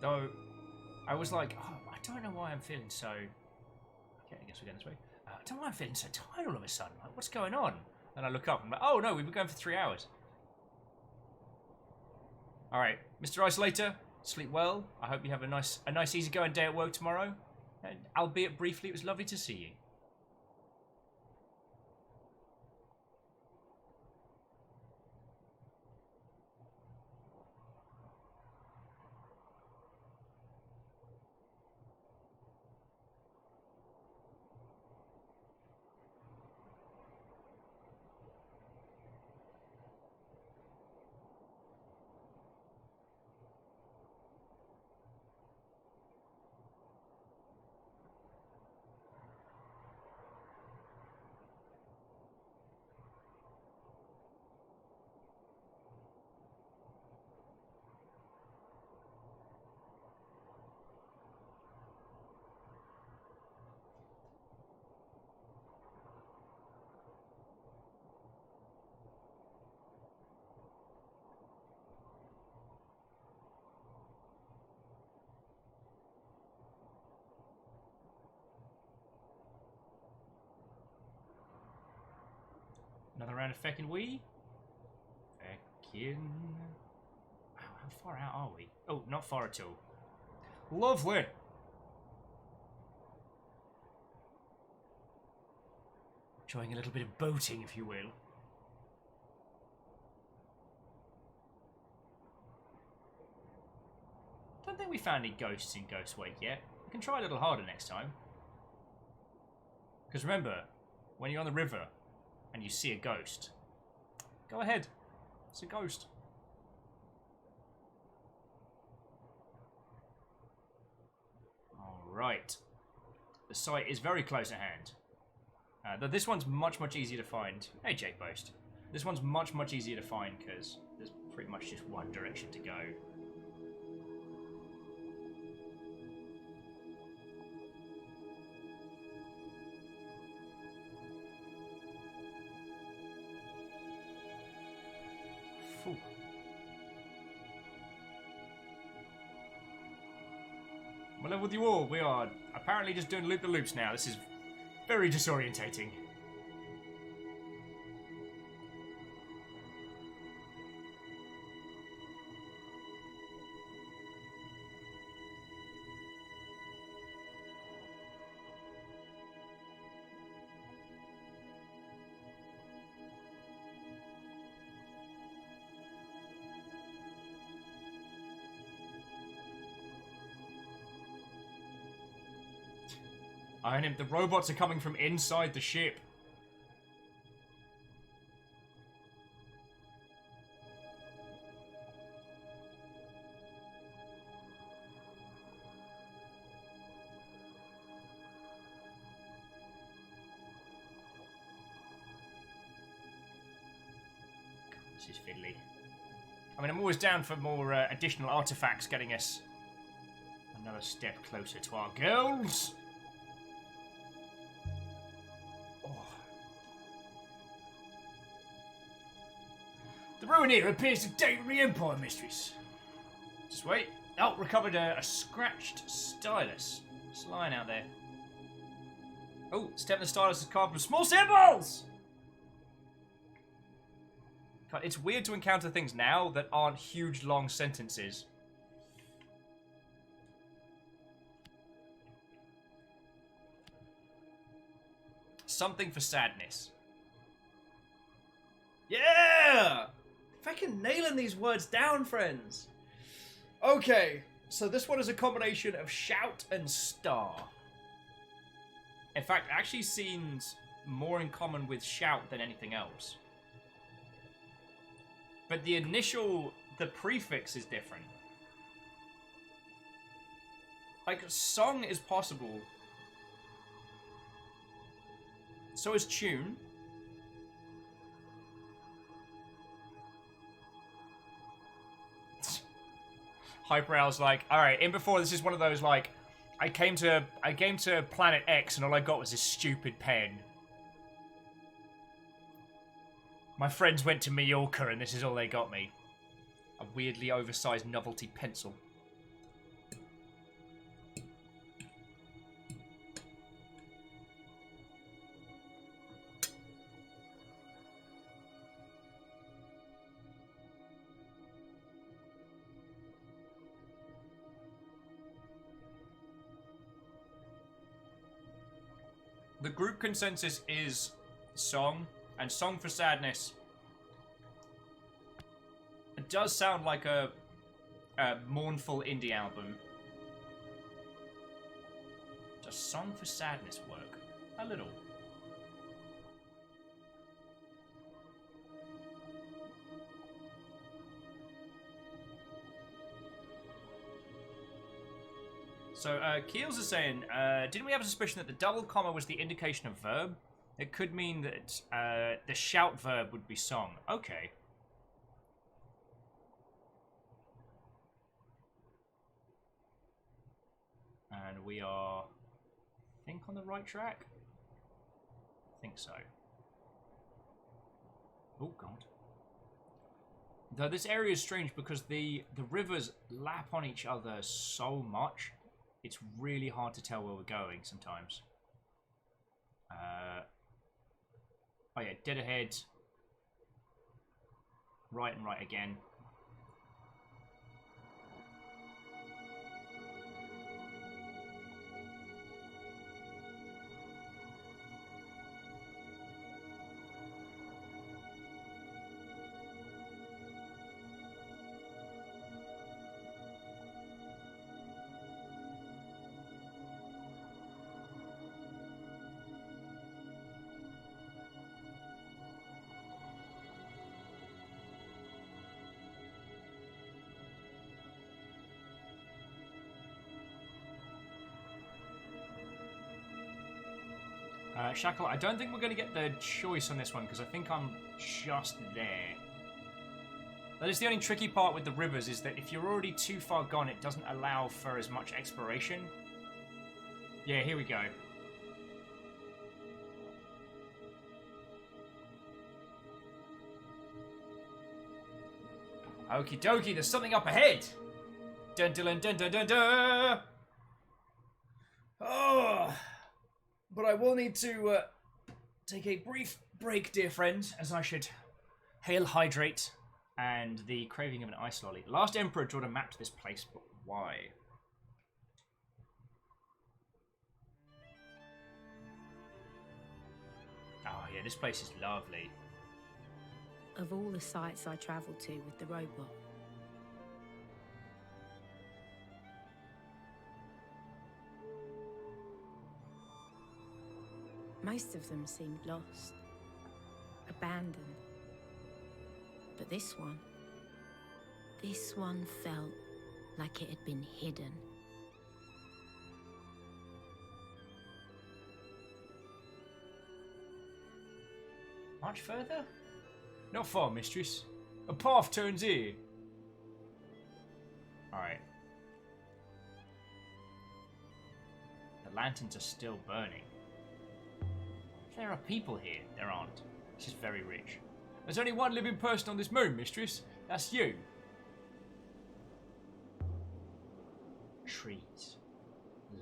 A: Though, I was like, oh, I don't know why I'm feeling so... Okay, I guess we're going this way. I don't know why I'm feeling so tired all of a sudden. Like, what's going on? And I look up and I'm like, oh no, we've been going for 3 hours. Alright, Mr. Isolator, sleep well. I hope you have a nice easygoing day at work tomorrow. And albeit briefly, it was lovely to see you. Another round of feckin' wee? Feckin'... Wow, how far out are we? Oh, not far at all. Lovely! Enjoying a little bit of boating, if you will. Don't think we found any ghosts in Ghostwake yet. We can try a little harder next time. Because remember, when you're on the river, and you see a ghost, go ahead. It's a ghost. Alright. The site is very close at hand. Though this one's much easier to find. Hey, Jake Boast. This one's much easier to find because there's pretty much just one direction to go. leveled you all. We are apparently just doing loop-the-loops now. This is very disorientating. The robots are coming from inside the ship. This is fiddly. I mean, I'm always down for more additional artifacts getting us another step closer to our goals. The Ruineer appears to date from the Empire, mistress. Just wait. Oh, recovered a scratched stylus. It's lying out there. Oh, step in the stylus is carved with small symbols! God, it's weird to encounter things now that aren't huge, long sentences. Something for sadness. Yeah! Fucking nailing these words down, friends. Okay, so this one is a combination of shout and star. In fact, it actually seems more in common with shout than anything else. But the prefix is different. Like, song is possible. So is tune. Hyperowl's like, alright, in before this is one of those like, I came to Planet X and all I got was this stupid pen. My friends went to Mallorca and this is all they got me. A weirdly oversized novelty pencil. The group consensus is song, and Song for Sadness. It does sound like a mournful indie album. Does Song for Sadness work? A little. So, Keels is saying, didn't we have a suspicion that the double comma was the indication of verb? It could mean that the shout verb would be song. Okay. And we are, I think, on the right track? I think so. Oh, God. Though this area is strange because the rivers lap on each other so much. It's really hard to tell where we're going sometimes. Oh yeah, dead ahead. Right and right again. Shackle, I don't think we're going to get the choice on this one because I think I'm just there. That is the only tricky part with the rivers, is that if you're already too far gone, it doesn't allow for as much exploration. Yeah, here we go. Okie dokie, there's something up ahead! Dun dun dun dun dun dun! Oh, but I will need to take a brief break, dear friend, as I should hail hydrate and the craving of an ice lolly. The last emperor drew a map to this place, but why? Oh yeah, this place is lovely.
F: Of all the sites I travelled to with the robot, most of them seemed lost, abandoned. But this one felt like it had been hidden.
A: Much further? Not far, mistress. A path turns here. Alright. The lanterns are still burning. If there are people here, there aren't. This is very rich. There's only one living person on this moon, mistress. That's you. Trees.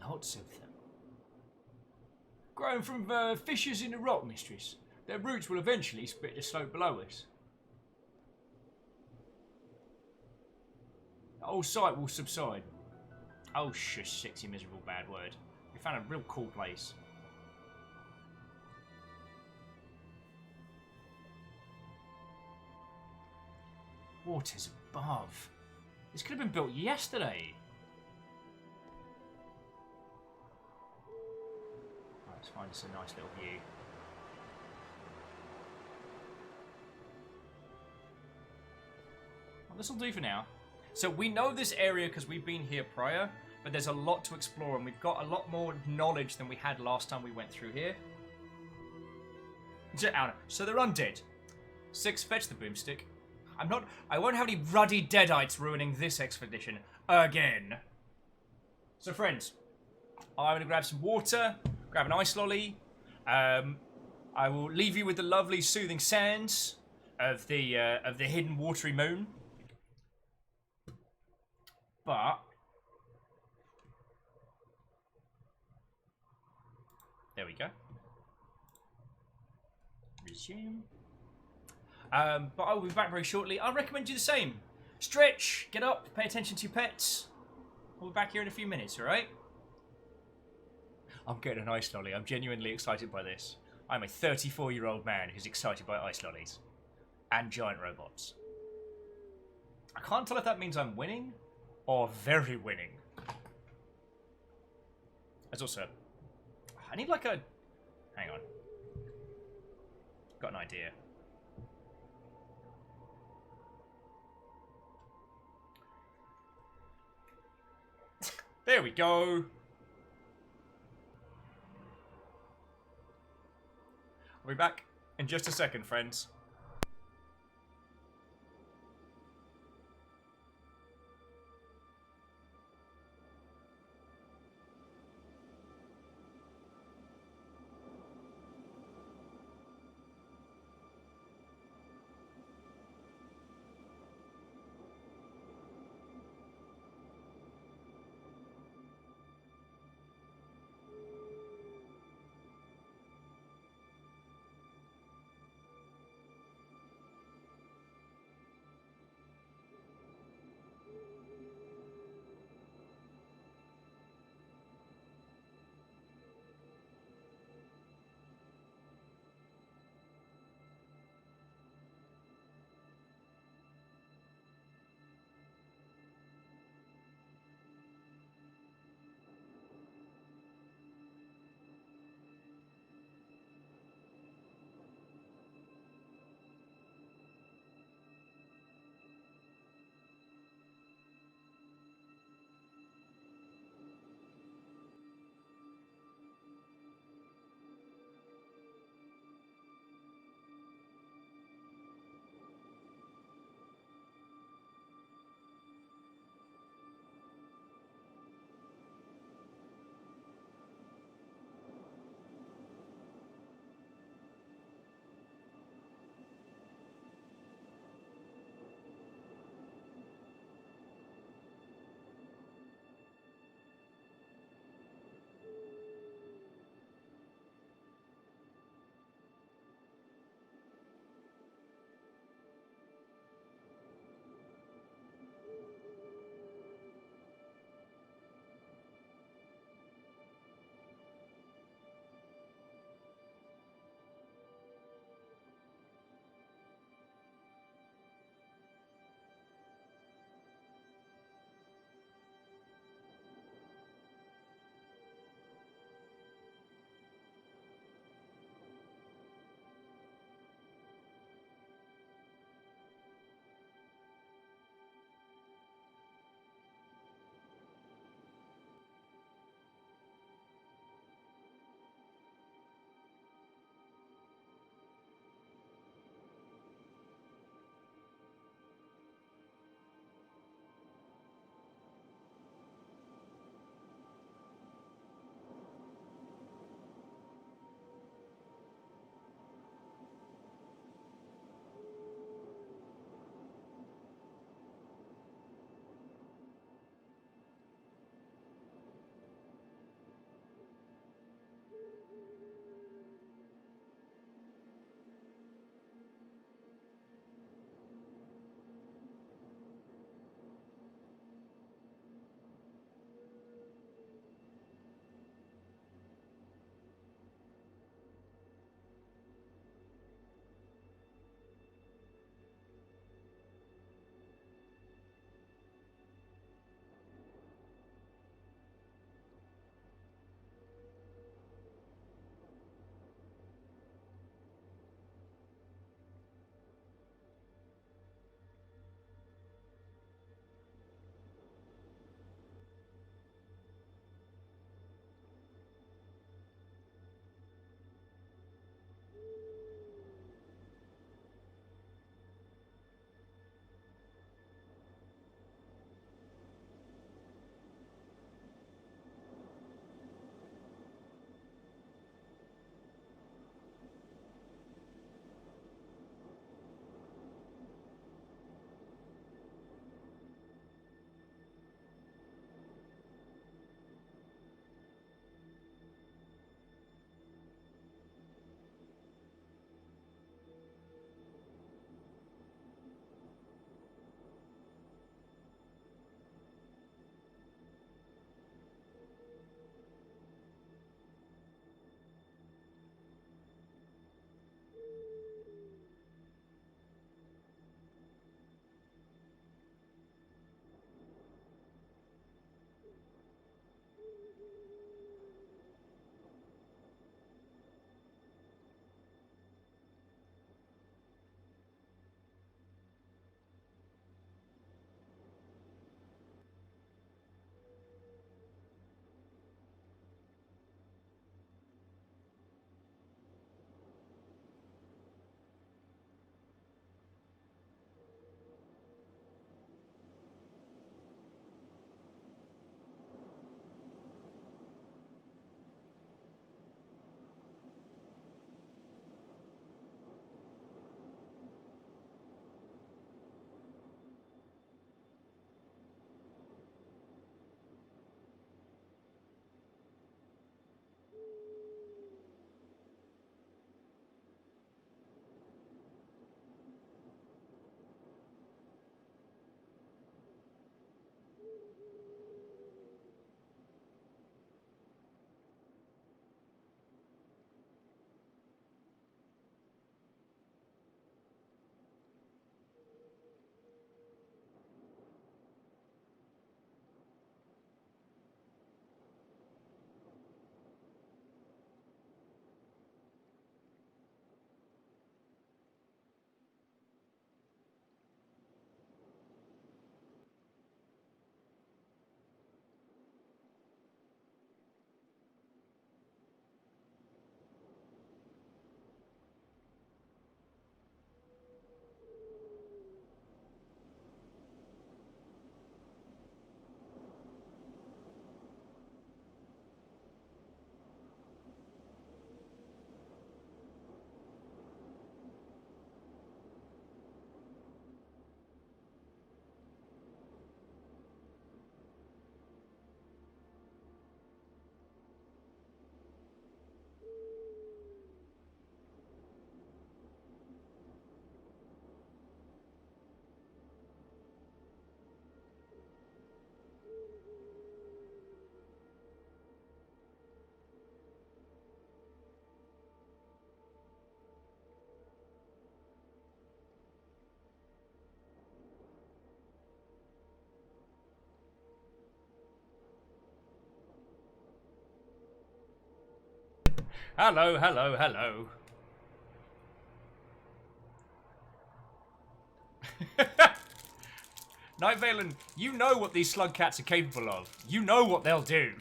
A: Lots of them. Grown from fissures in the rock, mistress. Their roots will eventually split the slope below us. The whole site will subside. Oh shush, sexy miserable bad word. We found a real cool place. Waters above. This could have been built yesterday. Right, let's find us a nice little view. Well, this will do for now. So we know this area because we've been here prior, but there's a lot to explore and we've got a lot more knowledge than we had last time we went through here. So they're undead. 6, fetch the boomstick. I won't have any ruddy deadites ruining this expedition again. So friends, I'm going to grab some water, grab an ice lolly. I will leave you with the lovely soothing sands of the hidden watery moon. But there we go. Resume. But I will be back very shortly. I recommend you the same. Stretch, get up, pay attention to your pets. We'll be back here in a few minutes, alright? I'm getting an ice lolly. I'm genuinely excited by this. I'm a 34-year-old man who's excited by ice lollies. And giant robots. I can't tell if that means I'm winning or very winning. There's also... I need like a... Hang on. Got an idea. There we go. I'll be back in just a second, friends. Hello, hello, hello. Night Valen, you know what these slug cats are capable of. You know what they'll do.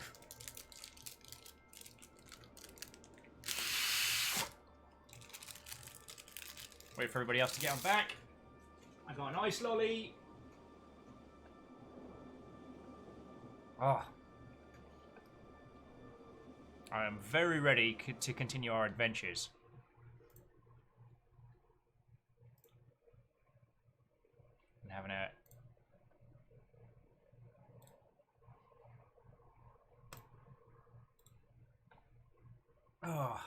A: Wait for everybody else to get on back. I got an ice lolly. Ah. I am very ready to continue our adventures. And having a... Oh.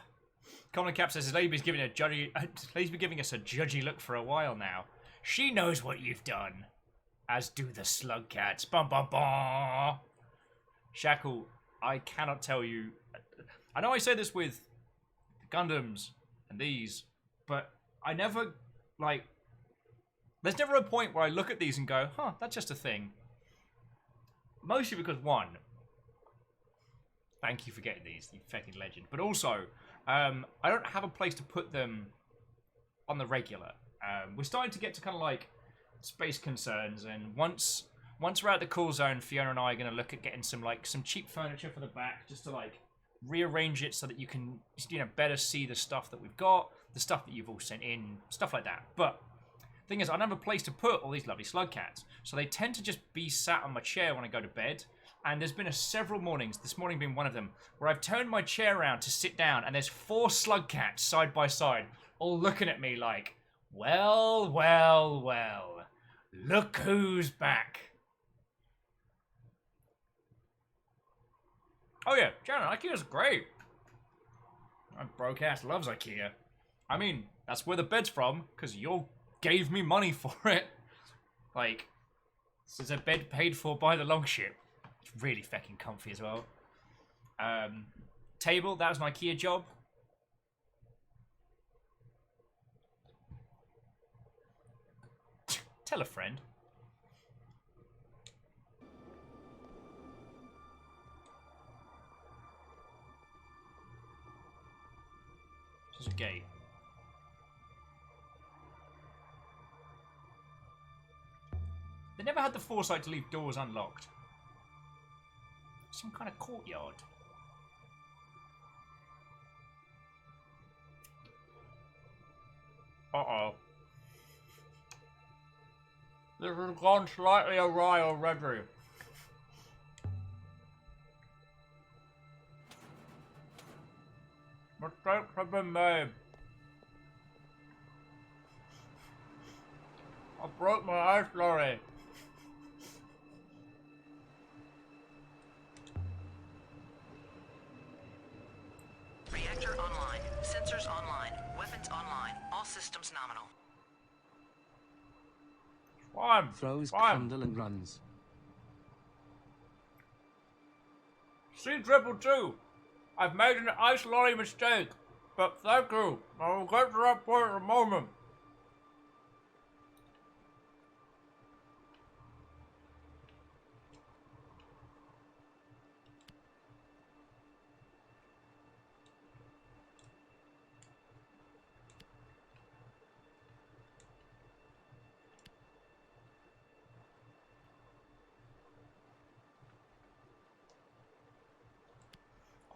A: Common Cap says Lady's been giving us a judgy look for a while now. She knows what you've done. As do the slug cats. Bum bum bum. Shackle, I cannot tell you. I know I say this with Gundams and these, but I never, like, there's never a point where I look at these and go, huh, that's just a thing. Mostly because, one, thank you for getting these, you fucking legend. But also, I don't have a place to put them on the regular. We're starting to get to kind of like space concerns, and once we're at the cool zone, Fiona and I are going to look at getting some cheap furniture for the back, just to like rearrange it so that you can, you know, better see the stuff that we've got, the stuff that you've all sent in, stuff like that. But thing is, I don't have a place to put all these lovely slug cats, so they tend to just be sat on my chair when I go to bed. And there's been several mornings, this morning being one of them, where I've turned my chair around to sit down, and there's 4 slug cats side by side, all looking at me like, well, well, well, look who's back. Oh yeah, Janet, IKEA's great. My broke-ass loves IKEA. I mean, that's where the bed's from, because you gave me money for it. Like, this is a bed paid for by the Longship. It's really fucking comfy as well. Table, that was my IKEA job. Tell a friend. This is a gate. They never had the foresight to leave doors unlocked. Some kind of courtyard. Uh-oh. This has gone slightly awry already. Mistakes have been made. I broke my ice lorry.
I: Reactor online. Sensors online. Weapons online. All systems nominal.
A: Fine.
G: Throws
A: Fine.
G: candle and runs.
A: C222. I've made an ice lorry mistake, but thank you. I will get to that point in a moment.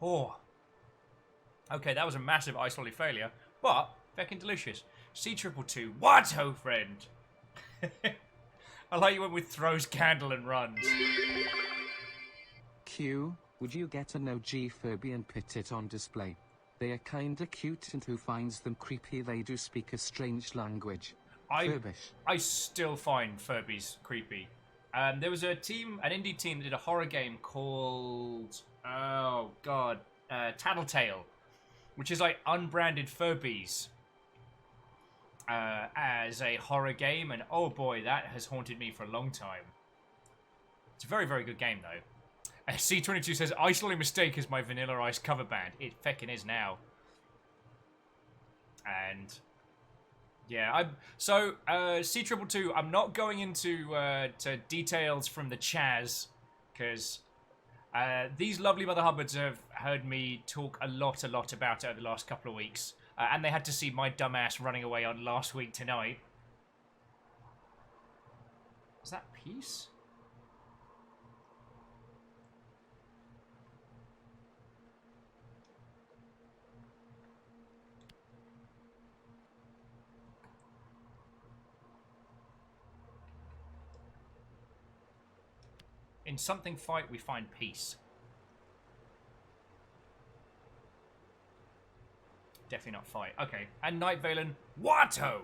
A: Oh. Okay, that was a massive ice lolly failure, but fucking delicious. C222. What, oh friend? I like you went with throws candle and runs.
G: Q, would you get an OG Furby and put it on display? They are kinda cute, and who finds them creepy, they do speak a strange language. Furbish.
A: I still find Furbies creepy. There was an indie team that did a horror game called, oh god, Tattletale, which is like unbranded Furbies as a horror game, and oh boy, that has haunted me for a long time. It's a very, very good game though. C22 says, Ice Lolly Mistake is my Vanilla Ice cover band. It feckin' is now. And yeah, C222, I'm not going into to details from the Chaz, because These lovely Mother Hubbards have heard me talk a lot about it over the last couple of weeks. And they had to see my dumbass running away on last week tonight. Is that peace? In something fight, we find peace. Definitely not fight. Okay. And Night Valen, Watto!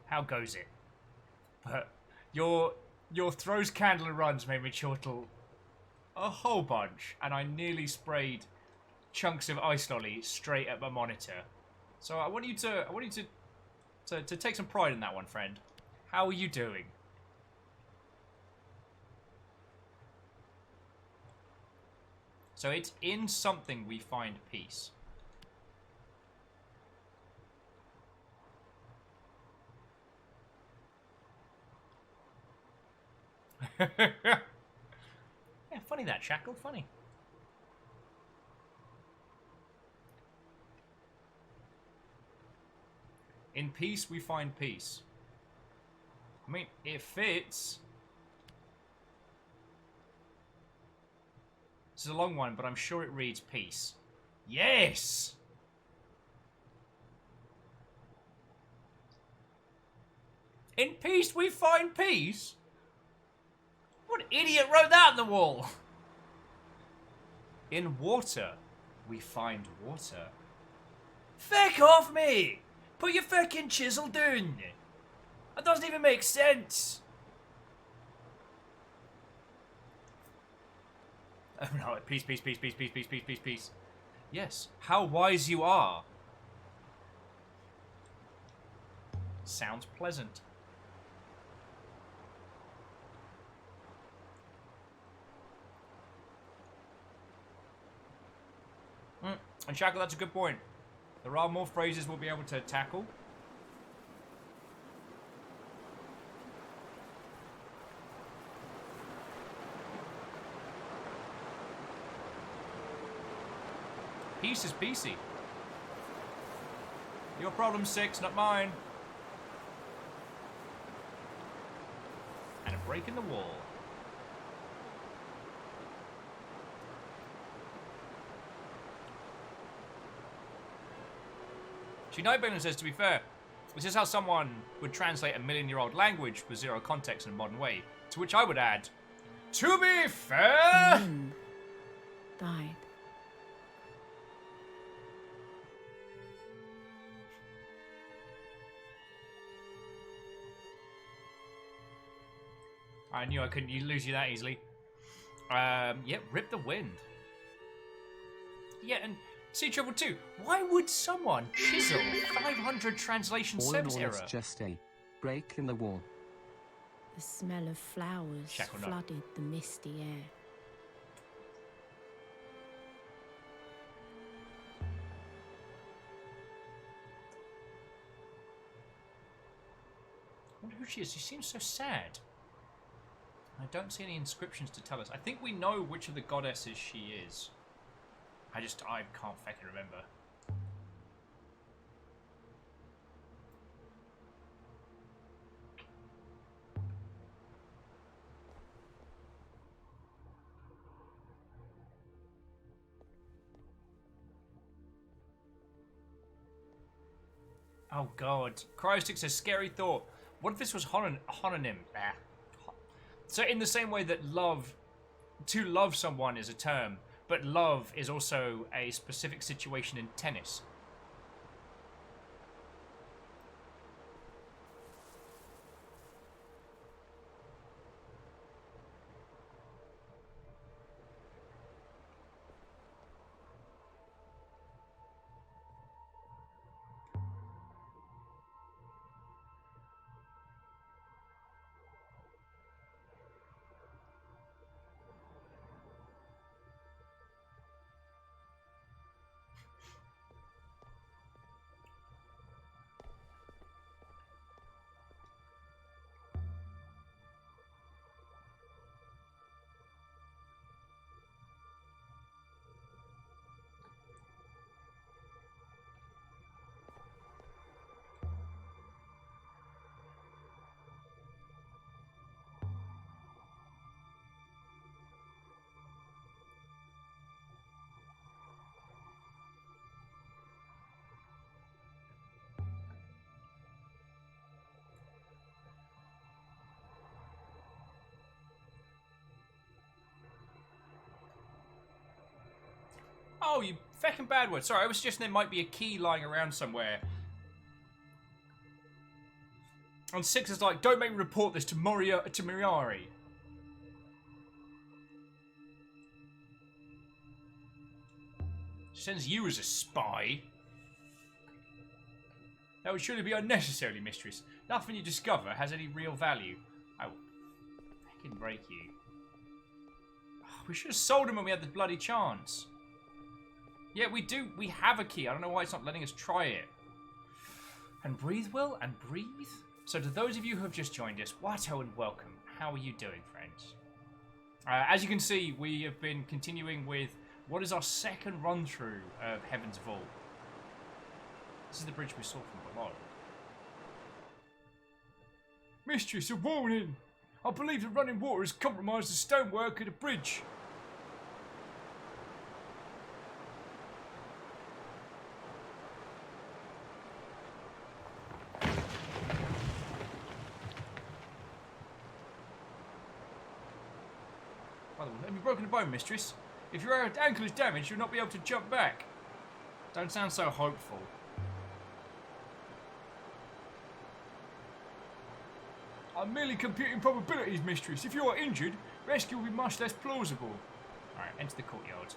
A: How goes it? But your throws candle and runs made me chortle a whole bunch, and I nearly sprayed chunks of ice lolly straight at my monitor. So I want you to take some pride in that one, friend. How are you doing? So it's in something we find peace. Yeah, funny that, Shackle, funny. In peace, we find peace. I mean, it fits. This is a long one, but I'm sure it reads peace. Yes! In peace, we find peace? What idiot wrote that on the wall? In water, we find water. Feck off, mate! Put your fucking chisel down. That doesn't even make sense. Oh no, peace, peace, peace, peace, peace, peace, peace, peace, peace. Yes, how wise you are. Sounds pleasant. And Shackle, that's a good point. There are more phrases we'll be able to tackle. Peace is peacey. Your problem, 6, not mine. And a break in the wall. Nightbane says, to be fair, this is how someone would translate a million-year-old language with zero context in a modern way. To which I would add, to be fair...
F: Died.
A: I knew I couldn't lose you that easily. Yeah, rip the wind. Yeah, and Sea Trouble 2. Why would someone chisel 500 translation
G: All
A: service
G: in all,
A: error?
G: it's just a break in the wall.
F: The smell of flowers
A: Shackle up.
F: flooded the misty air.
A: I wonder who she is. She seems so sad. I don't see any inscriptions to tell us. I think we know which of the goddesses she is. I can't fucking remember. Oh god. Cryostic says, scary thought. What if this was homonym? So in the same way that to love someone is a term, but love is also a specific situation in tennis. Oh, you feckin' bad word. Sorry, I was suggesting there might be a key lying around somewhere. And 6 is like, don't make me report this to Moriarty. Sends you as a spy. That would surely be unnecessary, mistress. Nothing you discover has any real value. I will fucking break you. Oh, we should have sold him when we had the bloody chance. Yeah, we do. We have a key. I don't know why it's not letting us try it. And breathe, Will, and breathe. So to those of you who have just joined us, Watto and welcome. How are you doing, friends? As you can see, we have been continuing with what is our second run-through of Heaven's Vault. This is the bridge we saw from below. Mistress, a warning! I believe the running water has compromised the stonework of the bridge. Have you broken a bone, mistress? If your ankle is damaged, you'll not be able to jump back. Don't sound so hopeful. I'm merely computing probabilities, mistress. If you are injured, rescue will be much less plausible. Alright, enter the courtyard.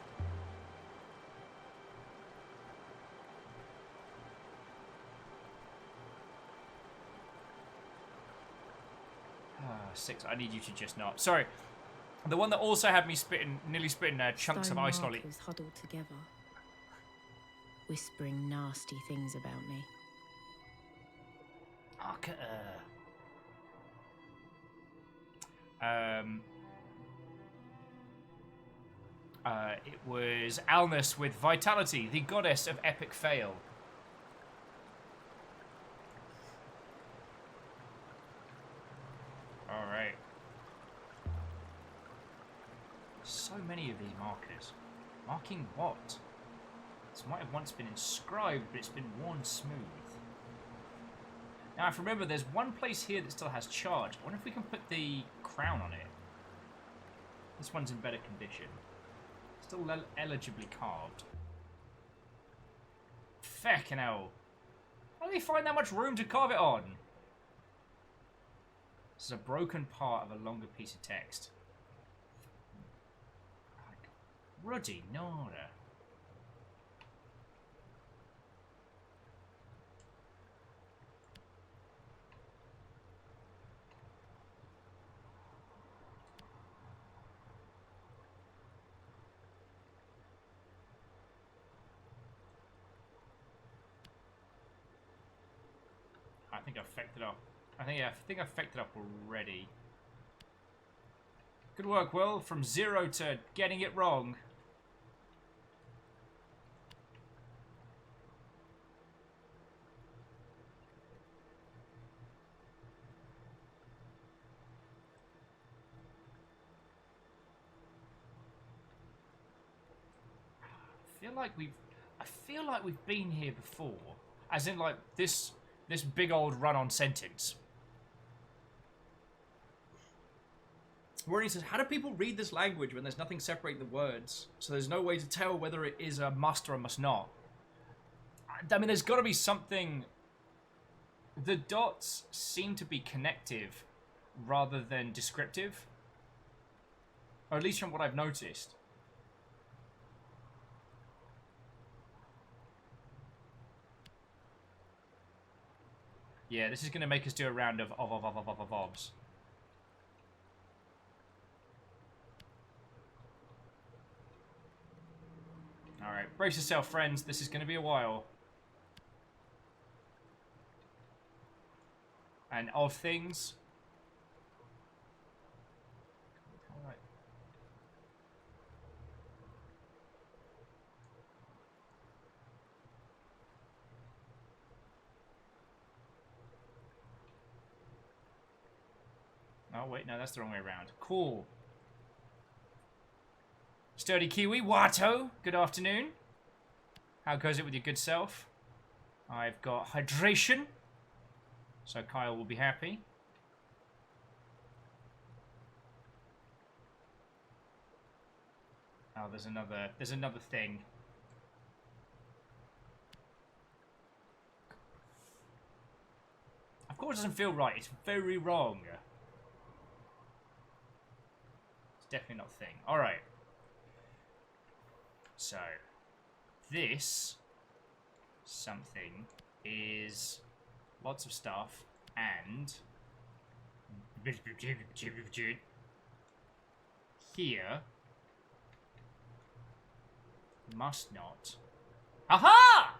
A: Ah, 6. I need you to just not. Sorry. The one that also had me nearly spitting chunks of ice lolly.
F: Was huddled together, whispering nasty things about me.
A: It was Alnus with Vitality, the goddess of epic fail. Alright. So many of these markers. Marking what? This might have once been inscribed, but it's been worn smooth. Now, if I remember, there's one place here that still has charge. I wonder if we can put the crown on it. This one's in better condition. Still eligibly carved. Feckin' hell. How do they find that much room to carve it on? This is a broken part of a longer piece of text. Ruddy Nora. I think I fucked it up. I think I fucked it up already. Good work, Will. From 0 to getting it wrong. I feel like we've been here before. As in, like, this big old run-on sentence. Warren says, how do people read this language when there's nothing separating the words? So there's no way to tell whether it is a must or a must not. I mean, there's got to be something... The dots seem to be connective rather than descriptive. Or at least from what I've noticed. Yeah, this is going to make us do a round of obs. Alright, brace yourself, friends. This is going to be a while. And of things. Alright. Oh, wait, no, that's the wrong way around. Cool. Sturdy Kiwi, Watto, good afternoon. How goes it with your good self? I've got hydration, so Kyle will be happy. Oh, there's another thing. always doesn't feel right. It's very wrong. It's definitely not a thing. Alright. So, this something is lots of stuff and here must not. Aha!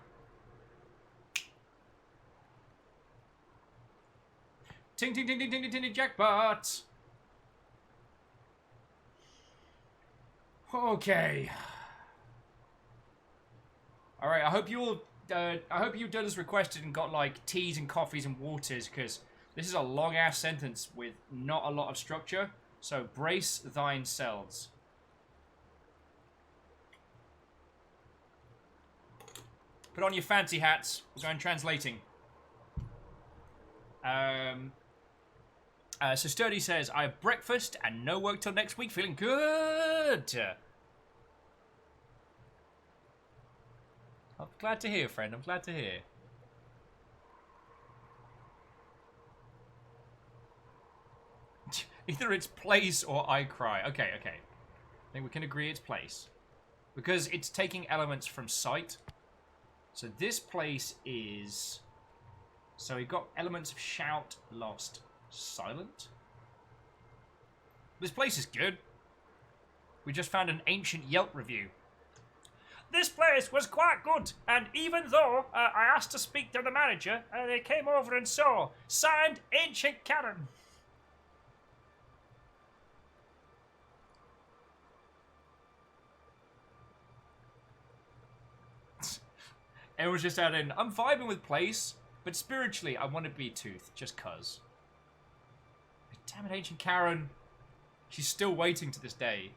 A: Ting ting ting ting ting ting ting jackpot. Okay. All right. I hope you've done as requested and got like teas and coffees and waters, because this is a long ass sentence with not a lot of structure. So brace thine selves. Put on your fancy hats. We're going translating. So Sturdy says, I have breakfast and no work till next week. Feeling good. I'm glad to hear, friend. I'm glad to hear. Either it's place or I cry. Okay, okay. I think we can agree it's place. Because it's taking elements from sight. So this place is... So we've got elements of shout, lost, silent. This place is good. We just found an ancient Yelp review. This place was quite good, and even though I asked to speak to the manager, they came over and saw. Signed, Ancient Karen. Everyone's just adding, I'm vibing with place, but spiritually I want to be Tooth, just cuz. Damn it, Ancient Karen. She's still waiting to this day.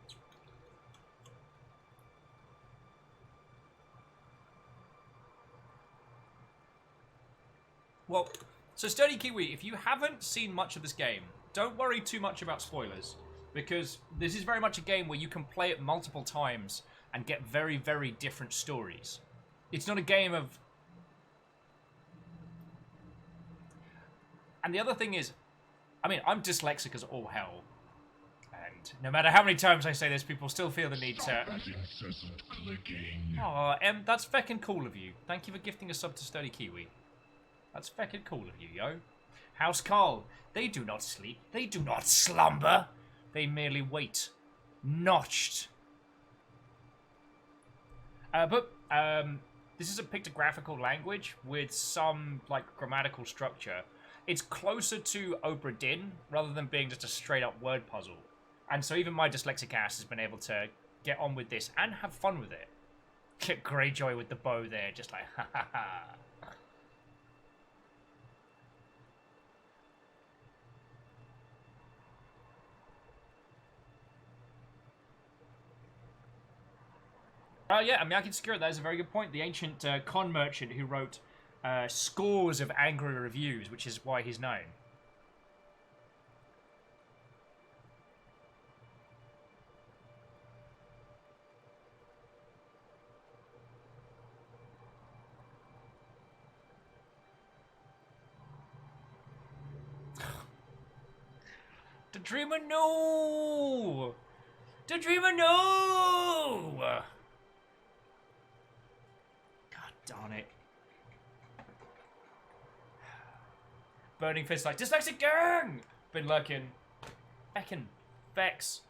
A: Well, so Sturdy Kiwi, if you haven't seen much of this game, don't worry too much about spoilers, because this is very much a game where you can play it multiple times and get very, very different stories. It's not a game of... And the other thing is, I mean, I'm dyslexic as all hell. And no matter how many times I say this, people still feel the need to...
H: Stop that incessant clicking.
A: Oh, that's feckin' cool of you. Thank you for gifting a sub to Sturdy Kiwi. That's feckin' cool of you, yo. House Carl. They do not sleep. They do not slumber. They merely wait. Notched. This is a pictographical language with some, like, grammatical structure. It's closer to Obra Dinn rather than being just a straight-up word puzzle. And so even my dyslexic ass has been able to get on with this and have fun with it. Get Greyjoy with the bow there, just like, ha ha ha. Yeah, Miyaki Tsukura, that is a very good point. The ancient con merchant who wrote scores of angry reviews, which is why he's known. The Dreamer, no! The Dreamer, no! Darn it. Burning Fist like, Dyslexic Gang! Been lurking. Feckin' Vex.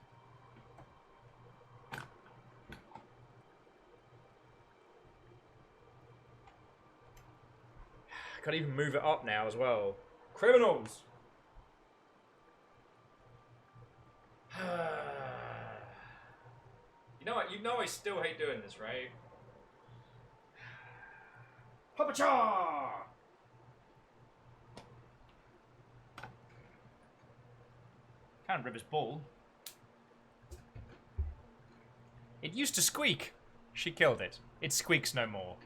A: Can't even move it up now as well. Criminals! You know what? You know I still hate doing this, right? Papa-cha! Can't rip his ball. It used to squeak. She killed it. It squeaks no more.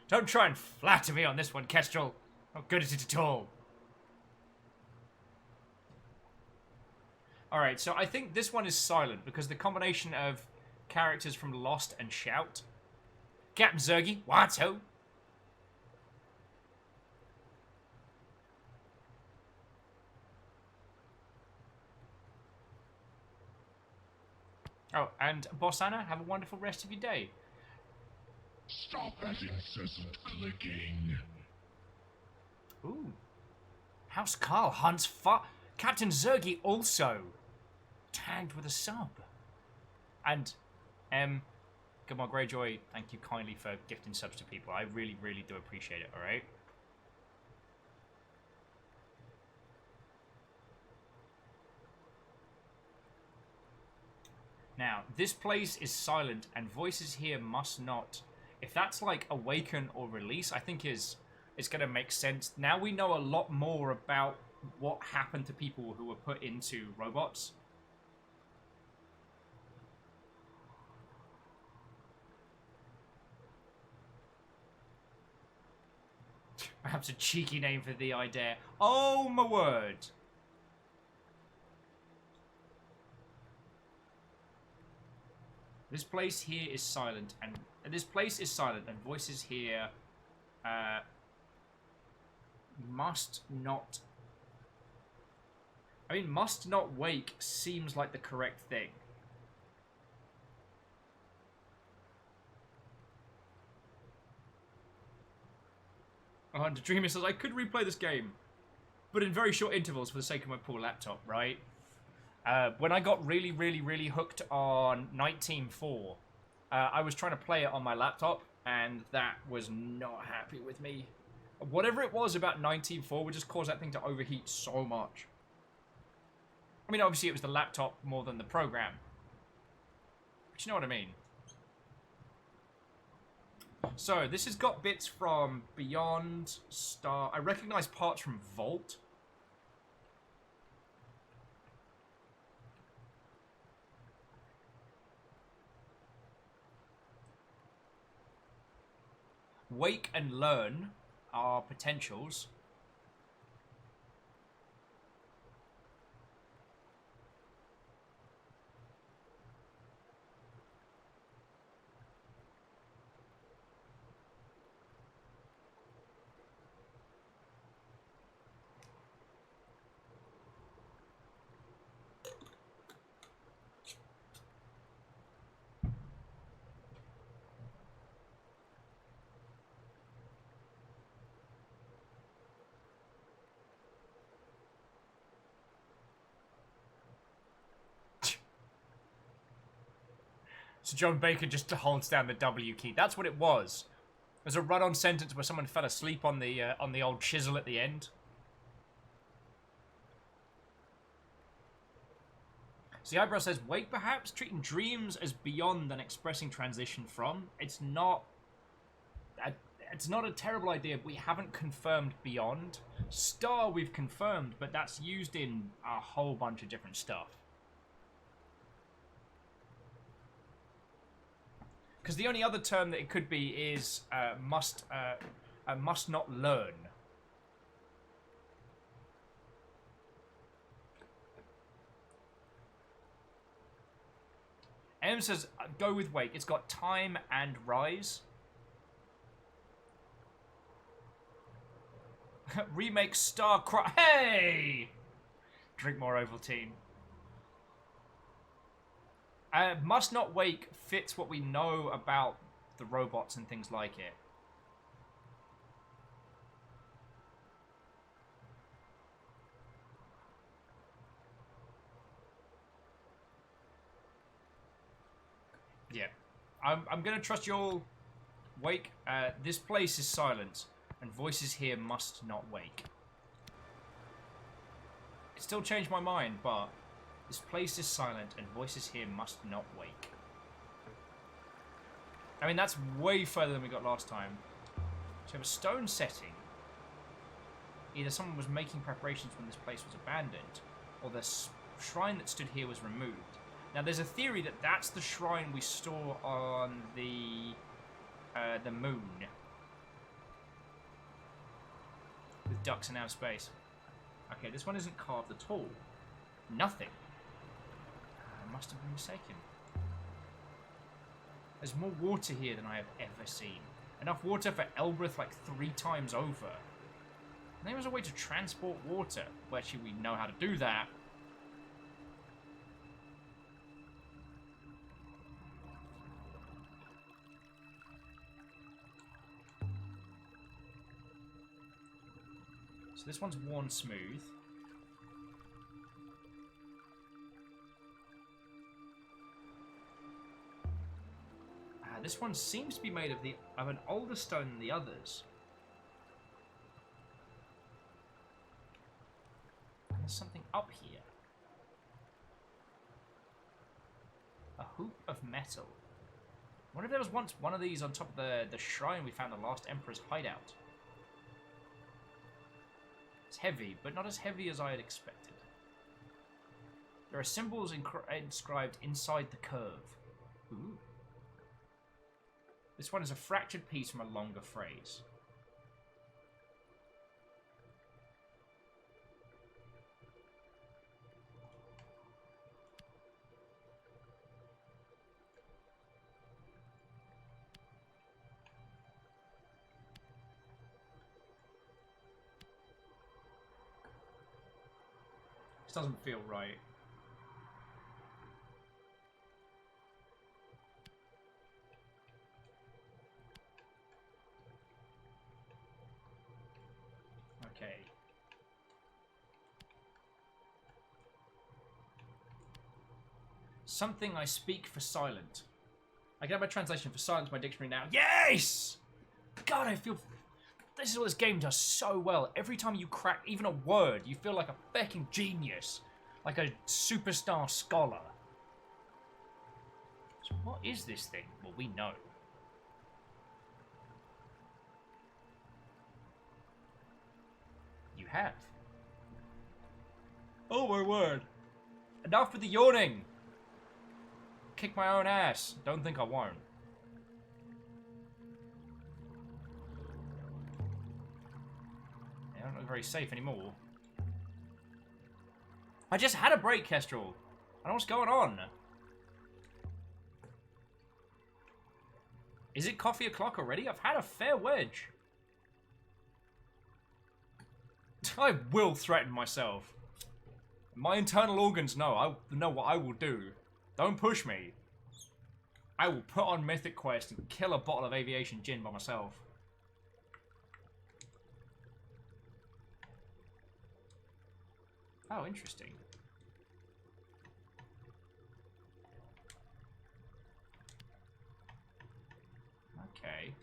A: Don't try and flatter me on this one, Kestrel. Not good at it at all. Alright, so I think this one is silent because the combination of characters from Lost and Shout. Captain Zergy, what ho? Oh, and Boss Anna, have a wonderful rest of your day.
H: Stop that incessant clicking.
A: Ooh. House Carl hunts Captain Zergy also tagged with a sub. And, Gilmore Greyjoy, thank you kindly for gifting subs to people. I really, really do appreciate it, alright? Now, this place is silent and voices here must not. If that's like awaken or release, I think it's going to make sense. Now we know a lot more about what happened to people who were put into robots. Perhaps a cheeky name for the idea. Oh my word. This place here is silent, and voices here must not. I mean, must not wake seems like the correct thing. Oh, and Dreamer says, I could replay this game, but in very short intervals for the sake of my poor laptop, right? When I got really, really, really hooked on Night Team 4, I was trying to play it on my laptop, and that was not happy with me. Whatever it was about Night Team 4 would just cause that thing to overheat so much. I mean, obviously it was the laptop more than the program. But you know what I mean. So, this has got bits from Beyond, Star... I recognize parts from Vault. Wake and Learn are potentials. So John Baker just holds down the W key. That's what it was. There's a run-on sentence where someone fell asleep on the old chisel at the end. So the Eyebrow says, wake perhaps, treating dreams as beyond than expressing transition from. It's not a terrible idea, but we haven't confirmed beyond. Star we've confirmed, but that's used in a whole bunch of different stuff. Because the only other term that it could be is must not learn. M says, go with wake. It's got time and rise. Remake Star Cry. Hey! Drink more Ovaltine. Must not wake fits what we know about the robots and things like it. Yeah. I'm gonna trust you all. Wake. This place is silent, and voices here must not wake. It still changed my mind, but this place is silent, and voices here must not wake. I mean, that's way further than we got last time. So we have a stone setting. Either someone was making preparations when this place was abandoned, or the shrine that stood here was removed. Now, there's a theory that that's the shrine we saw on the moon. With ducks in outer space. Okay, this one isn't carved at all. Nothing. I must have been mistaken. There's more water here than I have ever seen. Enough water for Elbreth like 3 times over. And there was a way to transport water. Well, actually, we know how to do that. So this one's worn smooth. This one seems to be made of an older stone than the others. There's something up here. A hoop of metal. I wonder if there was once one of these on top of the shrine we found the last Emperor's hideout. It's heavy, but not as heavy as I had expected. There are symbols inscribed inside the curve. Ooh. This one is a fractured piece from a longer phrase. This doesn't feel right. Okay. Something I speak for silent. I can have a translation for silent in my dictionary now. Yes! God, I feel... This is what this game does so well. Every time you crack even a word, you feel like a fucking genius. Like a superstar scholar. So what is this thing? Well, we know. You have. Oh my word. Enough with the yawning. Kick my own ass. Don't think I won't. I don't look very safe anymore. I just had a break, Kestrel. I don't know what's going on. Is it coffee o'clock already? I've had a fair wedge. I will threaten myself. My internal organs know. I know what I will do. Don't push me. I will put on Mythic Quest and kill a bottle of aviation gin by myself. Oh, interesting. Okay.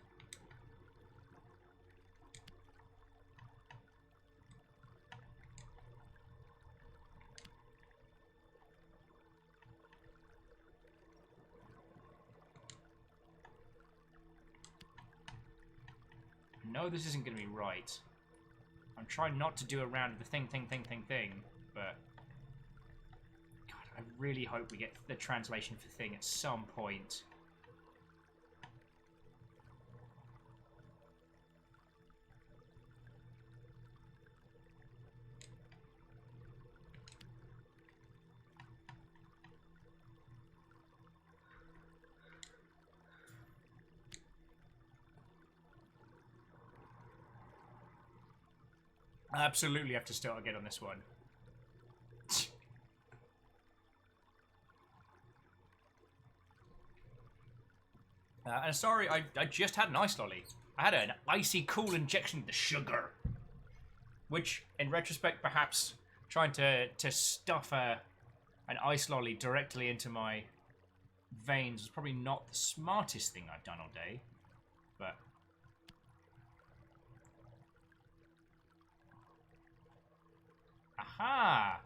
A: No, this isn't going to be right. I'm trying not to do a round of the thing, but... God, I really hope we get the translation for thing at some point. I absolutely have to start again on this one. And sorry, I just had an ice lolly. I had an icy cool injection of the sugar. Which, in retrospect, perhaps trying to stuff an ice lolly directly into my veins was probably not the smartest thing I've done all day. But... Aha!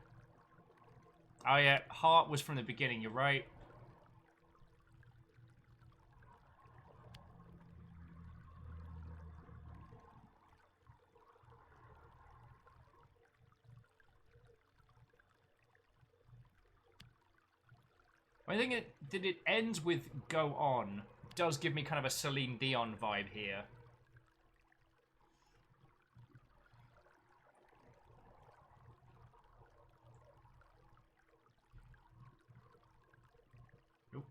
A: Oh yeah, heart was from the beginning, you're right. I think it ends with go on. Does give me kind of a Celine Dion vibe here. Nope.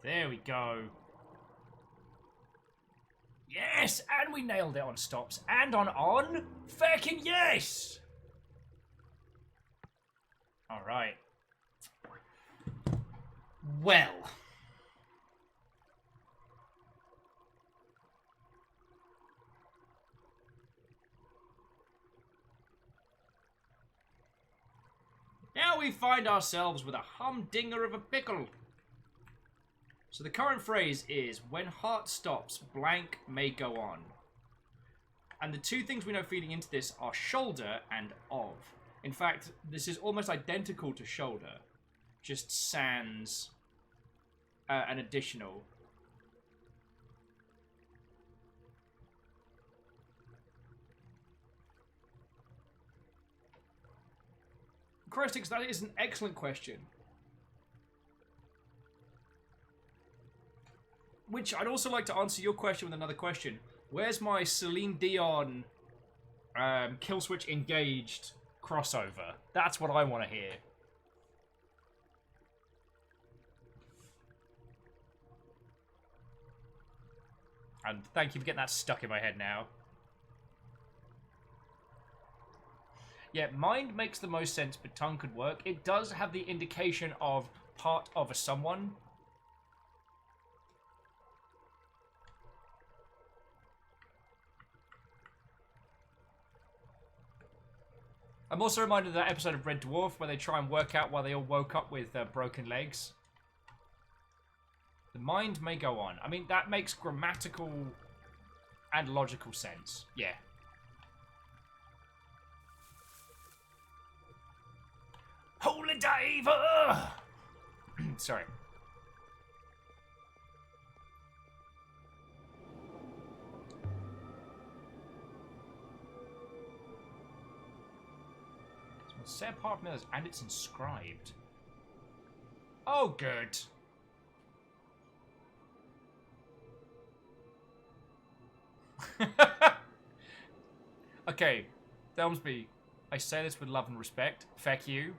A: There we go. Yes, and we nailed it on stops and on. Fucking yes! All right. Well. we find ourselves with a humdinger of a pickle. So the current phrase is, when heart stops, blank may go on. And the two things we know feeding into this are shoulder and of. In fact, this is almost identical to shoulder, just sans an additional. Crestix, that is an excellent question. Which I'd also like to answer your question with another question. Where's my Celine Dion Killswitch Engaged crossover? That's what I want to hear. And thank you for getting that stuck in my head now. Yeah, mind makes the most sense, but tongue could work. It does have the indication of part of a someone. I'm also reminded of that episode of Red Dwarf where they try and work out why they all woke up with broken legs. The mind may go on. I mean, that makes grammatical and logical sense. Yeah. Holy diver! Sorry. It's set apart from others, and it's inscribed. Oh, good. Okay, Thelmsby, I say this with love and respect. Feck you.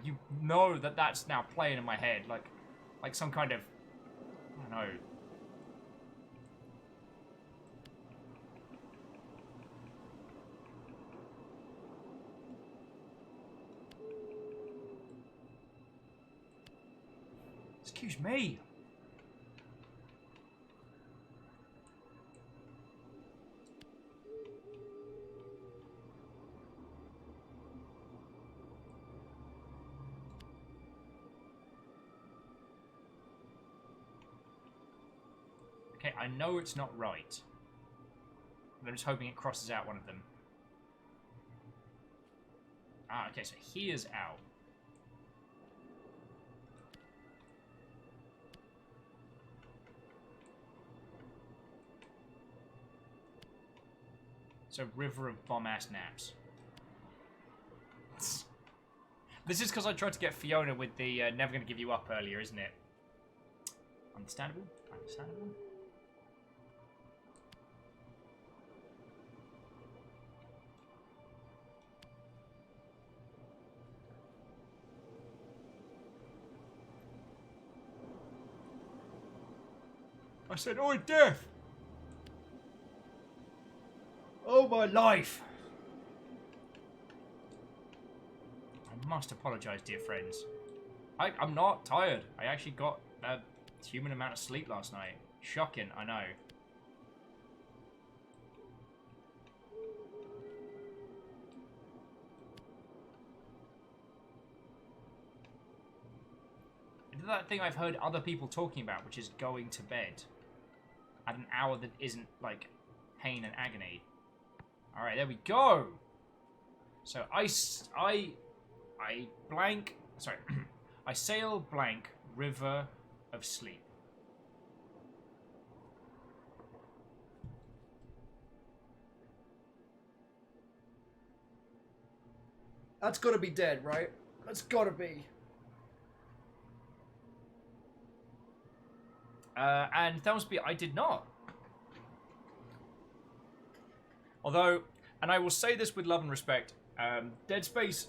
A: You know that that's now playing in my head, like some kind of, I don't know. Excuse me. Okay, I know it's not right. But I'm just hoping it crosses out one of them. Ah, okay, so here's out. So, river of bomb-ass naps. This is because I tried to get Fiona with the never gonna give you up earlier, isn't it? Understandable? Understandable? I said, oi, death! Oh, my life! I must apologise, dear friends. I'm not tired. I actually got a human amount of sleep last night. Shocking, I know. I did that thing I've heard other people talking about, which is going to bed at an hour that isn't, like, pain and agony. Alright, there we go. So, I blank, sorry, I sail blank river of sleep. That's gotta be dead, right? That's gotta be. And Thelmsby, I did not. Although, and I will say this with love and respect, Dead Space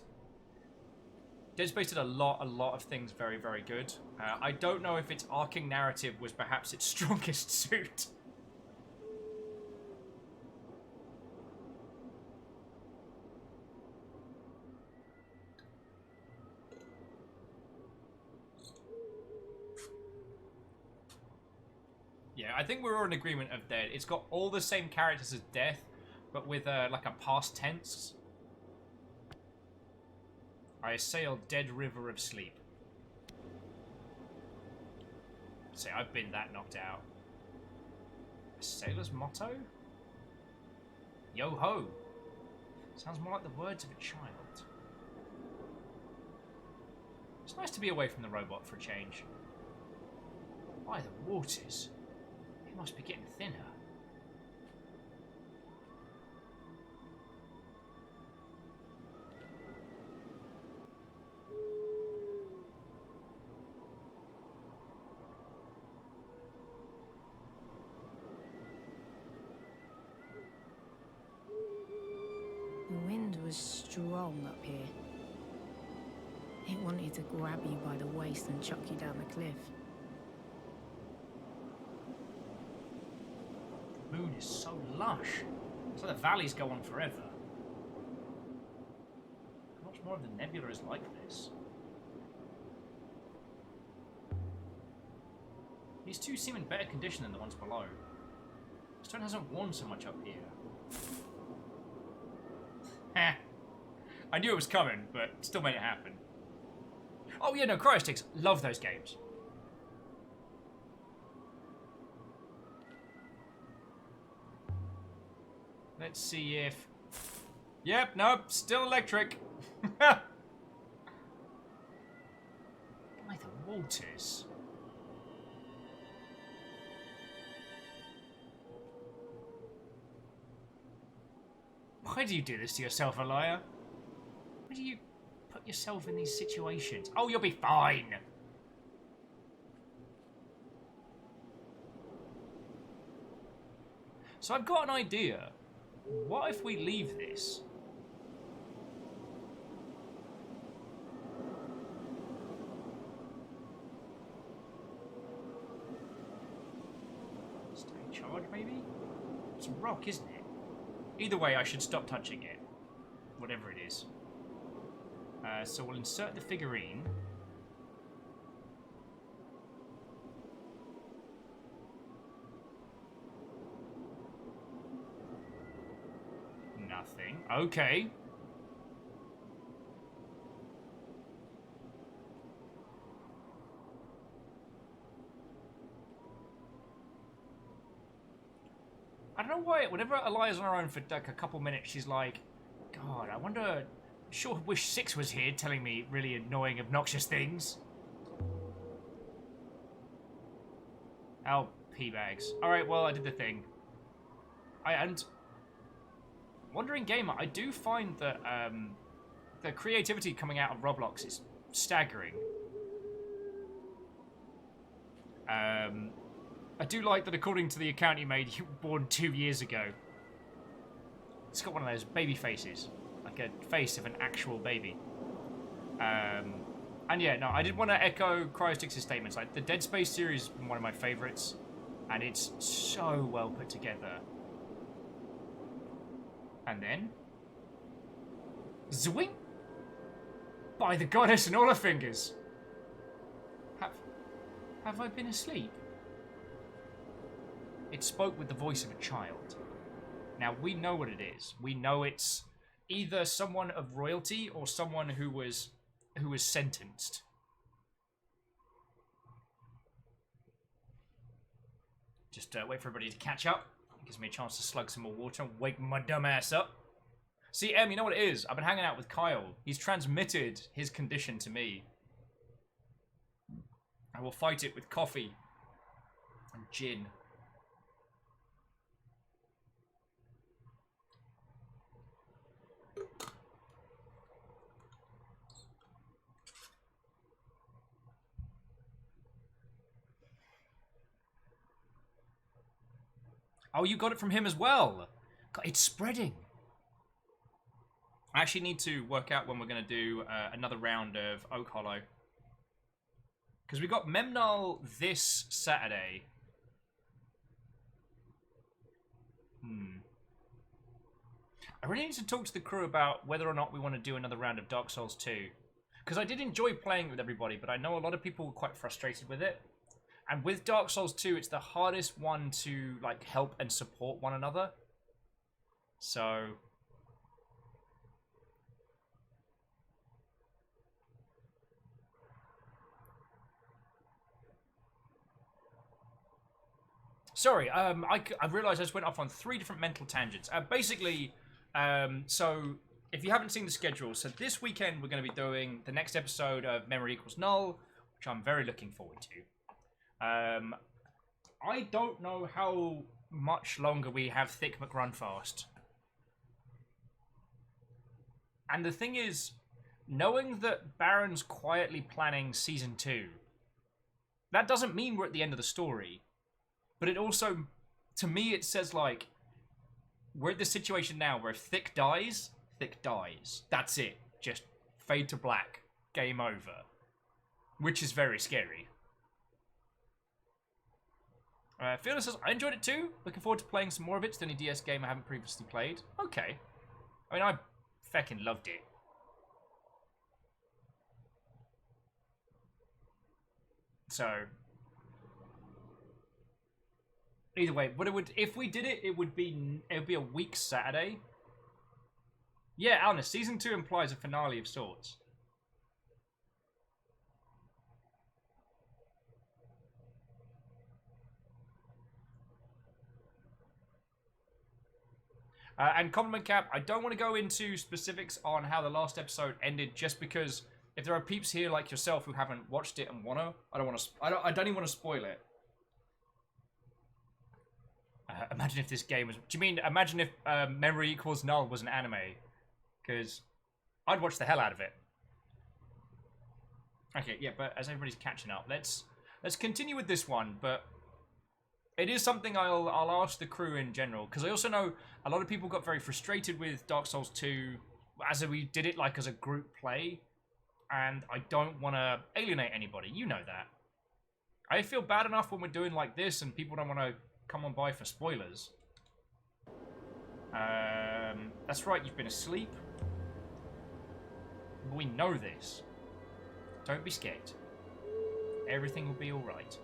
A: did a lot of things very, very good. I don't know if its arcing narrative was perhaps its strongest suit. Yeah, I think we're all in agreement of Dead. It's got all the same characters as Death, but with like a past tense. I assail dead river of sleep. Say, I've been that knocked out. A sailor's motto? Yo ho! Sounds more like the words of a child. It's nice to be away from the robot for a change. By the waters, it must be getting thinner.
F: The wind was strong up here. It wanted to grab you by the waist and chuck you down the cliff.
A: The moon is so lush. So the valleys go on forever. How much more of the nebula is like this? These two seem in better condition than the ones below. Stone hasn't worn so much up here. Heh. I knew it was coming, but still made it happen. Oh yeah, no, Cryosticks. Love those games. Let's see if... Yep, nope, still electric. By the waters. Why do you do this to yourself, Elia? Why do you put yourself in these situations? Oh, you'll be fine. So I've got an idea. What if we leave this? Stay charged, maybe? It's a rock, isn't it? Either way, I should stop touching it. Whatever it is. So we'll insert the figurine. Nothing. Okay. I don't know why, whenever Elia's on her own for like a couple minutes, she's like, God, I wonder, sure wish 6 was here telling me really annoying, obnoxious things. Oh, pee bags. Alright, well, I did the thing. And Wandering Gamer, I do find that the creativity coming out of Roblox is staggering. I do like that according to the account you made, you were born 2 years ago. It's got one of those baby faces. Like a face of an actual baby. And yeah, no, I did want to echo Cryosticks' statements. Like, the Dead Space series is one of my favourites. And it's so well put together. And then... Zwing! By the goddess and all her fingers! Have I been asleep? It spoke with the voice of a child. Now, we know what it is. We know it's either someone of royalty or someone who was sentenced. Just wait for everybody to catch up. It gives me a chance to slug some more water and wake my dumb ass up. See, Em, you know what it is? I've been hanging out with Kyle. He's transmitted his condition to me. I will fight it with coffee and gin. Oh, you got it from him as well. God, it's spreading. I actually need to work out when we're going to do another round of Oak Hollow. Because we got Memnal this Saturday. I really need to talk to the crew about whether or not we want to do another round of Dark Souls 2. Because I did enjoy playing with everybody, but I know a lot of people were quite frustrated with it. And with Dark Souls 2, it's the hardest one to like help and support one another. So Sorry, I realised I just went off on 3 different mental tangents. Basically, so if you haven't seen the schedule, so this weekend we're going to be doing the next episode of Memory Equals Null, which I'm very looking forward to. I don't know how much longer we have Thick McRunfast. And the thing is, knowing that Baron's quietly planning Season 2, that doesn't mean we're at the end of the story. But it also, to me, it says, like, we're at this situation now where if Thick dies, Thick dies. That's it. Just fade to black. Game over. Which is very scary. Fearless says, I enjoyed it too. Looking forward to playing some more of it. It's the only DS game I haven't previously played. Okay. I mean, I feckin' loved it. So... either way, but it would, if we did it, it would be a week Saturday. Yeah, Alnus, Season 2 implies a finale of sorts. And Compliment Cap, I don't want to go into specifics on how the last episode ended, just because if there are peeps here like yourself who haven't watched it and wanna, I don't even want to spoil it. Imagine if this game was... do you mean, imagine if Memory Equals Null was an anime? Because I'd watch the hell out of it. Okay, yeah, but as everybody's catching up, let's continue with this one, but it is something I'll ask the crew in general, because I also know a lot of people got very frustrated with Dark Souls 2 as we did it like as a group play, and I don't want to alienate anybody, you know that. I feel bad enough when we're doing like this and people don't want to come on by for spoilers. That's right, you've been asleep. We know this. Don't be scared. Everything will be alright.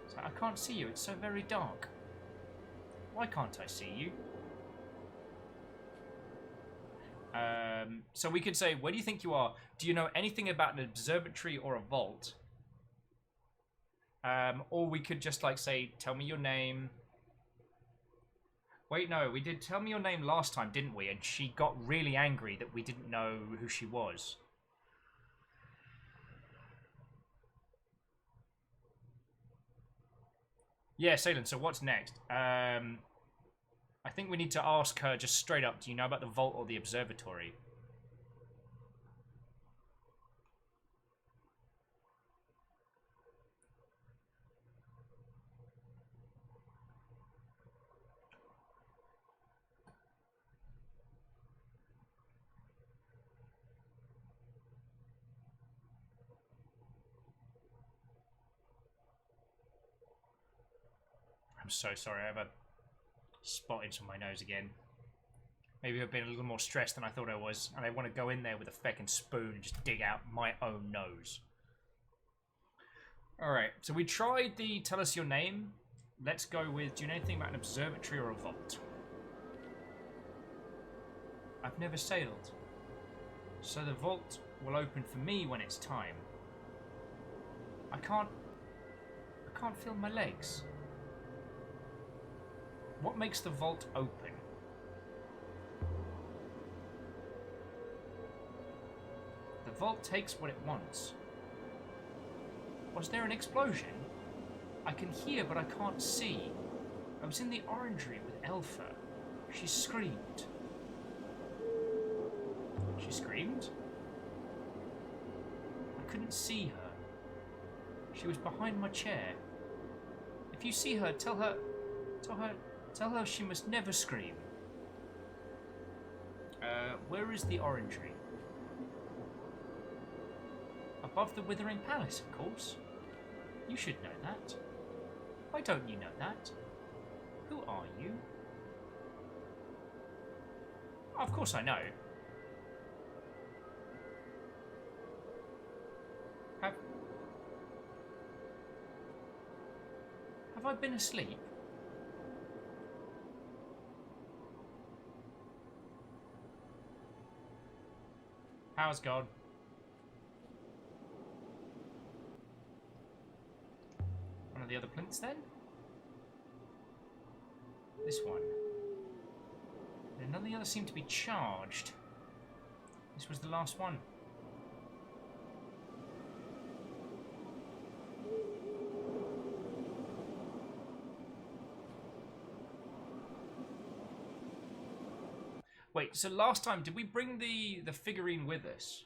A: So I can't see you, it's so very dark. Why can't I see you? So we could say, where do you think you are? Do you know anything about an observatory or a vault? Or we could just like say, tell me your name. Wait, no, we did tell me your name last time, didn't we? And she got really angry that we didn't know who she was. Yeah, Salen, so what's next? I think we need to ask her just straight up, do you know about the vault or the observatory? I'm so sorry, I have a spot into my nose again. Maybe I've been a little more stressed than I thought I was, and I want to go in there with a feckin' spoon and just dig out my own nose. Alright, so we tried the tell us your name. Let's go with, do you know anything about an observatory or a vault? I've never sailed. So the vault will open for me when it's time. I can't feel my legs. What makes the vault open? The vault takes what it wants. Was there an explosion? I can hear, but I can't see. I was in the orangery with Elfa. She screamed. She screamed? I couldn't see her. She was behind my chair. If you see her, tell her she must never scream. Where is the orangery? Above the Withering Palace, of course. You should know that. Why don't you know that? Who are you? Of course I know. Have I been asleep? Power's gone. One of the other plinths then? This one. And none of the others seem to be charged. This was the last one. Wait, so last time, did we bring the figurine with us?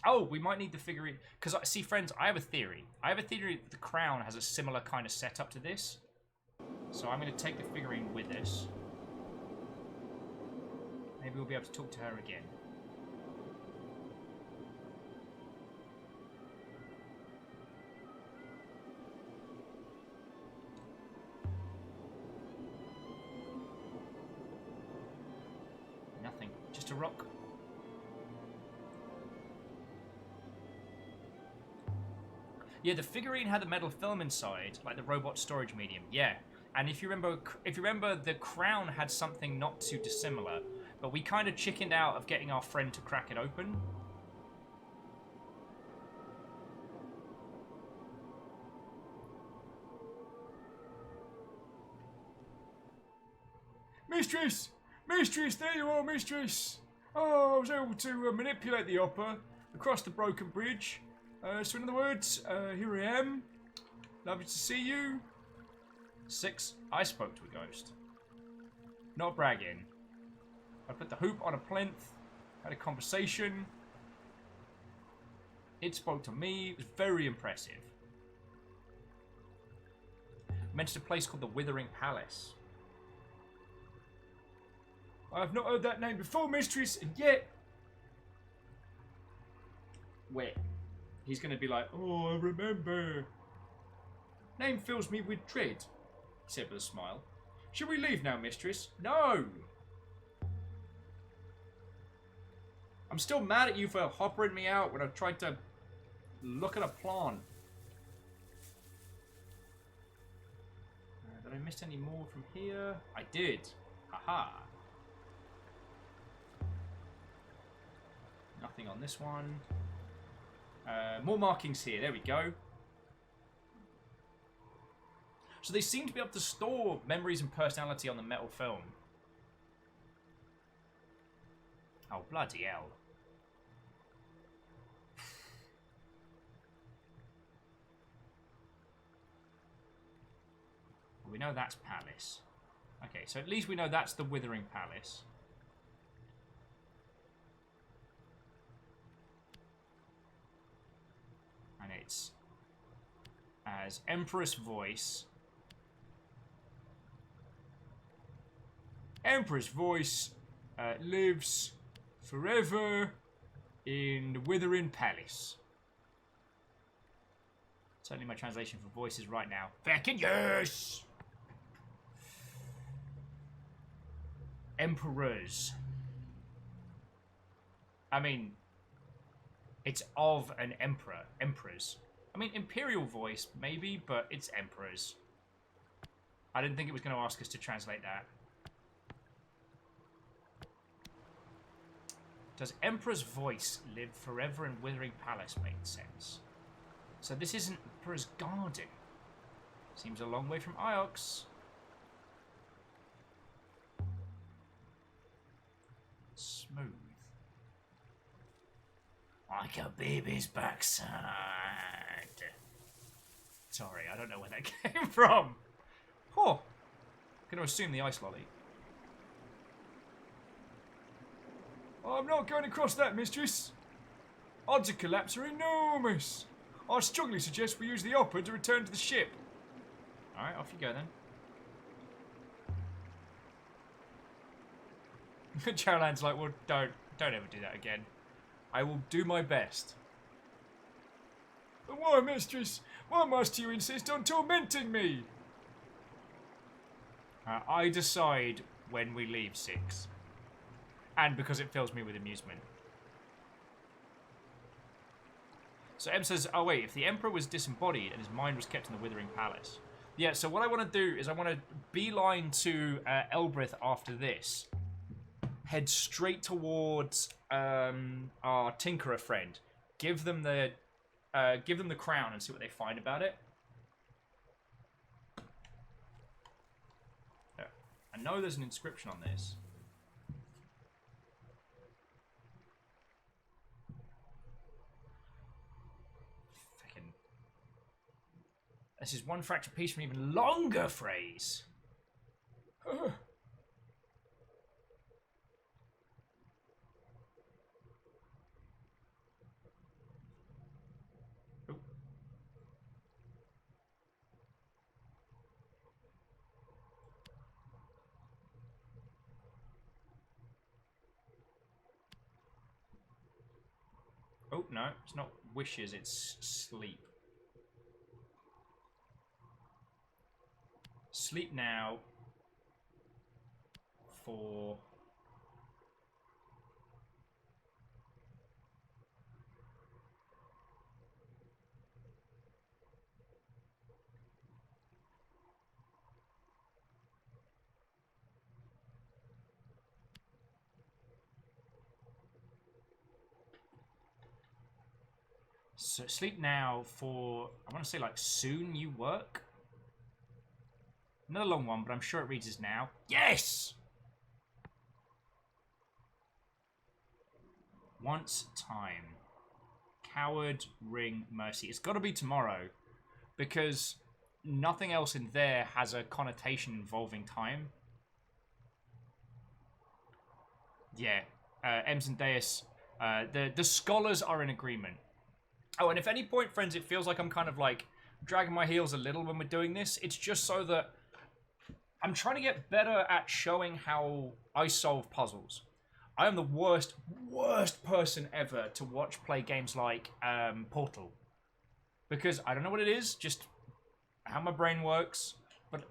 A: Oh, we might need the figurine. Because, see, friends, I have a theory. I have a theory that the crown has a similar kind of setup to this. So I'm going to take the figurine with us. Maybe we'll be able to talk to her again. Nothing. Just a rock. Yeah, the figurine had the metal film inside, like the robot storage medium. Yeah, and if you remember, the crown had something not too dissimilar, but we kind of chickened out of getting our friend to crack it open. Mistress! Mistress! There you are, mistress! Oh, I was able to manipulate the hopper across the broken bridge. So in other words, here I am. Lovely to see you. 6. I spoke to a ghost. Not bragging. I put the hoop on a plinth. Had a conversation. It spoke to me. It was very impressive. Mentioned a place called the Withering Palace. I have not heard that name before, mistress, and yet... Wait. He's going to be like, oh, I remember. Name fills me with dread, he said with a smile. Shall we leave now, mistress? No! I'm still mad at you for hoppering me out when I tried to look at a plant. Did I miss any more from here? I did. Haha. Nothing on this one. More markings here. There we go. So they seem to be able to store memories and personality on the metal film. Oh, bloody hell. Well, we know that's Palace. Okay, so at least we know that's the Withering Palace. And it's as Empress Voice. Empress Voice lives forever in the Withering Palace. Certainly my translation for voices right now. Fucking yes! Emperors. I mean... It's of an emperor. Emperors. I mean, imperial voice, maybe, but it's emperors. I didn't think it was going to ask us to translate that. Does Emperor's voice live forever in Withering Palace make sense? So this isn't Emperor's Garden. Seems a long way from Iox. Smooth. Like a baby's backside. Sorry, I don't know where that came from. Oh, gonna assume the ice lolly. I'm not going across that, mistress. Odds of collapse are enormous. I strongly suggest we use the hopper to return to the ship. Alright, off you go then. Charolan's like, well, don't ever do that again. I will do my best. But why, mistress? Why must you insist on tormenting me? I decide when we leave 6. And because it fills me with amusement. So Em says, oh wait, if the Emperor was disembodied and his mind was kept in the Withering Palace. Yeah, so what I want to do is I want to beeline to Elbrith after this. Head straight towards our Tinkerer friend. Give them the crown and see what they find about it. I know there's an inscription on this. Fucking. This is one fractured piece from an even longer phrase. Ugh. Oh, no, it's not wishes, it's sleep. Sleep now for... So sleep now for, I want to say like soon you work? Another long one, but I'm sure it reads as now. Yes! Once time. Coward, ring, mercy. It's got to be tomorrow, because nothing else in there has a connotation involving time. Yeah. Ems and Deus, the scholars are in agreement. Oh, and if at any point, friends, it feels like I'm kind of like dragging my heels a little when we're doing this, it's just so that I'm trying to get better at showing how I solve puzzles. I am the worst person ever to watch play games like Portal. Because I don't know what it is, just how my brain works. But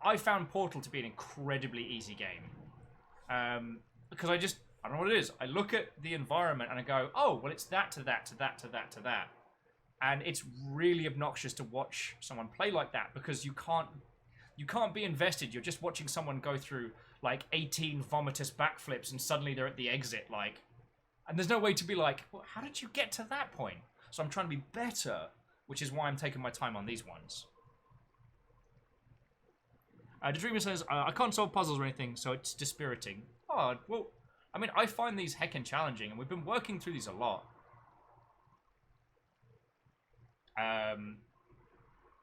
A: I found Portal to be an incredibly easy game. Because I don't know what it is. I look at the environment and I go, oh, well, it's that to that to that to that to that. And it's really obnoxious to watch someone play like that because you can't be invested. You're just watching someone go through like 18 vomitous backflips and suddenly they're at the exit, like, and there's no way to be like, well, how did you get to that point? So I'm trying to be better, which is why I'm taking my time on these ones. The Dreamer says, I can't solve puzzles or anything, so it's dispiriting. Oh, well, I mean, I find these heckin' challenging, and we've been working through these a lot.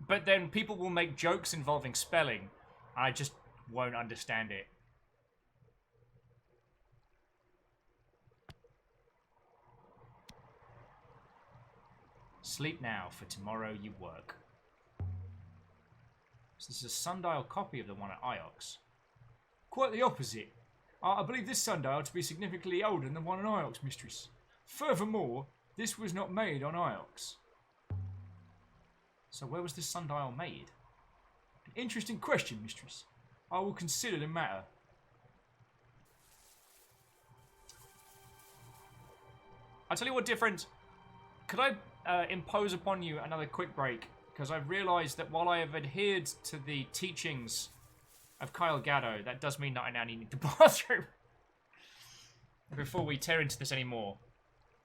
A: But then people will make jokes involving spelling. I just won't understand it. Sleep now, for tomorrow you work. So this is a sundial copy of the one at Iox. Quite the opposite. I believe this sundial to be significantly older than the one on Iox, mistress. Furthermore, this was not made on Iox. So where was this sundial made? An interesting question, mistress. I will consider the matter. I'll tell you what difference. Could I impose upon you another quick break? Because I've realised that while I have adhered to the teachings of Kyle Gatto, that does mean that I now need the bathroom. Before we tear into this anymore.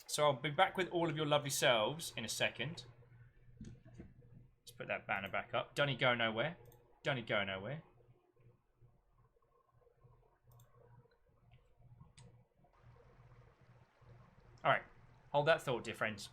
A: So I'll be back with all of your lovely selves in a second. Let's put that banner back up. Don't he go nowhere. Don't he go nowhere. Alright. Hold that thought, dear friends.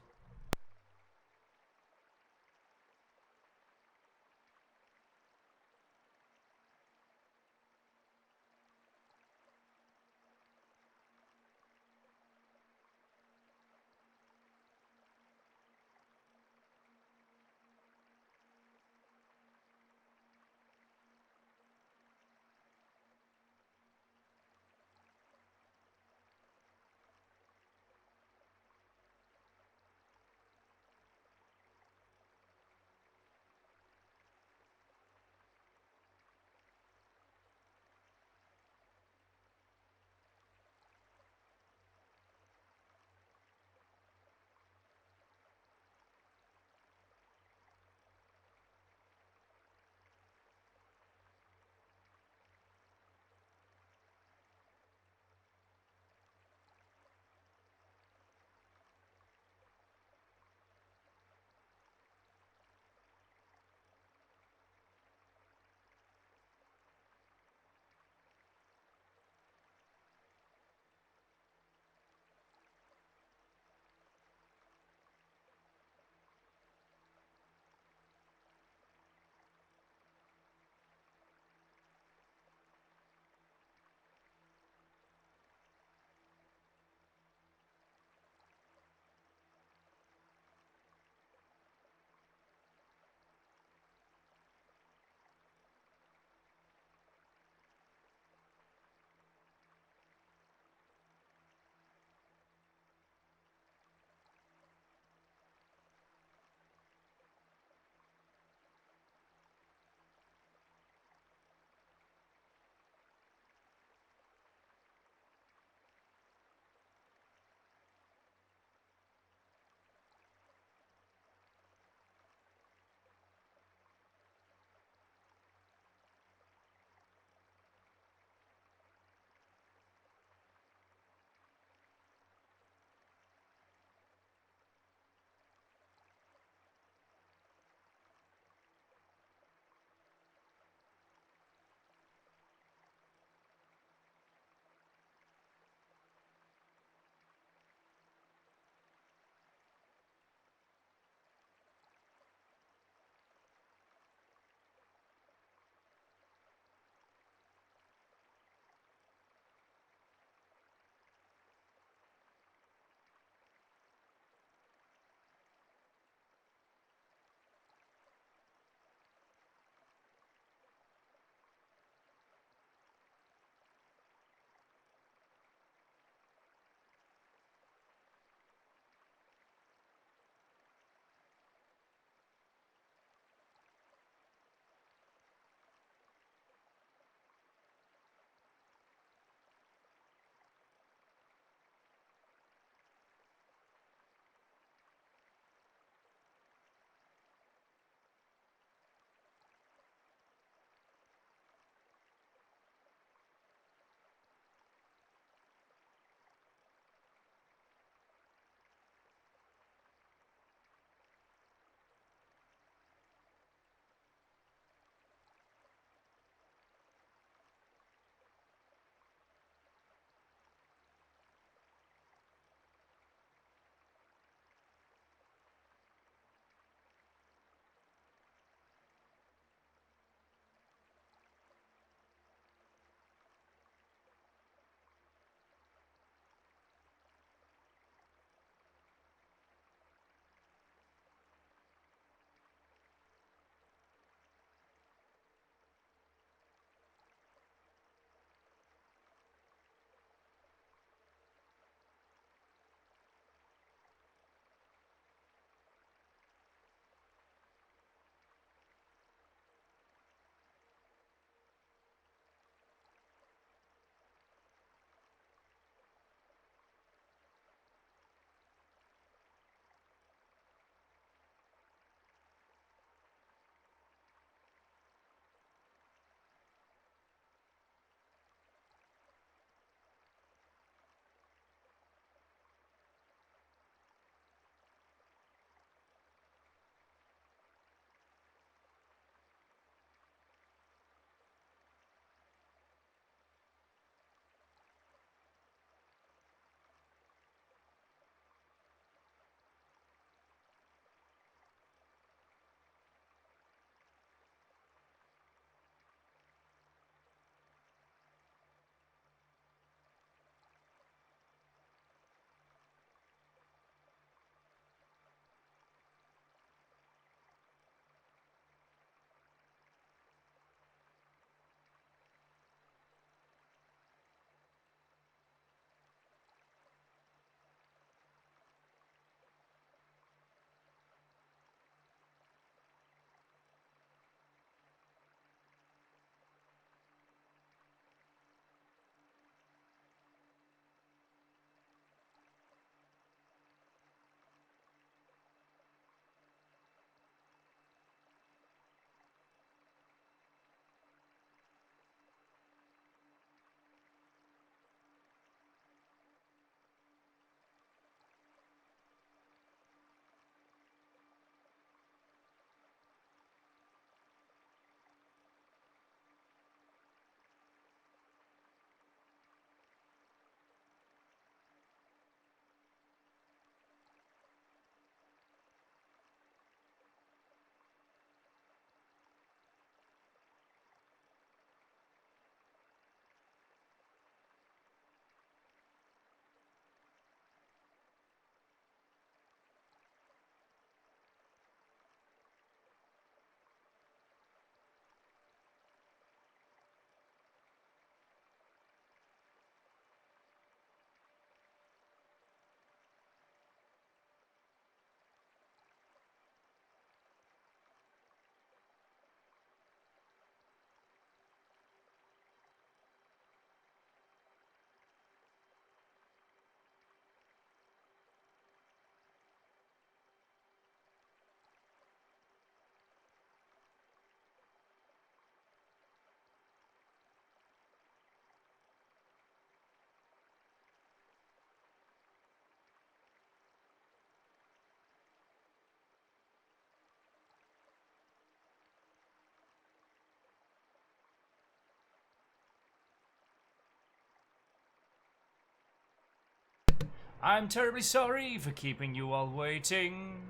A: I'm terribly sorry for keeping you all waiting.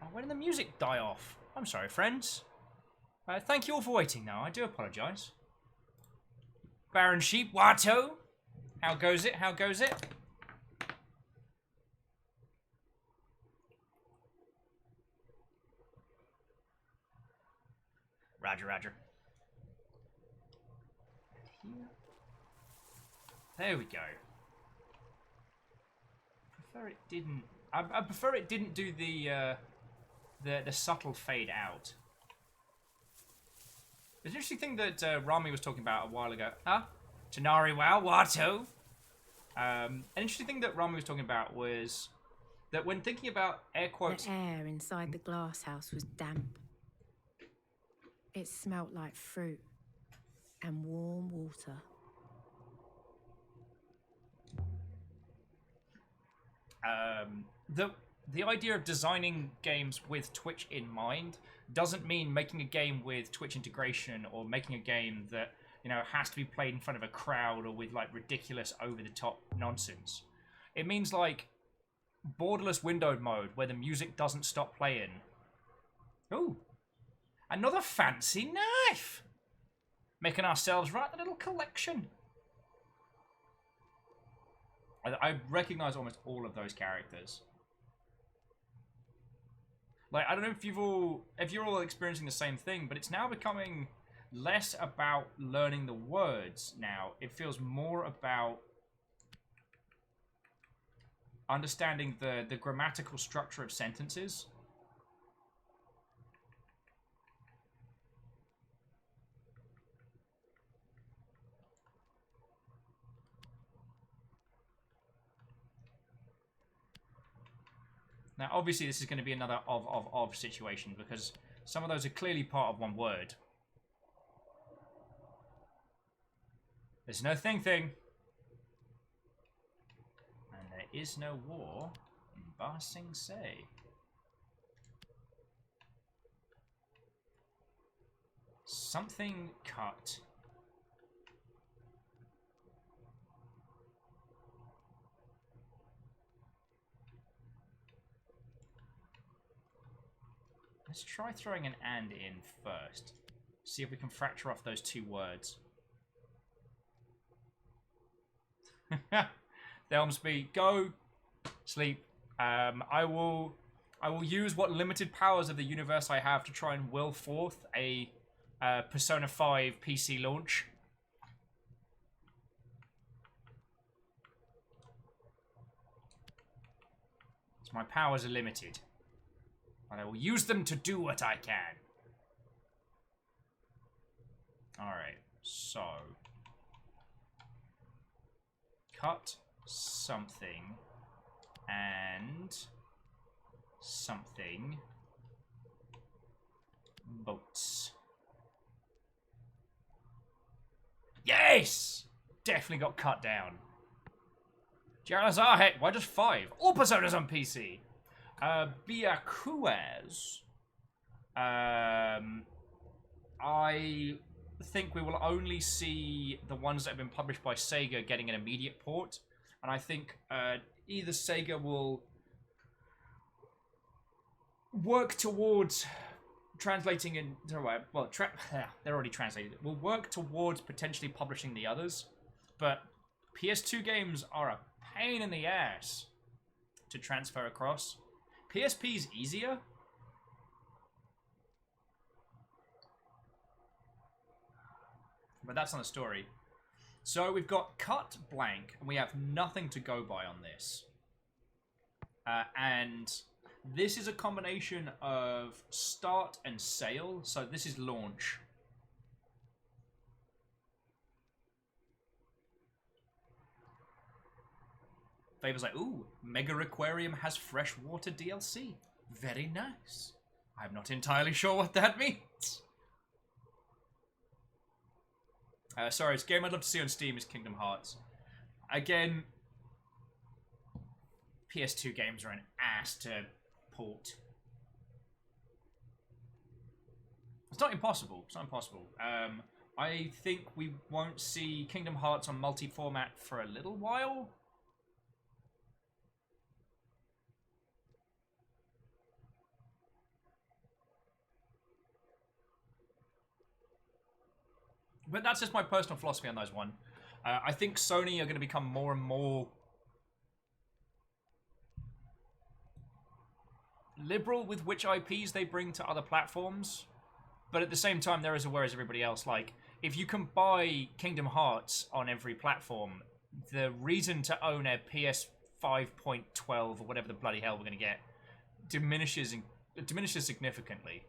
A: Oh, when did the music die off? I'm sorry, friends. Thank you all for waiting now. I do apologise. Baron Sheep, Watto. How goes it? How goes it? Roger, roger. There we go. I prefer it didn't do the subtle fade out. There's an interesting thing that Rami was talking about a while ago. Huh? Tanari wow, Watto. An interesting thing that Rami was talking about was that when thinking about air quotes...
F: The air inside the glass house was damp. It smelt like fruit and warm water.
A: The idea of designing games with Twitch in mind doesn't mean making a game with Twitch integration or making a game that, you know, has to be played in front of a crowd or with like ridiculous over-the-top nonsense. It means like borderless windowed mode where the music doesn't stop playing. Ooh, another fancy knife! Making ourselves right a little collection. I recognize almost all of those characters. Like, I don't know if you're all experiencing the same thing, but it's now becoming less about learning the words now. It feels more about understanding the grammatical structure of sentences. Now, obviously, this is going to be another of situation because some of those are clearly part of one word. There's no thing. And there is no war in Ba Sing Se. Something cut. Let's try throwing an and in first. See if we can fracture off those two words. Thelmsby, go sleep. I will use what limited powers of the universe I have to try and will forth a Persona 5 PC launch. So my powers are limited. And I will use them to do what I can. Alright, so... cut something and something boats. Yes! Definitely got cut down. Jarazar, heck, why just 5? All Personas on PC. Byakuaz. I think we will only see the ones that have been published by Sega getting an immediate port, and I think either Sega will work towards translating in. Well, they're already translated. Will work towards potentially publishing the others, but PS2 games are a pain in the ass to transfer across. PSP's easier. But that's not a story. So we've got cut blank, and we have nothing to go by on this. And this is a combination of start and sail. So this is launch. Favor's like, ooh, Mega Aquarium has freshwater DLC. Very nice. I'm not entirely sure what that means. Sorry, it's a game I'd love to see on Steam is Kingdom Hearts. Again, PS2 games are an ass to port. It's not impossible. It's not impossible. I think we won't see Kingdom Hearts on multi-format for a little while. But that's just my personal philosophy on those one. I think Sony are going to become more and more liberal with which IPs they bring to other platforms. But at the same time, they're as aware as everybody else. Like, if you can buy Kingdom Hearts on every platform, the reason to own a PS 5.12 or whatever the bloody hell we're going to get diminishes significantly.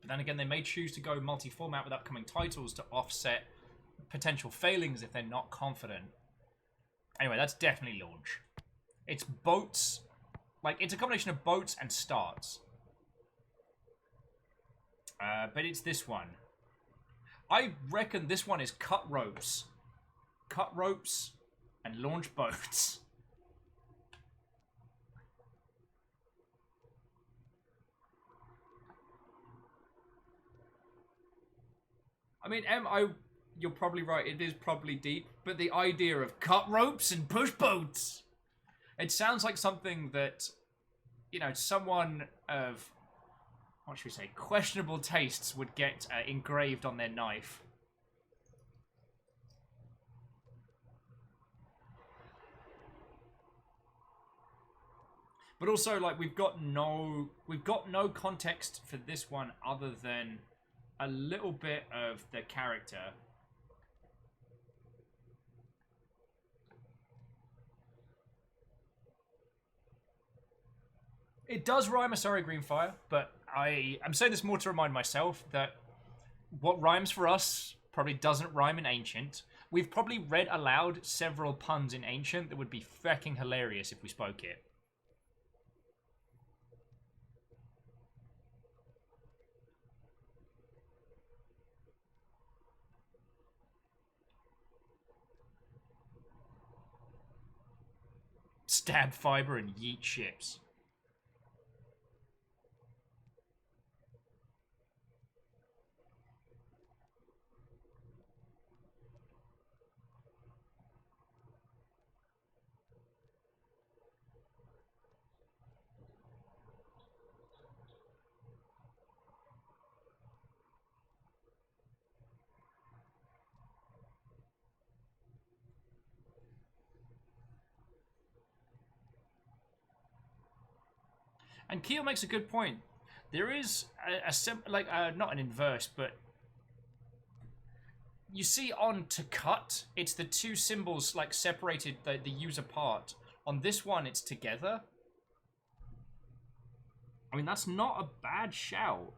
A: But then again, they may choose to go multi-format with upcoming titles to offset potential failings if they're not confident. Anyway, that's definitely launch. It's boats. Like, it's a combination of boats and starts. But it's this one. I reckon this one is cut ropes. Cut ropes and launch boats. I mean, you're probably right. It is probably deep. But the idea of cut ropes and push boats. It sounds like something that, you know, someone of, what should we say, questionable tastes would get engraved on their knife. But also, like, we've got no context for this one other than a little bit of the character. It does rhyme Asari Greenfire, but I'm saying this more to remind myself that what rhymes for us probably doesn't rhyme in Ancient. We've probably read aloud several puns in Ancient that would be fucking hilarious if we spoke it. Stab fiber and yeet ships. And Keel makes a good point. There is not an inverse, but you see on to cut, it's the two symbols like separated the user part. On this one, it's together. I mean, that's not a bad shout.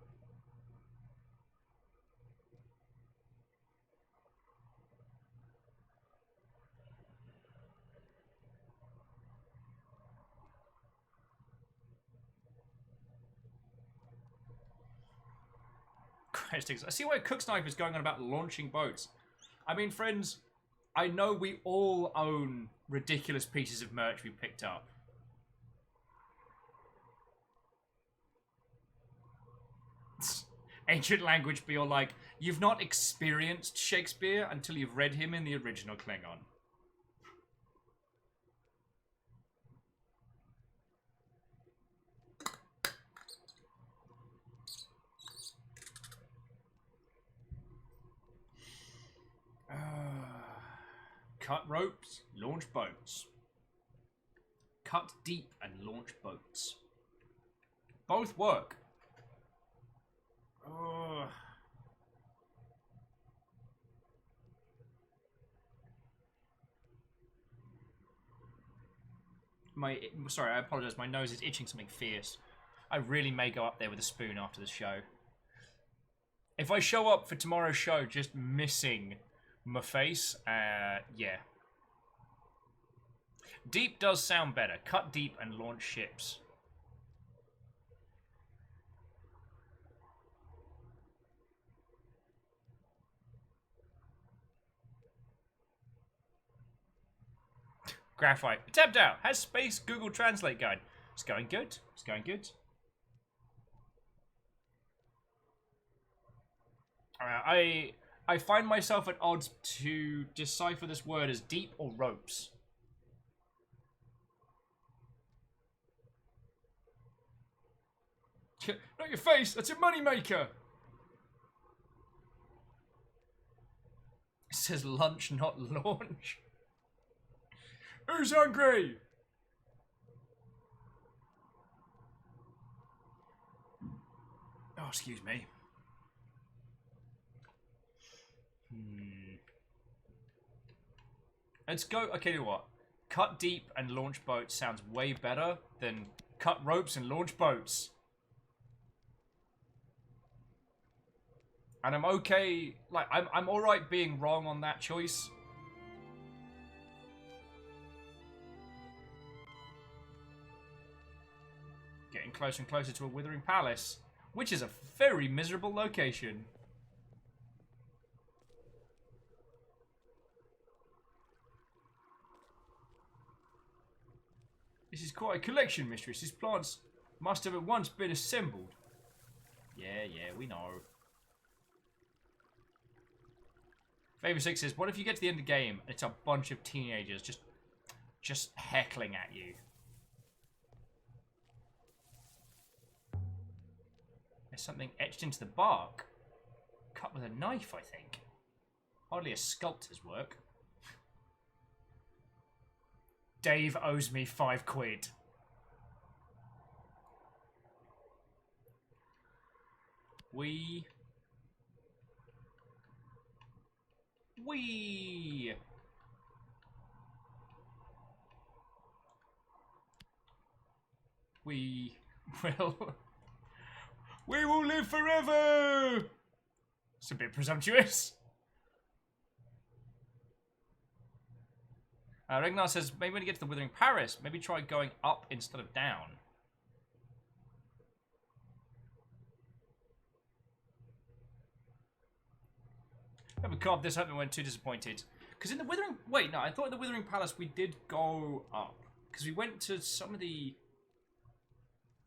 A: I see why Cook's Knife is going on about launching boats. I mean, friends, I know we all own ridiculous pieces of merch we picked up. Ancient language be all like, you've not experienced Shakespeare until you've read him in the original Klingon. Cut ropes, launch boats. Cut deep and launch boats. Both work. Sorry, I apologize. My nose is itching something fierce. I really may go up there with a spoon after the show. If I show up for tomorrow's show just missing my face, yeah. Deep does sound better. Cut deep and launch ships. Graphite. Tapped out. Has space Google Translate going. It's going good. It's going good. I I find myself at odds to decipher this word as deep or ropes. Not your face, that's your moneymaker. It says lunch, not launch. Who's hungry? Oh, excuse me. Let's go. Okay, you know what? Cut deep and launch boats sounds way better than cut ropes and launch boats. And I'm okay. Like I'm all right being wrong on that choice. Getting closer and closer to a withering palace, which is a very miserable location. This is quite a collection, mistress. These plants must have at once been assembled. Yeah, we know. Favor 6 says, what if you get to the end of the game and it's a bunch of teenagers just heckling at you? There's something etched into the bark. Cut with a knife, I think. Hardly a sculptor's work. Dave owes me £5. We will... We will live forever! It's a bit presumptuous. Regnar says, maybe when you get to the Withering Paris, maybe try going up instead of down. Never carved this up and went too disappointed. Because in the Withering... Wait, no, I thought in the Withering Palace we did go up. Because we went to some of the...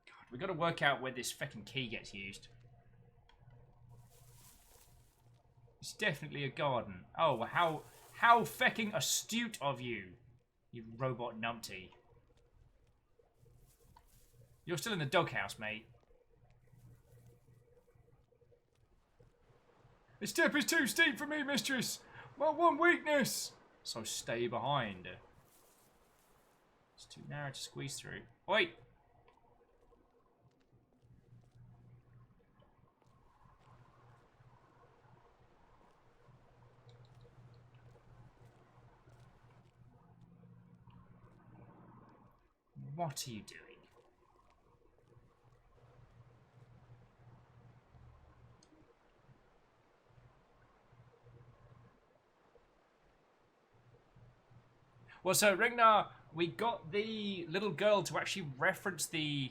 A: God, we got to work out where this feckin' key gets used. It's definitely a garden. Oh, how fecking astute of you, you robot numpty. You're still in the doghouse, mate. This step is too steep for me, mistress. My one weakness. So stay behind. It's too narrow to squeeze through. Wait. What are you doing? Well, so Regnar, we got the little girl to actually reference the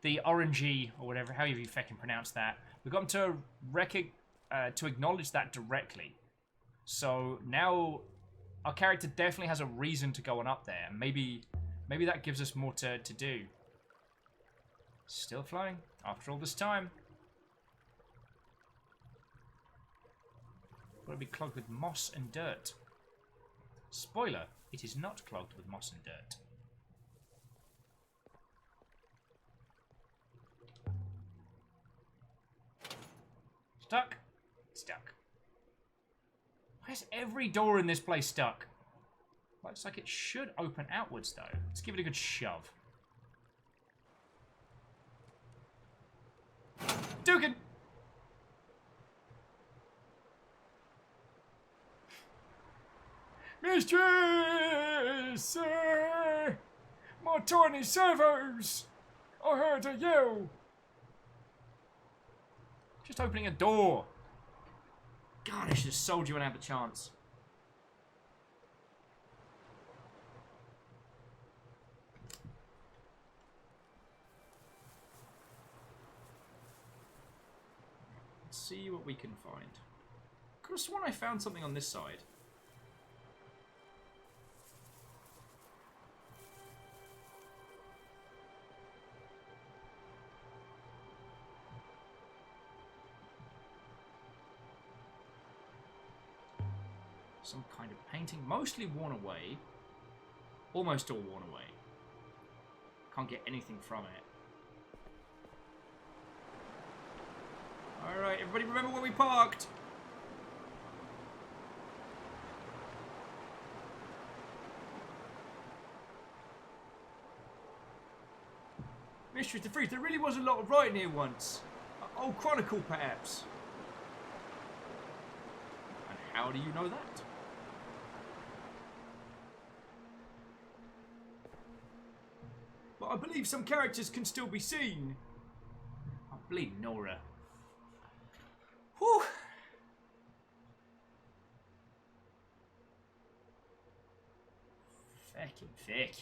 A: orangey or whatever, however you fucking pronounce that. We got him to acknowledge that directly. So now our character definitely has a reason to go on up there. Maybe that gives us more to do. Still flying after all this time. Will it be clogged with moss and dirt? Spoiler, it is not clogged with moss and dirt. Stuck? Stuck. Why is every door in this place stuck? Looks like it should open outwards, though. Let's give it a good shove. Dugan! Mistress! Sir! My tiny servos! I heard a yell! Just opening a door. God, I should have sold you when I had the chance. Let's see what we can find. Could have sworn I found something on this side. Some kind of painting, mostly worn away. Almost all worn away. Can't get anything from it. Alright, everybody remember where we parked? Mistress DeFreeze, there really was a lot of writing here once. Old chronicle, perhaps. And how do you know that? But I believe some characters can still be seen. I believe Nora. Whew. Fucking thick.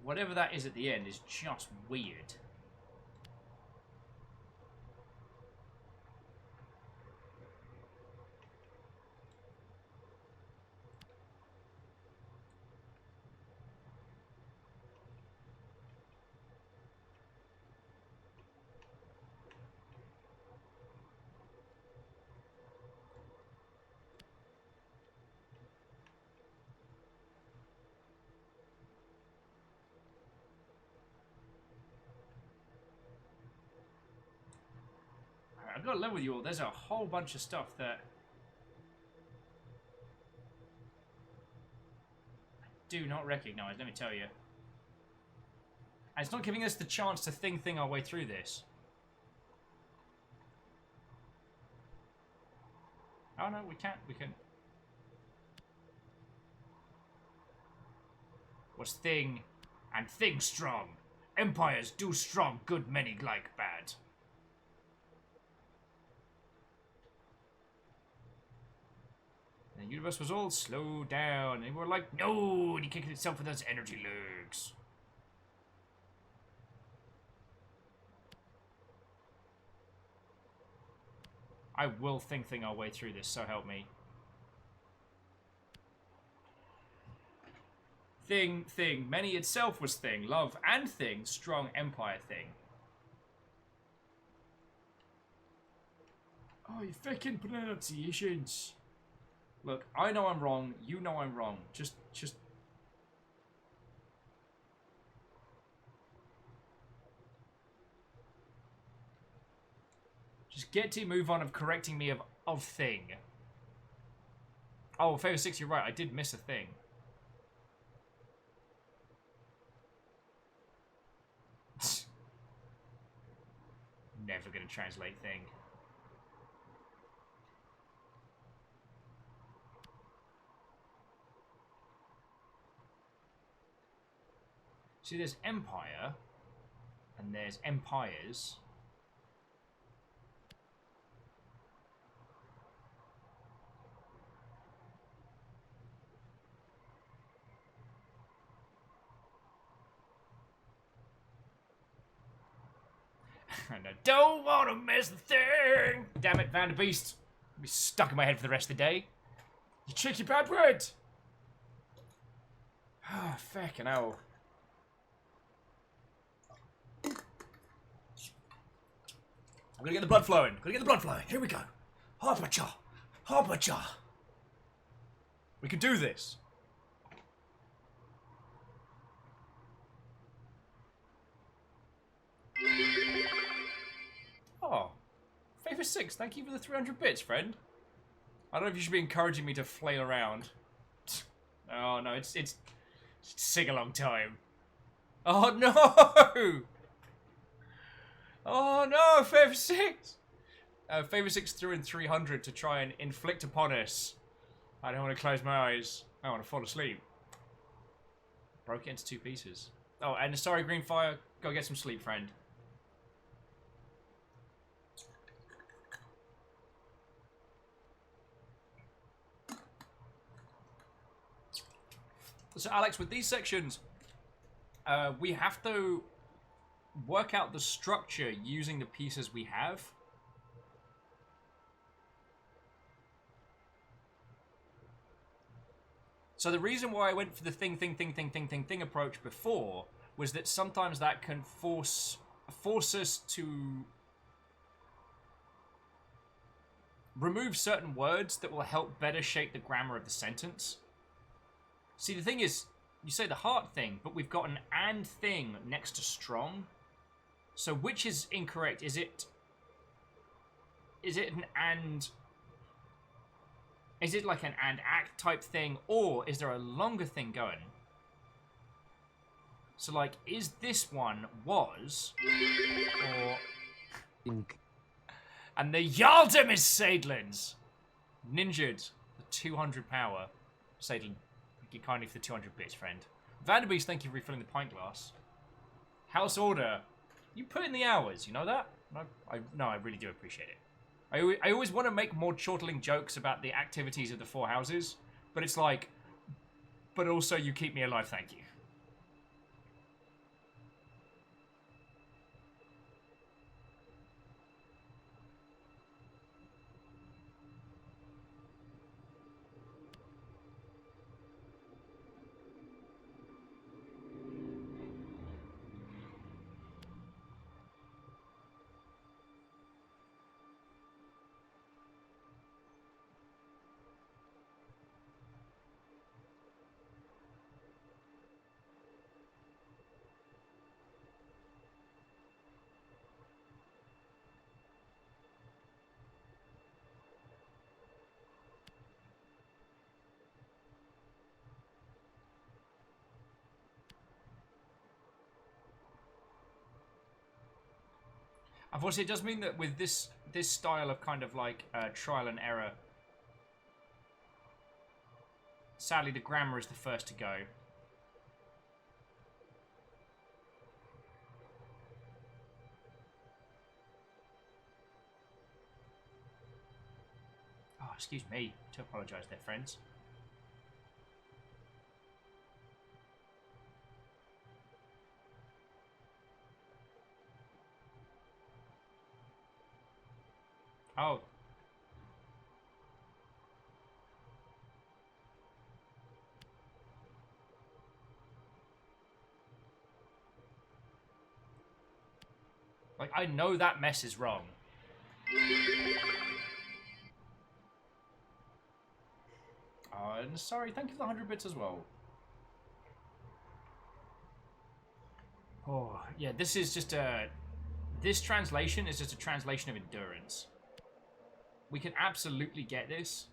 A: Whatever that is at the end is just weird. I've got to level with you all. There's a whole bunch of stuff that I do not recognize, let me tell you. And it's not giving us the chance to thing our way through this. Oh no, we can't. We can. Was thing and thing strong. Empires do strong, good many like bad. The universe was all slowed down, and we were like, no, and he kicked itself with those energy legs. I will thing our way through this, so help me. Thing, many itself was thing, love and thing, strong empire thing. Oh, you fucking pronunciations. Look, I know I'm wrong. You know I'm wrong. Just get to move on of correcting me of thing. Oh, Favor 6, you're right. I did miss a thing. Never gonna translate thing. See, there's empire, and there's empires. And I don't want to miss the thing! Damn it, Vanderbeest. I'll be stuck in my head for the rest of the day. You cheeky bad word! Ah, fucking hell. I'm gonna get the blood flowing. Here we go. Harpacha. We can do this. Oh. Favor 6, thank you for the 300 bits, friend. I don't know if you should be encouraging me to flail around. Oh, no, it's sing-along time. Oh, no! Oh no, Favor 6! Favor 6 threw in 300 to try and inflict upon us. I don't want to close my eyes. I want to fall asleep. Broke it into 2 pieces. Oh, and sorry, Greenfire, go get some sleep, friend. So, Alex, with these sections, we have to work out the structure using the pieces we have. So the reason why I went for the thing approach before was that sometimes that can force us to remove certain words that will help better shape the grammar of the sentence. See, the thing is, you say the heart thing, but we've got an and thing next to strong. So which is incorrect? Is it an and... Is it like an and act type thing, or is there a longer thing going? So, like, is this one was, or...
G: Ink.
A: And the Yaldum is Sadlins! Ninjured, the 200 power. Sadlin, thank you kindly for the 200 bits, friend. Vanderbeest, thank you for refilling the pint glass. House Order, you put in the hours, you know that? No, I really do appreciate it. I always want to make more chortling jokes about the activities of the four houses, but it's like, but also you keep me alive, thank you. Unfortunately, it does mean that with this style of kind of like trial and error, sadly the grammar is the first to go. Oh, excuse me. To apologise there, friends. Oh. Like, I know that mess is wrong. And sorry, thank you for the 100 bits as well. Oh, yeah, this is just a... This translation is just a translation of endurance. We can absolutely get this.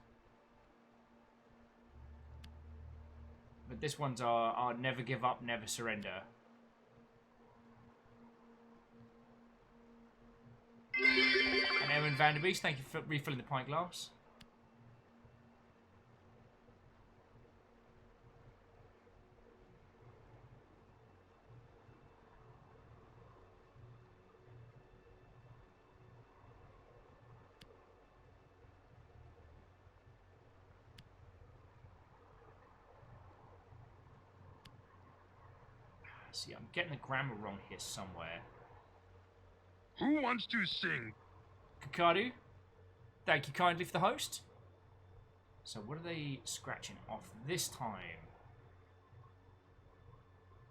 A: But this one's our never give up, never surrender. And Erin Vanderbeest, thank you for refilling the pint glass. See, I'm getting the grammar wrong here somewhere.
H: Who wants to sing?
A: Kakadu, thank you kindly for the host. So what are they scratching off this time?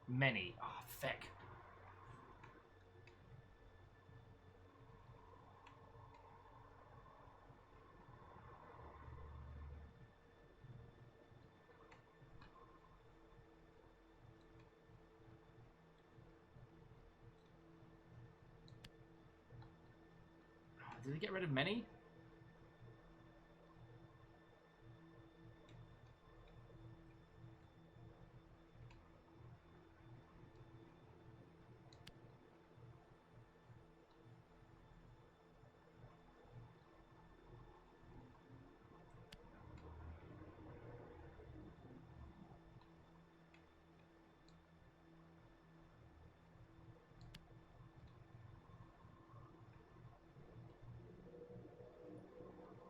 A: Many. Ah, oh, feck. Did they get rid of many?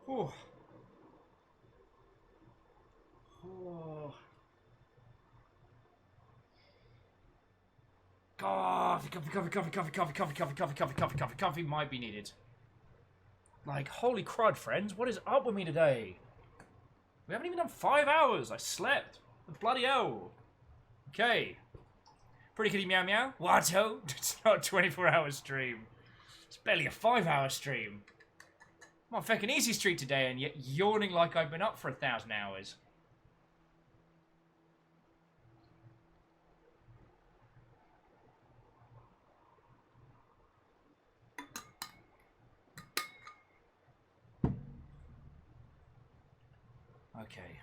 A: Oh. Oh. Coffee might be needed. Like, holy crud, friends, what is up with me today? We haven't even done 5 hours. I slept. Bloody hell. Okay. Pretty Kitty Meow Meow. What-o? It's not a 24-hour stream. It's barely a 5-hour stream. I'm on fucking easy street today and yet yawning like I've been up for 1,000 hours. Okay.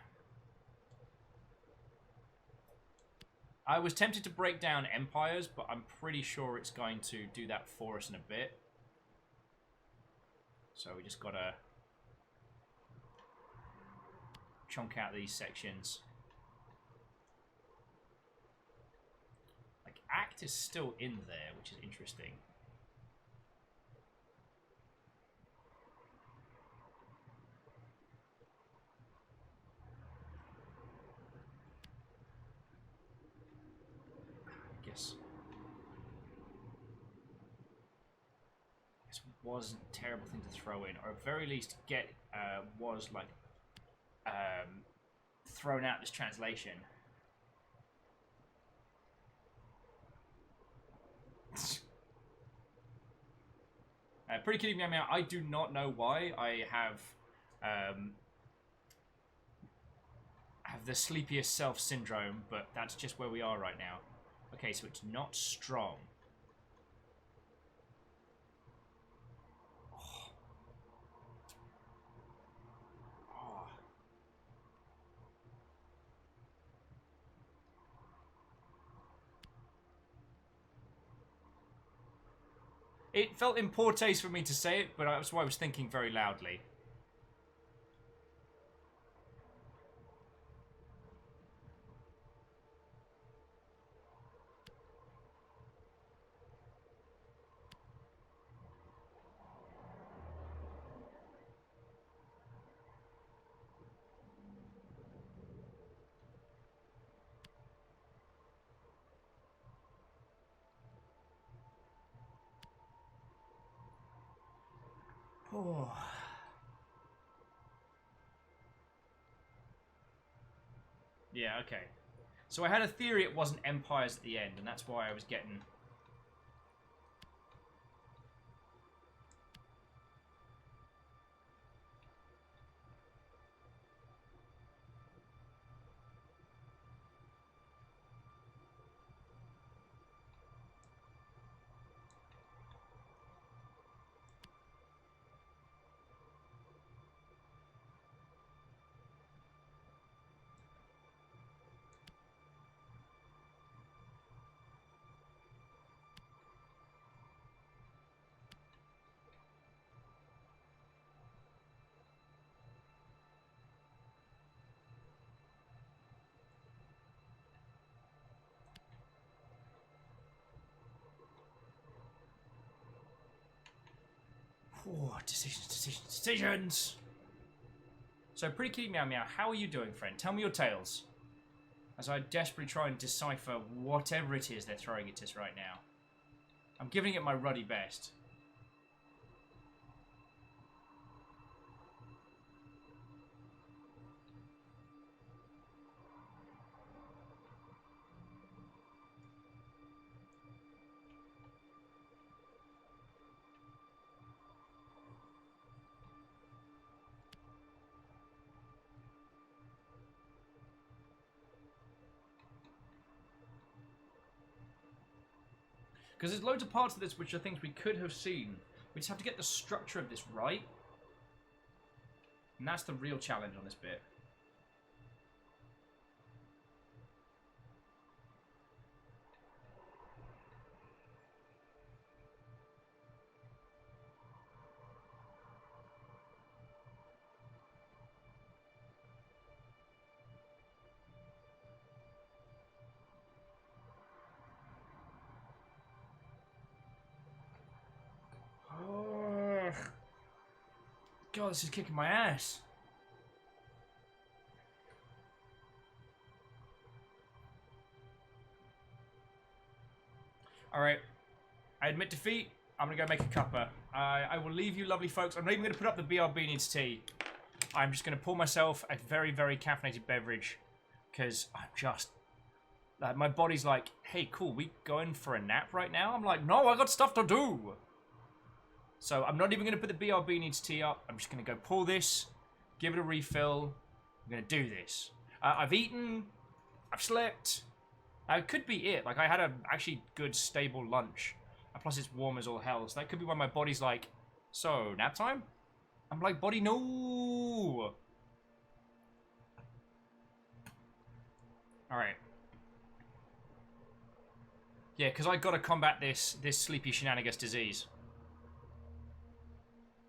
A: I was tempted to break down empires, but I'm pretty sure it's going to do that for us in a bit. So we just gotta chunk out these sections. Like, Act is still in there, which is interesting. Guess this wasn't a terrible thing to throw in, or at very least get was like thrown out this translation. Pretty Kitty Meow Meow. I do not know why I have the sleepiest self syndrome, but that's just where we are right now. Okay, so it's not strong. Oh. Oh. It felt in poor taste for me to say it, but that's why I was thinking very loudly. Oh. Yeah, okay. So I had a theory it wasn't empires at the end, and that's why I was getting... Oh, decisions. So, Pretty Kitty Meow Meow, how are you doing, friend? Tell me your tales. As I desperately try and decipher whatever it is they're throwing at us right now. I'm giving it my ruddy best. Because there's loads of parts of this which are things we could have seen. We just have to get the structure of this right. And that's the real challenge on this bit. God, this is kicking my ass. Alright. I admit defeat. I'm going to go make a cuppa. I will leave you lovely folks. I'm not even going to put up the BRB needs tea. I'm just going to pour myself a very, very caffeinated beverage Because I'm just... my body's like, hey, cool, we going for a nap right now? I'm like, no, I got stuff to do. So I'm not even going to put the BRB needs tea up. I'm just going to go pull this, give it a refill. I'm going to do this. I've eaten. I've slept. It could be it. Like, I had a actually good, stable lunch. Plus, it's warm as all hell. So that could be why my body's like, so, nap time? I'm like, body, no! Alright. Yeah, because I gotta combat this sleepy shenanigans disease.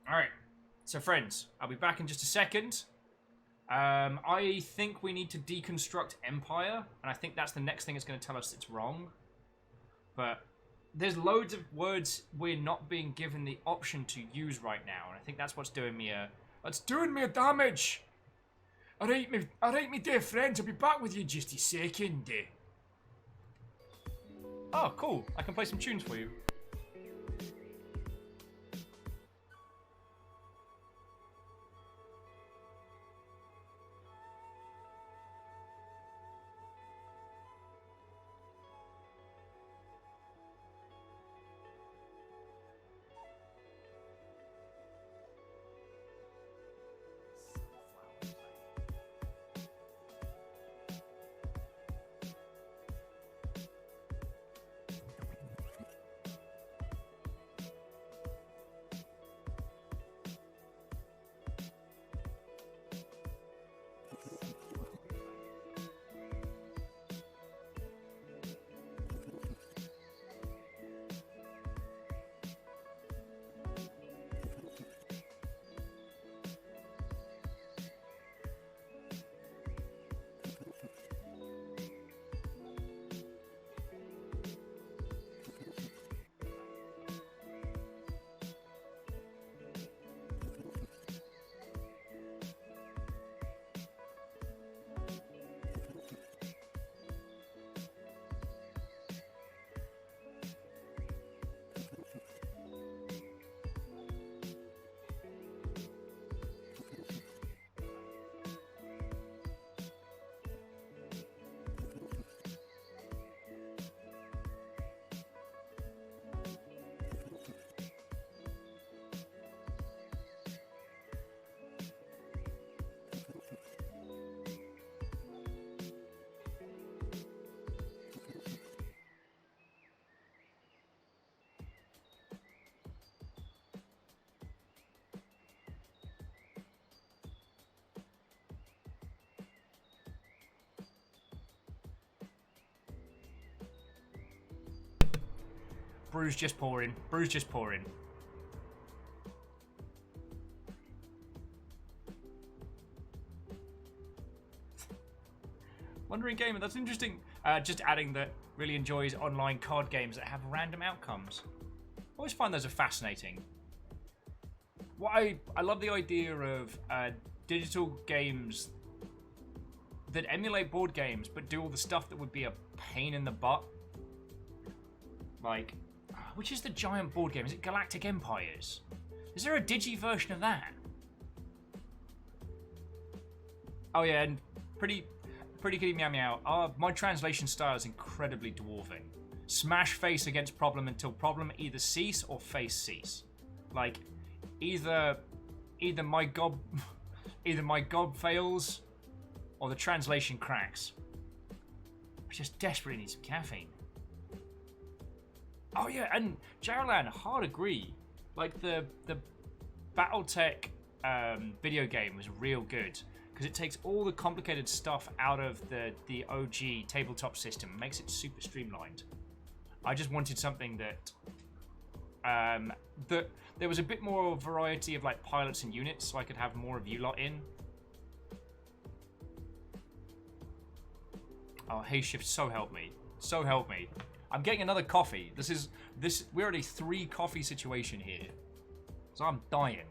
A: Alright. So, friends, I'll be back in just a second. I think we need to deconstruct Empire, and I think that's the next thing that's going to tell us it's wrong. But there's loads of words we're not being given the option to use right now, and I think that's what's doing me a... That's doing me a damage! Alright, me dear friends, I'll be back with you in just a second. Oh, cool. I can play some tunes for you. Brew's just pouring. Brew's just pouring. Wandering Gamer, that's interesting. Just adding that really enjoys online card games that have random outcomes. Always find those are fascinating. What I love the idea of digital games that emulate board games but do all the stuff that would be a pain in the butt. Like, which is the giant board game? Is it Galactic Empires? Is there a digi version of that? Oh yeah, and pretty kitty meow meow. My translation style is incredibly dwarfing. Smash face against problem until problem either cease or face cease. Like, either my gob fails or the translation cracks. I just desperately need some caffeine. Oh yeah, and Jarolan, hard agree. Like the BattleTech video game was real good because it takes all the complicated stuff out of the OG tabletop system and makes it super streamlined. I just wanted something that there was a bit more variety of like pilots and units, so I could have more of you lot in. Oh, hey shift, so help me, so help me. I'm getting another coffee. We're at a 3 coffee situation here. So I'm dying.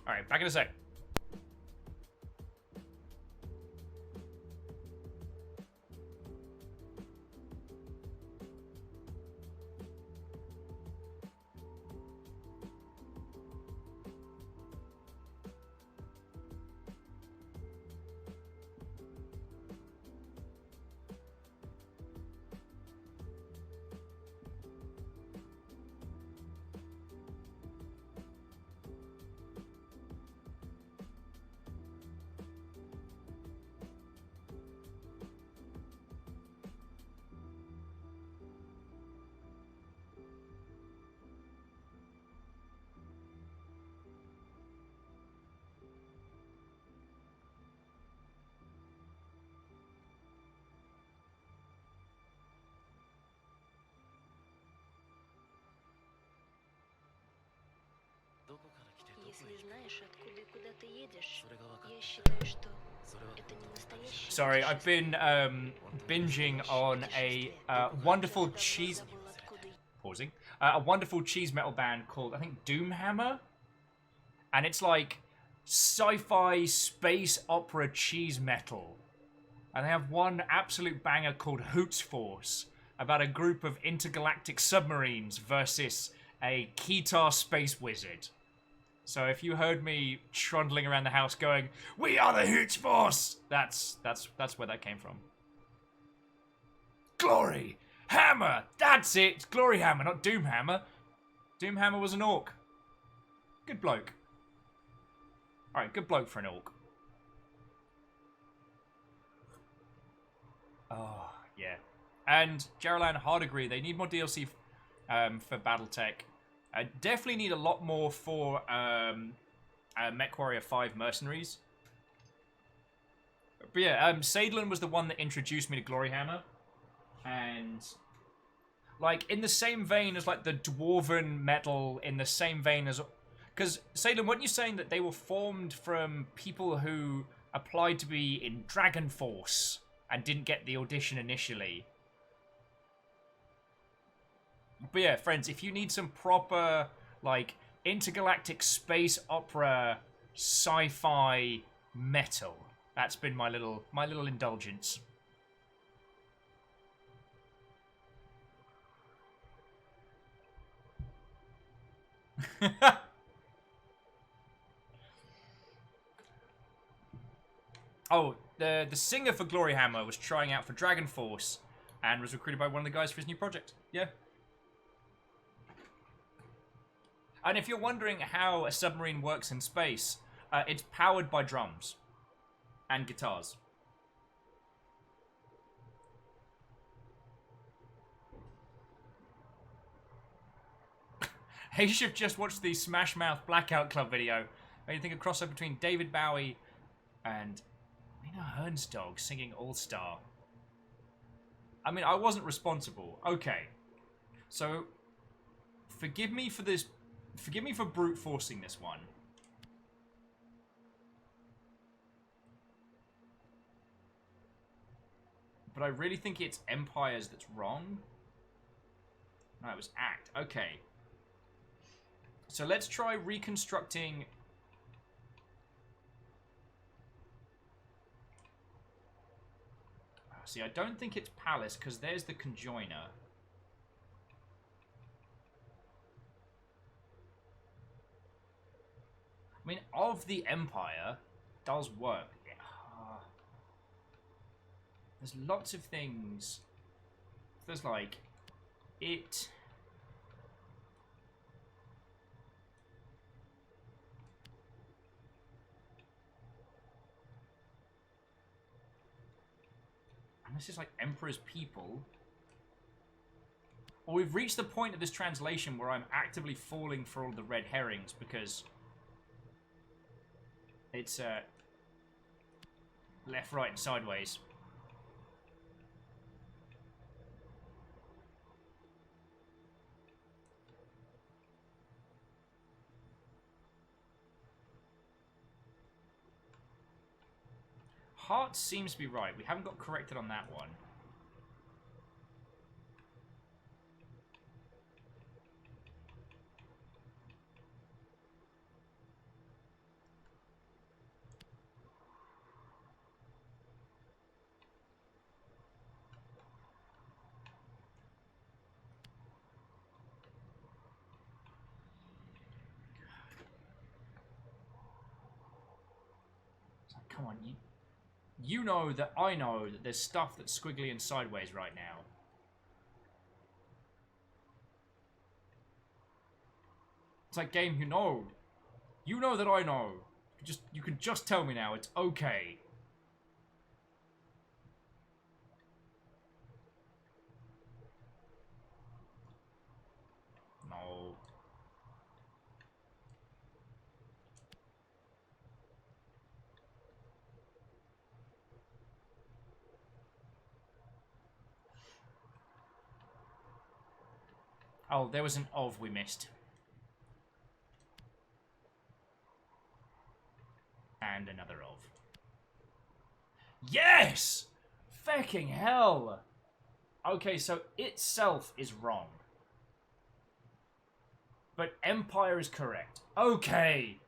A: Alright, back in a sec. Sorry, I've been binging on a wonderful cheese... Pausing. A wonderful cheese metal band called, I think, Doomhammer? And it's like sci-fi space opera cheese metal. And they have one absolute banger called Hoots Force, about a group of intergalactic submarines versus a Keytar space wizard. So if you heard me trundling around the house going, "We are the Hoots Force!" That's where that came from. Glory Hammer! That's it! Glory Hammer, not Doomhammer. Doomhammer was an orc. Good bloke. Alright, good bloke for an orc. Oh, yeah. And Geraldine, hard agree. They need more DLC for BattleTech. Definitely need a lot more for MechWarrior 5 Mercenaries. But yeah, Sadlin was the one that introduced me to Gloryhammer. And, like, in the same vein as, like, the Dwarven metal, in the same vein as... Because, Sadlin, weren't you saying that they were formed from people who applied to be in Dragon Force and didn't get the audition initially? But yeah, friends, if you need some proper, like, intergalactic space opera sci-fi metal, that's been my little indulgence. Oh, the singer for Gloryhammer was trying out for Dragon Force and was recruited by one of the guys for his new project. Yeah. And if you're wondering how a submarine works in space, it's powered by drums and guitars. Hayship just watched the Smash Mouth Blackout Club video. Made you think a crossover between David Bowie and Nina Hernsdog singing All Star. I mean, I wasn't responsible. Okay. So, forgive me for this. Forgive me for brute forcing this one. But I really think it's Empires that's wrong. No, it was Act. Okay. So let's try reconstructing... See, I don't think it's Palace, because there's the Conjoiner. I mean, of the Empire, does work. There's lots of things. There's like it. And this is like Emperor's People. Well, we've reached the point of this translation where I'm actively falling for all the red herrings because it's left, right, and sideways. Heart seems to be right. We haven't got corrected on that one. Come on, you know that I know that there's stuff that's squiggly and sideways right now. It's like, game, you know. You know that I know. You can just tell me now. It's okay. No. Oh, there was an of we missed. and another of. Yes! Fucking hell! Okay, so itself is wrong. But Empire is correct. Okay.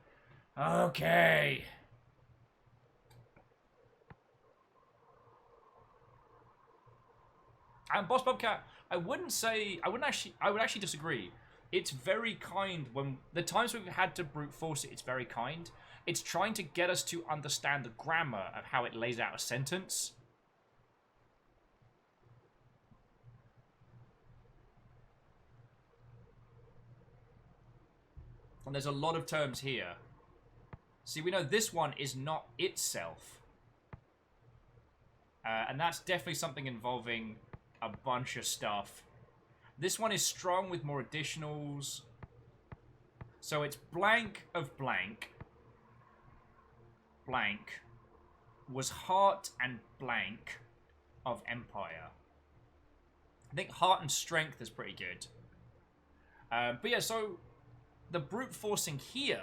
A: Okay. And Boss Bobcat, I would actually disagree. It's very kind when the times we've had to brute force it, it's very kind. It's trying to get us to understand the grammar of how it lays out a sentence. And there's a lot of terms here. See, we know this one is not itself. And that's definitely something involving a bunch of stuff. This one is strong with more additionals. So it's blank of blank. Blank was heart and blank of Empire. I think heart and strength is pretty good. But yeah, so the brute forcing here.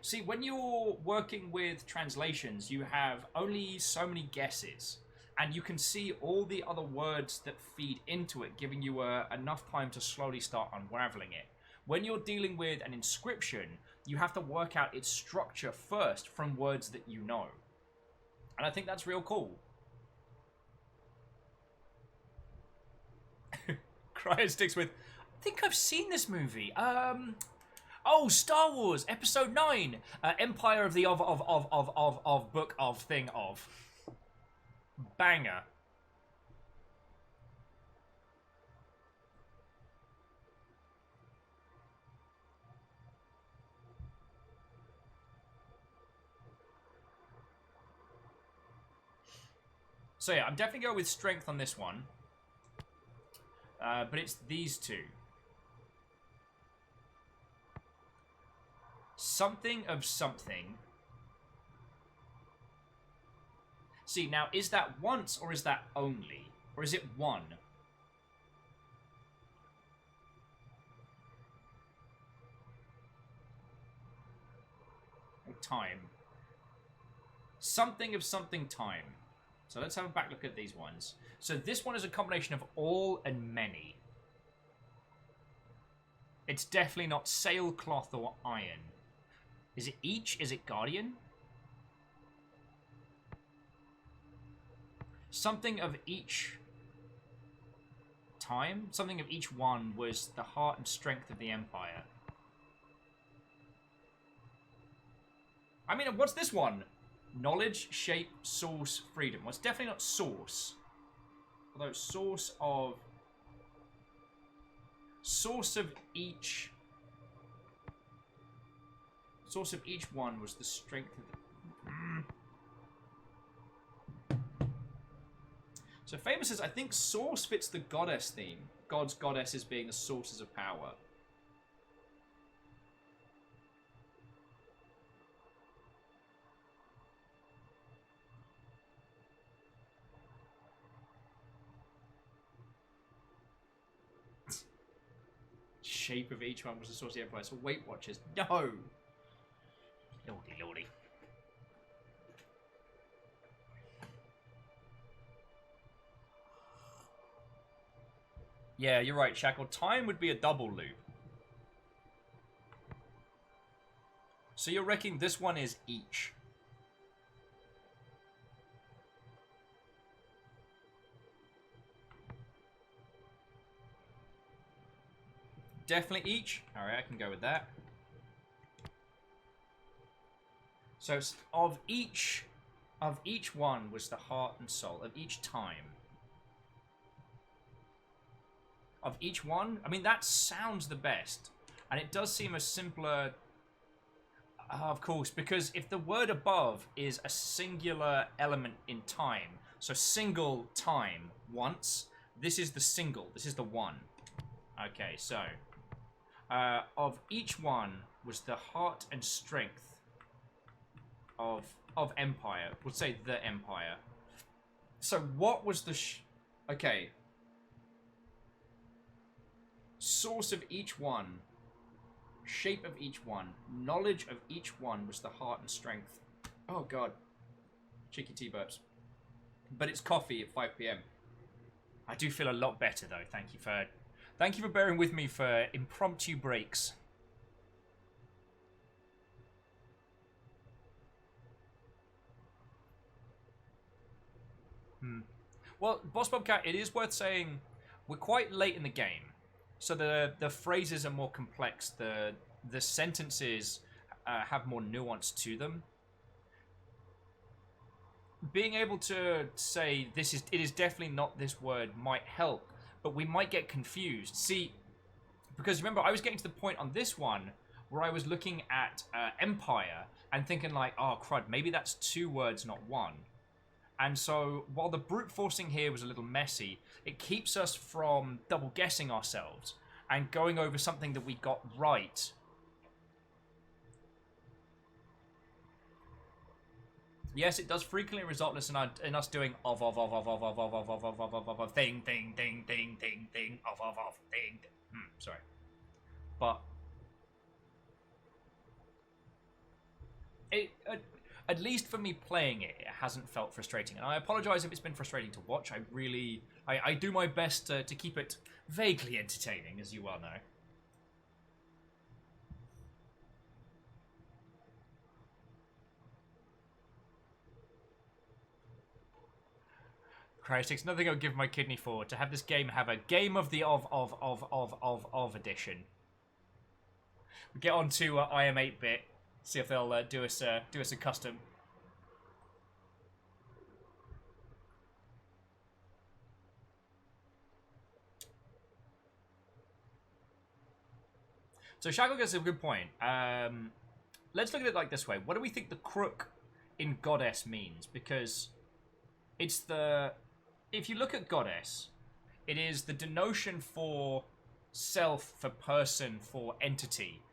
A: See, when you're working with translations, you have only so many guesses. And you can see all the other words that feed into it, giving you enough time to slowly start unraveling it. When you're dealing with an inscription, you have to work out its structure first from words that you know. And I think that's real cool. Cryo sticks with, I think I've seen this movie. Oh, Star Wars, Episode 9. Empire of the book of thing of. Banger. So yeah, I'm definitely going with strength on this one. But it's these two. Something of something. See, now, is that once or is that only? Or is it one? Or time. Something of something time. So let's have a back look at these ones. So this one is a combination of all and many. It's definitely not sailcloth or iron. Is it each? Is it guardian? Something of each time? Something of each one was the heart and strength of the Empire. I mean, what's this one? Knowledge, shape, source, freedom. Well, it's definitely not source. Although source of each... Source of each one was the strength of the... So Famous says, I think source fits the goddess theme. Gods, goddesses being the sources of power. Shape of each one was the source of the Empire. So Weight Watchers. No! Lordy, lordy. Yeah, you're right, Shackle. Time would be a double loop. So you're reckoning this one is each. Definitely each. Alright, I can go with that. So of each one was the heart and soul. Of each time. Of each one? I mean, that sounds the best. And it does seem a simpler... of course, because if the word above is a singular element in time, so single time, once, this is the single, this is the one. Okay, so... of each one was the heart and strength of Empire. We'll say the Empire. So what was the... okay... Source of each one, shape of each one, knowledge of each one was the heart and strength Oh god. Cheeky T-burps. But it's coffee at 5 p.m. I do feel a lot better though. Thank you for bearing with me for impromptu breaks. Well, Boss Bobcat, it is worth saying we're quite late in the game, so the phrases are more complex. The sentences have more nuance to them. Being able to say it is definitely not this word might help, but we might get confused. See, because remember, I was getting to the point on this one where I was looking at Empire and thinking like, oh crud, maybe that's 2 words, not 1. And so, while the brute forcing here was a little messy, it keeps us from double guessing ourselves and going over something that we got right. Yes, it does frequently result in us doing of thing, of thing. Sorry. But it at least for me playing it, it hasn't felt frustrating. And I apologize if it's been frustrating to watch. I do my best to keep it vaguely entertaining, as you well know. Cryostix, nothing I'll give my kidney for. To have this game have a game of the of edition. We get on to I am 8-bit. See if they'll do us a custom. So Shackle gets a good point. Let's look at it like this way. What do we think the crook in Goddess means? Because it's the... If you look at Goddess, it is the denotion for self, for person, for entity.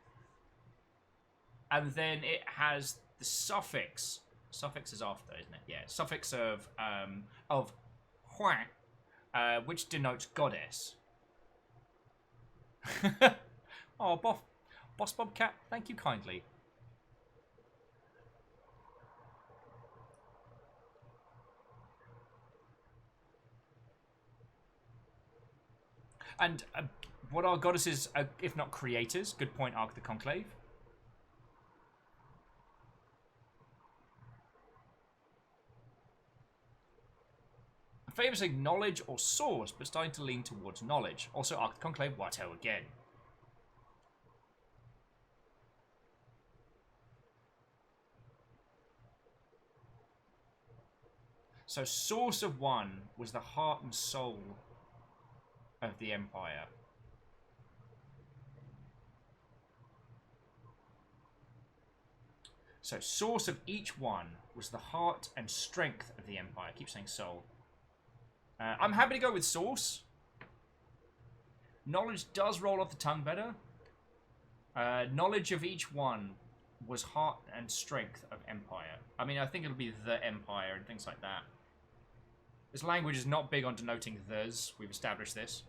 A: And then it has the suffix. Suffix is after, isn't it? Yeah, suffix of Huang, which denotes goddess. Oh, Boss Bobcat, thank you kindly. And what are goddesses, if not creators? Good point, Ark the Conclave. Famous knowledge or source, but starting to lean towards knowledge. Also, Ark the Conclave, Watto again. So, source of one was the heart and soul of the Empire. So, source of each one was the heart and strength of the Empire. I keep saying soul. I'm happy to go with source. Knowledge does roll off the tongue better. Knowledge of each one was heart and strength of Empire. I mean, I think it'll be the Empire and things like that. This language is not big on denoting the's. We've established this.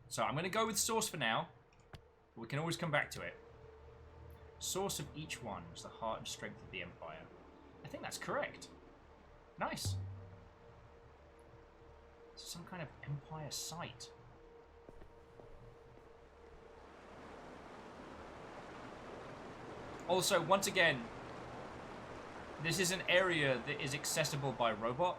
A: So I'm going to go with source for now. But we can always come back to it. Source of each one was the heart and strength of the Empire. I think that's correct. Nice. Some kind of Empire site. Also, once again, this is an area that is accessible by robot.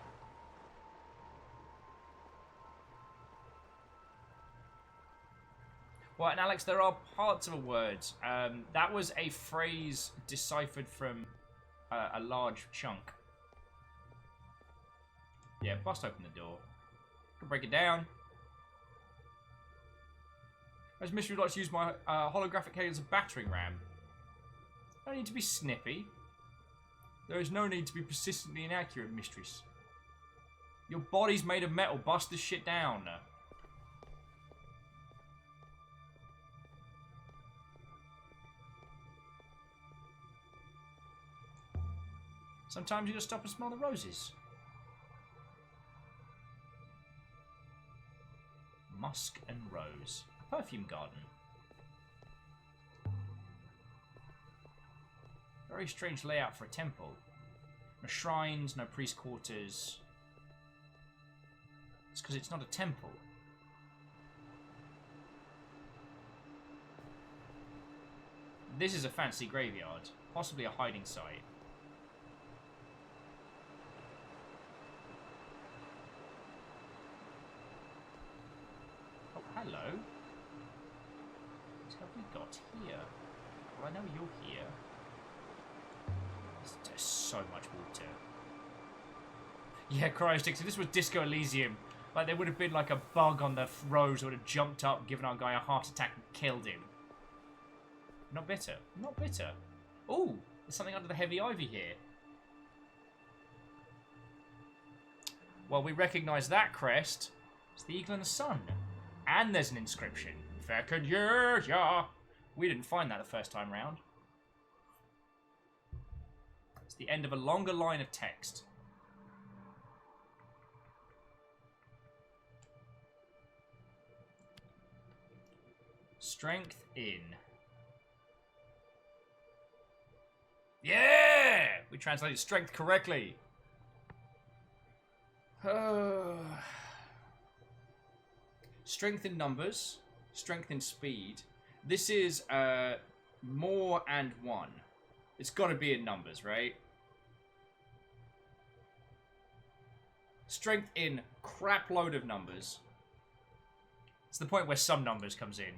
A: Well, and Alex, there are parts of a word. That was a phrase deciphered from a large chunk. Yeah, bust open the door. Can break it down. As Mystery would like to use my holographic head as a battering ram. No need to be snippy. There is no need to be persistently inaccurate, Mistress. Your body's made of metal. Bust this shit down. Sometimes you just stop and smell the roses. musk and rose. Perfume garden. Very strange layout for a temple. No shrines, no priest quarters. It's because it's not a temple. This is a fancy graveyard. Possibly a hiding site. Oh, hello. What have we got here? Well, I know you're here. There's so much water. Yeah, Cryosticks. If this was Disco Elysium, like there would have been like a bug on the rose that would have jumped up, given our guy a heart attack and killed him. Not bitter. Not bitter. Oh, there's something under the heavy ivy here. Well, we recognise that crest. It's the eagle and the sun. And there's an inscription. Yeah. We didn't find that the first time round. It's the end of a longer line of text. Strength in. Yeah! We translated strength correctly. Strength in numbers. Strength in speed. This is more and 1. It's got to be in numbers, right? Strength in crap load of numbers. It's the point where some numbers comes in.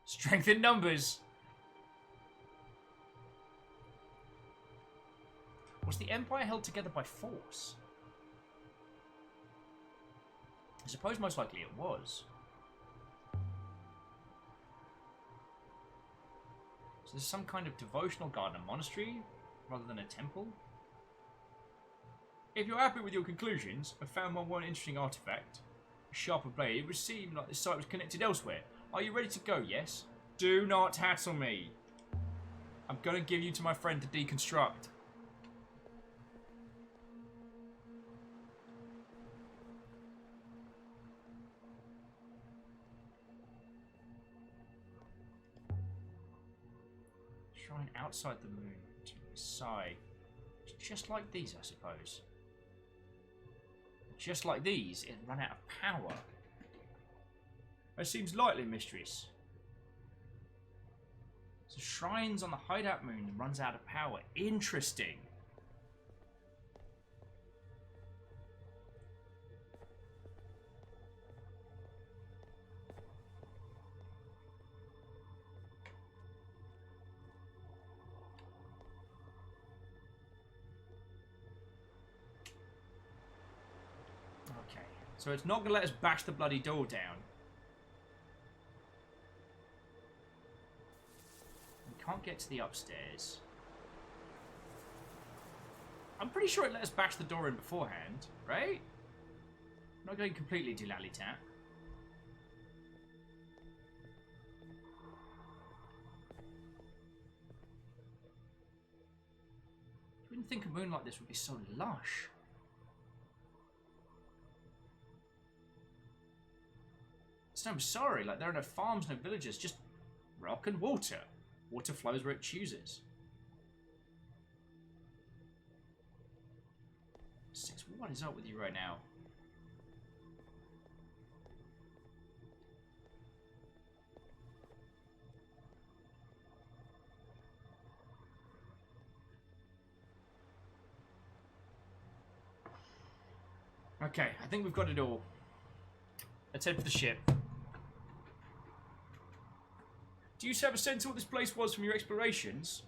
A: Strength in numbers. Was the Empire held together by force? I suppose most likely it was. So there's some kind of devotional garden, a monastery, rather than a temple? If you're happy with your conclusions, I found one interesting artifact. A sharper blade. It would seem like this site was connected elsewhere. Are you ready to go? Yes? Do not hassle me. I'm going to give you to my friend to deconstruct. Shrine outside the moon. To the side. Just like these, I suppose. Just like these, it ran out of power. That seems likely, mistress. So shrines on the hideout moon runs out of power. Interesting. Okay, so it's not going to let us bash the bloody door down. We can't get to the upstairs. I'm pretty sure it let us bash the door in beforehand, right? Not going completely dilally-tap. You wouldn't think a moon like this would be so lush. So I'm sorry, like there are no farms, no villages, just rock and water. Water flows where it chooses. Six, what is up with you right now? Okay, I think we've got it all. Let's head for the ship. Do you have a sense of what this place was from your explorations?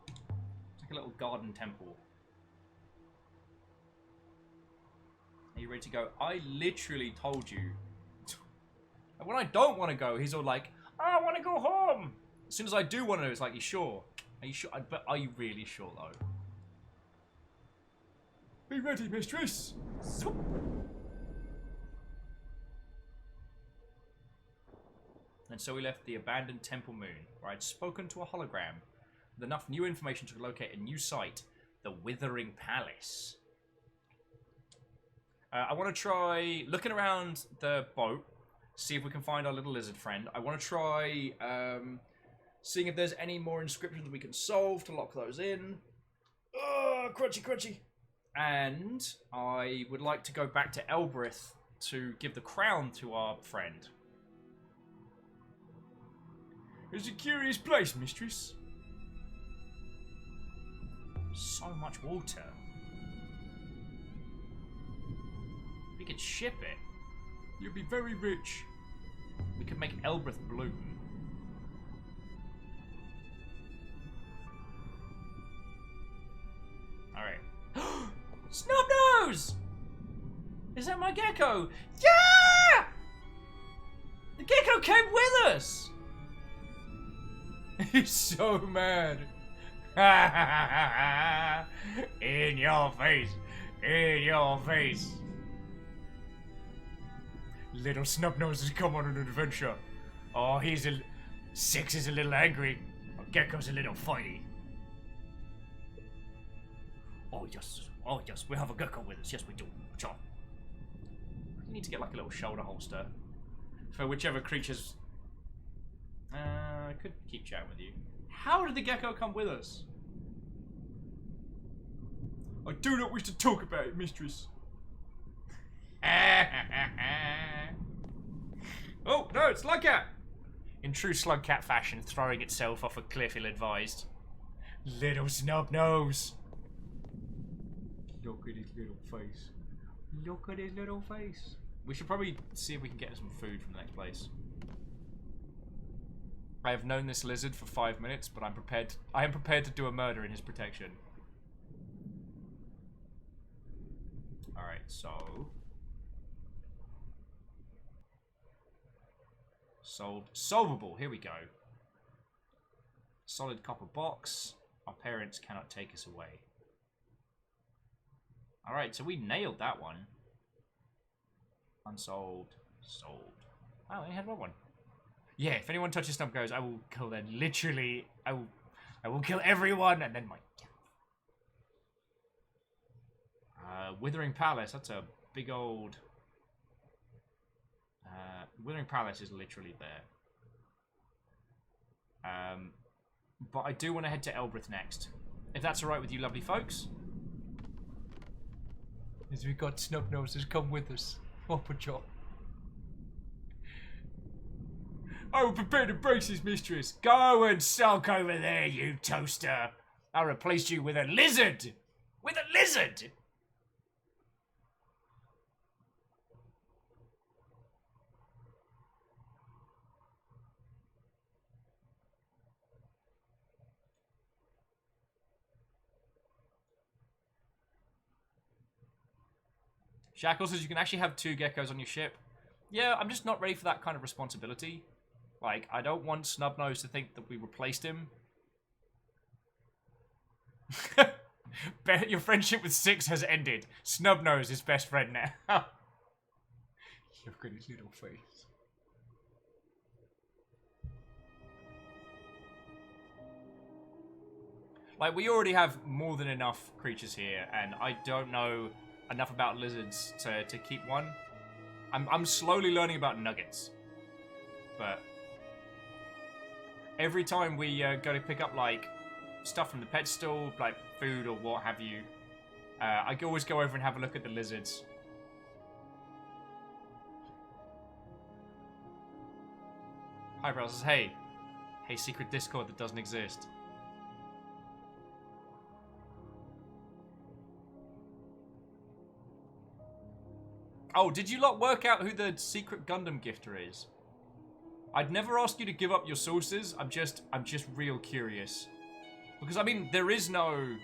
A: It's like a little garden temple. Are you ready to go? I literally told you. And when I don't want to go, he's all like, oh, I want to go home. As soon as I do want to, it's like, you sure? Are you sure? But are you really sure, though? Be ready, mistress. Swoop. And so we left the abandoned Temple Moon, where I'd spoken to a hologram with enough new information to locate a new site, the Withering Palace. I want to try looking around the boat, see if we can find our little lizard friend. I want to try seeing if there's any more inscriptions we can solve to lock those in. Oh, crunchy, crunchy. And I would like to go back to Elbrith to give the crown to our friend. It's a curious place, mistress. So much water. We could ship it. You'd be very rich. We could make Elbrith bloom. Alright. Snubnose! Is that my gecko? Yeah! The gecko came with us! He's so mad. In your face. In your face. Little Snubnose has come on an adventure. Oh, Six is a little angry. Gecko's a little fighty. Oh yes, we have a gecko with us. Yes, we do. Sure. We need to get like a little shoulder holster for whichever creatures. I could keep chatting with you. How did the gecko come with us? I do not wish to talk about it, mistress. Oh, no, it's Slugcat! In true Slugcat fashion, throwing itself off a cliff ill-advised. Little Snubnose! Look at his little face. Look at his little face. We should probably see if we can get some food from the next place. I have known this lizard for 5 minutes, but I am prepared to do a murder in his protection. Alright, so... Solvable, here we go. Solid copper box. Our parents cannot take us away. Alright, so we nailed that one. Unsolved. Solved. Oh, I had one. Yeah, if anyone touches Snubnose, I will kill them. Literally, I will kill everyone, and then my... Withering Palace, that's a big old... Withering Palace is literally there. But I do want to head to Elbrith next. If that's alright with you lovely folks. As we got Snubnose has come with us. Whopper job. I will prepare to brace his mistress. Go and sulk over there, you toaster. I'll replace you with a lizard. With a lizard! Shackle says you can actually have 2 geckos on your ship. Yeah, I'm just not ready for that kind of responsibility. Like, I don't want Snubnose to think that we replaced him. Your friendship with Six has ended. Snubnose is best friend now. Look at his little face. Like, we already have more than enough creatures here, and I don't know enough about lizards to keep one. I'm slowly learning about nuggets. But every time we go to pick up, like, stuff from the pet store, like food or what have you, I always go over and have a look at the lizards. Highbrow says, hey, secret Discord that doesn't exist. Oh, did you lot work out who the secret Gundam gifter is? I'd never ask you to give up your sources. I'm just real curious. Because I mean, there is no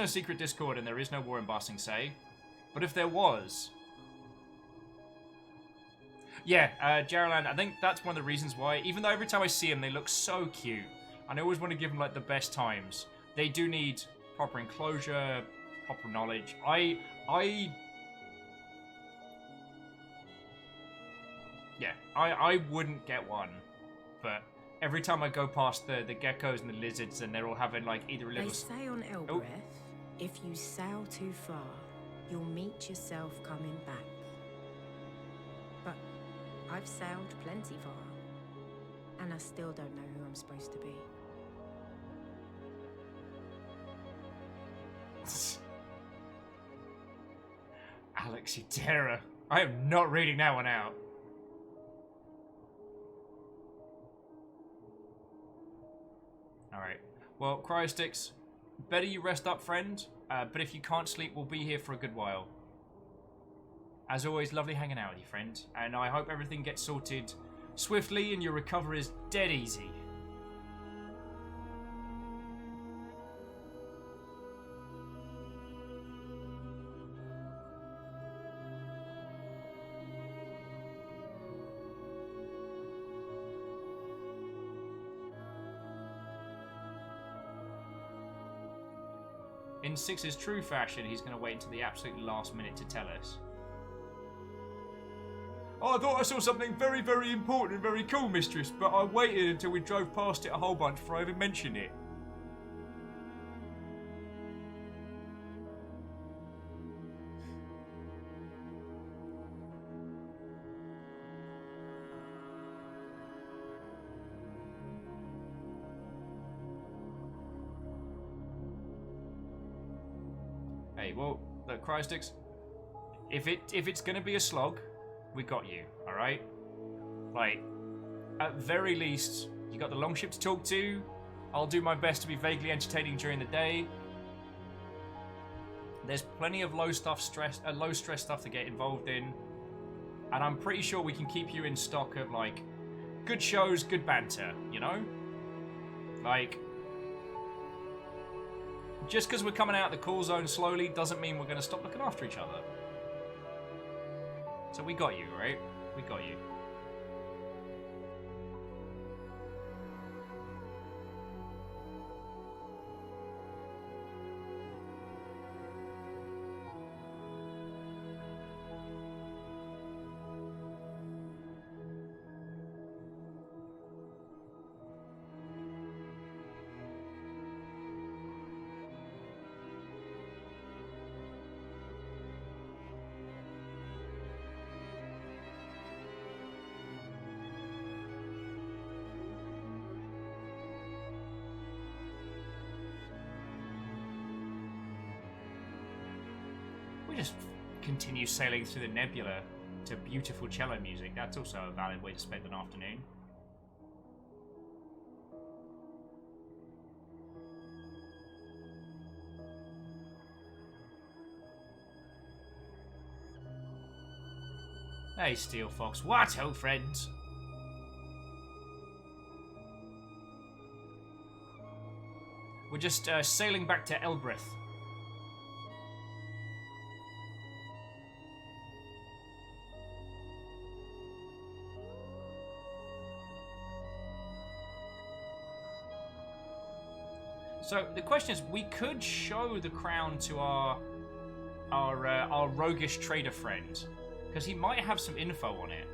A: secret Discord and there is no War in Ba Sing Se. But if there was, yeah, Jaralan, I think that's one of the reasons why. Even though every time I see them, they look so cute, and I always want to give them like the best times. They do need proper enclosure, proper knowledge. I wouldn't get one, but every time I go past the geckos and the lizards, and they're all having like either a little.
F: They say on Elbreth, if you sail too far, you'll meet yourself coming back. But I've sailed plenty far, and I still don't know who I'm supposed to be.
A: Alex, you terror. I am not reading that one out. Alright. Well, Cryosticks, better you rest up, friend. But if you can't sleep, we'll be here for a good while. As always, lovely hanging out with you, friend. And I hope everything gets sorted swiftly and your recovery is dead easy. In Six's true fashion, he's going to wait until the absolute last minute to tell us. Oh, I thought I saw something very, very important and very cool, mistress, but I waited until we drove past it a whole bunch before I even mentioned it. Hey, well, look, Cryosticks, if it's gonna be a slog, we got you, alright? Like, at very least, you got the longship to talk to. I'll do my best to be vaguely entertaining during the day. There's plenty of low stress stuff to get involved in. And I'm pretty sure we can keep you in stock of, like, good shows, good banter, you know? Like, just because we're coming out of the cool zone slowly doesn't mean we're going to stop looking after each other. So we got you, right? We got you. Just continue sailing through the nebula to beautiful cello music. That's also a valid way to spend an afternoon. Hey, Steel Fox. What, old friends? We're just sailing back to Elbreth. So the question is, we could show the crown to our roguish trader friend, because he might have some info on it.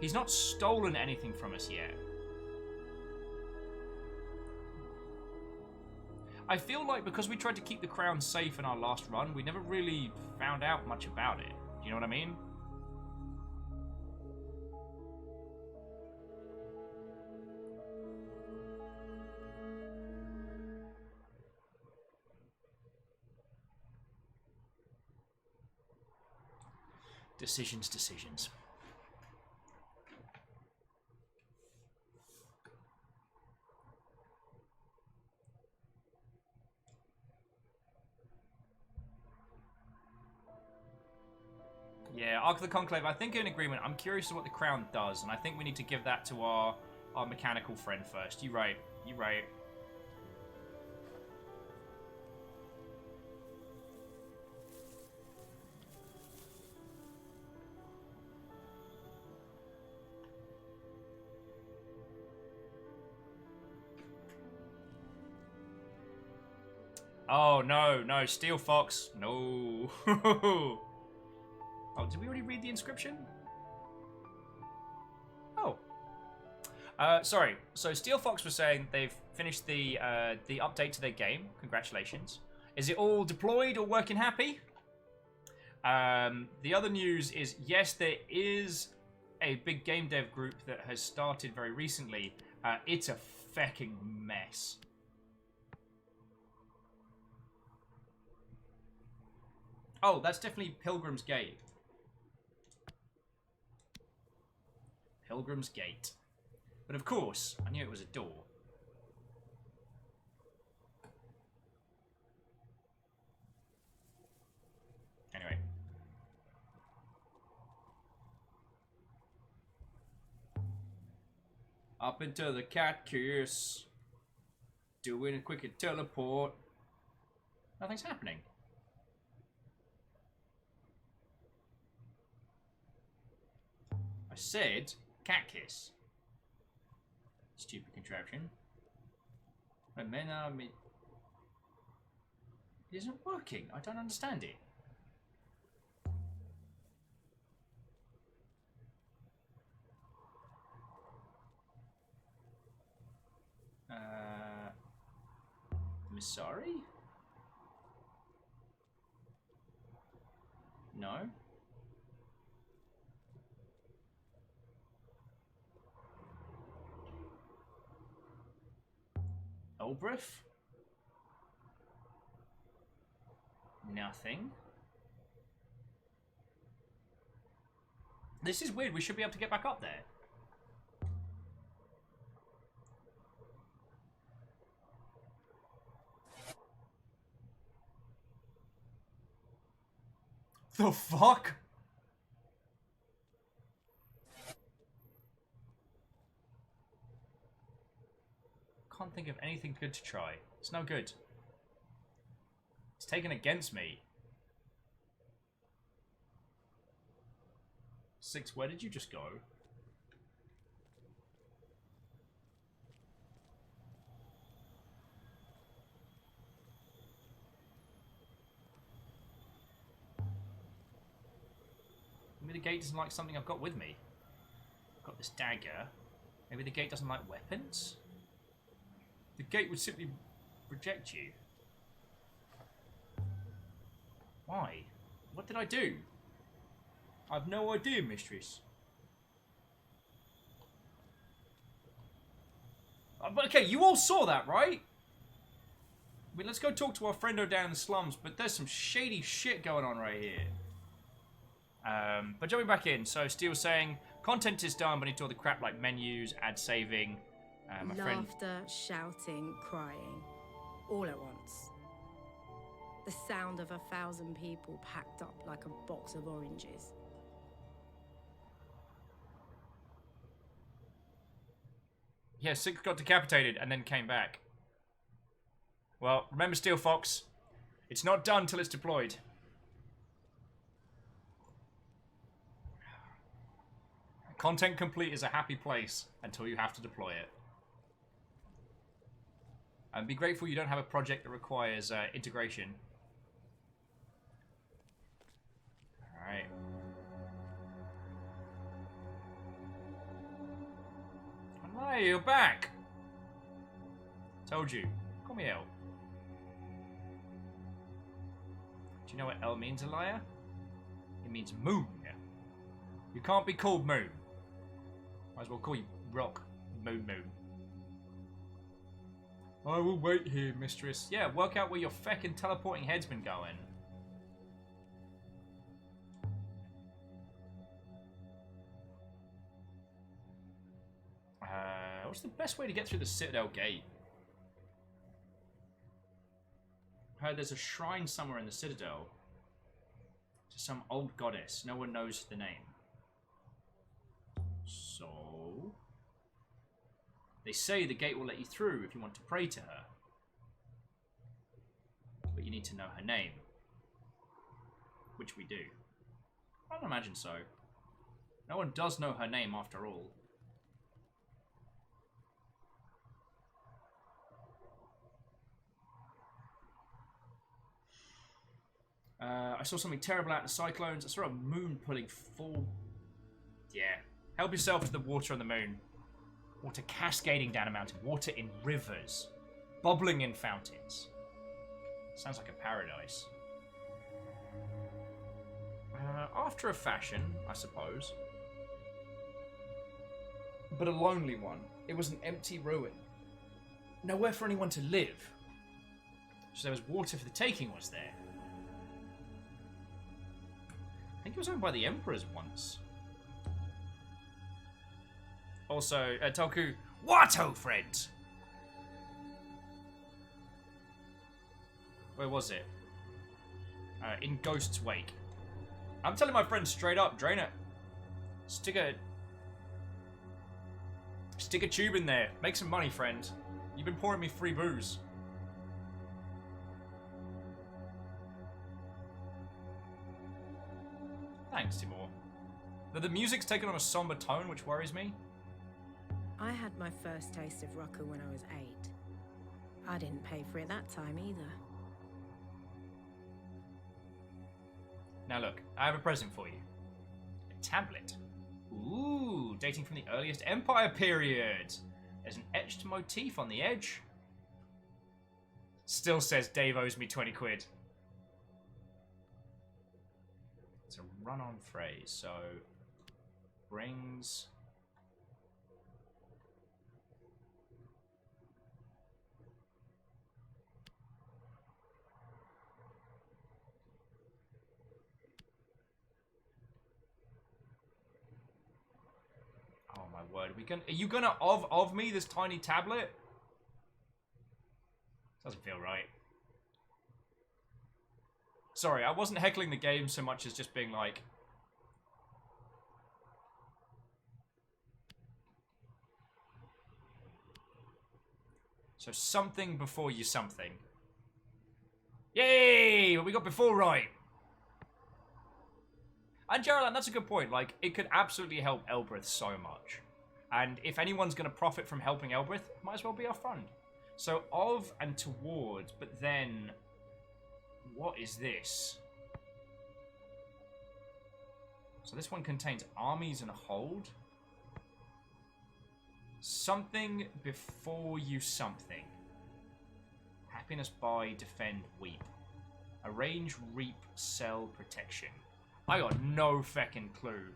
A: He's not stolen anything from us yet. I feel like because we tried to keep the crown safe in our last run, we never really found out much about it. Do you know what I mean? Decisions. Yeah, Ark of the Conclave, I think in agreement. I'm curious as what the crown does, and I think we need to give that to our mechanical friend first. You're right. Oh, no, Steel Fox. No. Oh, did we already read the inscription? Oh. Sorry. So Steel Fox was saying they've finished the update to their game. Congratulations. Is it all deployed or working happy? The other news is, yes, there is a big game dev group that has started very recently. It's a fecking mess. Oh, that's definitely Pilgrim's Gate. Pilgrim's Gate. But of course, I knew it was a door. Anyway. Up into the cat kiss. Doing a quick teleport. Nothing's happening. I said cat kiss. Stupid contraption. But man, I mean, it isn't working. I don't understand it. Misari? No. Elbrif? Nothing. This is weird. We should be able to get back up there. The fuck? Can't think of anything good to try. It's no good. It's taken against me. 6, where did you just go? Maybe the gate doesn't like something I've got with me. I've got this dagger. Maybe the gate doesn't like weapons? The gate would simply reject you. Why? What did I do? I've no idea, mistress. But okay, you all saw that, right? I mean, let's go talk to our friendo down in the slums, but there's some shady shit going on right here. But jumping back in, so Steve was saying, content is done, but need to do all the crap like menus, ad saving. My friend...
F: Laughter, shouting, crying, all at once. The sound of 1,000 people packed up like a box of oranges.
A: Yeah, 6 got decapitated and then came back. Well, remember Steel Fox, it's not done till it's deployed. Content complete is a happy place until you have to deploy it. And be grateful you don't have a project that requires integration. Alright. Hey, you're back! Told you. Call me L. Do you know what L means, Elia? It means moon. You can't be called Moon. Might as well call you Rock Moon. I will wait here, mistress. Yeah, work out where your feckin' teleporting head's been going. What's the best way to get through the Citadel gate? I heard there's a shrine somewhere in the Citadel to some old goddess. No one knows the name. So... they say the gate will let you through if you want to pray to her. But you need to know her name. Which we do. I don't imagine so. No one does know her name after all. I saw something terrible out in the cyclones. I saw a moon pulling full... yeah. Help yourself to the water on the moon. Water cascading down a mountain. Water in rivers. Bubbling in fountains. Sounds like a paradise. After a fashion, I suppose. But a lonely one. It was an empty ruin. Nowhere for anyone to live. So there was water for the taking, was there? I think it was owned by the emperors once. Also, Toku, Watto, friend! Where was it? In Ghost's Wake. I'm telling my friends straight up, drain it. Stick a tube in there. Make some money, friend. You've been pouring me free booze. Thanks, Timur. The music's taken on a somber tone, which worries me.
F: I had my first taste of Roku when I was 8. I didn't pay for it that time either.
A: Now look, I have a present for you. A tablet. Ooh, dating from the earliest Empire period. There's an etched motif on the edge. Still says Dave owes me 20 quid. It's a run-on phrase, so... brings... Oh my word, are you gonna of me this tiny tablet? Doesn't feel right. Sorry, I wasn't heckling the game so much as just being like... So something before you something. Yay! What we got before right. And Geraldine, that's a good point. Like, it could absolutely help Elbrith so much. And if anyone's going to profit from helping Elbrith, might as well be our friend. So, of and towards, but then... What is this? So this one contains armies and hold. Something before you something. Happiness, buy, defend, weep. Arrange, reap, sell, protection. I got no feckin' clue.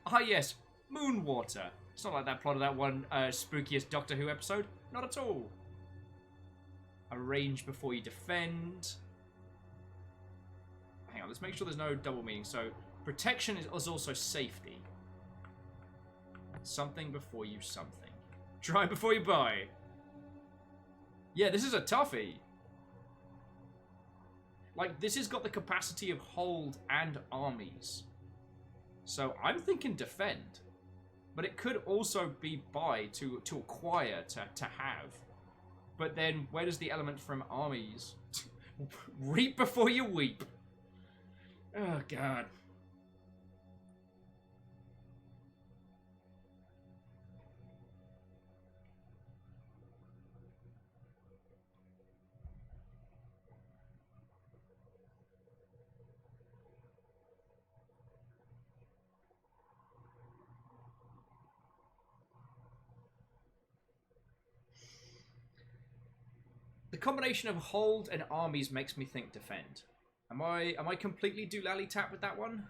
A: Ah yes, Moonwater. It's not like that plot of that one spookiest Doctor Who episode. Not at all. Arrange before you defend. Hang on, let's make sure there's no double meaning. So, protection is also safety. Something before you something. Try before you buy. Yeah, this is a toughie. Like, this has got the capacity of hold and armies. So, I'm thinking defend. But it could also be buy, to acquire, to have. But then, where does the element from armies? Reap before you weep. Oh, God. The combination of hold and armies makes me think defend. Am I completely doolally tap with that one?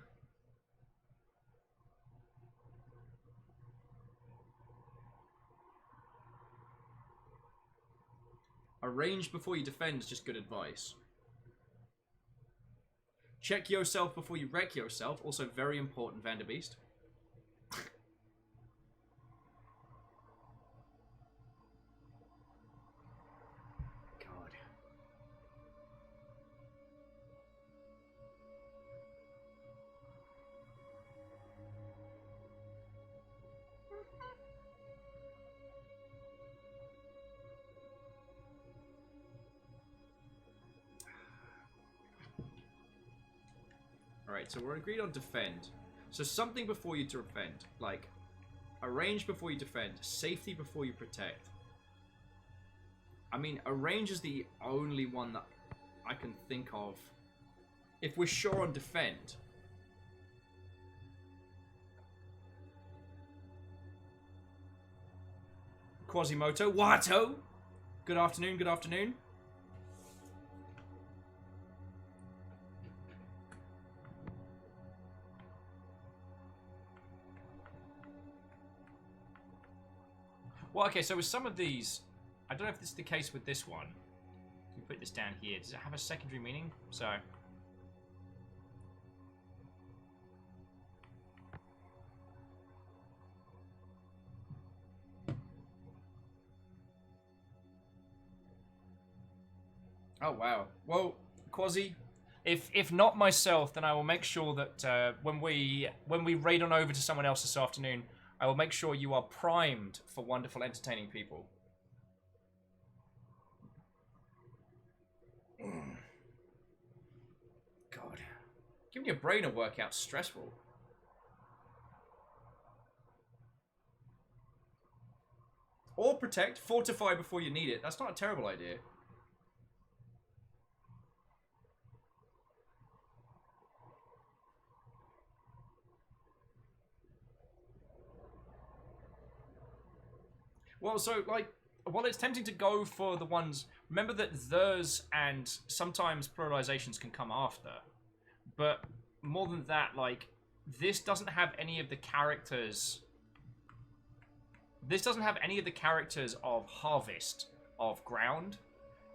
A: Arrange before you defend is just good advice. Check yourself before you wreck yourself. Also very important, Vanderbeest. Alright, so we're agreed on defend. So something before you to defend. Like, arrange before you defend. Safety before you protect. I mean, arrange is the only one that I can think of. If we're sure on defend. Quasimodo. Watto! Good afternoon, good afternoon. Well, okay, so with some of these, I don't know if this is the case with this one. We put this down here. Does it have a secondary meaning? So. Oh wow. Well, Quasi, if not myself, then I will make sure that when we raid on over to someone else this afternoon, I will make sure you are primed for wonderful, entertaining people. God, giving your brain a workout's stressful. Or protect, fortify before you need it. That's not a terrible idea. Well, so, like, while it's tempting to go for the ones... Remember that theirs and sometimes pluralizations can come after. But more than that, like, this doesn't have any of the characters... This doesn't have any of the characters of harvest, of ground.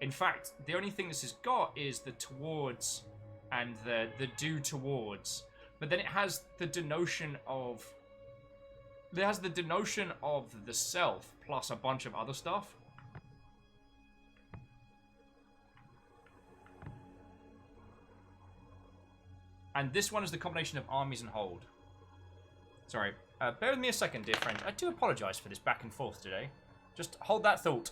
A: In fact, the only thing this has got is the towards and the due towards. But then it has the denotion of... It has the denotion of the self plus a bunch of other stuff. And this one is the combination of armies and hold. Sorry. Bear with me a second, dear friend. I do apologize for this back and forth today. Just hold that thought.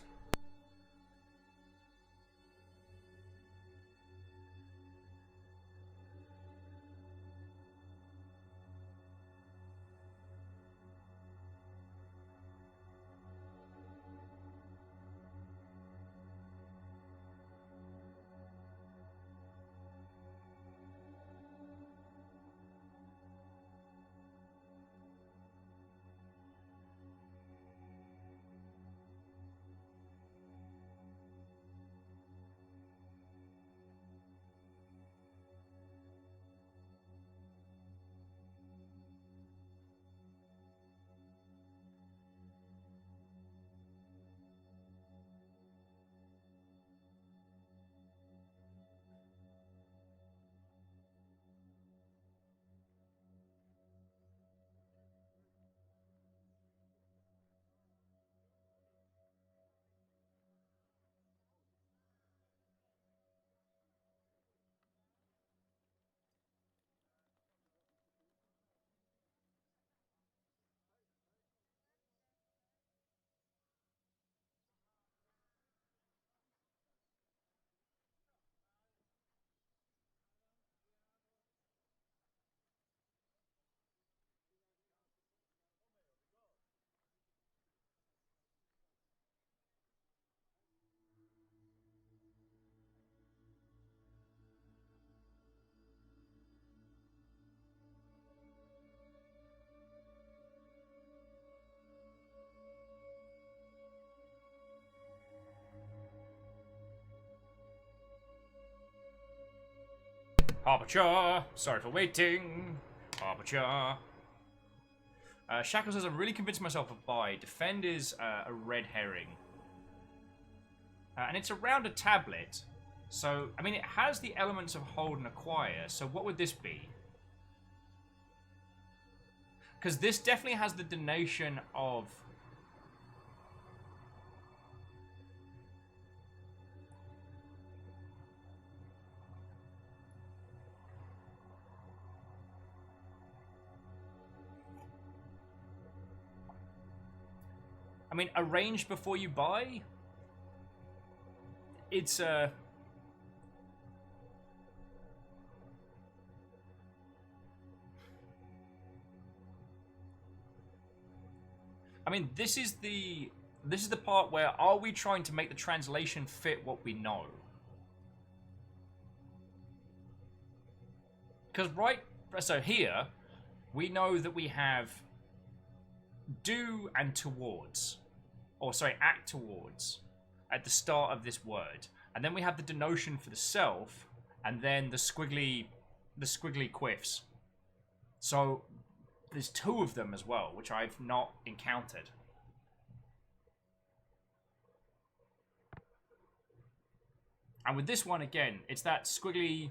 A: Harbinger, sorry for waiting. Harbinger. Shackle says, I'm really convincing myself of buy. Defend is a red herring. And it's around a tablet. So, I mean, it has the elements of hold and acquire. So what would this be? Because this definitely has the denotation of... I mean, arrange before you buy? It's I mean, this is the part where are we trying to make the translation fit what we know? Because so here we know that we have do and towards, or sorry, act towards at the start of this word, and then we have the denotion for the self, and then the squiggly quiffs. So there's two of them as well, which I've not encountered. And with this one, again, it's that squiggly...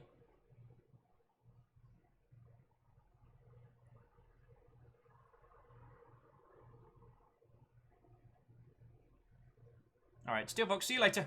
A: Alright, Steelbox, see you later.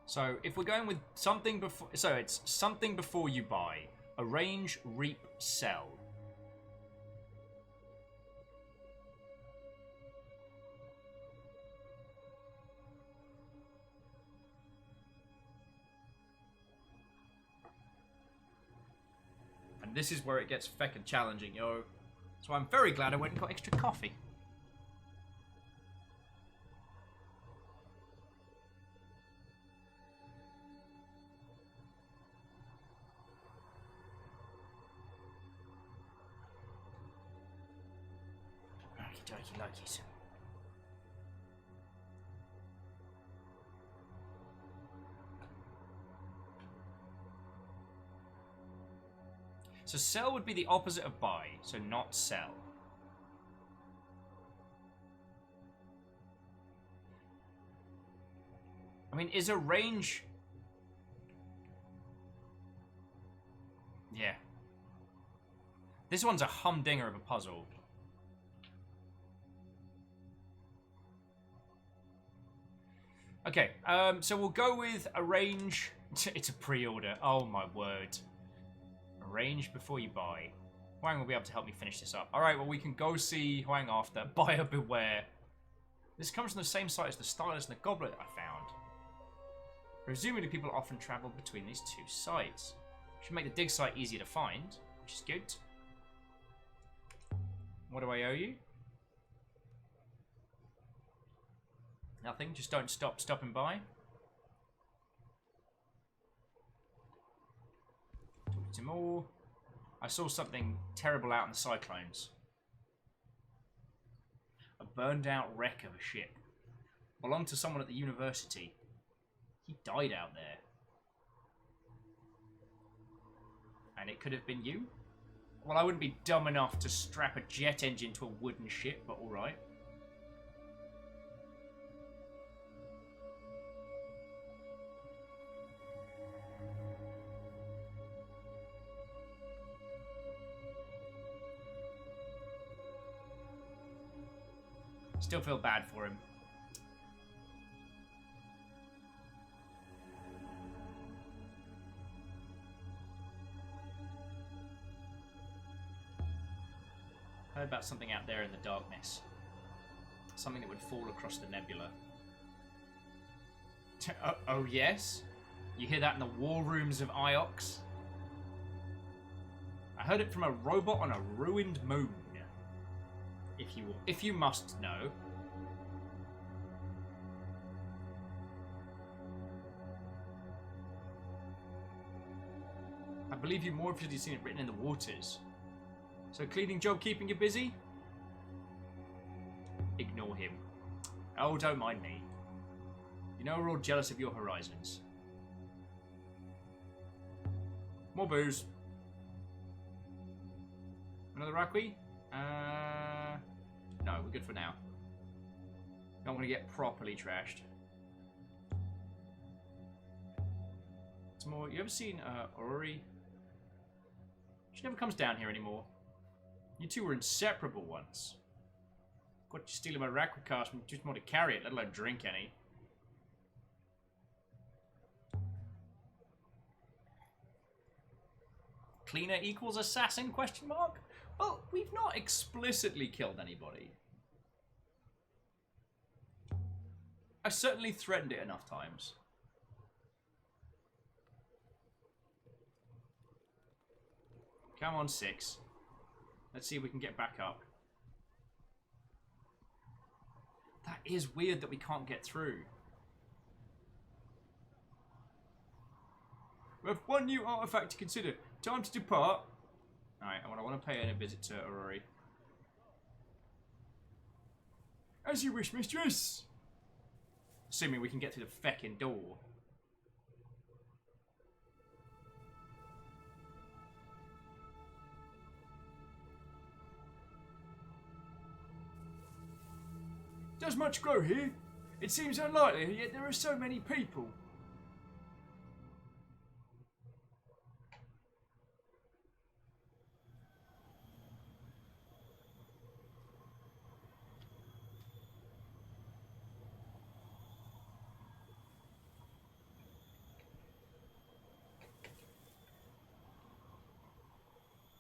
A: So, if we're going with something before... So, it's something before you buy. Arrange, reap, sell. And this is where it gets feckin' challenging, yo. So I'm very glad I went and got extra coffee. Okie dokie. So sell would be the opposite of buy, so not sell. I mean, is arrange... Yeah. This one's a humdinger of a puzzle. Okay, so we'll go with arrange. It's a pre-order. Oh my word. Arrange before you buy. Huang will be able to help me finish this up. Alright, well we can go see Huang after. Buyer beware. This comes from the same site as the stylus and the goblet I found. Presumably people often travel between these two sites. Should make the dig site easier to find, which is good. What do I owe you? Nothing, just don't stop stopping by. Talking to more. I saw something terrible out in the cyclones. A burned out wreck of a ship. Belonged to someone at the university. He died out there. And it could have been you? Well, I wouldn't be dumb enough to strap a jet engine to a wooden ship, but alright. Still feel bad for him. Heard about something out there in the darkness. Something that would fall across the nebula. Oh yes? You hear that in the war rooms of Iox? I heard it from a robot on a ruined moon. If you must know. I believe you more if you've seen it written in the waters. So cleaning job keeping you busy? Ignore him. Oh, don't mind me. You know we're all jealous of your horizons. More booze. Another Raqui? No, we're good for now. Don't want to get properly trashed. Some more. You ever seen Aurori? She never comes down here anymore. You two were inseparable once. Got you stealing my Raqui cast and just want to carry it, let alone drink any. Cleaner equals assassin, question mark? Well, we've not explicitly killed anybody. I certainly threatened it enough times. Come on, 6. Let's see if we can get back up. That is weird that we can't get through. We have one new artifact to consider. Time to depart. Alright, I want to pay a visit to Aurori. As you wish, mistress. Assuming we can get through the feckin' door. Does much grow here? It seems unlikely, yet there are so many people.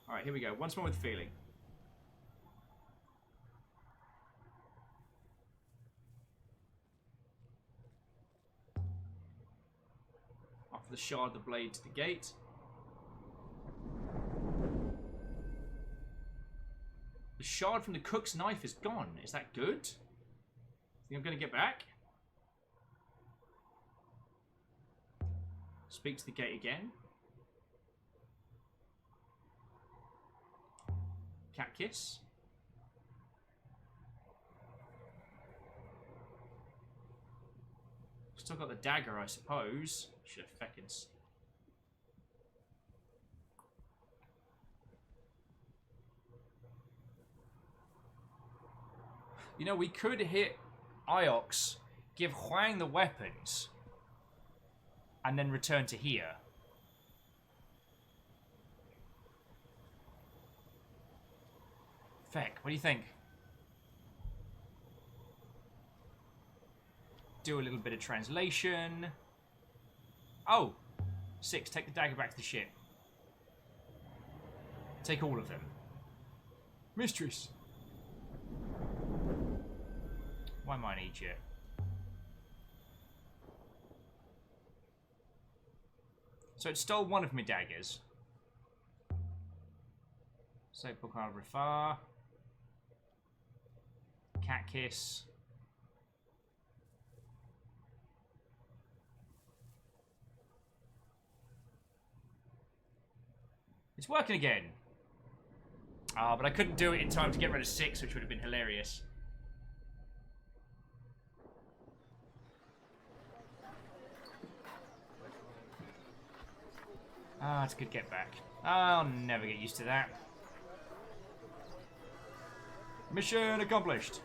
A: Alright, here we go. Once more with feeling. Offer the shard of the blade to the gate. The shard from the cook's knife is gone. Is that good? Think I'm going to get back? Speak to the gate again. Cat kiss. Still got the dagger, I suppose. Should have feckin'. You know, we could hit Iox, give Huang the weapons, and then return to here. Feck, what do you think? Do a little bit of translation. Oh! 6, take the dagger back to the ship. Take all of them. Mistress! Why might I need you? So it stole one of my daggers. So Bukar Rifar. Cat kiss. It's working again. Ah, but I couldn't do it in time to get rid of 6, which would have been hilarious. Ah, it's a good get back. I'll never get used to that. Mission accomplished.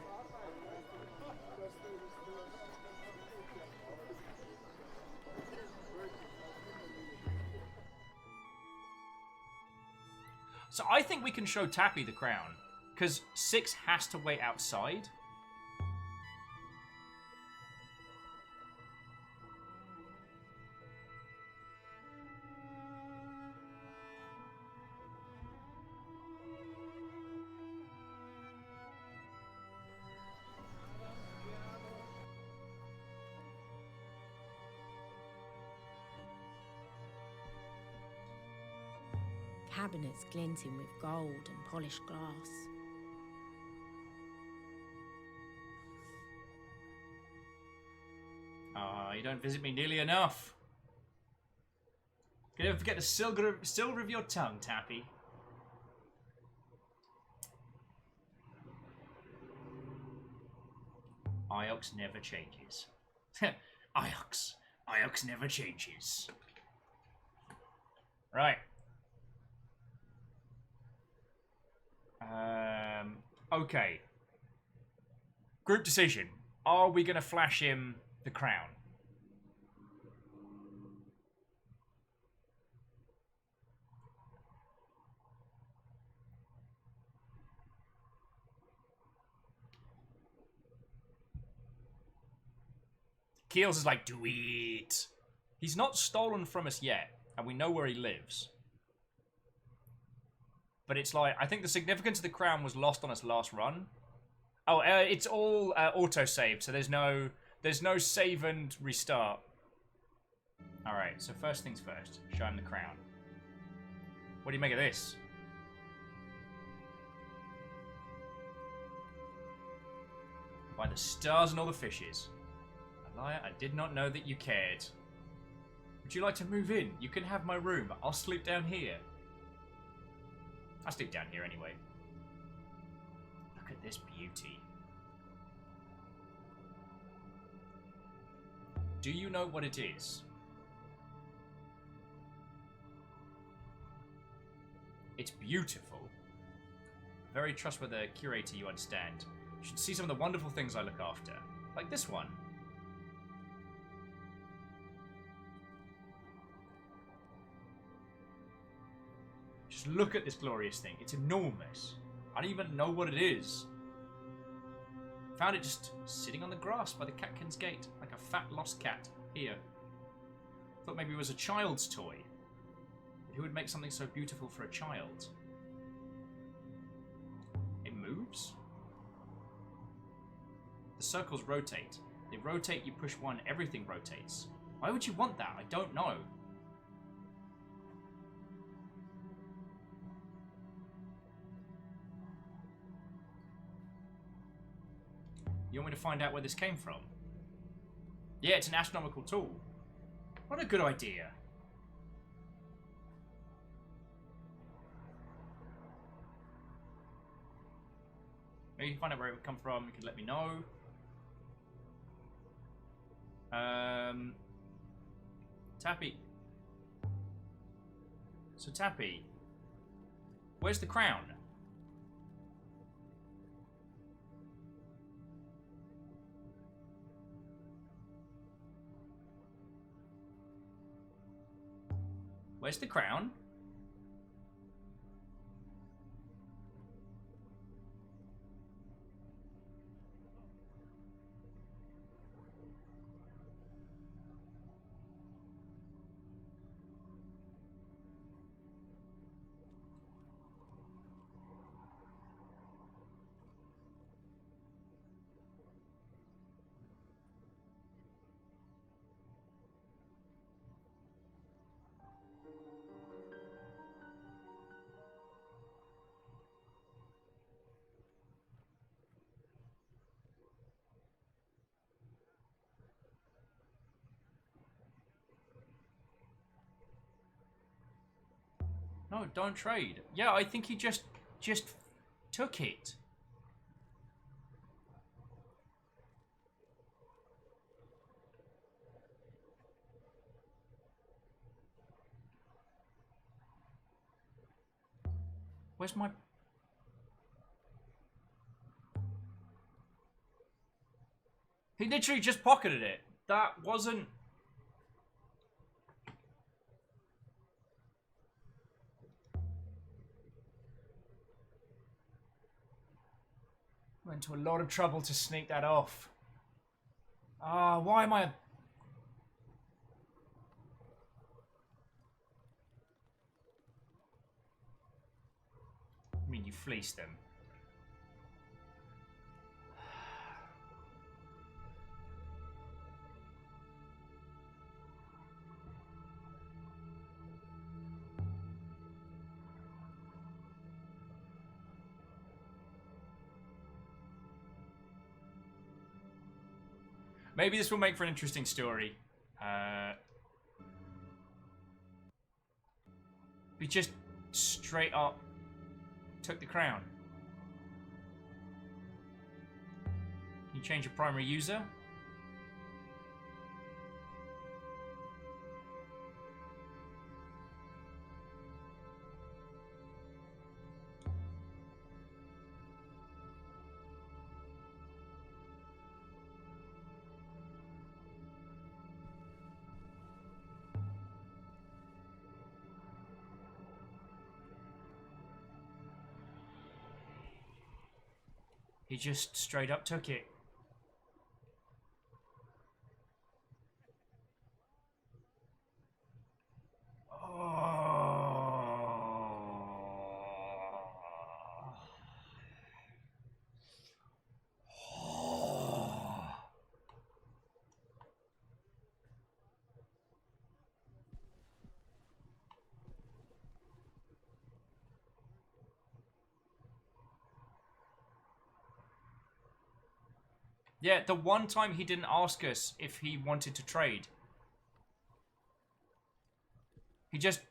A: So I think we can show Tappy the crown, because 6 has to wait outside.
F: Cabinets glinting with gold and polished glass.
A: Ah, you don't visit me nearly enough. Can you ever forget the silver of your tongue, Tappy? Iox never changes. Iox never changes. Right. Okay. Group decision. Are we going to flash him the crown? Keels is like, do it. He's not stolen from us yet, and we know where he lives. But it's like, I think the significance of the crown was lost on us last run. Oh, it's all auto-saved, so there's no save and restart. Alright, so first things first. Show him the crown. What do you make of this? By the stars and all the fishes. Alaya, I did not know that you cared. Would you like to move in? You can have my room. I'll sleep down here. I'll sleep down here anyway. Look at this beauty. Do you know what it is? It's beautiful. Very trustworthy curator, you understand. You should see some of the wonderful things I look after. Like this one. Just look at this glorious thing. It's enormous. I don't even know what it is. Found it just sitting on the grass by the Catkins Gate, like a fat lost cat. Here. Thought maybe it was a child's toy. But who would make something so beautiful for a child? It moves? The circles rotate. They rotate, you push one, everything rotates. Why would you want that? I don't know. You want me to find out where this came from? Yeah, it's an astronomical tool. What a good idea. Maybe you can find out where it would come from. You can let me know. Tappy. So Tappy, where's the crown? Where's the crown? No, don't trade. Yeah, I think he just took it. Where's my... He literally just pocketed it. That wasn't... Went to a lot of trouble to sneak that off. Ah, why am I... I mean, you fleeced them. Maybe this will make for an interesting story. We just straight up took the crown. Can you change your primary user? He just straight up took it. Yeah, the one time he didn't ask us if he wanted to trade. He just...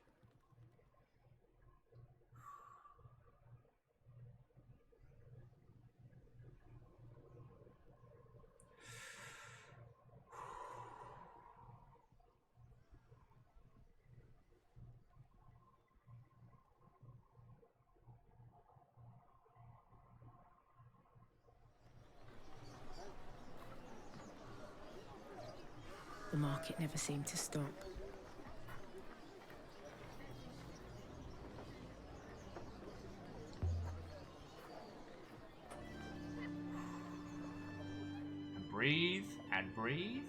F: like it never seemed to stop.
A: And breathe, and breathe.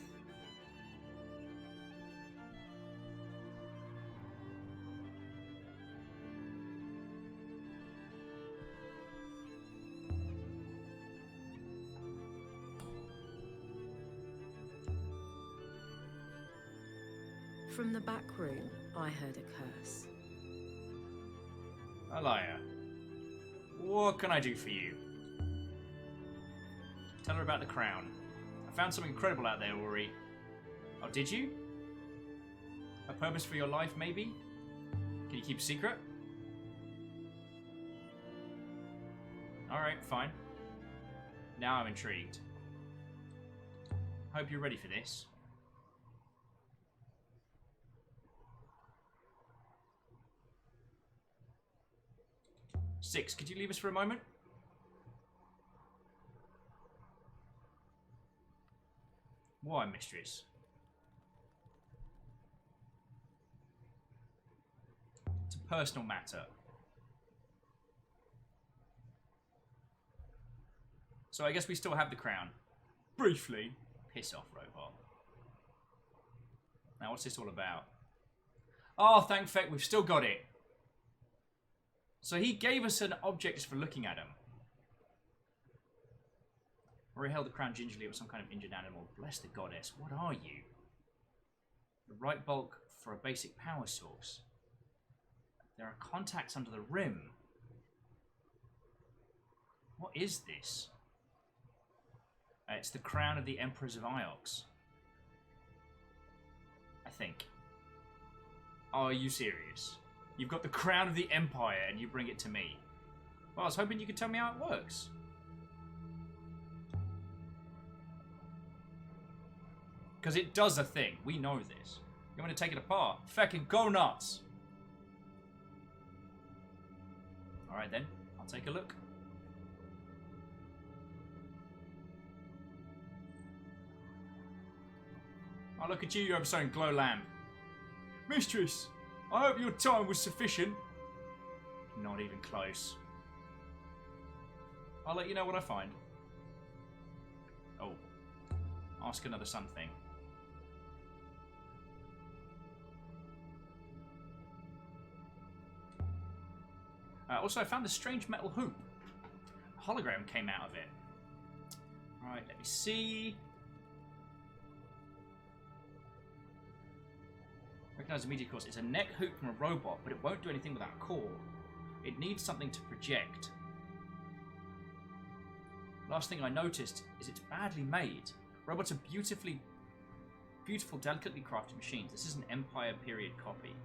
F: From the back room, I heard a curse.
A: Alaya, what can I do for you? Tell her about the crown. I found something incredible out there, Ori. Oh, did you? A purpose for your life, maybe? Can you keep a secret? Alright, fine. Now I'm intrigued. Hope you're ready for this. Six, could you leave us for a moment? Why, mistress? It's a personal matter. So I guess we still have the crown. Briefly. Piss off, robot. Now what's this all about? Oh, thank feck, we've still got it. So he gave us an object just for looking at him. Or he held the crown gingerly. It was some kind of injured animal. Bless the goddess. What are you? The right bulk for a basic power source. There are contacts under the rim. What is this? It's the crown of the Emperors of Iox. I think. Oh, are you serious? You've got the crown of the Empire and you bring it to me. Well, I was hoping you could tell me how it works. Because it does a thing. We know this. You want to take it apart? Feckin' go nuts! Alright then, I'll take a look. Oh, look at you, you're showing glow lamp. Mistress, I hope your time was sufficient. Not even close. I'll let you know what I find. Oh. Ask another something. Also, I found a strange metal hoop. A hologram came out of it. Right, let me see. Recognize immediate course. It's a neck hoop from a robot, but it won't do anything without a core. It needs something to project. Last thing I noticed is it's badly made. Robots are beautiful, delicately crafted machines. This is an Empire period copy.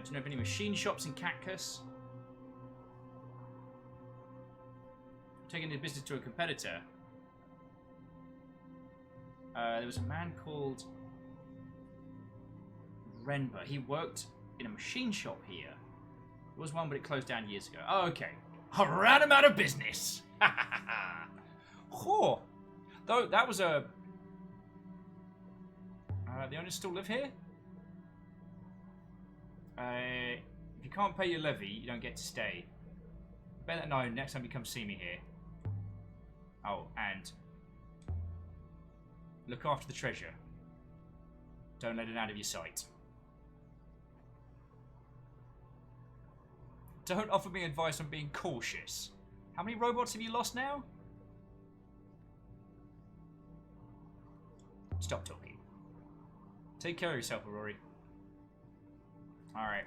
A: Do you know of any machine shops in Cactus? Taking the business to a competitor. There was a man called Renber. He worked in a machine shop here. There was one, but it closed down years ago. Oh, okay. I ran him out of business. Oh, though that was a. The owners still live here. If you can't pay your levy, you don't get to stay. Better know next time you come see me here. Oh, and look after the treasure. Don't let it out of your sight. Don't offer me advice on being cautious. How many robots have you lost now? Stop talking. Take care of yourself, Aurori. Alright.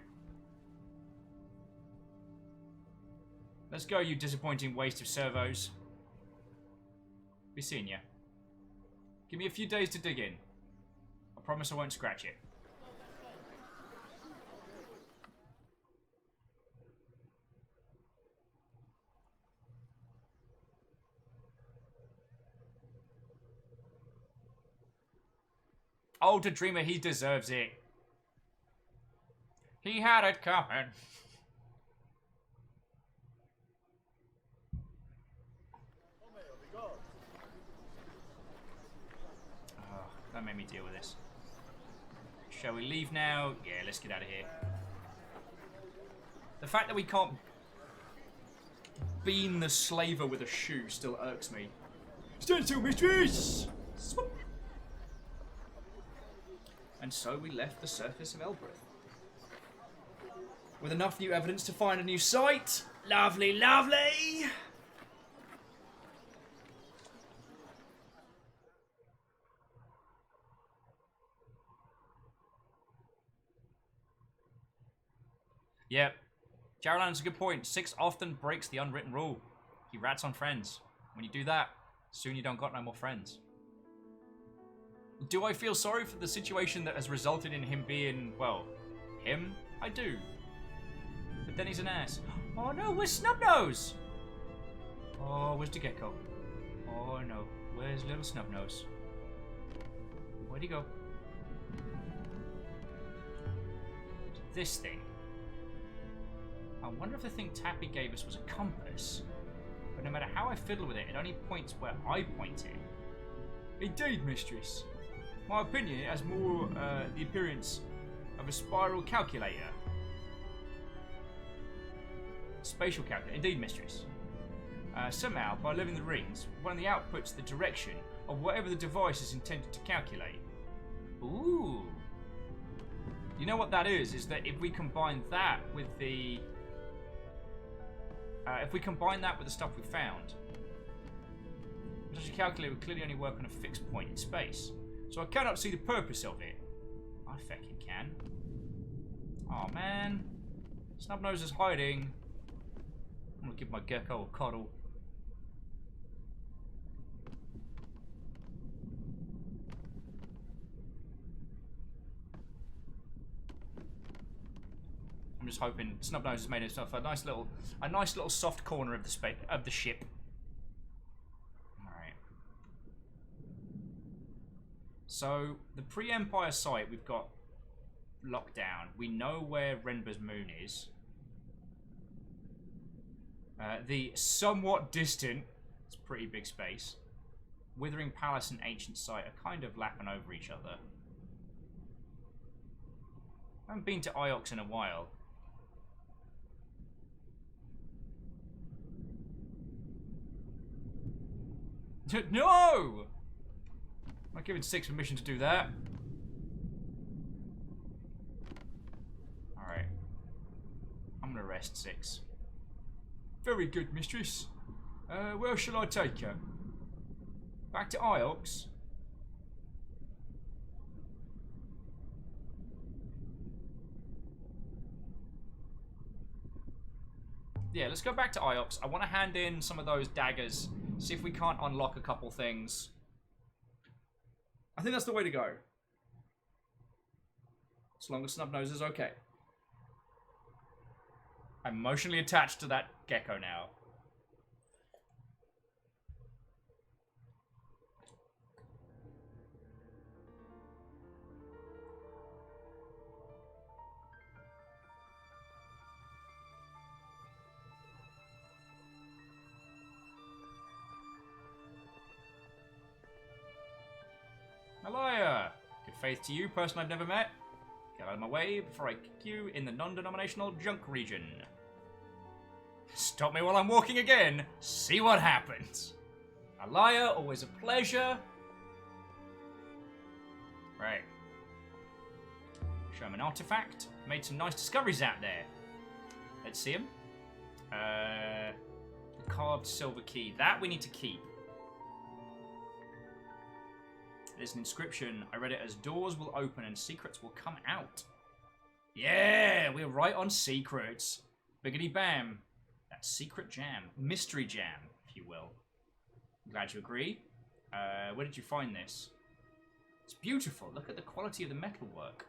A: Let's go, you disappointing waste of servos. Be seeing ya. Give me a few days to dig in. I promise I won't scratch it. Oh, the dreamer, he deserves it. He had it coming. Don't make me deal with this. Shall we leave now? Yeah, let's get out of here. The fact that we can't bean the slaver with a shoe still irks me. Stand still, mistress! Swoop. And so we left the surface of Elbreth. With enough new evidence to find a new site. Lovely, lovely! Yep. Jarlan has a good point. Six often breaks the unwritten rule. He rats on friends. When you do that, soon you don't got no more friends. Do I feel sorry for the situation that has resulted in him being, well, him? I do. But then he's an ass. Oh no, where's Snubnose? Oh, where's the gecko? Oh no, where's little Snubnose? Where'd he go? This thing. I wonder if the thing Tappy gave us was a compass. But no matter how I fiddle with it, it only points where I point it. Indeed, mistress. My opinion, it has more the appearance of a spiral calculator. Spatial calculator. Indeed, mistress. Somehow, by living the rings, one of the outputs the direction of whatever the device is intended to calculate. Ooh. You know what that is? Is that if we combine that with the... if we combine that with the stuff we found, such a calculator would clearly only work on a fixed point in space. So I cannot see the purpose of it. I fucking can. Oh man. Snubnose is hiding. I'm gonna give my gecko a cuddle. I'm just hoping Snubnose has made himself a nice little soft corner of the ship. All right. So the pre-Empire site we've got locked down. We know where Renber's moon is. The somewhat distant, it's pretty big space, Withering Palace and Ancient Site are kind of lapping over each other. I haven't been to Iox in a while. No! I'm not giving Six permission to do that. Alright. I'm gonna rest Six. Very good, mistress. Where shall I take her? Back to Iox? Yeah, let's go back to Iox. I want to hand in some of those daggers. See if we can't unlock a couple things. I think that's the way to go. As long as Snubnose is okay. I'm emotionally attached to that gecko now. Malaya! Good faith to you, person I've never met. Get out of my way before I kick you in the non-denominational junk region. Stop me while I'm walking again. See what happens. Malaya, always a pleasure. Right. Show him an artifact. Made some nice discoveries out there. Let's see him. The carved silver key. That we need to keep. There's an inscription. I read it as doors will open and secrets will come out. Yeah, we're right on secrets. Biggity bam. That's secret jam. Mystery jam, if you will. I'm glad you agree. Where did you find this? It's beautiful. Look at the quality of the metalwork.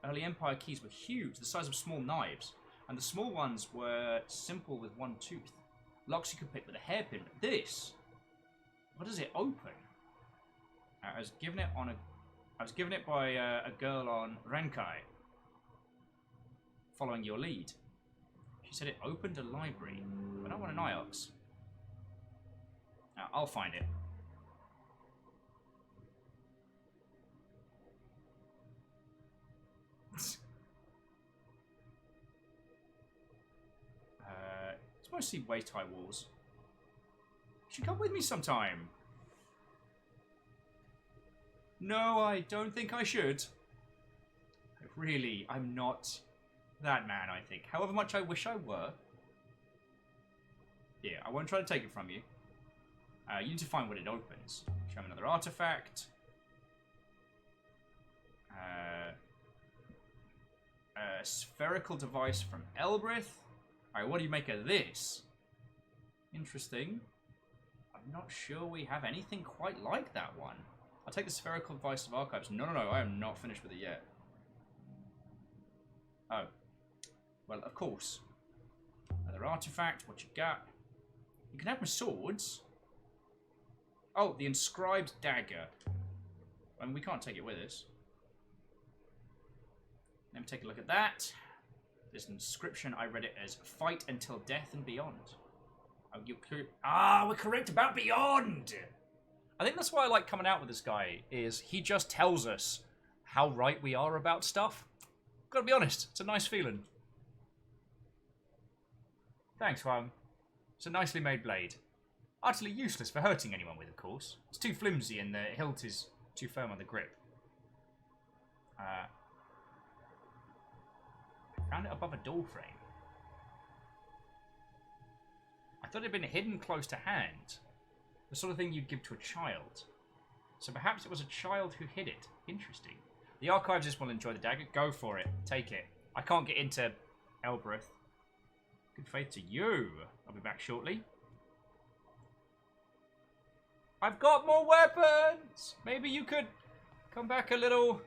A: Early Empire keys were huge, the size of small knives. And the small ones were simple with one tooth. Locks you could pick with a hairpin. But this, what does it open? I was given it by a girl on Renkai. Following your lead. She said it opened a library. But I want an Iox. I'll find it. mostly waist-high walls. You should come with me sometime. No, I don't think I should. Really, I'm not that man, I think. However much I wish I were. Yeah, I won't try to take it from you. You need to find what it opens. Show me another artifact. A spherical device from Elbrith. Alright, what do you make of this? Interesting. I'm not sure we have anything quite like that one. I'll take the spherical device of archives. No, I am not finished with it yet. Oh. Well, of course. Another artifact. What you got? You can have my swords. Oh, the inscribed dagger. I mean, we can't take it with us. Let me take a look at that. There's an inscription. I read it as "Fight until death and beyond." Oh, we're correct about beyond. I think that's why I like coming out with this guy. Is he just tells us how right we are about stuff? Gotta be honest, it's a nice feeling. Thanks, Huang. It's a nicely made blade. Utterly useless for hurting anyone with, of course. It's too flimsy and the hilt is too firm on the grip. I found it above a door frame. I thought it had been hidden close to hand. The sort of thing you'd give to a child. So perhaps it was a child who hid it. Interesting. The archives will enjoy the dagger. Go for it. Take it. I can't get into Elbrith. Good faith to you. I'll be back shortly. I've got more weapons! Maybe you could come back a little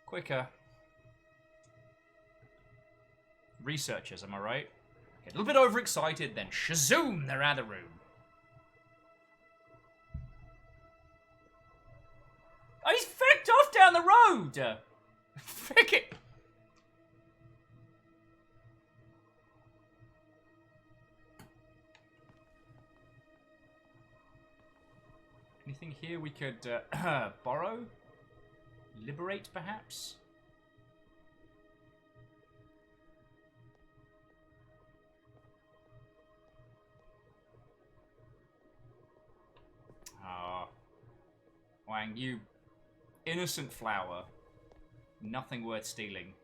A: quicker. Researchers, am I right? Get a little bit overexcited, then shazoom, they're out of the room. Oh, he's fricked off down the road! Frick it! Anything here we could borrow? Liberate, perhaps? Ah. Wang, you innocent flower. Nothing worth stealing.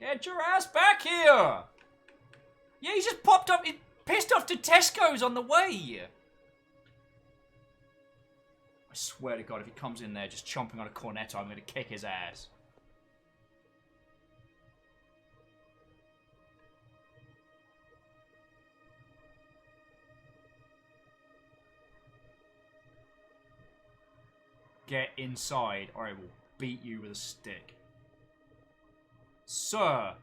A: Get your ass back here! Yeah, he just popped up. He pissed off to Tesco's on the way. I swear to God, if he comes in there just chomping on a cornetto, I'm going to kick his ass. Get inside, or I will beat you with a stick. Sir!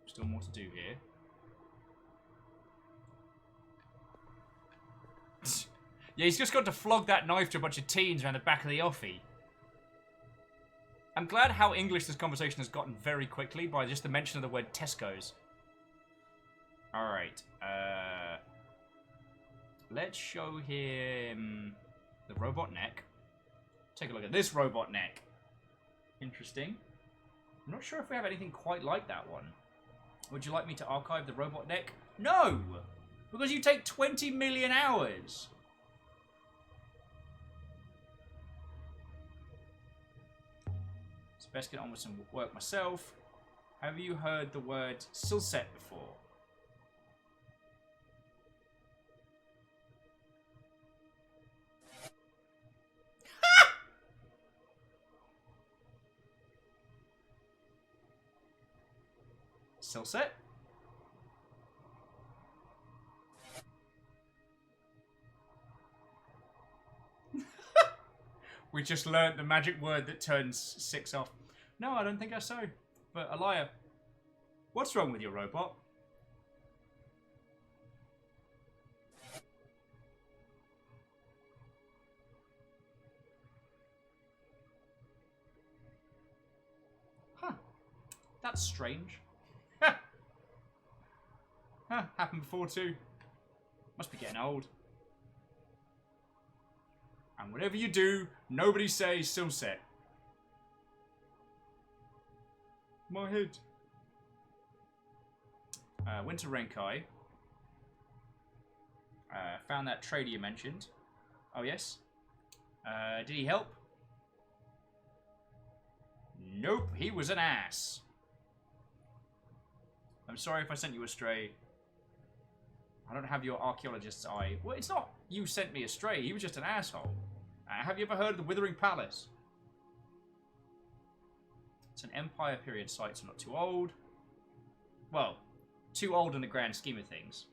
A: Still more to do here. Yeah, he's just got to flog that knife to a bunch of teens around the back of the offie. I'm glad how English this conversation has gotten very quickly by just the mention of the word Tesco's. Alright, let's show him the robot neck. Take a look at this robot neck. Interesting. I'm not sure if we have anything quite like that one. Would you like me to archive the robot neck? No! Because you take 20 million hours. It's best get on with some work myself. Have you heard the word Silset before? Silset? We just learnt the magic word that turns 6 off. No, I don't think I so. But Alaya, what's wrong with your robot? Huh. That's strange. Huh, happened before too. Must be getting old. And whatever you do, nobody say Silset. My head. Winter Renkai. Found that trader you mentioned. Oh, yes. Did he help? Nope, he was an ass. I'm sorry if I sent you astray. I don't have your archaeologist's eye. Well, it's not you sent me astray. He was just an asshole. Have you ever heard of the Withering Palace? It's an Empire period site, so not too old. Well, too old in the grand scheme of things.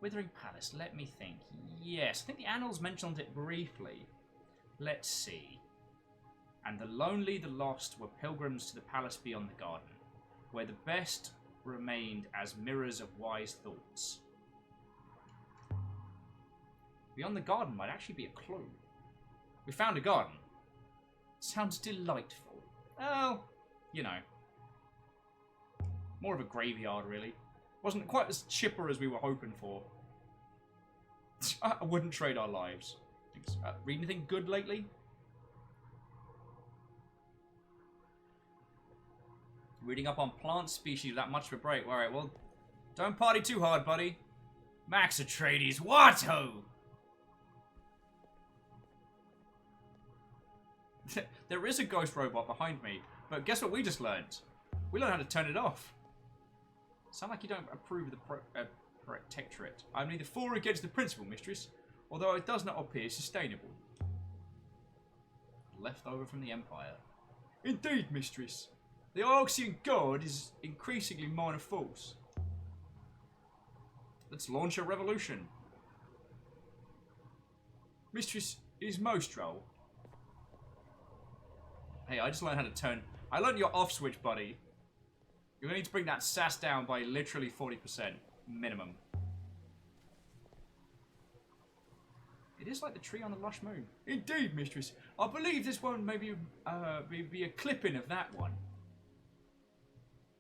A: Withering Palace, let me think. Yes, I think the annals mentioned it briefly. Let's see. And the lonely, the lost were pilgrims to the palace beyond the garden, where the best remained as mirrors of wise thoughts. Beyond the garden might actually be a clue. We found a garden. Sounds delightful. Well, you know. More of a graveyard, really. Wasn't quite as chipper as we were hoping for. I wouldn't trade our lives. Read anything good lately? Reading up on plant species without much of a break. Alright, well, don't party too hard, buddy. Max Atreides, Watto! There is a ghost robot behind me, but guess what we just learned? We learned how to turn it off. Sound like you don't approve of the protectorate. I'm neither for or against the principle, mistress, although it does not appear sustainable. Left over from the Empire. Indeed, mistress. The Arxian God is increasingly minor force. Let's launch a revolution. Mistress is Mostral. Hey, I just learned how to turn... I learned your off switch, buddy. You're going to need to bring that sass down by literally 40%. Minimum. It is like the tree on the lush moon. Indeed, mistress. I believe this one may be a clipping of that one.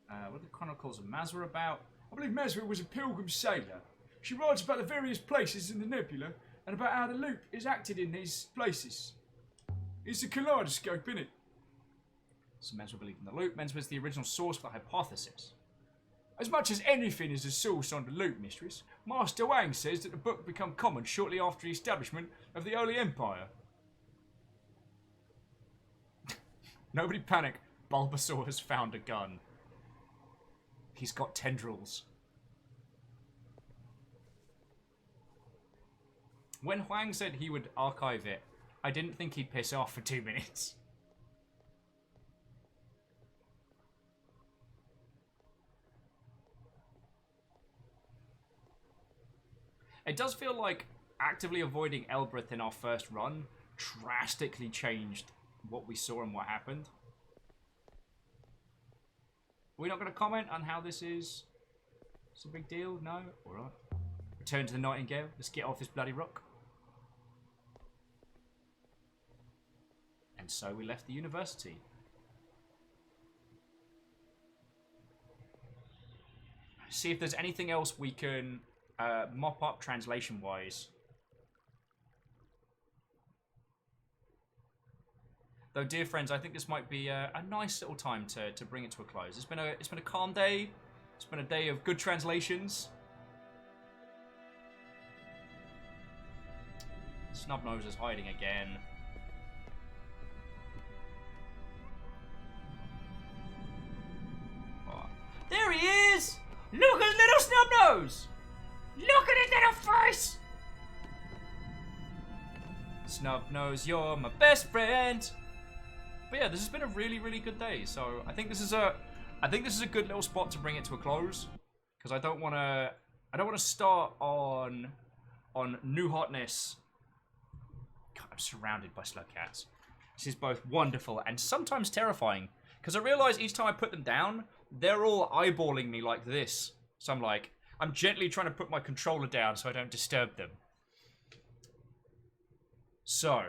A: What are the Chronicles of Mazra about? I believe Mazra was a pilgrim sailor. She writes about the various places in the nebula and about how the loop is acted in these places. It's a kaleidoscope, innit? So Mazra believed in the loop. Mazra was the original source for the hypothesis. As much as anything is a source on the loop, mistress, Master Wang says that the book became common shortly after the establishment of the Holy Empire. Nobody panic. Bulbasaur has found a gun. He's got tendrils. When Huang said he would archive it, I didn't think he'd piss off for 2 minutes. It does feel like actively avoiding Elbreth in our first run drastically changed what we saw and what happened. We're not going to comment on how this is. It's a big deal? No? Alright. Return to the Nightingale. Let's get off this bloody rock. And so we left the university. See if there's anything else we can mop up translation-wise. Though, dear friends, I think this might be a nice little time to bring it to a close. It's been a calm day. It's been a day of good translations. Snubnose is hiding again. Oh. There he is! Look at little Snubnose! Look at his little face! Snubnose, you're my best friend. But yeah, this has been a really, really good day. So I think this is a good little spot to bring it to a close, because I don't want to start on new hotness. God, I'm surrounded by slug cats. This is both wonderful and sometimes terrifying, because I realize each time I put them down, they're all eyeballing me like this. So I'm gently trying to put my controller down so I don't disturb them. So,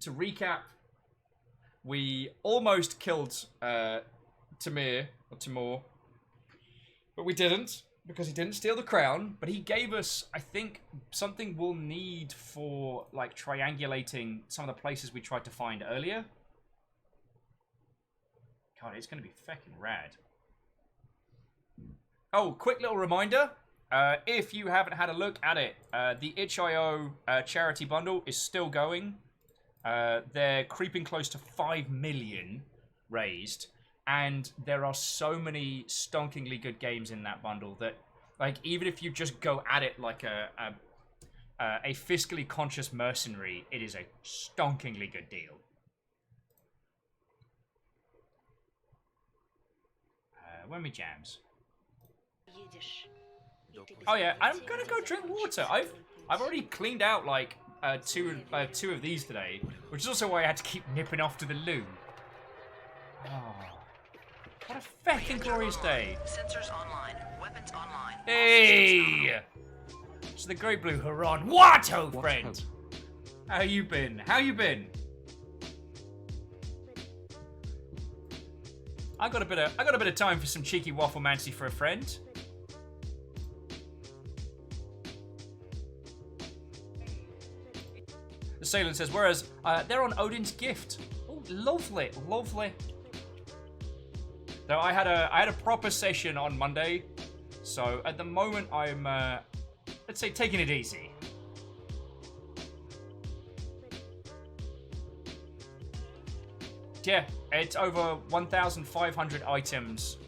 A: to recap, we almost killed Timur, but we didn't. because he didn't steal the crown, but he gave us, I think, something we'll need for, like, triangulating some of the places we tried to find earlier. God, it's going to be fucking rad. Oh, quick little reminder. If you haven't had a look at it, the itch.io charity bundle is still going. They're creeping close to 5 million raised. And there are so many stonkingly good games in that bundle that, like, even if you just go at it like a fiscally conscious mercenary, it is a stonkingly good deal. Where are my jams? Oh yeah, I'm gonna go drink water. I've already cleaned out like two of these today, which is also why I had to keep nipping off to the loo. Oh. What a fucking glorious day.
I: Sensors online. Weapons online.
A: Hey! It's the Great Blue Huron. What, old friend? How you been? How you been? I got a bit of time for some cheeky wafflemancy for a friend. The Salem says, whereas they're on Odin's Gift. Oh, lovely, lovely. So I had a proper session on Monday, so at the moment I'm let's say taking it easy. Yeah, it's over 1,500 items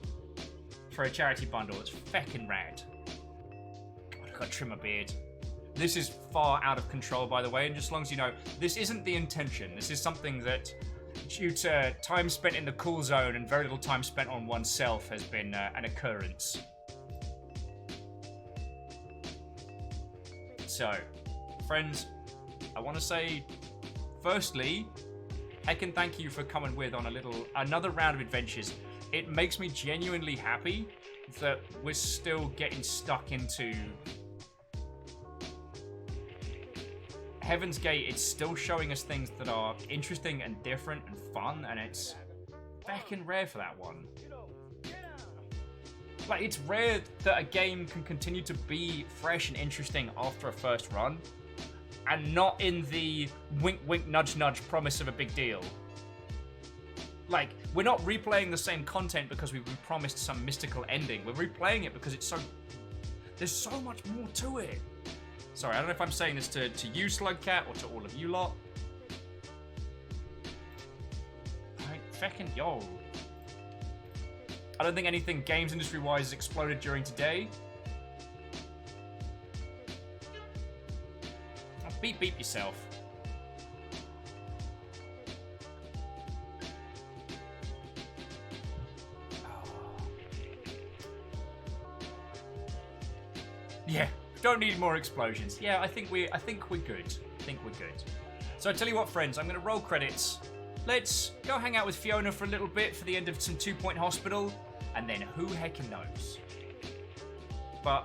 A: for a charity bundle. It's feckin' rad. God, I gotta trim my beard. This is far out of control, by the way, and just as long as you know, this isn't the intention. This is something that, due to time spent in the cool zone and very little time spent on oneself, has been an occurrence. So, friends, I want to say, firstly, heckin' thank you for coming with on another round of adventures. It makes me genuinely happy that we're still getting stuck into Heaven's Gate. It's still showing us things that are interesting and different and fun, and it's fucking rare for that one. Like, it's rare that a game can continue to be fresh and interesting after a first run, and not in the wink wink nudge nudge promise of a big deal. Like, we're not replaying the same content because we've been promised some mystical ending. We're replaying it because there's so much more to it. Sorry, I don't know if I'm saying this to you, Slugcat, or to all of you lot. Alright, feckin' yo. I don't think anything games industry-wise has exploded during today. Oh, beep yourself. Yeah. Don't need more explosions. Yeah, I think we're good. So I tell you what, friends, I'm gonna roll credits. Let's go hang out with Fiona for a little bit for the end of some 2 Point Hospital, and then who heckin' knows? But,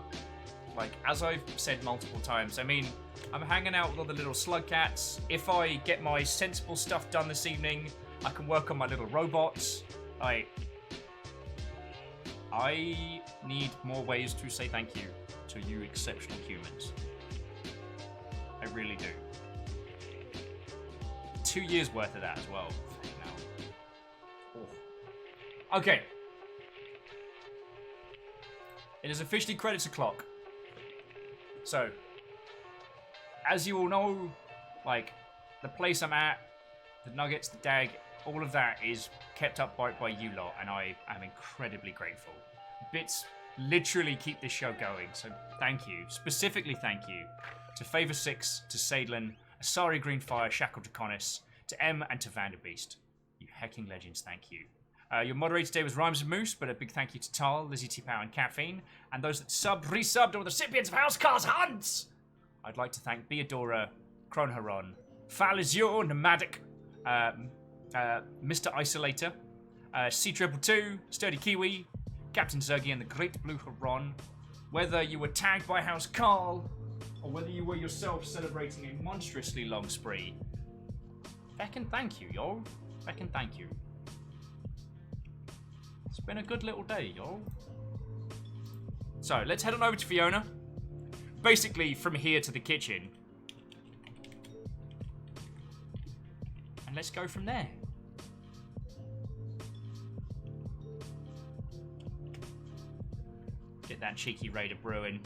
A: like, as I've said multiple times, I mean, I'm hanging out with all the little slug cats. If I get my sensible stuff done this evening, I can work on my little robots. I need more ways to say thank you to you exceptional humans. I really do. 2 years worth of that as well. Oh. Okay. It is officially credits o'clock. So, as you all know, like, the place I'm at, the Nuggets, the DAG, all of that is kept up by you lot, and I am incredibly grateful. Bits literally keep this show going, so thank you. Specifically thank you to Favor 6, to Sadlin, Asari Greenfire, Shackle Draconis, to M, and to Vanderbeast. You hecking legends, thank you. Your moderator today was Rhymes of Moose, but a big thank you to Tal, Lizzie T. Power, and Caffeine, and those that resubbed, or the recipients of Housecar's Hunts! I'd like to thank Beadora, Kronharon, Falazure, Nomadic, Mr. Isolator, C222, Sturdy Kiwi, Captain Zergy, and the Great Blue Huron. Whether you were tagged by House Carl, or whether you were yourself celebrating a monstrously long spree, feckin' thank you, y'all. Feckin' thank you. It's been a good little day, y'all. So, let's head on over to Fiona. Basically, from here to the kitchen. And let's go from there. Get that cheeky Raider brewing.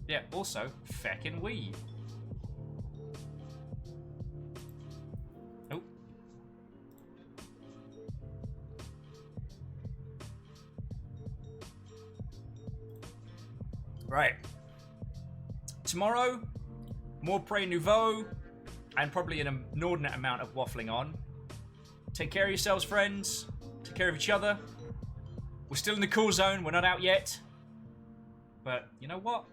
A: Yeah, also, feckin' weed. Oh. Right. Tomorrow, more Prey Nouveau, and probably an inordinate amount of waffling on. Take care of yourselves, friends. Take care of each other. We're still in the cool zone. We're not out yet. But, you know what?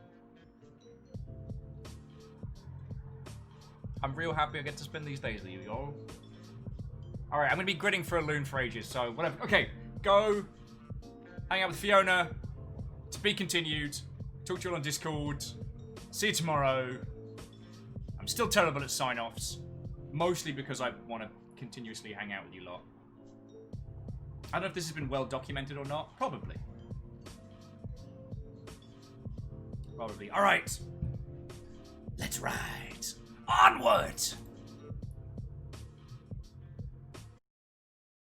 A: I'm real happy I get to spend these days with you, y'all. Alright, I'm going to be gritting for a loon for ages, so whatever. Okay, go. Hang out with Fiona. To be continued. Talk to you all on Discord. See you tomorrow. I'm still terrible at sign-offs. Mostly because I want to continuously hang out with you lot. I don't know if this has been well documented or not. Probably. Probably. Alright. Let's ride. Onward!